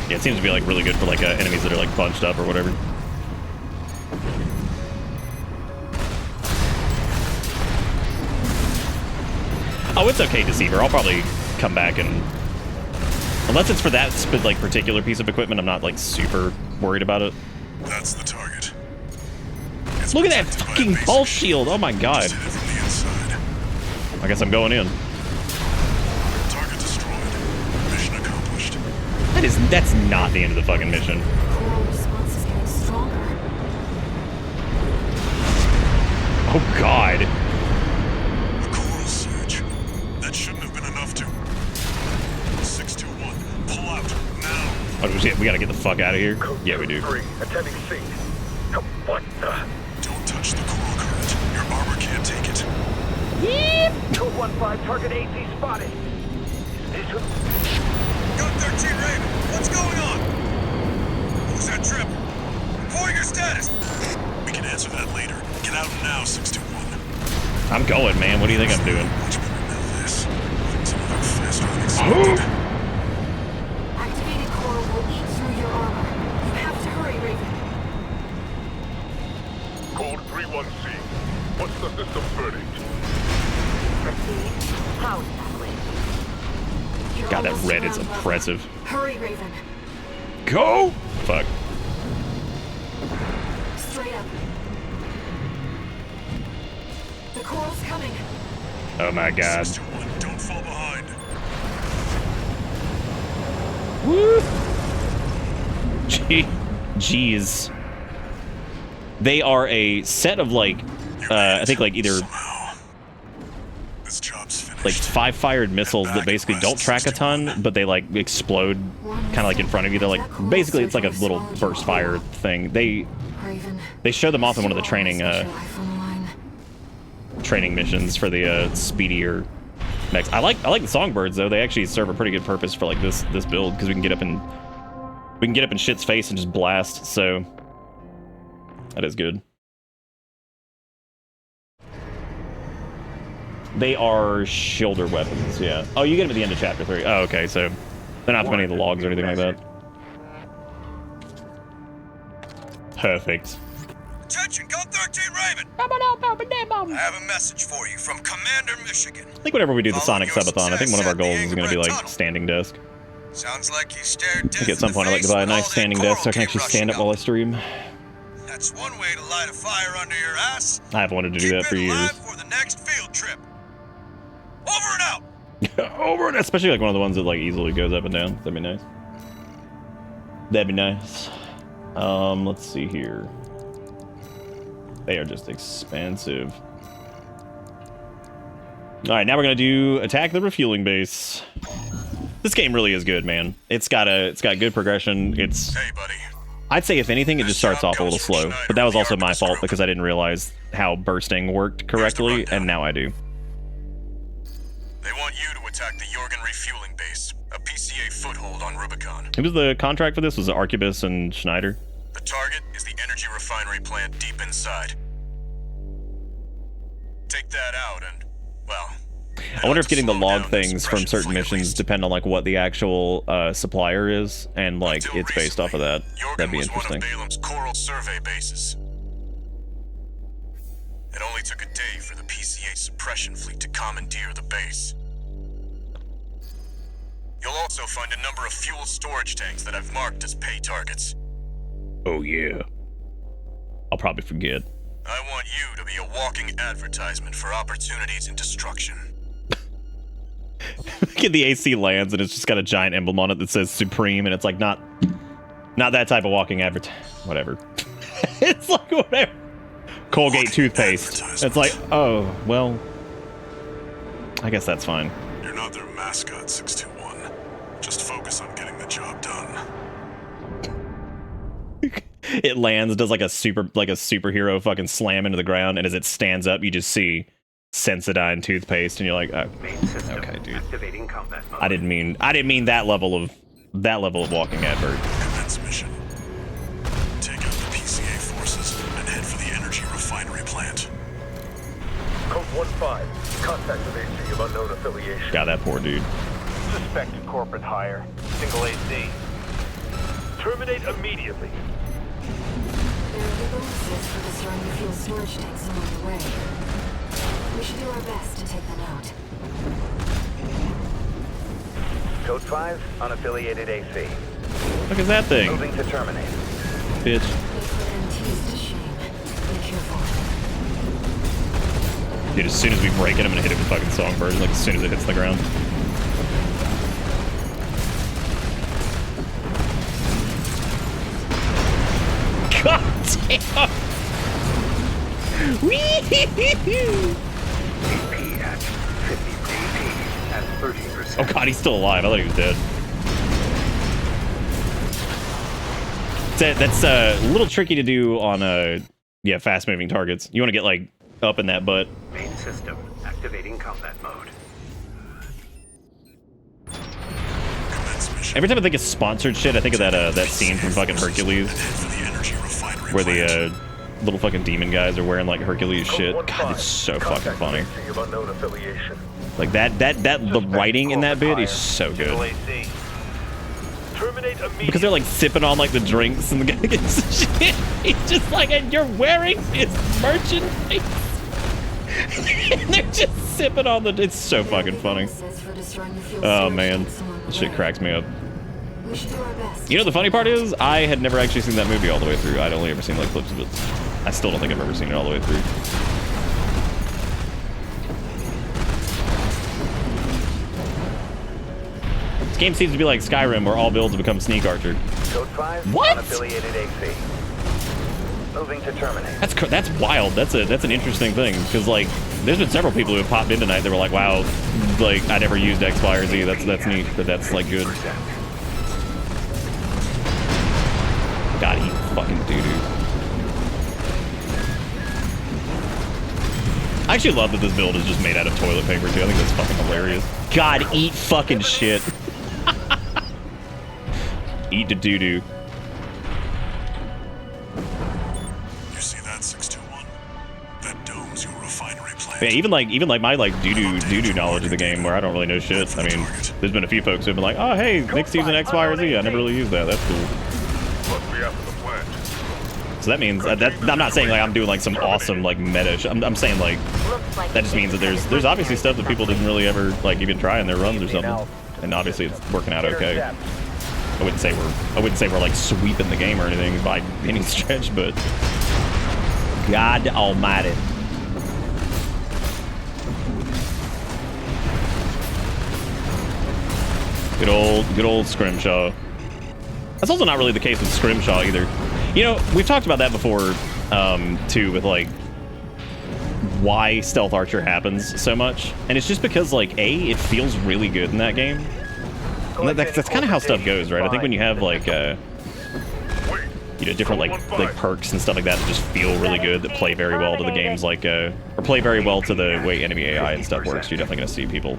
Speaker 2: Yeah, it seems to be like really good for like enemies that are like bunched up or whatever. Oh, it's okay, Deceiver. I'll probably come back and... Unless it's for that like particular piece of equipment, I'm not like super worried about it.
Speaker 1: That's the target.
Speaker 2: Look at that fucking pulse shield! Oh my god. I guess I'm going in.
Speaker 1: Target destroyed. Mission accomplished.
Speaker 2: That's not the end of the fucking mission. Oh god.
Speaker 1: A coral surge. That shouldn't have been enough to... 621. Pull out. Now.
Speaker 2: Oh shit, we gotta get the fuck out of here. Yeah, we do.
Speaker 5: Attending scene. What the?
Speaker 1: Don't touch the coral current. Your armor can't take it.
Speaker 5: Yep. Code 15, target AC spotted.
Speaker 4: Gun 13 Raven, what's going on? Who's that trip? Reporting your status.
Speaker 1: We can answer that later. Get out now, 621.
Speaker 2: I'm going, man. What do you think I'm doing?
Speaker 1: Much better know this. Things are moving faster than expected.
Speaker 9: Activated core will eat through your armor. You have to hurry, Raven.
Speaker 8: Code 31C. What's the system verdict?
Speaker 7: Proceed. How is that way?
Speaker 9: You're
Speaker 2: God, that
Speaker 9: almost
Speaker 2: red is
Speaker 9: around level.
Speaker 2: oppressive.
Speaker 9: Hurry, Raven.
Speaker 2: Go! Fuck.
Speaker 9: Straight up. The coral's coming.
Speaker 2: Oh my god.
Speaker 1: 621, don't fall behind.
Speaker 2: Woo! Jeez. They are a set of like, I think like either
Speaker 1: This job's finished.
Speaker 2: like 5-fired missiles that basically don't track a ton, but they like explode kind of like in front of you. They're like, basically it's like a little burst fire thing. They show them off in one of the training missions for the speedier mechs. I like the songbirds though. They actually serve a pretty good purpose for like this build because we can get up in shit's face and just blast. So that is good. They are shoulder weapons, yeah. Oh, you get them at the end of chapter 3. Oh, okay, so they're not from any of the logs or anything like that.
Speaker 13: Perfect. Attention, Gun 13 Raven! I have a message for you from Commander Michigan.
Speaker 2: I think whenever we do the Sonic Subathon, I think one of our goals is going to be like standing desk.
Speaker 13: Sounds like you stared
Speaker 2: I
Speaker 13: death
Speaker 2: think at some point I'd like to buy a nice standing desk so I can actually stand up while I stream.
Speaker 13: That's one way to light a fire under your ass.
Speaker 2: I've wanted to do that for years.
Speaker 13: For the next field trip. Over and out.
Speaker 2: Over and especially like one of the ones that like easily goes up and down. That'd be nice. That'd be nice. Let's see here. They are just expansive. All right, now we're gonna do attack the refueling base. This game really is good, man. It's got good progression. It's, hey, buddy. I'd say if anything, it just starts off a little slow, but that was also my fault because I didn't realize how bursting worked correctly, and now I do.
Speaker 1: They want you to attack the Jorgen refueling base, a PCA foothold on Rubicon.
Speaker 2: Who was the contract for this? Was it Arquebus and Schneider?
Speaker 1: The target is the energy refinery plant deep inside. Take that out and, well...
Speaker 2: I wonder if getting the log things from certain missions depend on like what the actual supplier is, and like it's based off of that. That'd be interesting.
Speaker 1: One of Balam's coral survey bases. It only took a day for the PCA suppression fleet to commandeer the base. You'll also find a number of fuel storage tanks that I've marked as pay targets.
Speaker 2: Oh yeah. I'll probably forget.
Speaker 1: I want you to be a walking advertisement for opportunities in destruction.
Speaker 2: Look at the AC lands and it's just got a giant emblem on it that says Supreme, and it's like not that type of walking whatever. It's like whatever. Colgate walking toothpaste. It's like, oh, well, I guess that's fine.
Speaker 1: You're not their mascot, 621. Just focus on getting the job done.
Speaker 2: It lands, does like a superhero fucking slam into the ground, and as it stands up, you just see Sensodyne toothpaste, and you're like, oh, okay, dude.
Speaker 12: Activating combat mode.
Speaker 2: I didn't mean that level of walking advert.
Speaker 1: Commence mission. Take out the PCA forces and head for the energy refinery plant.
Speaker 5: Code 1-5. Contact with AC of unknown affiliation.
Speaker 2: God, that poor dude.
Speaker 5: Suspected corporate hire. Single AC. Terminate immediately.
Speaker 9: There are bonuses for destroying the fuel storage tanks along the way. We should do our best to take them out.
Speaker 12: Code 5, unaffiliated AC.
Speaker 2: Look at that thing.
Speaker 12: Moving to terminate.
Speaker 2: Bitch.
Speaker 9: They put MTs to shame. Be careful.
Speaker 2: Dude, as soon as we break it, I'm gonna hit it with fucking Songbird, like as soon as it hits the ground. God damn! Wee!
Speaker 12: AP at 50 AP at 30%.
Speaker 2: Oh god, he's still alive. I thought he was dead. That's a little tricky to do on fast-moving targets. You want to get like up in that butt.
Speaker 12: Main system activating combat mode.
Speaker 2: Every time I think of sponsored shit, I think of that scene from fucking Hercules, where the little fucking demon guys are wearing like Hercules shit. God, it's so fucking funny. Like the writing in that bit is so good. Because they're like sipping on like the drinks and the guy gets shit. He's just like, and you're wearing his merchandise. And they're just sipping on the. It's so fucking funny. Oh man, this shit cracks me up. You know the funny part is, I had never actually seen that movie all the way through. I'd only ever seen like clips of it. I still don't think I've ever seen it all the way through. This game seems to be like Skyrim, where all builds become Sneak Archer.
Speaker 5: Code 5,
Speaker 2: What?
Speaker 5: unaffiliated AC. Moving to terminate.
Speaker 2: That's wild. That's an interesting thing, because like there's been several people who have popped in tonight that were like, wow, like I never used X, Y, or Z. That's neat, but that's like good. God, eat fucking doo-doo. I actually love that this build is just made out of toilet paper too. I think that's fucking hilarious. God, eat fucking shit. Eat the doo-doo.
Speaker 1: You see that, 621? That dome's your refinery plant.
Speaker 2: Yeah, even like my like doo-doo knowledge of the game, where I don't really know shit. I mean, there's been a few folks who've been like, oh hey, Nick's using X, Y, or Z. I never really used that. That's cool.
Speaker 8: Must be after the plant.
Speaker 2: So that means that I'm not saying like I'm doing like some awesome like meta. I'm saying like that just means that there's obviously stuff that people didn't really ever like even try in their runs or something, and obviously it's working out okay. I wouldn't say we're like sweeping the game or anything by any stretch, but God Almighty. Good old Scrimshaw. That's also not really the case with Scrimshaw either. You know, we've talked about that before, too, with like why Stealth Archer happens so much, and it's just because like it feels really good in that game. And that's kind of how stuff goes, right? I think when you have like you know, different like perks and stuff like that just feel really good, that play very well to the games, like or play very well to the way enemy AI and stuff works, you're definitely gonna see people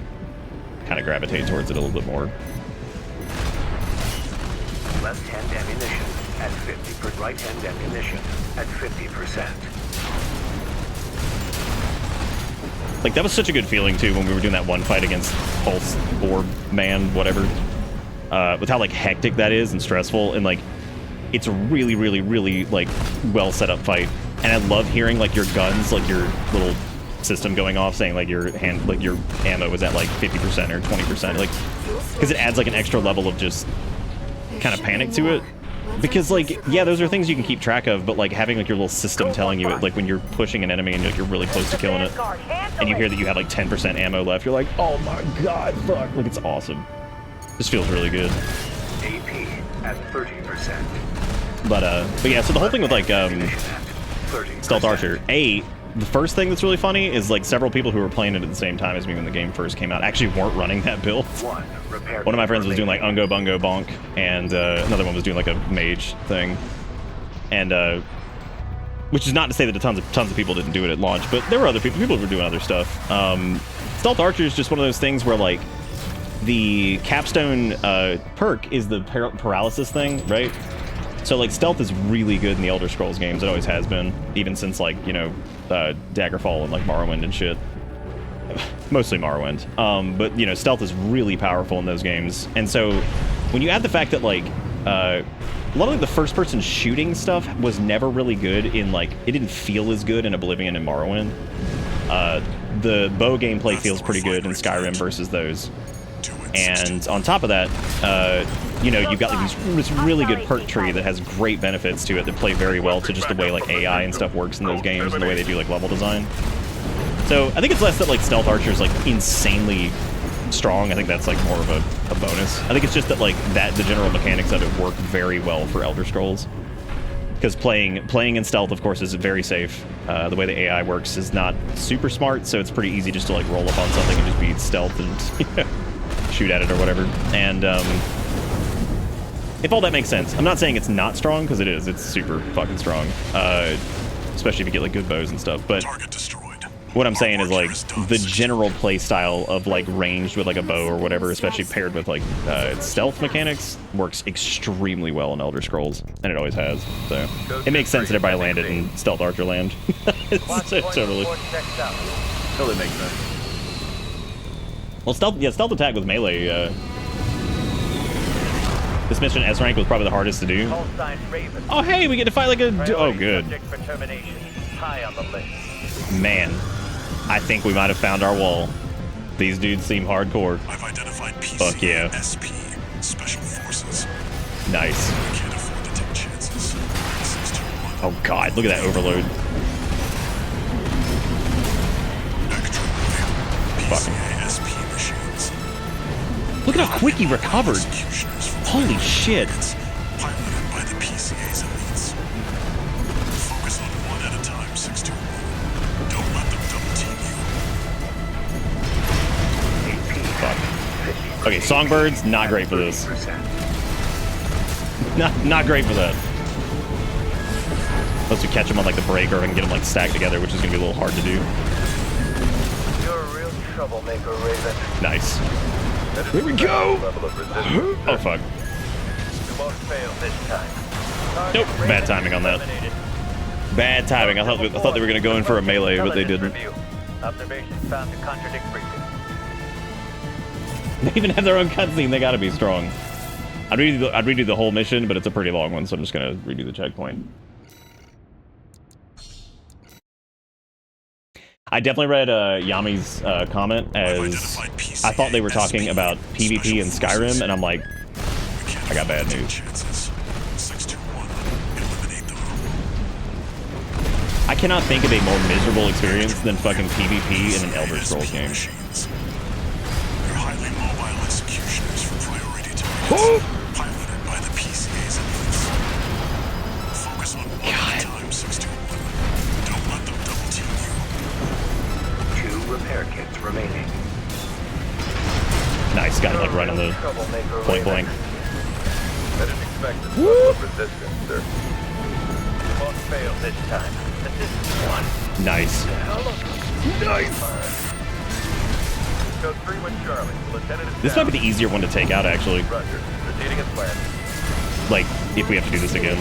Speaker 2: kind of gravitate towards it a little bit more.
Speaker 12: Left-hand ammunition at 50%. Right-hand ammunition at 50%.
Speaker 2: Like, that was such a good feeling, too, when we were doing that one fight against Pulse, Orb, Man, whatever. With how, like, hectic that is and stressful. And, like, it's a really, really, really, like, well set up fight. And I love hearing, like, your guns, like, your little system going off saying, like, your ammo was at, like, 50% or 20%. Like, because it adds, like, an extra level of just kind of panic to it. Because, like, yeah, those are things you can keep track of, but, like, having, like, your little system telling you it, like, when you're pushing an enemy and like, you're really close to killing it, and you hear that you have, like, 10% ammo left, you're like, oh my god, fuck. Like, it's awesome. This feels really good.
Speaker 12: AP at 30%.
Speaker 2: But yeah, so the whole thing with, like, Stealth Archer, the first thing that's really funny is, like, several people who were playing it at the same time as me when the game first came out actually weren't running that build. One of my friends was doing, like, Ungo Bungo Bonk, and another one was doing, like, a mage thing. And, which is not to say that tons of people didn't do it at launch, but there were other people who were doing other stuff. Stealth Archer is just one of those things where, like, the capstone perk is the paralysis thing, right? So, like, stealth is really good in the Elder Scrolls games. It always has been, even since, like, you know, Daggerfall and, like, Morrowind and shit. Mostly Morrowind. But, you know, stealth is really powerful in those games. And so, when you add the fact that, like, a lot of the first-person shooting stuff was never really good in, like, it didn't feel as good in Oblivion and Morrowind. The bow gameplay feels pretty good in Skyrim versus those. And on top of that, you know, you've got like this really good perk tree that has great benefits to it that play very well to just the way like AI and stuff works in those games and the way they do like level design. So I think it's less that like Stealth Archer is like insanely strong. I think that's like more of a bonus. I think it's just that like the general mechanics of it work very well for Elder Scrolls. Because playing in stealth, of course, is very safe. The way the AI works is not super smart, so it's pretty easy just to like roll up on something and just be stealth and you know, shoot at it or whatever. And if all that makes sense, I'm not saying it's not strong, because it is. It's super fucking strong, especially if you get like good bows and stuff. But what I'm saying is like the general play style of like ranged with like a bow or whatever, especially paired with like stealth mechanics, works extremely well in Elder Scrolls, and it always has. So it makes sense that everybody landed in Stealth Archer land. Totally makes sense. Well, stealth attack with melee. This mission S rank was probably the hardest to do. Oh hey, we get to fight like a. Oh good. Man, I think we might have found our wall. These dudes seem hardcore.
Speaker 1: I've identified PCA,
Speaker 2: fuck yeah.
Speaker 1: SP, Special Forces.
Speaker 2: Nice.
Speaker 1: We can't afford to take chances.
Speaker 2: Oh god, look at that overload. PCA, SP machines. Look at how quick he recovered. Holy shit.
Speaker 1: Piloted by the PCA's elites. Focus on one at a time, 621. Don't let them double team you.
Speaker 2: Fuck. Okay, Songbirds, not great for this. Not great for that. Unless we catch them on like the break, or if I can get them like stacked together, which is gonna be a little hard to do.
Speaker 5: You're a real troublemaker, Raven.
Speaker 2: Nice. Here we go! Oh fuck.
Speaker 5: You won't fail this time.
Speaker 2: Nope. Bad timing on that. Bad timing. I thought they were gonna go in for a melee, but they didn't.
Speaker 5: Observations found to contradict briefing.
Speaker 2: They even have their own cutscene. They gotta be strong. I'd redo the whole mission, but it's a pretty long one, so I'm just gonna redo the checkpoint. I definitely read Yami's comment as I thought they were talking about PvP in Skyrim, and I'm like, I got bad news. I cannot think of a more miserable experience than fucking PvP in an Elder Scrolls game.
Speaker 1: They're highly mobile executioners for priority targets. Piloted by the PCA's elites. Focus on one at a time, 621. Don't let them double team you.
Speaker 12: 2 repair kits remaining.
Speaker 2: Nice, got it like right on the point blank.
Speaker 5: I didn't expect this level of resistance, sir. You won't fail this time. This is one.
Speaker 2: Nice.
Speaker 5: Nice. Code 3 with Charlie. Lieutenant is
Speaker 2: This might be the easier one to take out, actually.
Speaker 5: Roger. Proceeding as planned.
Speaker 2: Like, if we have to do this again.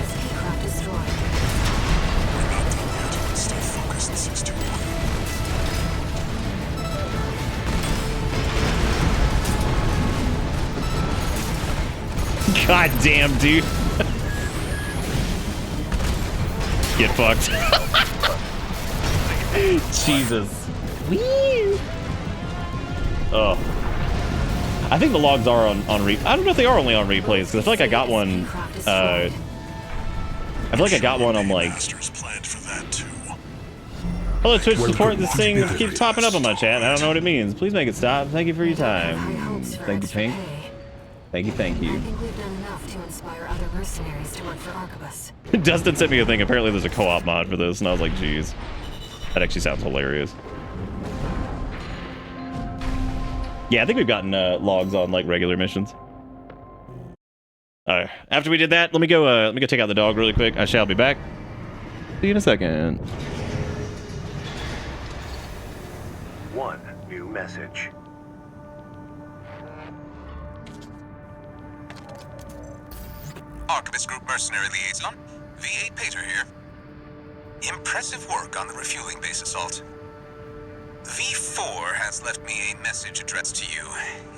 Speaker 1: Stay focused, 621.
Speaker 2: God damn, dude. Get fucked. Jesus. Wee. Oh. I think the logs are on I don't know if they are only on replays, because I feel like I got one, I feel like I got one on, like... Hello, Twitch support. This thing keeps popping up on my chat. I don't know what it means. Please make it stop. Thank you for your time. Thank you, Pink. Thank you, thank you.
Speaker 9: I think we've done enough to inspire other mercenaries to work for Arquebus.
Speaker 2: Dustin sent me a thing. Apparently there's a co-op mod for this, and I was like, geez. That actually sounds hilarious. Yeah, I think we've gotten logs on, like, regular missions. Alright, after we did that, let me go take out the dog really quick. I shall be back. See you in a second.
Speaker 12: 1 new message.
Speaker 13: Arquebus Group Mercenary Liaison, V8 Pater here. Impressive work on the refueling base assault. V4 has left me a message addressed to you,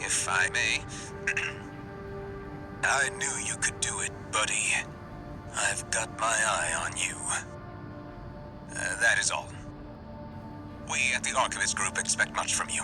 Speaker 13: if I may. I knew you could do it, buddy. I've got my eye on you. That is all. We at the Arquebus Group expect much from you.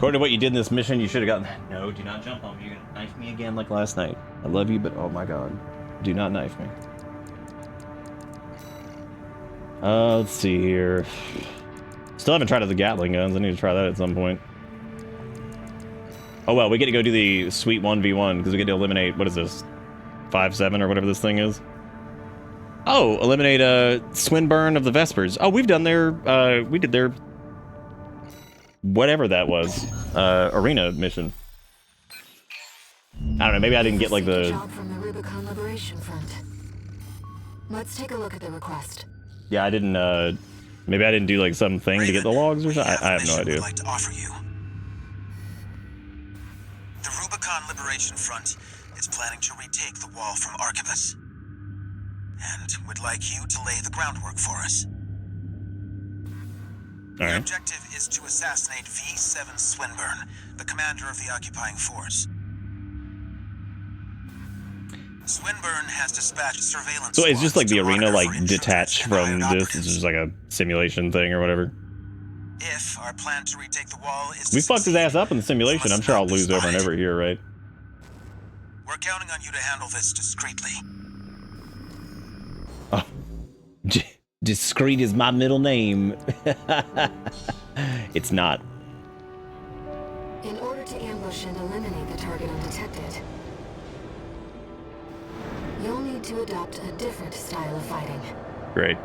Speaker 2: According to what you did in this mission, you should have gotten that. No, do not jump on me. You're gonna knife me again like last night. I love you, but oh my god. Do not knife me. Let's see here. Still haven't tried out the Gatling guns. I need to try that at some point. Oh well, we get to go do the sweet 1v1 because we get to eliminate, what is this? 5-7 or whatever this thing is. Oh, eliminate Swinburne of the Vespers. Oh, we've done their, we did their, whatever that was, arena mission. I don't know, maybe I didn't get like the...
Speaker 9: Job from the Rubicon Liberation Front. Let's take a look at the request.
Speaker 2: Yeah, I didn't, maybe I didn't do like something to get the logs or something. I have no idea.
Speaker 13: I'd like to offer you. The Rubicon Liberation Front is planning to retake the wall from Archibus, and would like you to lay the groundwork for us.
Speaker 2: All right.
Speaker 13: Your objective is to assassinate V7 Swinburne, the commander of the occupying force. Swinburne has dispatched surveillance.
Speaker 2: So it's just like the
Speaker 13: squads to
Speaker 2: arena
Speaker 13: monitor
Speaker 2: like
Speaker 13: for
Speaker 2: detached
Speaker 13: intruders
Speaker 2: from
Speaker 13: and
Speaker 2: this.
Speaker 13: operatives.
Speaker 2: It's just like a simulation thing or whatever.
Speaker 13: If our plan to retake the wall is
Speaker 2: We
Speaker 13: to
Speaker 2: fucked his
Speaker 13: succeed,
Speaker 2: ass up in the simulation. I'm sure I'll lose over and over here, right?
Speaker 13: we're counting on you to handle this discreetly.
Speaker 2: Oh, discreet is my middle name. It's not.
Speaker 9: In order to ambush and eliminate the target undetected, you'll need to adopt a different style of fighting.
Speaker 2: Great.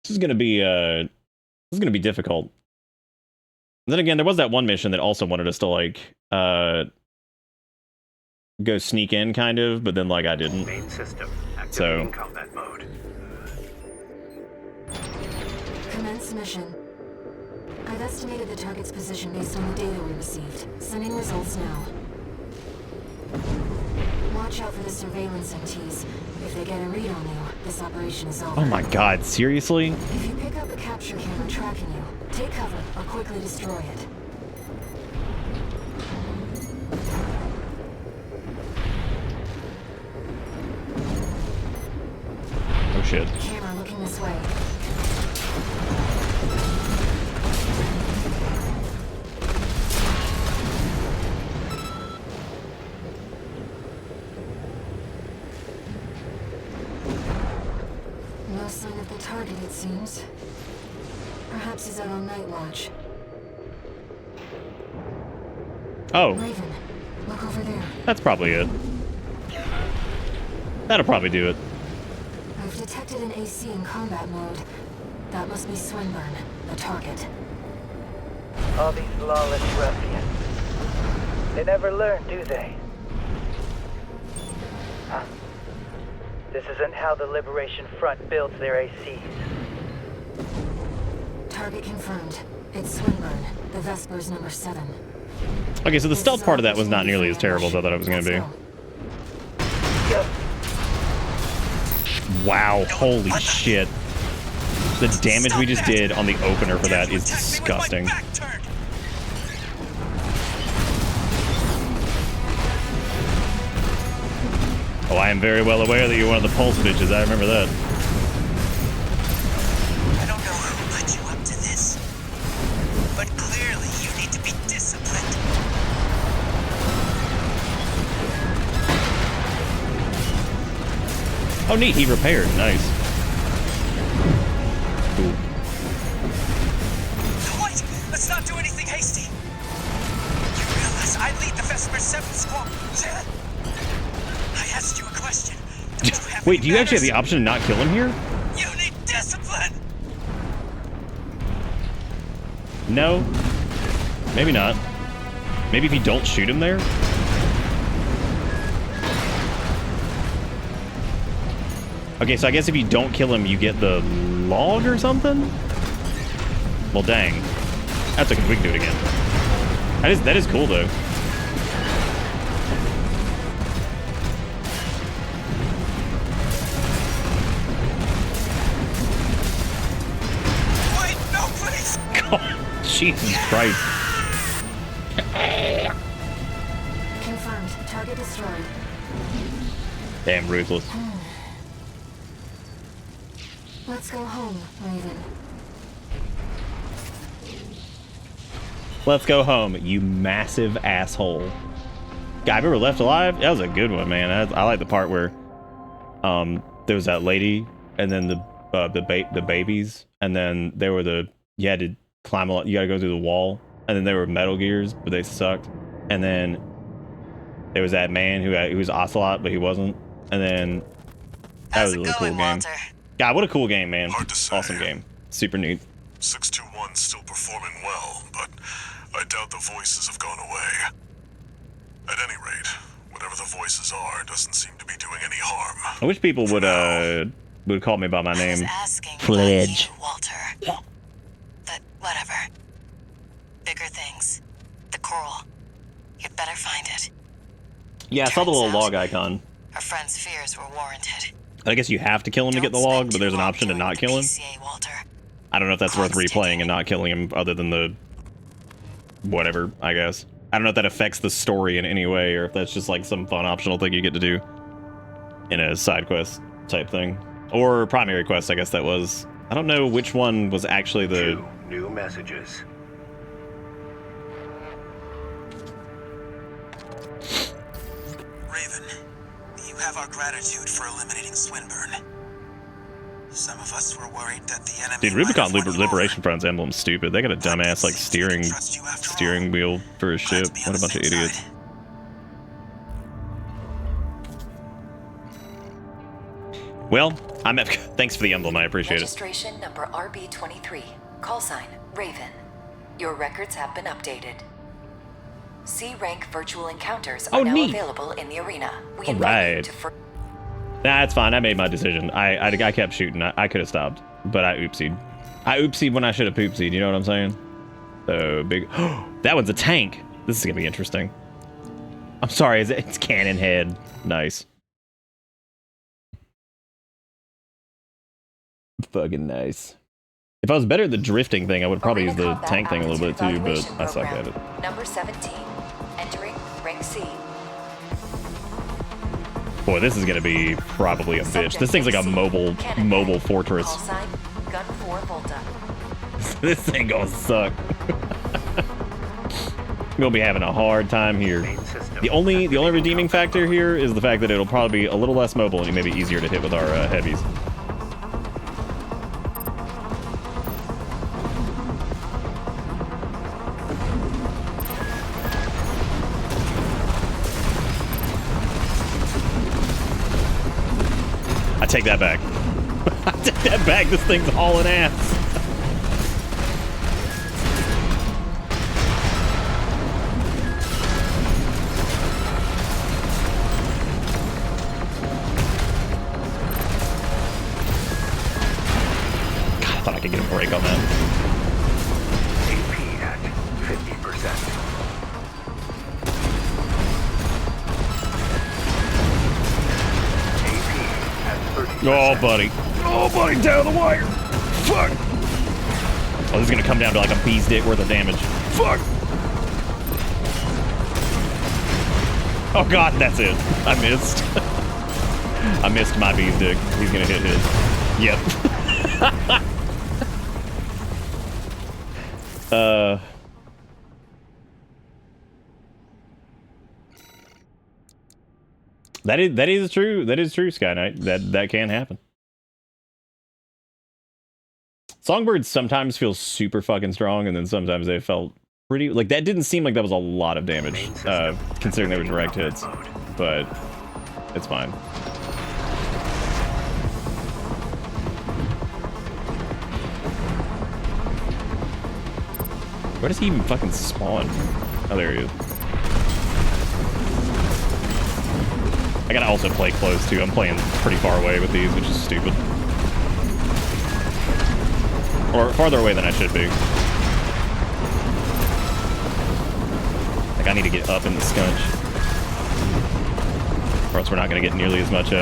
Speaker 2: This is gonna be difficult. And then again, there was that one mission that also wanted us to like go sneak in kind of, but then like I didn't.
Speaker 12: Main system
Speaker 2: So
Speaker 12: activating combat mode.
Speaker 9: Commence mission. I've estimated the target's position based on the data we received. Sending results now. Watch out for the surveillance MTs. If they get a read on you, this operation is over.
Speaker 2: oh my god, seriously?
Speaker 9: If you pick up a capture camera tracking you, take cover or quickly destroy it.
Speaker 2: Oh shit.
Speaker 9: Camera looking this way. No sign of the target, it seems. Perhaps he's out on night watch.
Speaker 2: Oh,
Speaker 9: Raven, look over there.
Speaker 2: that's probably it. That'll probably do it.
Speaker 9: I've detected an AC in combat mode. That must be Swinburne, the target.
Speaker 10: All these lawless ruffians. They never learn, do they? Huh. This isn't how the Liberation Front builds their ACs.
Speaker 9: Target confirmed. It's Swinburne, the Vespers number 7.
Speaker 2: Okay, so the stealth part of that was not nearly as terrible as I thought it was going to be. Wow, holy shit. The damage we just did on the opener for that is disgusting. Oh, I am very well aware that you're one of the pulse bitches. I remember that.
Speaker 13: I don't know who put you up to this, but clearly you need to be disciplined.
Speaker 2: Oh, neat. He repaired. Nice. Cool.
Speaker 13: Wait! Let's not do anything hasty. You realize I lead the Vesper 7 squad. I asked you a question.
Speaker 2: Wait, do you actually have the option to not kill him here?
Speaker 13: You need discipline!
Speaker 2: No. Maybe not. Maybe if you don't shoot him there? Okay, so I guess if you don't kill him, you get the log or something? Well, dang. That's okay. We can do it again. That is cool, though.
Speaker 13: Wait, no, please!
Speaker 2: God, Jesus Christ.
Speaker 9: Confirmed. Target destroyed.
Speaker 2: Damn ruthless.
Speaker 9: Let's go home, Raven.
Speaker 2: Let's go home, you massive asshole. God, remember Left Alive? That was a good one, man. I like the part where there was that lady, and then the babies, and then there were you had to climb a lot. You got to go through the wall, and then there were Metal Gears, but they sucked. And then there was that man who was Ocelot, but he wasn't. And then that was a really cool game.
Speaker 6: Walter?
Speaker 2: God, what a cool game, man! Awesome game, super neat.
Speaker 1: 621's still performing well, but I doubt the voices have gone away. At any rate, whatever the voices are doesn't seem to be doing any harm.
Speaker 2: I wish people would call me by my name.
Speaker 6: Fledge. Walter. But whatever. Bigger things. The coral. You'd better find it.
Speaker 2: Yeah, I saw the little log icon.
Speaker 6: Our friend's fears were warranted.
Speaker 2: I guess you have to kill him to get the log, but there's an option to not kill him. I don't know if that's worth replaying and not killing him other than the whatever, I guess. I don't know if that affects the story in any way, or if that's just like some fun optional thing you get to do in a side quest type thing. Or primary quest, I guess that was. I don't know which one was actually the...
Speaker 12: 2 new messages.
Speaker 13: Raven, you have our gratitude for eliminating Swinburne. Some of us were worried that the enemy...
Speaker 2: Dude, Rubicon Liberation Front's emblem's stupid. They got a dumbass, like, steering wheel for a ship. What a bunch of idiots. Well, thanks for the emblem, I appreciate
Speaker 11: Registration number RB23. Call sign, Raven. Your records have been updated. C-rank virtual encounters are now available in the arena. We invite you to
Speaker 2: Nah, it's fine. I made my decision. I kept shooting. I could have stopped, but I oopsied. I oopsied when I should have poopsied. You know what I'm saying? So big. That one's a tank. This is gonna be interesting. I'm sorry. It's cannon head. Nice. Fucking nice. If I was better at the drifting thing, I would probably use the tank thing a little bit too, but I suck at it.
Speaker 11: Number 17. Entering rank C.
Speaker 2: Boy, this is gonna be probably a bitch. This thing's like a mobile fortress.
Speaker 11: Call sign, Gun 4 Volta.
Speaker 2: This thing gonna suck. I'm gonna be having a hard time here. The only redeeming factor here is the fact that it'll probably be a little less mobile and maybe easier to hit with our heavies. I take that back. I take that back. This thing's hauling ass. God, I thought I could get a break on that.
Speaker 12: AP at 50%.
Speaker 2: Oh, buddy. Oh, buddy, down the wire. Fuck. Oh, this is going to come down to like a bee's dick worth of damage. Fuck. Oh, God, that's it. I missed. I missed my bee's dick. He's going to hit his. Yep. That is true. That is true, Sky Knight. That can happen. Songbirds sometimes feel super fucking strong, and then sometimes they felt pretty... Like, that didn't seem like that was a lot of damage, considering they were direct hits. But it's fine. Where does he even fucking spawn? Oh, there he is. I gotta also play close, too. I'm playing pretty far away with these, which is stupid. Or farther away than I should be. Like, I need to get up in the scunch. Or else we're not gonna get nearly as much,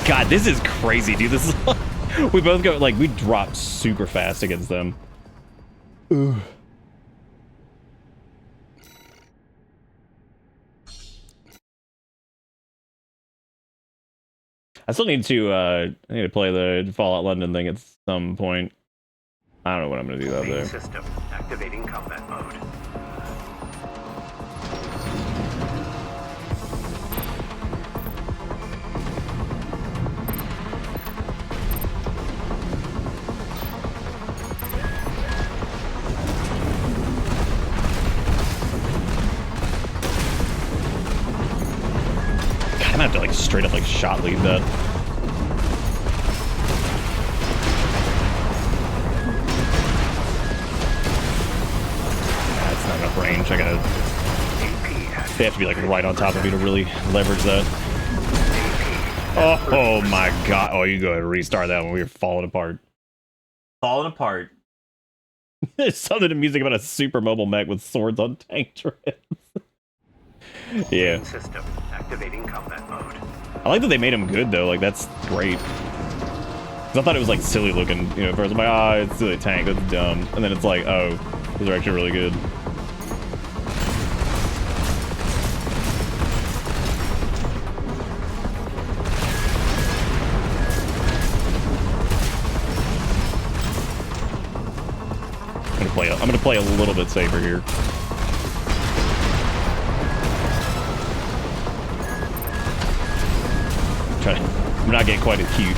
Speaker 2: God, this is crazy, dude. This is we both go like we drop super fast against them. Ooh. I still need to play the Fallout London thing at some point. I don't know what I'm gonna do out there.
Speaker 12: System activating combat mode.
Speaker 2: God, I'm gonna have to like straight up like shot lead that. Not enough range. I gotta. They have to be like right on top of me to really leverage that. Oh my god! Oh, you go ahead and restart that when we were falling apart. Falling apart. There's something in music about a super mobile mech with swords on tank treads. Yeah.
Speaker 12: System activating combat mode.
Speaker 2: I like that they made him good though. Like that's great. Cause I thought it was like silly looking. You know, first I'm like, ah, oh, it's silly tank. That's dumb. And then it's like, oh, these are actually really good. I'm gonna play a little bit safer here. I'm not getting quite as cute.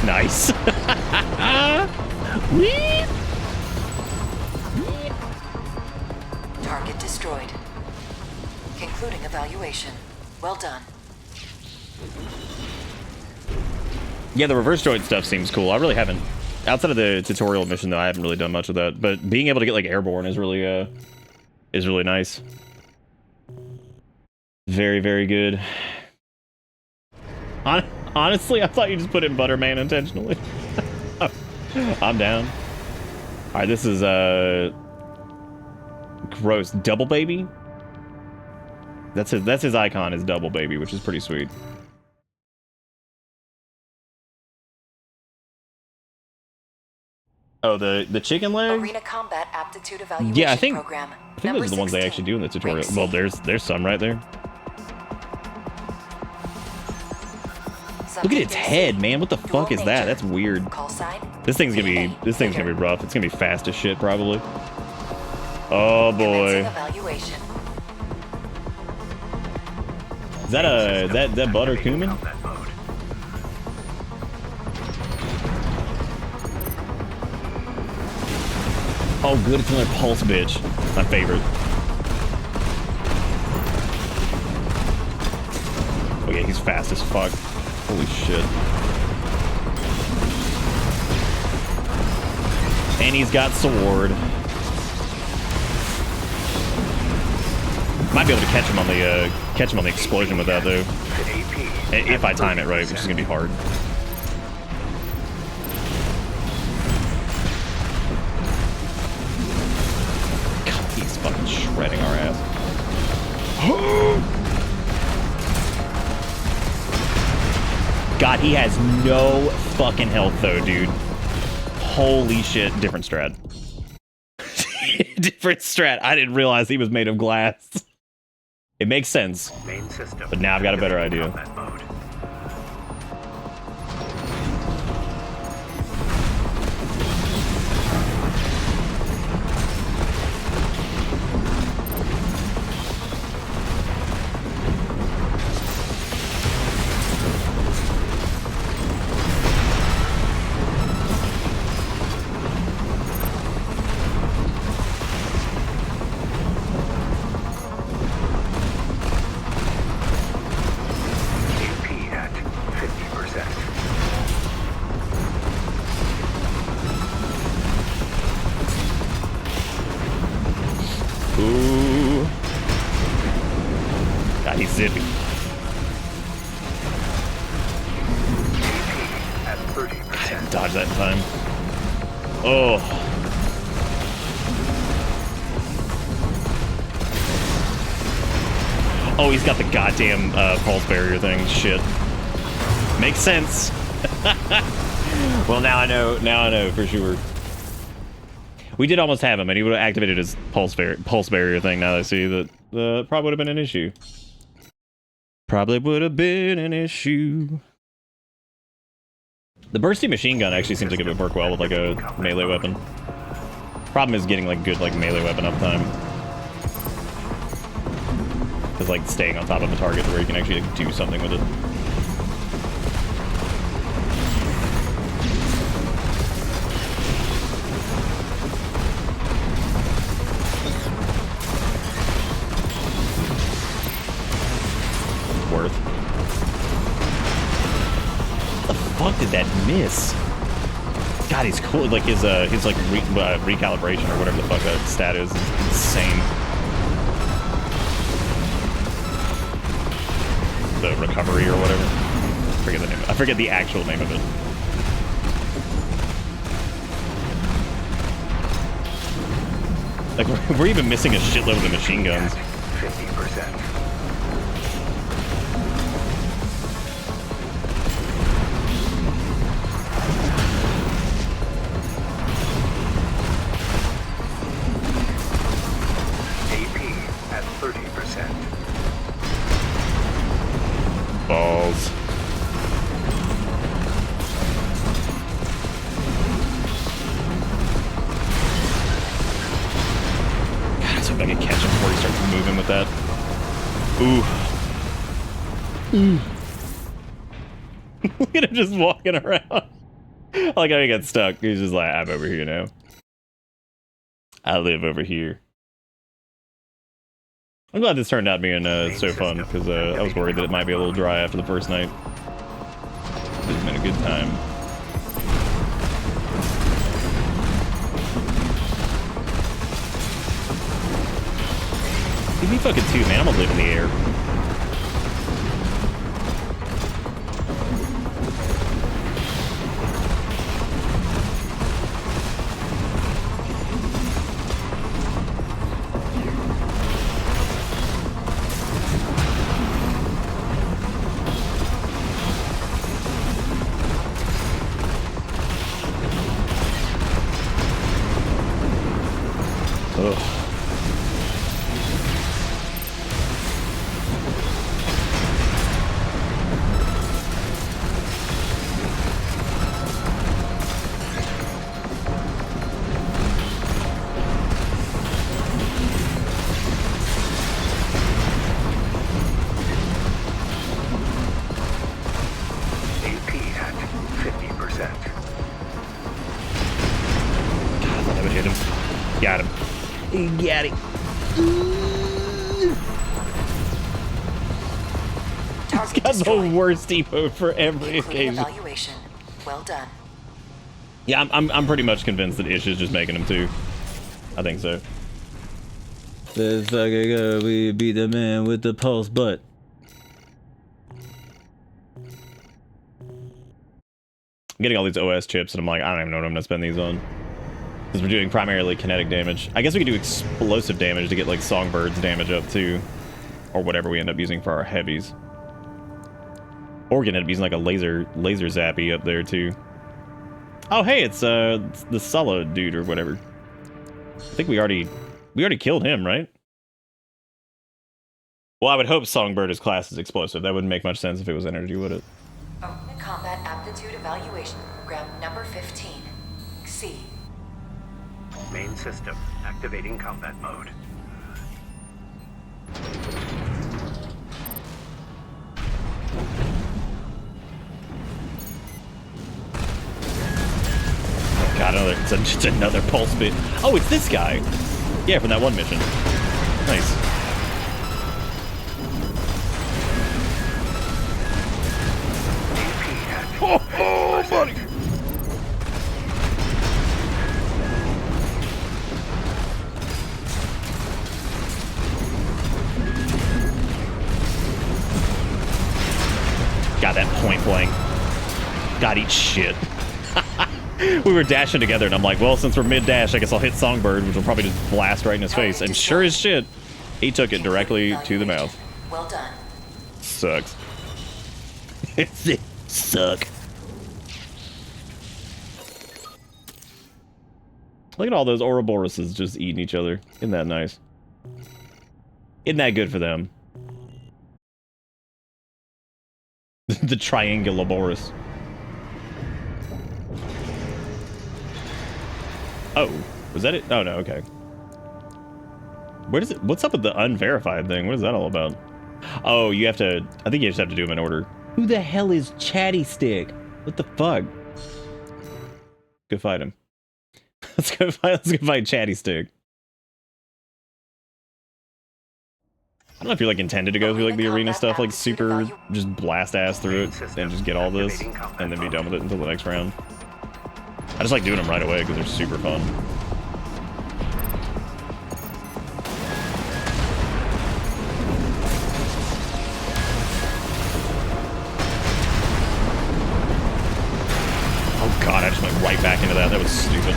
Speaker 2: Nice.
Speaker 11: Target destroyed. Concluding evaluation. Well done.
Speaker 2: Yeah, the reverse joint stuff seems cool. I really haven't, outside of the tutorial mission though, I haven't really done much of that. But being able to get like airborne is really nice. Very, very good. Honestly, I thought you just put in Butterman intentionally. I'm down. All right, this is gross. Double Baby. That's his icon is Double Baby, which is pretty sweet. Oh, the chicken leg?
Speaker 11: Arena combat aptitude evaluation
Speaker 2: yeah, I think
Speaker 11: program.
Speaker 2: those are the ones they actually do in the tutorial. Well, there's some right there. Look at its head, man. What the fuck is that? That's weird. This thing's gonna be rough. It's gonna be fast as shit, probably. Oh boy. Is that that butter cumin? Oh good, it's another pulse bitch. My favorite. Oh yeah, he's fast as fuck. Holy shit. And he's got sword. Might be able to catch him on the explosion with that though. If I time it right, which is gonna be hard. God, he's fucking shredding our ass. God, he has no fucking health though, dude. Holy shit, different strat. Different strat. I didn't realize he was made of glass. It makes sense. But now I've got a better idea. dodge that in time. Oh. Oh, he's got the goddamn pulse barrier thing. Shit. Makes sense. Well, now I know. Now I know for sure. We did almost have him, and he would have activated his pulse barrier thing. Now that I see that, probably would have been an issue. Probably would have been an issue. The bursty machine gun actually seems like it would work well with like a melee weapon. Problem is getting like good like melee weapon uptime. Because like staying on top of a target where you can actually like, do something with it. Worth. What the fuck did that miss? God, he's cool. Like his like recalibration or whatever the fuck that stat is insane. The recovery or whatever. I forget the name. I forget the actual name of it. Like we're even missing a shitload of the machine guns.
Speaker 12: 50%.
Speaker 2: Balls. God, I was hoping I could catch him before he starts moving with that. Ooh. Look at him just walking around. I like how he got stuck. He's just like, I'm over here now. I live over here. I'm glad this turned out being so fun, because I was worried that it might be a little dry after the first night. It's been a good time. Give me fucking 2, man. I'm gonna live in the air. Got it. He's got the worst emote for every occasion.
Speaker 11: Evaluation. Well done.
Speaker 2: Yeah, I'm pretty much convinced that Ish is just making him too. I think so. Let's fucking go. We be the man with the pulse butt. I'm getting all these OS chips, and I'm like, I don't even know what I'm gonna spend these on. Because we're doing primarily kinetic damage. I guess we could do explosive damage to get like Songbird's damage up too. Or whatever we end up using for our heavies. Or we can end up using like a laser zappy up there too. Oh hey, it's the Sulla dude or whatever. I think we already killed him, right? Well, I would hope Songbird class is explosive. That wouldn't make much sense if it was energy, would it?
Speaker 11: Ultimate Combat Aptitude Evaluation Program number 15. C.
Speaker 12: Main system activating combat mode.
Speaker 2: Oh god, it's just another pulse bit. Oh, it's this guy. Yeah, from that one mission. Nice. Oh, buddy. God, that point blank. God, eat shit. We were dashing together, and I'm like, well, since we're mid-dash, I guess I'll hit Songbird, which will probably just blast right in his face. And sure as shit, he took it directly to the mouth.
Speaker 11: Well done.
Speaker 2: Sucks. Suck. Look at all those Ouroboruses just eating each other. Isn't that nice? Isn't that good for them? The Triangulaborus. Oh, was that it? Oh no, okay. Where does it? What's up with the unverified thing? What is that all about? Oh, you have to. I think you just have to do them in order. Who the hell is Chatty Stick? What the fuck? Go fight him. Let's go fight Chatty Stick. I don't know if you're like intended to go through like the arena stuff, like super just blast ass through it and just get all this and then be done with it until the next round. I just like doing them right away because they're super fun. Oh god, I just went right back into that. That was stupid.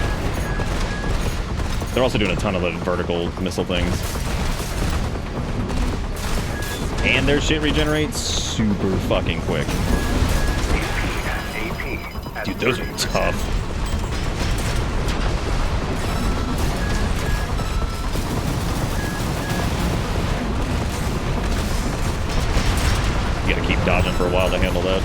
Speaker 2: They're also doing a ton of the vertical missile things. And their shit regenerates super fucking quick. Dude, those are tough. You gotta keep dodging for a while to handle that.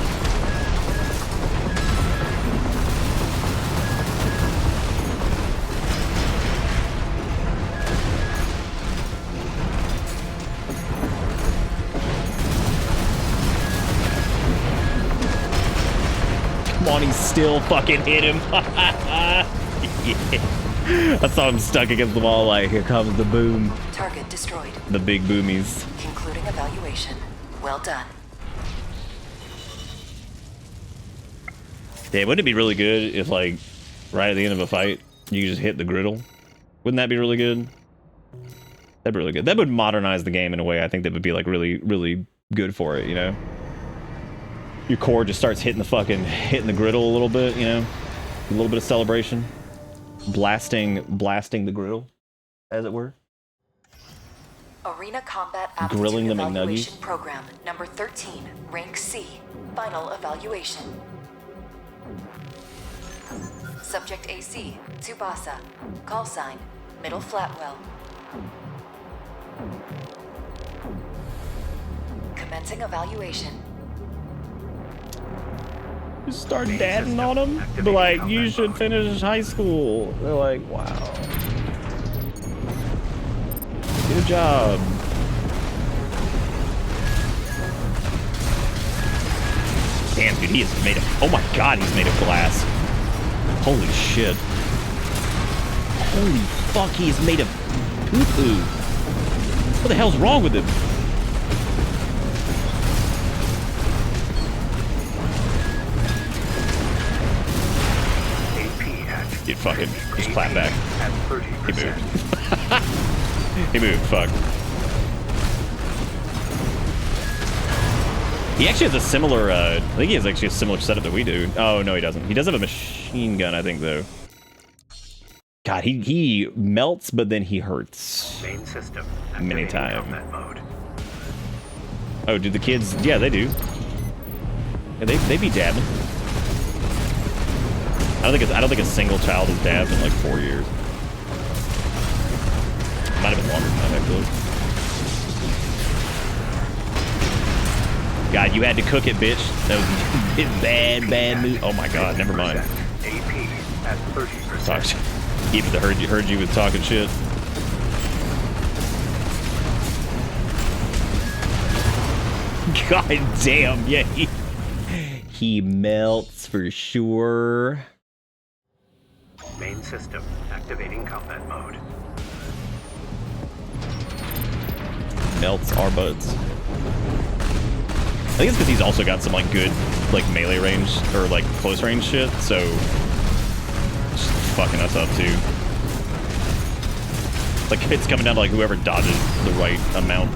Speaker 2: Come on, he still fucking hit him. Yeah. I saw him stuck against the wall like, here comes the boom.
Speaker 11: Target destroyed.
Speaker 2: The big boomies.
Speaker 11: Concluding evaluation. Well done.
Speaker 2: Yeah, wouldn't it be really good if, like, right at the end of a fight, you just hit the griddle? Wouldn't that be really good? That'd be really good. That would modernize the game in a way I think that would be, like, really, really good for it, you know? Your core just starts hitting the griddle a little bit, you know? A little bit of celebration. Blasting the griddle, as it were.
Speaker 11: Arena Combat
Speaker 2: Grilling
Speaker 11: Aptitude
Speaker 2: the
Speaker 11: Evaluation
Speaker 2: McNuggies.
Speaker 11: Program, number 13, Rank C. Final evaluation. Subject AC, Tsubasa. Call sign, Middle Flatwell. Commencing evaluation.
Speaker 2: Just start dadding on them. Be like, you should finish high school. They're like, wow. Good job. Damn, dude, he is made of... Oh my god, he's made of glass. Holy shit. Holy fuck, he is made of poo-poo. What the hell's wrong with him? Dude, fucking, just clap back. He moved. He moved, fuck. He actually has a similar, I think he has actually a similar setup that we do. Oh, no, he doesn't. He does have a machine gun, I think, though. God, he melts, but then he hurts.
Speaker 12: Main system.
Speaker 2: Many times.
Speaker 12: Mode.
Speaker 2: Oh, do the kids? Yeah, they do. Yeah, they be dabbing. I don't think a single child has dabbed in like 4 years. Might have been longer than that, actually. God, you had to cook it, bitch. That was a bad move. Oh my god, never mind.
Speaker 12: AP at 30%.
Speaker 2: Talk shit. Even heard you with talking shit. God damn, yeah, he melts for sure.
Speaker 12: Main system activating combat mode.
Speaker 2: Melts our buds. I think it's because he's also got some like good like melee range or like close range shit, so it's fucking us up too. Like it's coming down to like whoever dodges the right amount.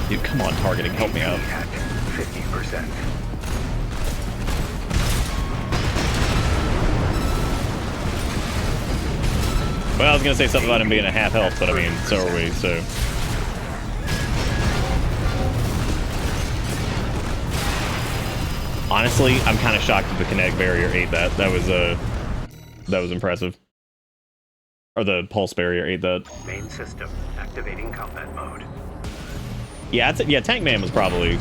Speaker 2: Dude, come on, targeting, help me out.
Speaker 12: 50%.
Speaker 2: Well, I was gonna say something about him being a half health, but I mean, so are we, so. Honestly, I'm kind of shocked that the kinetic barrier ate that. That was impressive. Or the pulse barrier ate that.
Speaker 12: Main system activating combat mode.
Speaker 2: Yeah, yeah. Tank Man was probably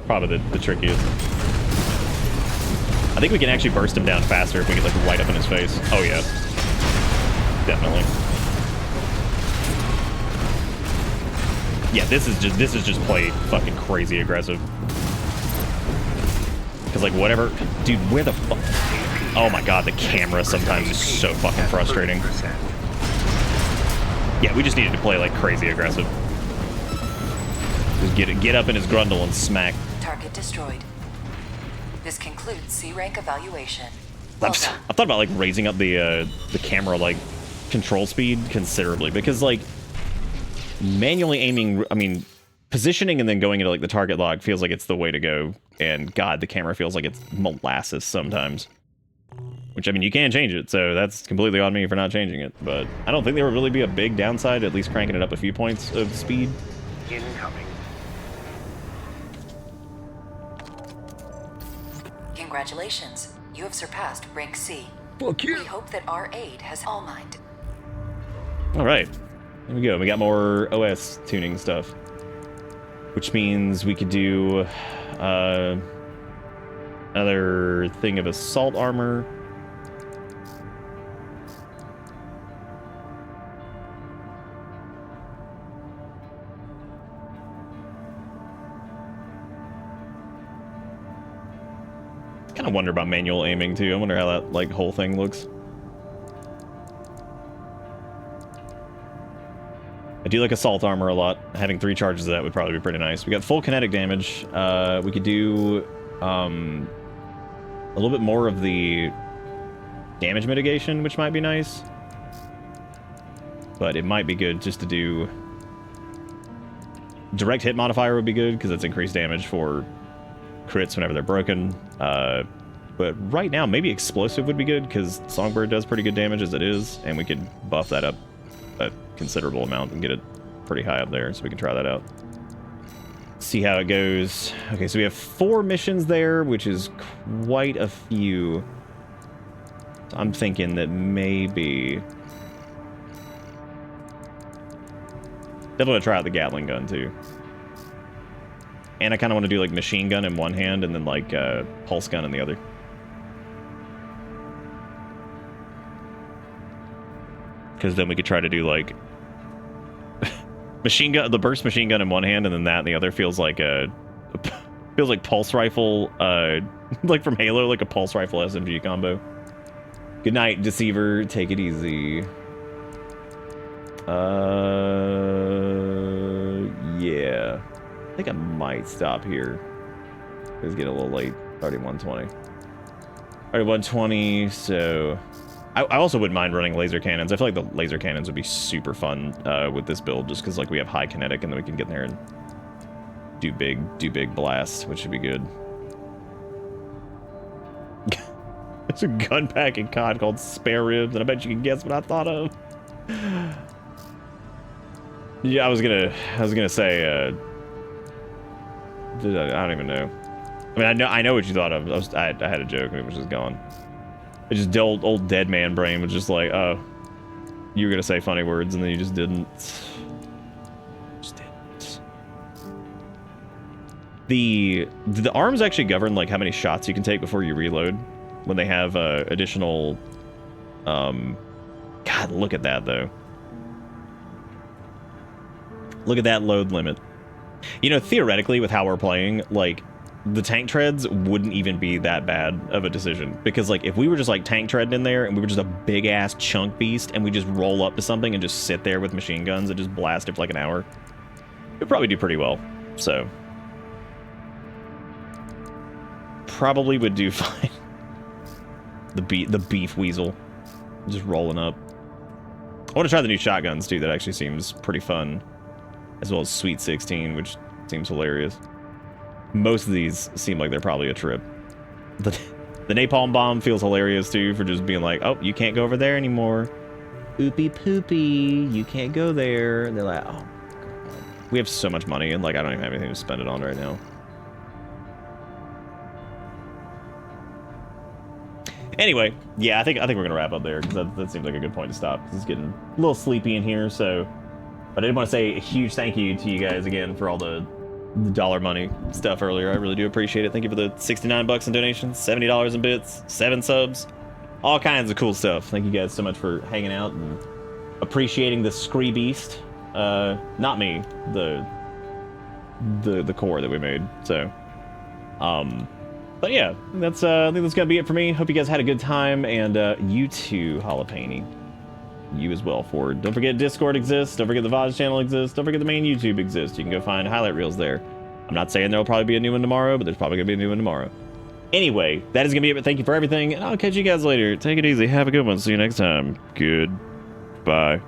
Speaker 2: the trickiest. I think we can actually burst him down faster if we get like right up in his face. Oh yeah, definitely. Yeah, this is just play fucking crazy aggressive. Because like whatever, dude, where the fuck? Oh my god, the camera sometimes is so fucking frustrating. Yeah, we just needed to play like crazy aggressive. Just get up in his grundle and smack.
Speaker 11: Target destroyed. This concludes C rank evaluation.
Speaker 2: I've thought about like raising up the camera like control speed considerably, because like manually aiming, I mean, positioning and then going into like the target log feels like it's the way to go. And god, the camera feels like it's molasses sometimes. Which, I mean, you can change it, so that's completely on me for not changing it. But I don't think there would really be a big downside, at least cranking it up a few points of speed.
Speaker 12: Incoming.
Speaker 11: Congratulations. You have surpassed rank C.
Speaker 2: Fuck you.
Speaker 11: We hope that our aid has all mind.
Speaker 2: Alright. There we go. We got more OS tuning stuff. Which means we could do another thing of assault armor. I wonder about manual aiming too. I wonder how that like whole thing looks. I do like assault armor a lot. Having 3 charges of that would probably be pretty nice. We got full kinetic damage. We could do a little bit more of the damage mitigation, which might be nice. But it might be good just to do direct hit modifier would be good because it's increased damage for crits whenever they're broken. But right now, maybe explosive would be good because Songbird does pretty good damage as it is, and we could buff that up a considerable amount and get it pretty high up there, so we can try that out. See how it goes. Okay, so we have 4 missions there, which is quite a few. So I'm thinking that maybe... Definitely want to try out the Gatling gun, too. And I kind of want to do, like, machine gun in one hand and then, like, pulse gun in the other. Because then we could try to do, like... machine gun, the burst machine gun in one hand, and then that in the other feels like feels like pulse rifle, like from Halo, like a pulse rifle SMG combo. Good night, Deceiver. Take it easy. Yeah. I think I might stop here. It's getting a little late. Already 120. Already 120, so... I also wouldn't mind running laser cannons. I feel like the laser cannons would be super fun with this build, just because like we have high kinetic, and then we can get in there and do big blasts, which should be good. There's a gun pack in COD called Spare Ribs, and I bet you can guess what I thought of. Yeah, I was gonna say. I don't even know. I mean, I know what you thought of. I had a joke, and it was just gone. It just old dead man brain was just like, oh, you were gonna say funny words, and then you just didn't. Just didn't. The arms actually govern like how many shots you can take before you reload when they have additional. God, look at that though. Look at that load limit. You know, theoretically, with how we're playing, like, the tank treads wouldn't even be that bad of a decision. Because, like, if we were just, like, tank treading in there, and we were just a big-ass chunk beast, and we just roll up to something and just sit there with machine guns and just blast it for, like, an hour, we'd probably do pretty well. So, probably would do fine. The beef weasel. Just rolling up. I want to try the new shotguns, too. That actually seems pretty fun. As well as Sweet 16, which seems hilarious. Most of these seem like they're probably a trip. The napalm bomb feels hilarious too, for just being like, oh, you can't go over there anymore. oopie poopy, you can't go there. And they're like, oh, God. We have so much money, and like I don't even have anything to spend it on right now. Anyway, yeah, I think we're gonna wrap up there because that seems like a good point to stop. It's getting a little sleepy in here, so. But I did want to say a huge thank you to you guys again for all the dollar money stuff earlier. I really do appreciate it. Thank you for the 69 bucks in donations, $70 in bits, 7 subs, all kinds of cool stuff. Thank you guys so much for hanging out and appreciating the Scree Beast. Not me, the core that we made. So, but yeah, that's I think that's gonna be it for me. Hope you guys had a good time, and you too, Jalapeno. You as well, Ford. Don't forget Discord exists. Don't forget the VoDs channel exists. Don't forget the main YouTube exists. You can go find highlight reels there. I'm not saying there'll probably be a new one tomorrow, but there's probably gonna be a new one tomorrow. Anyway, that is gonna be it. But thank you for everything, and I'll catch you guys later. Take it easy. Have a good one. See you next time. Goodbye.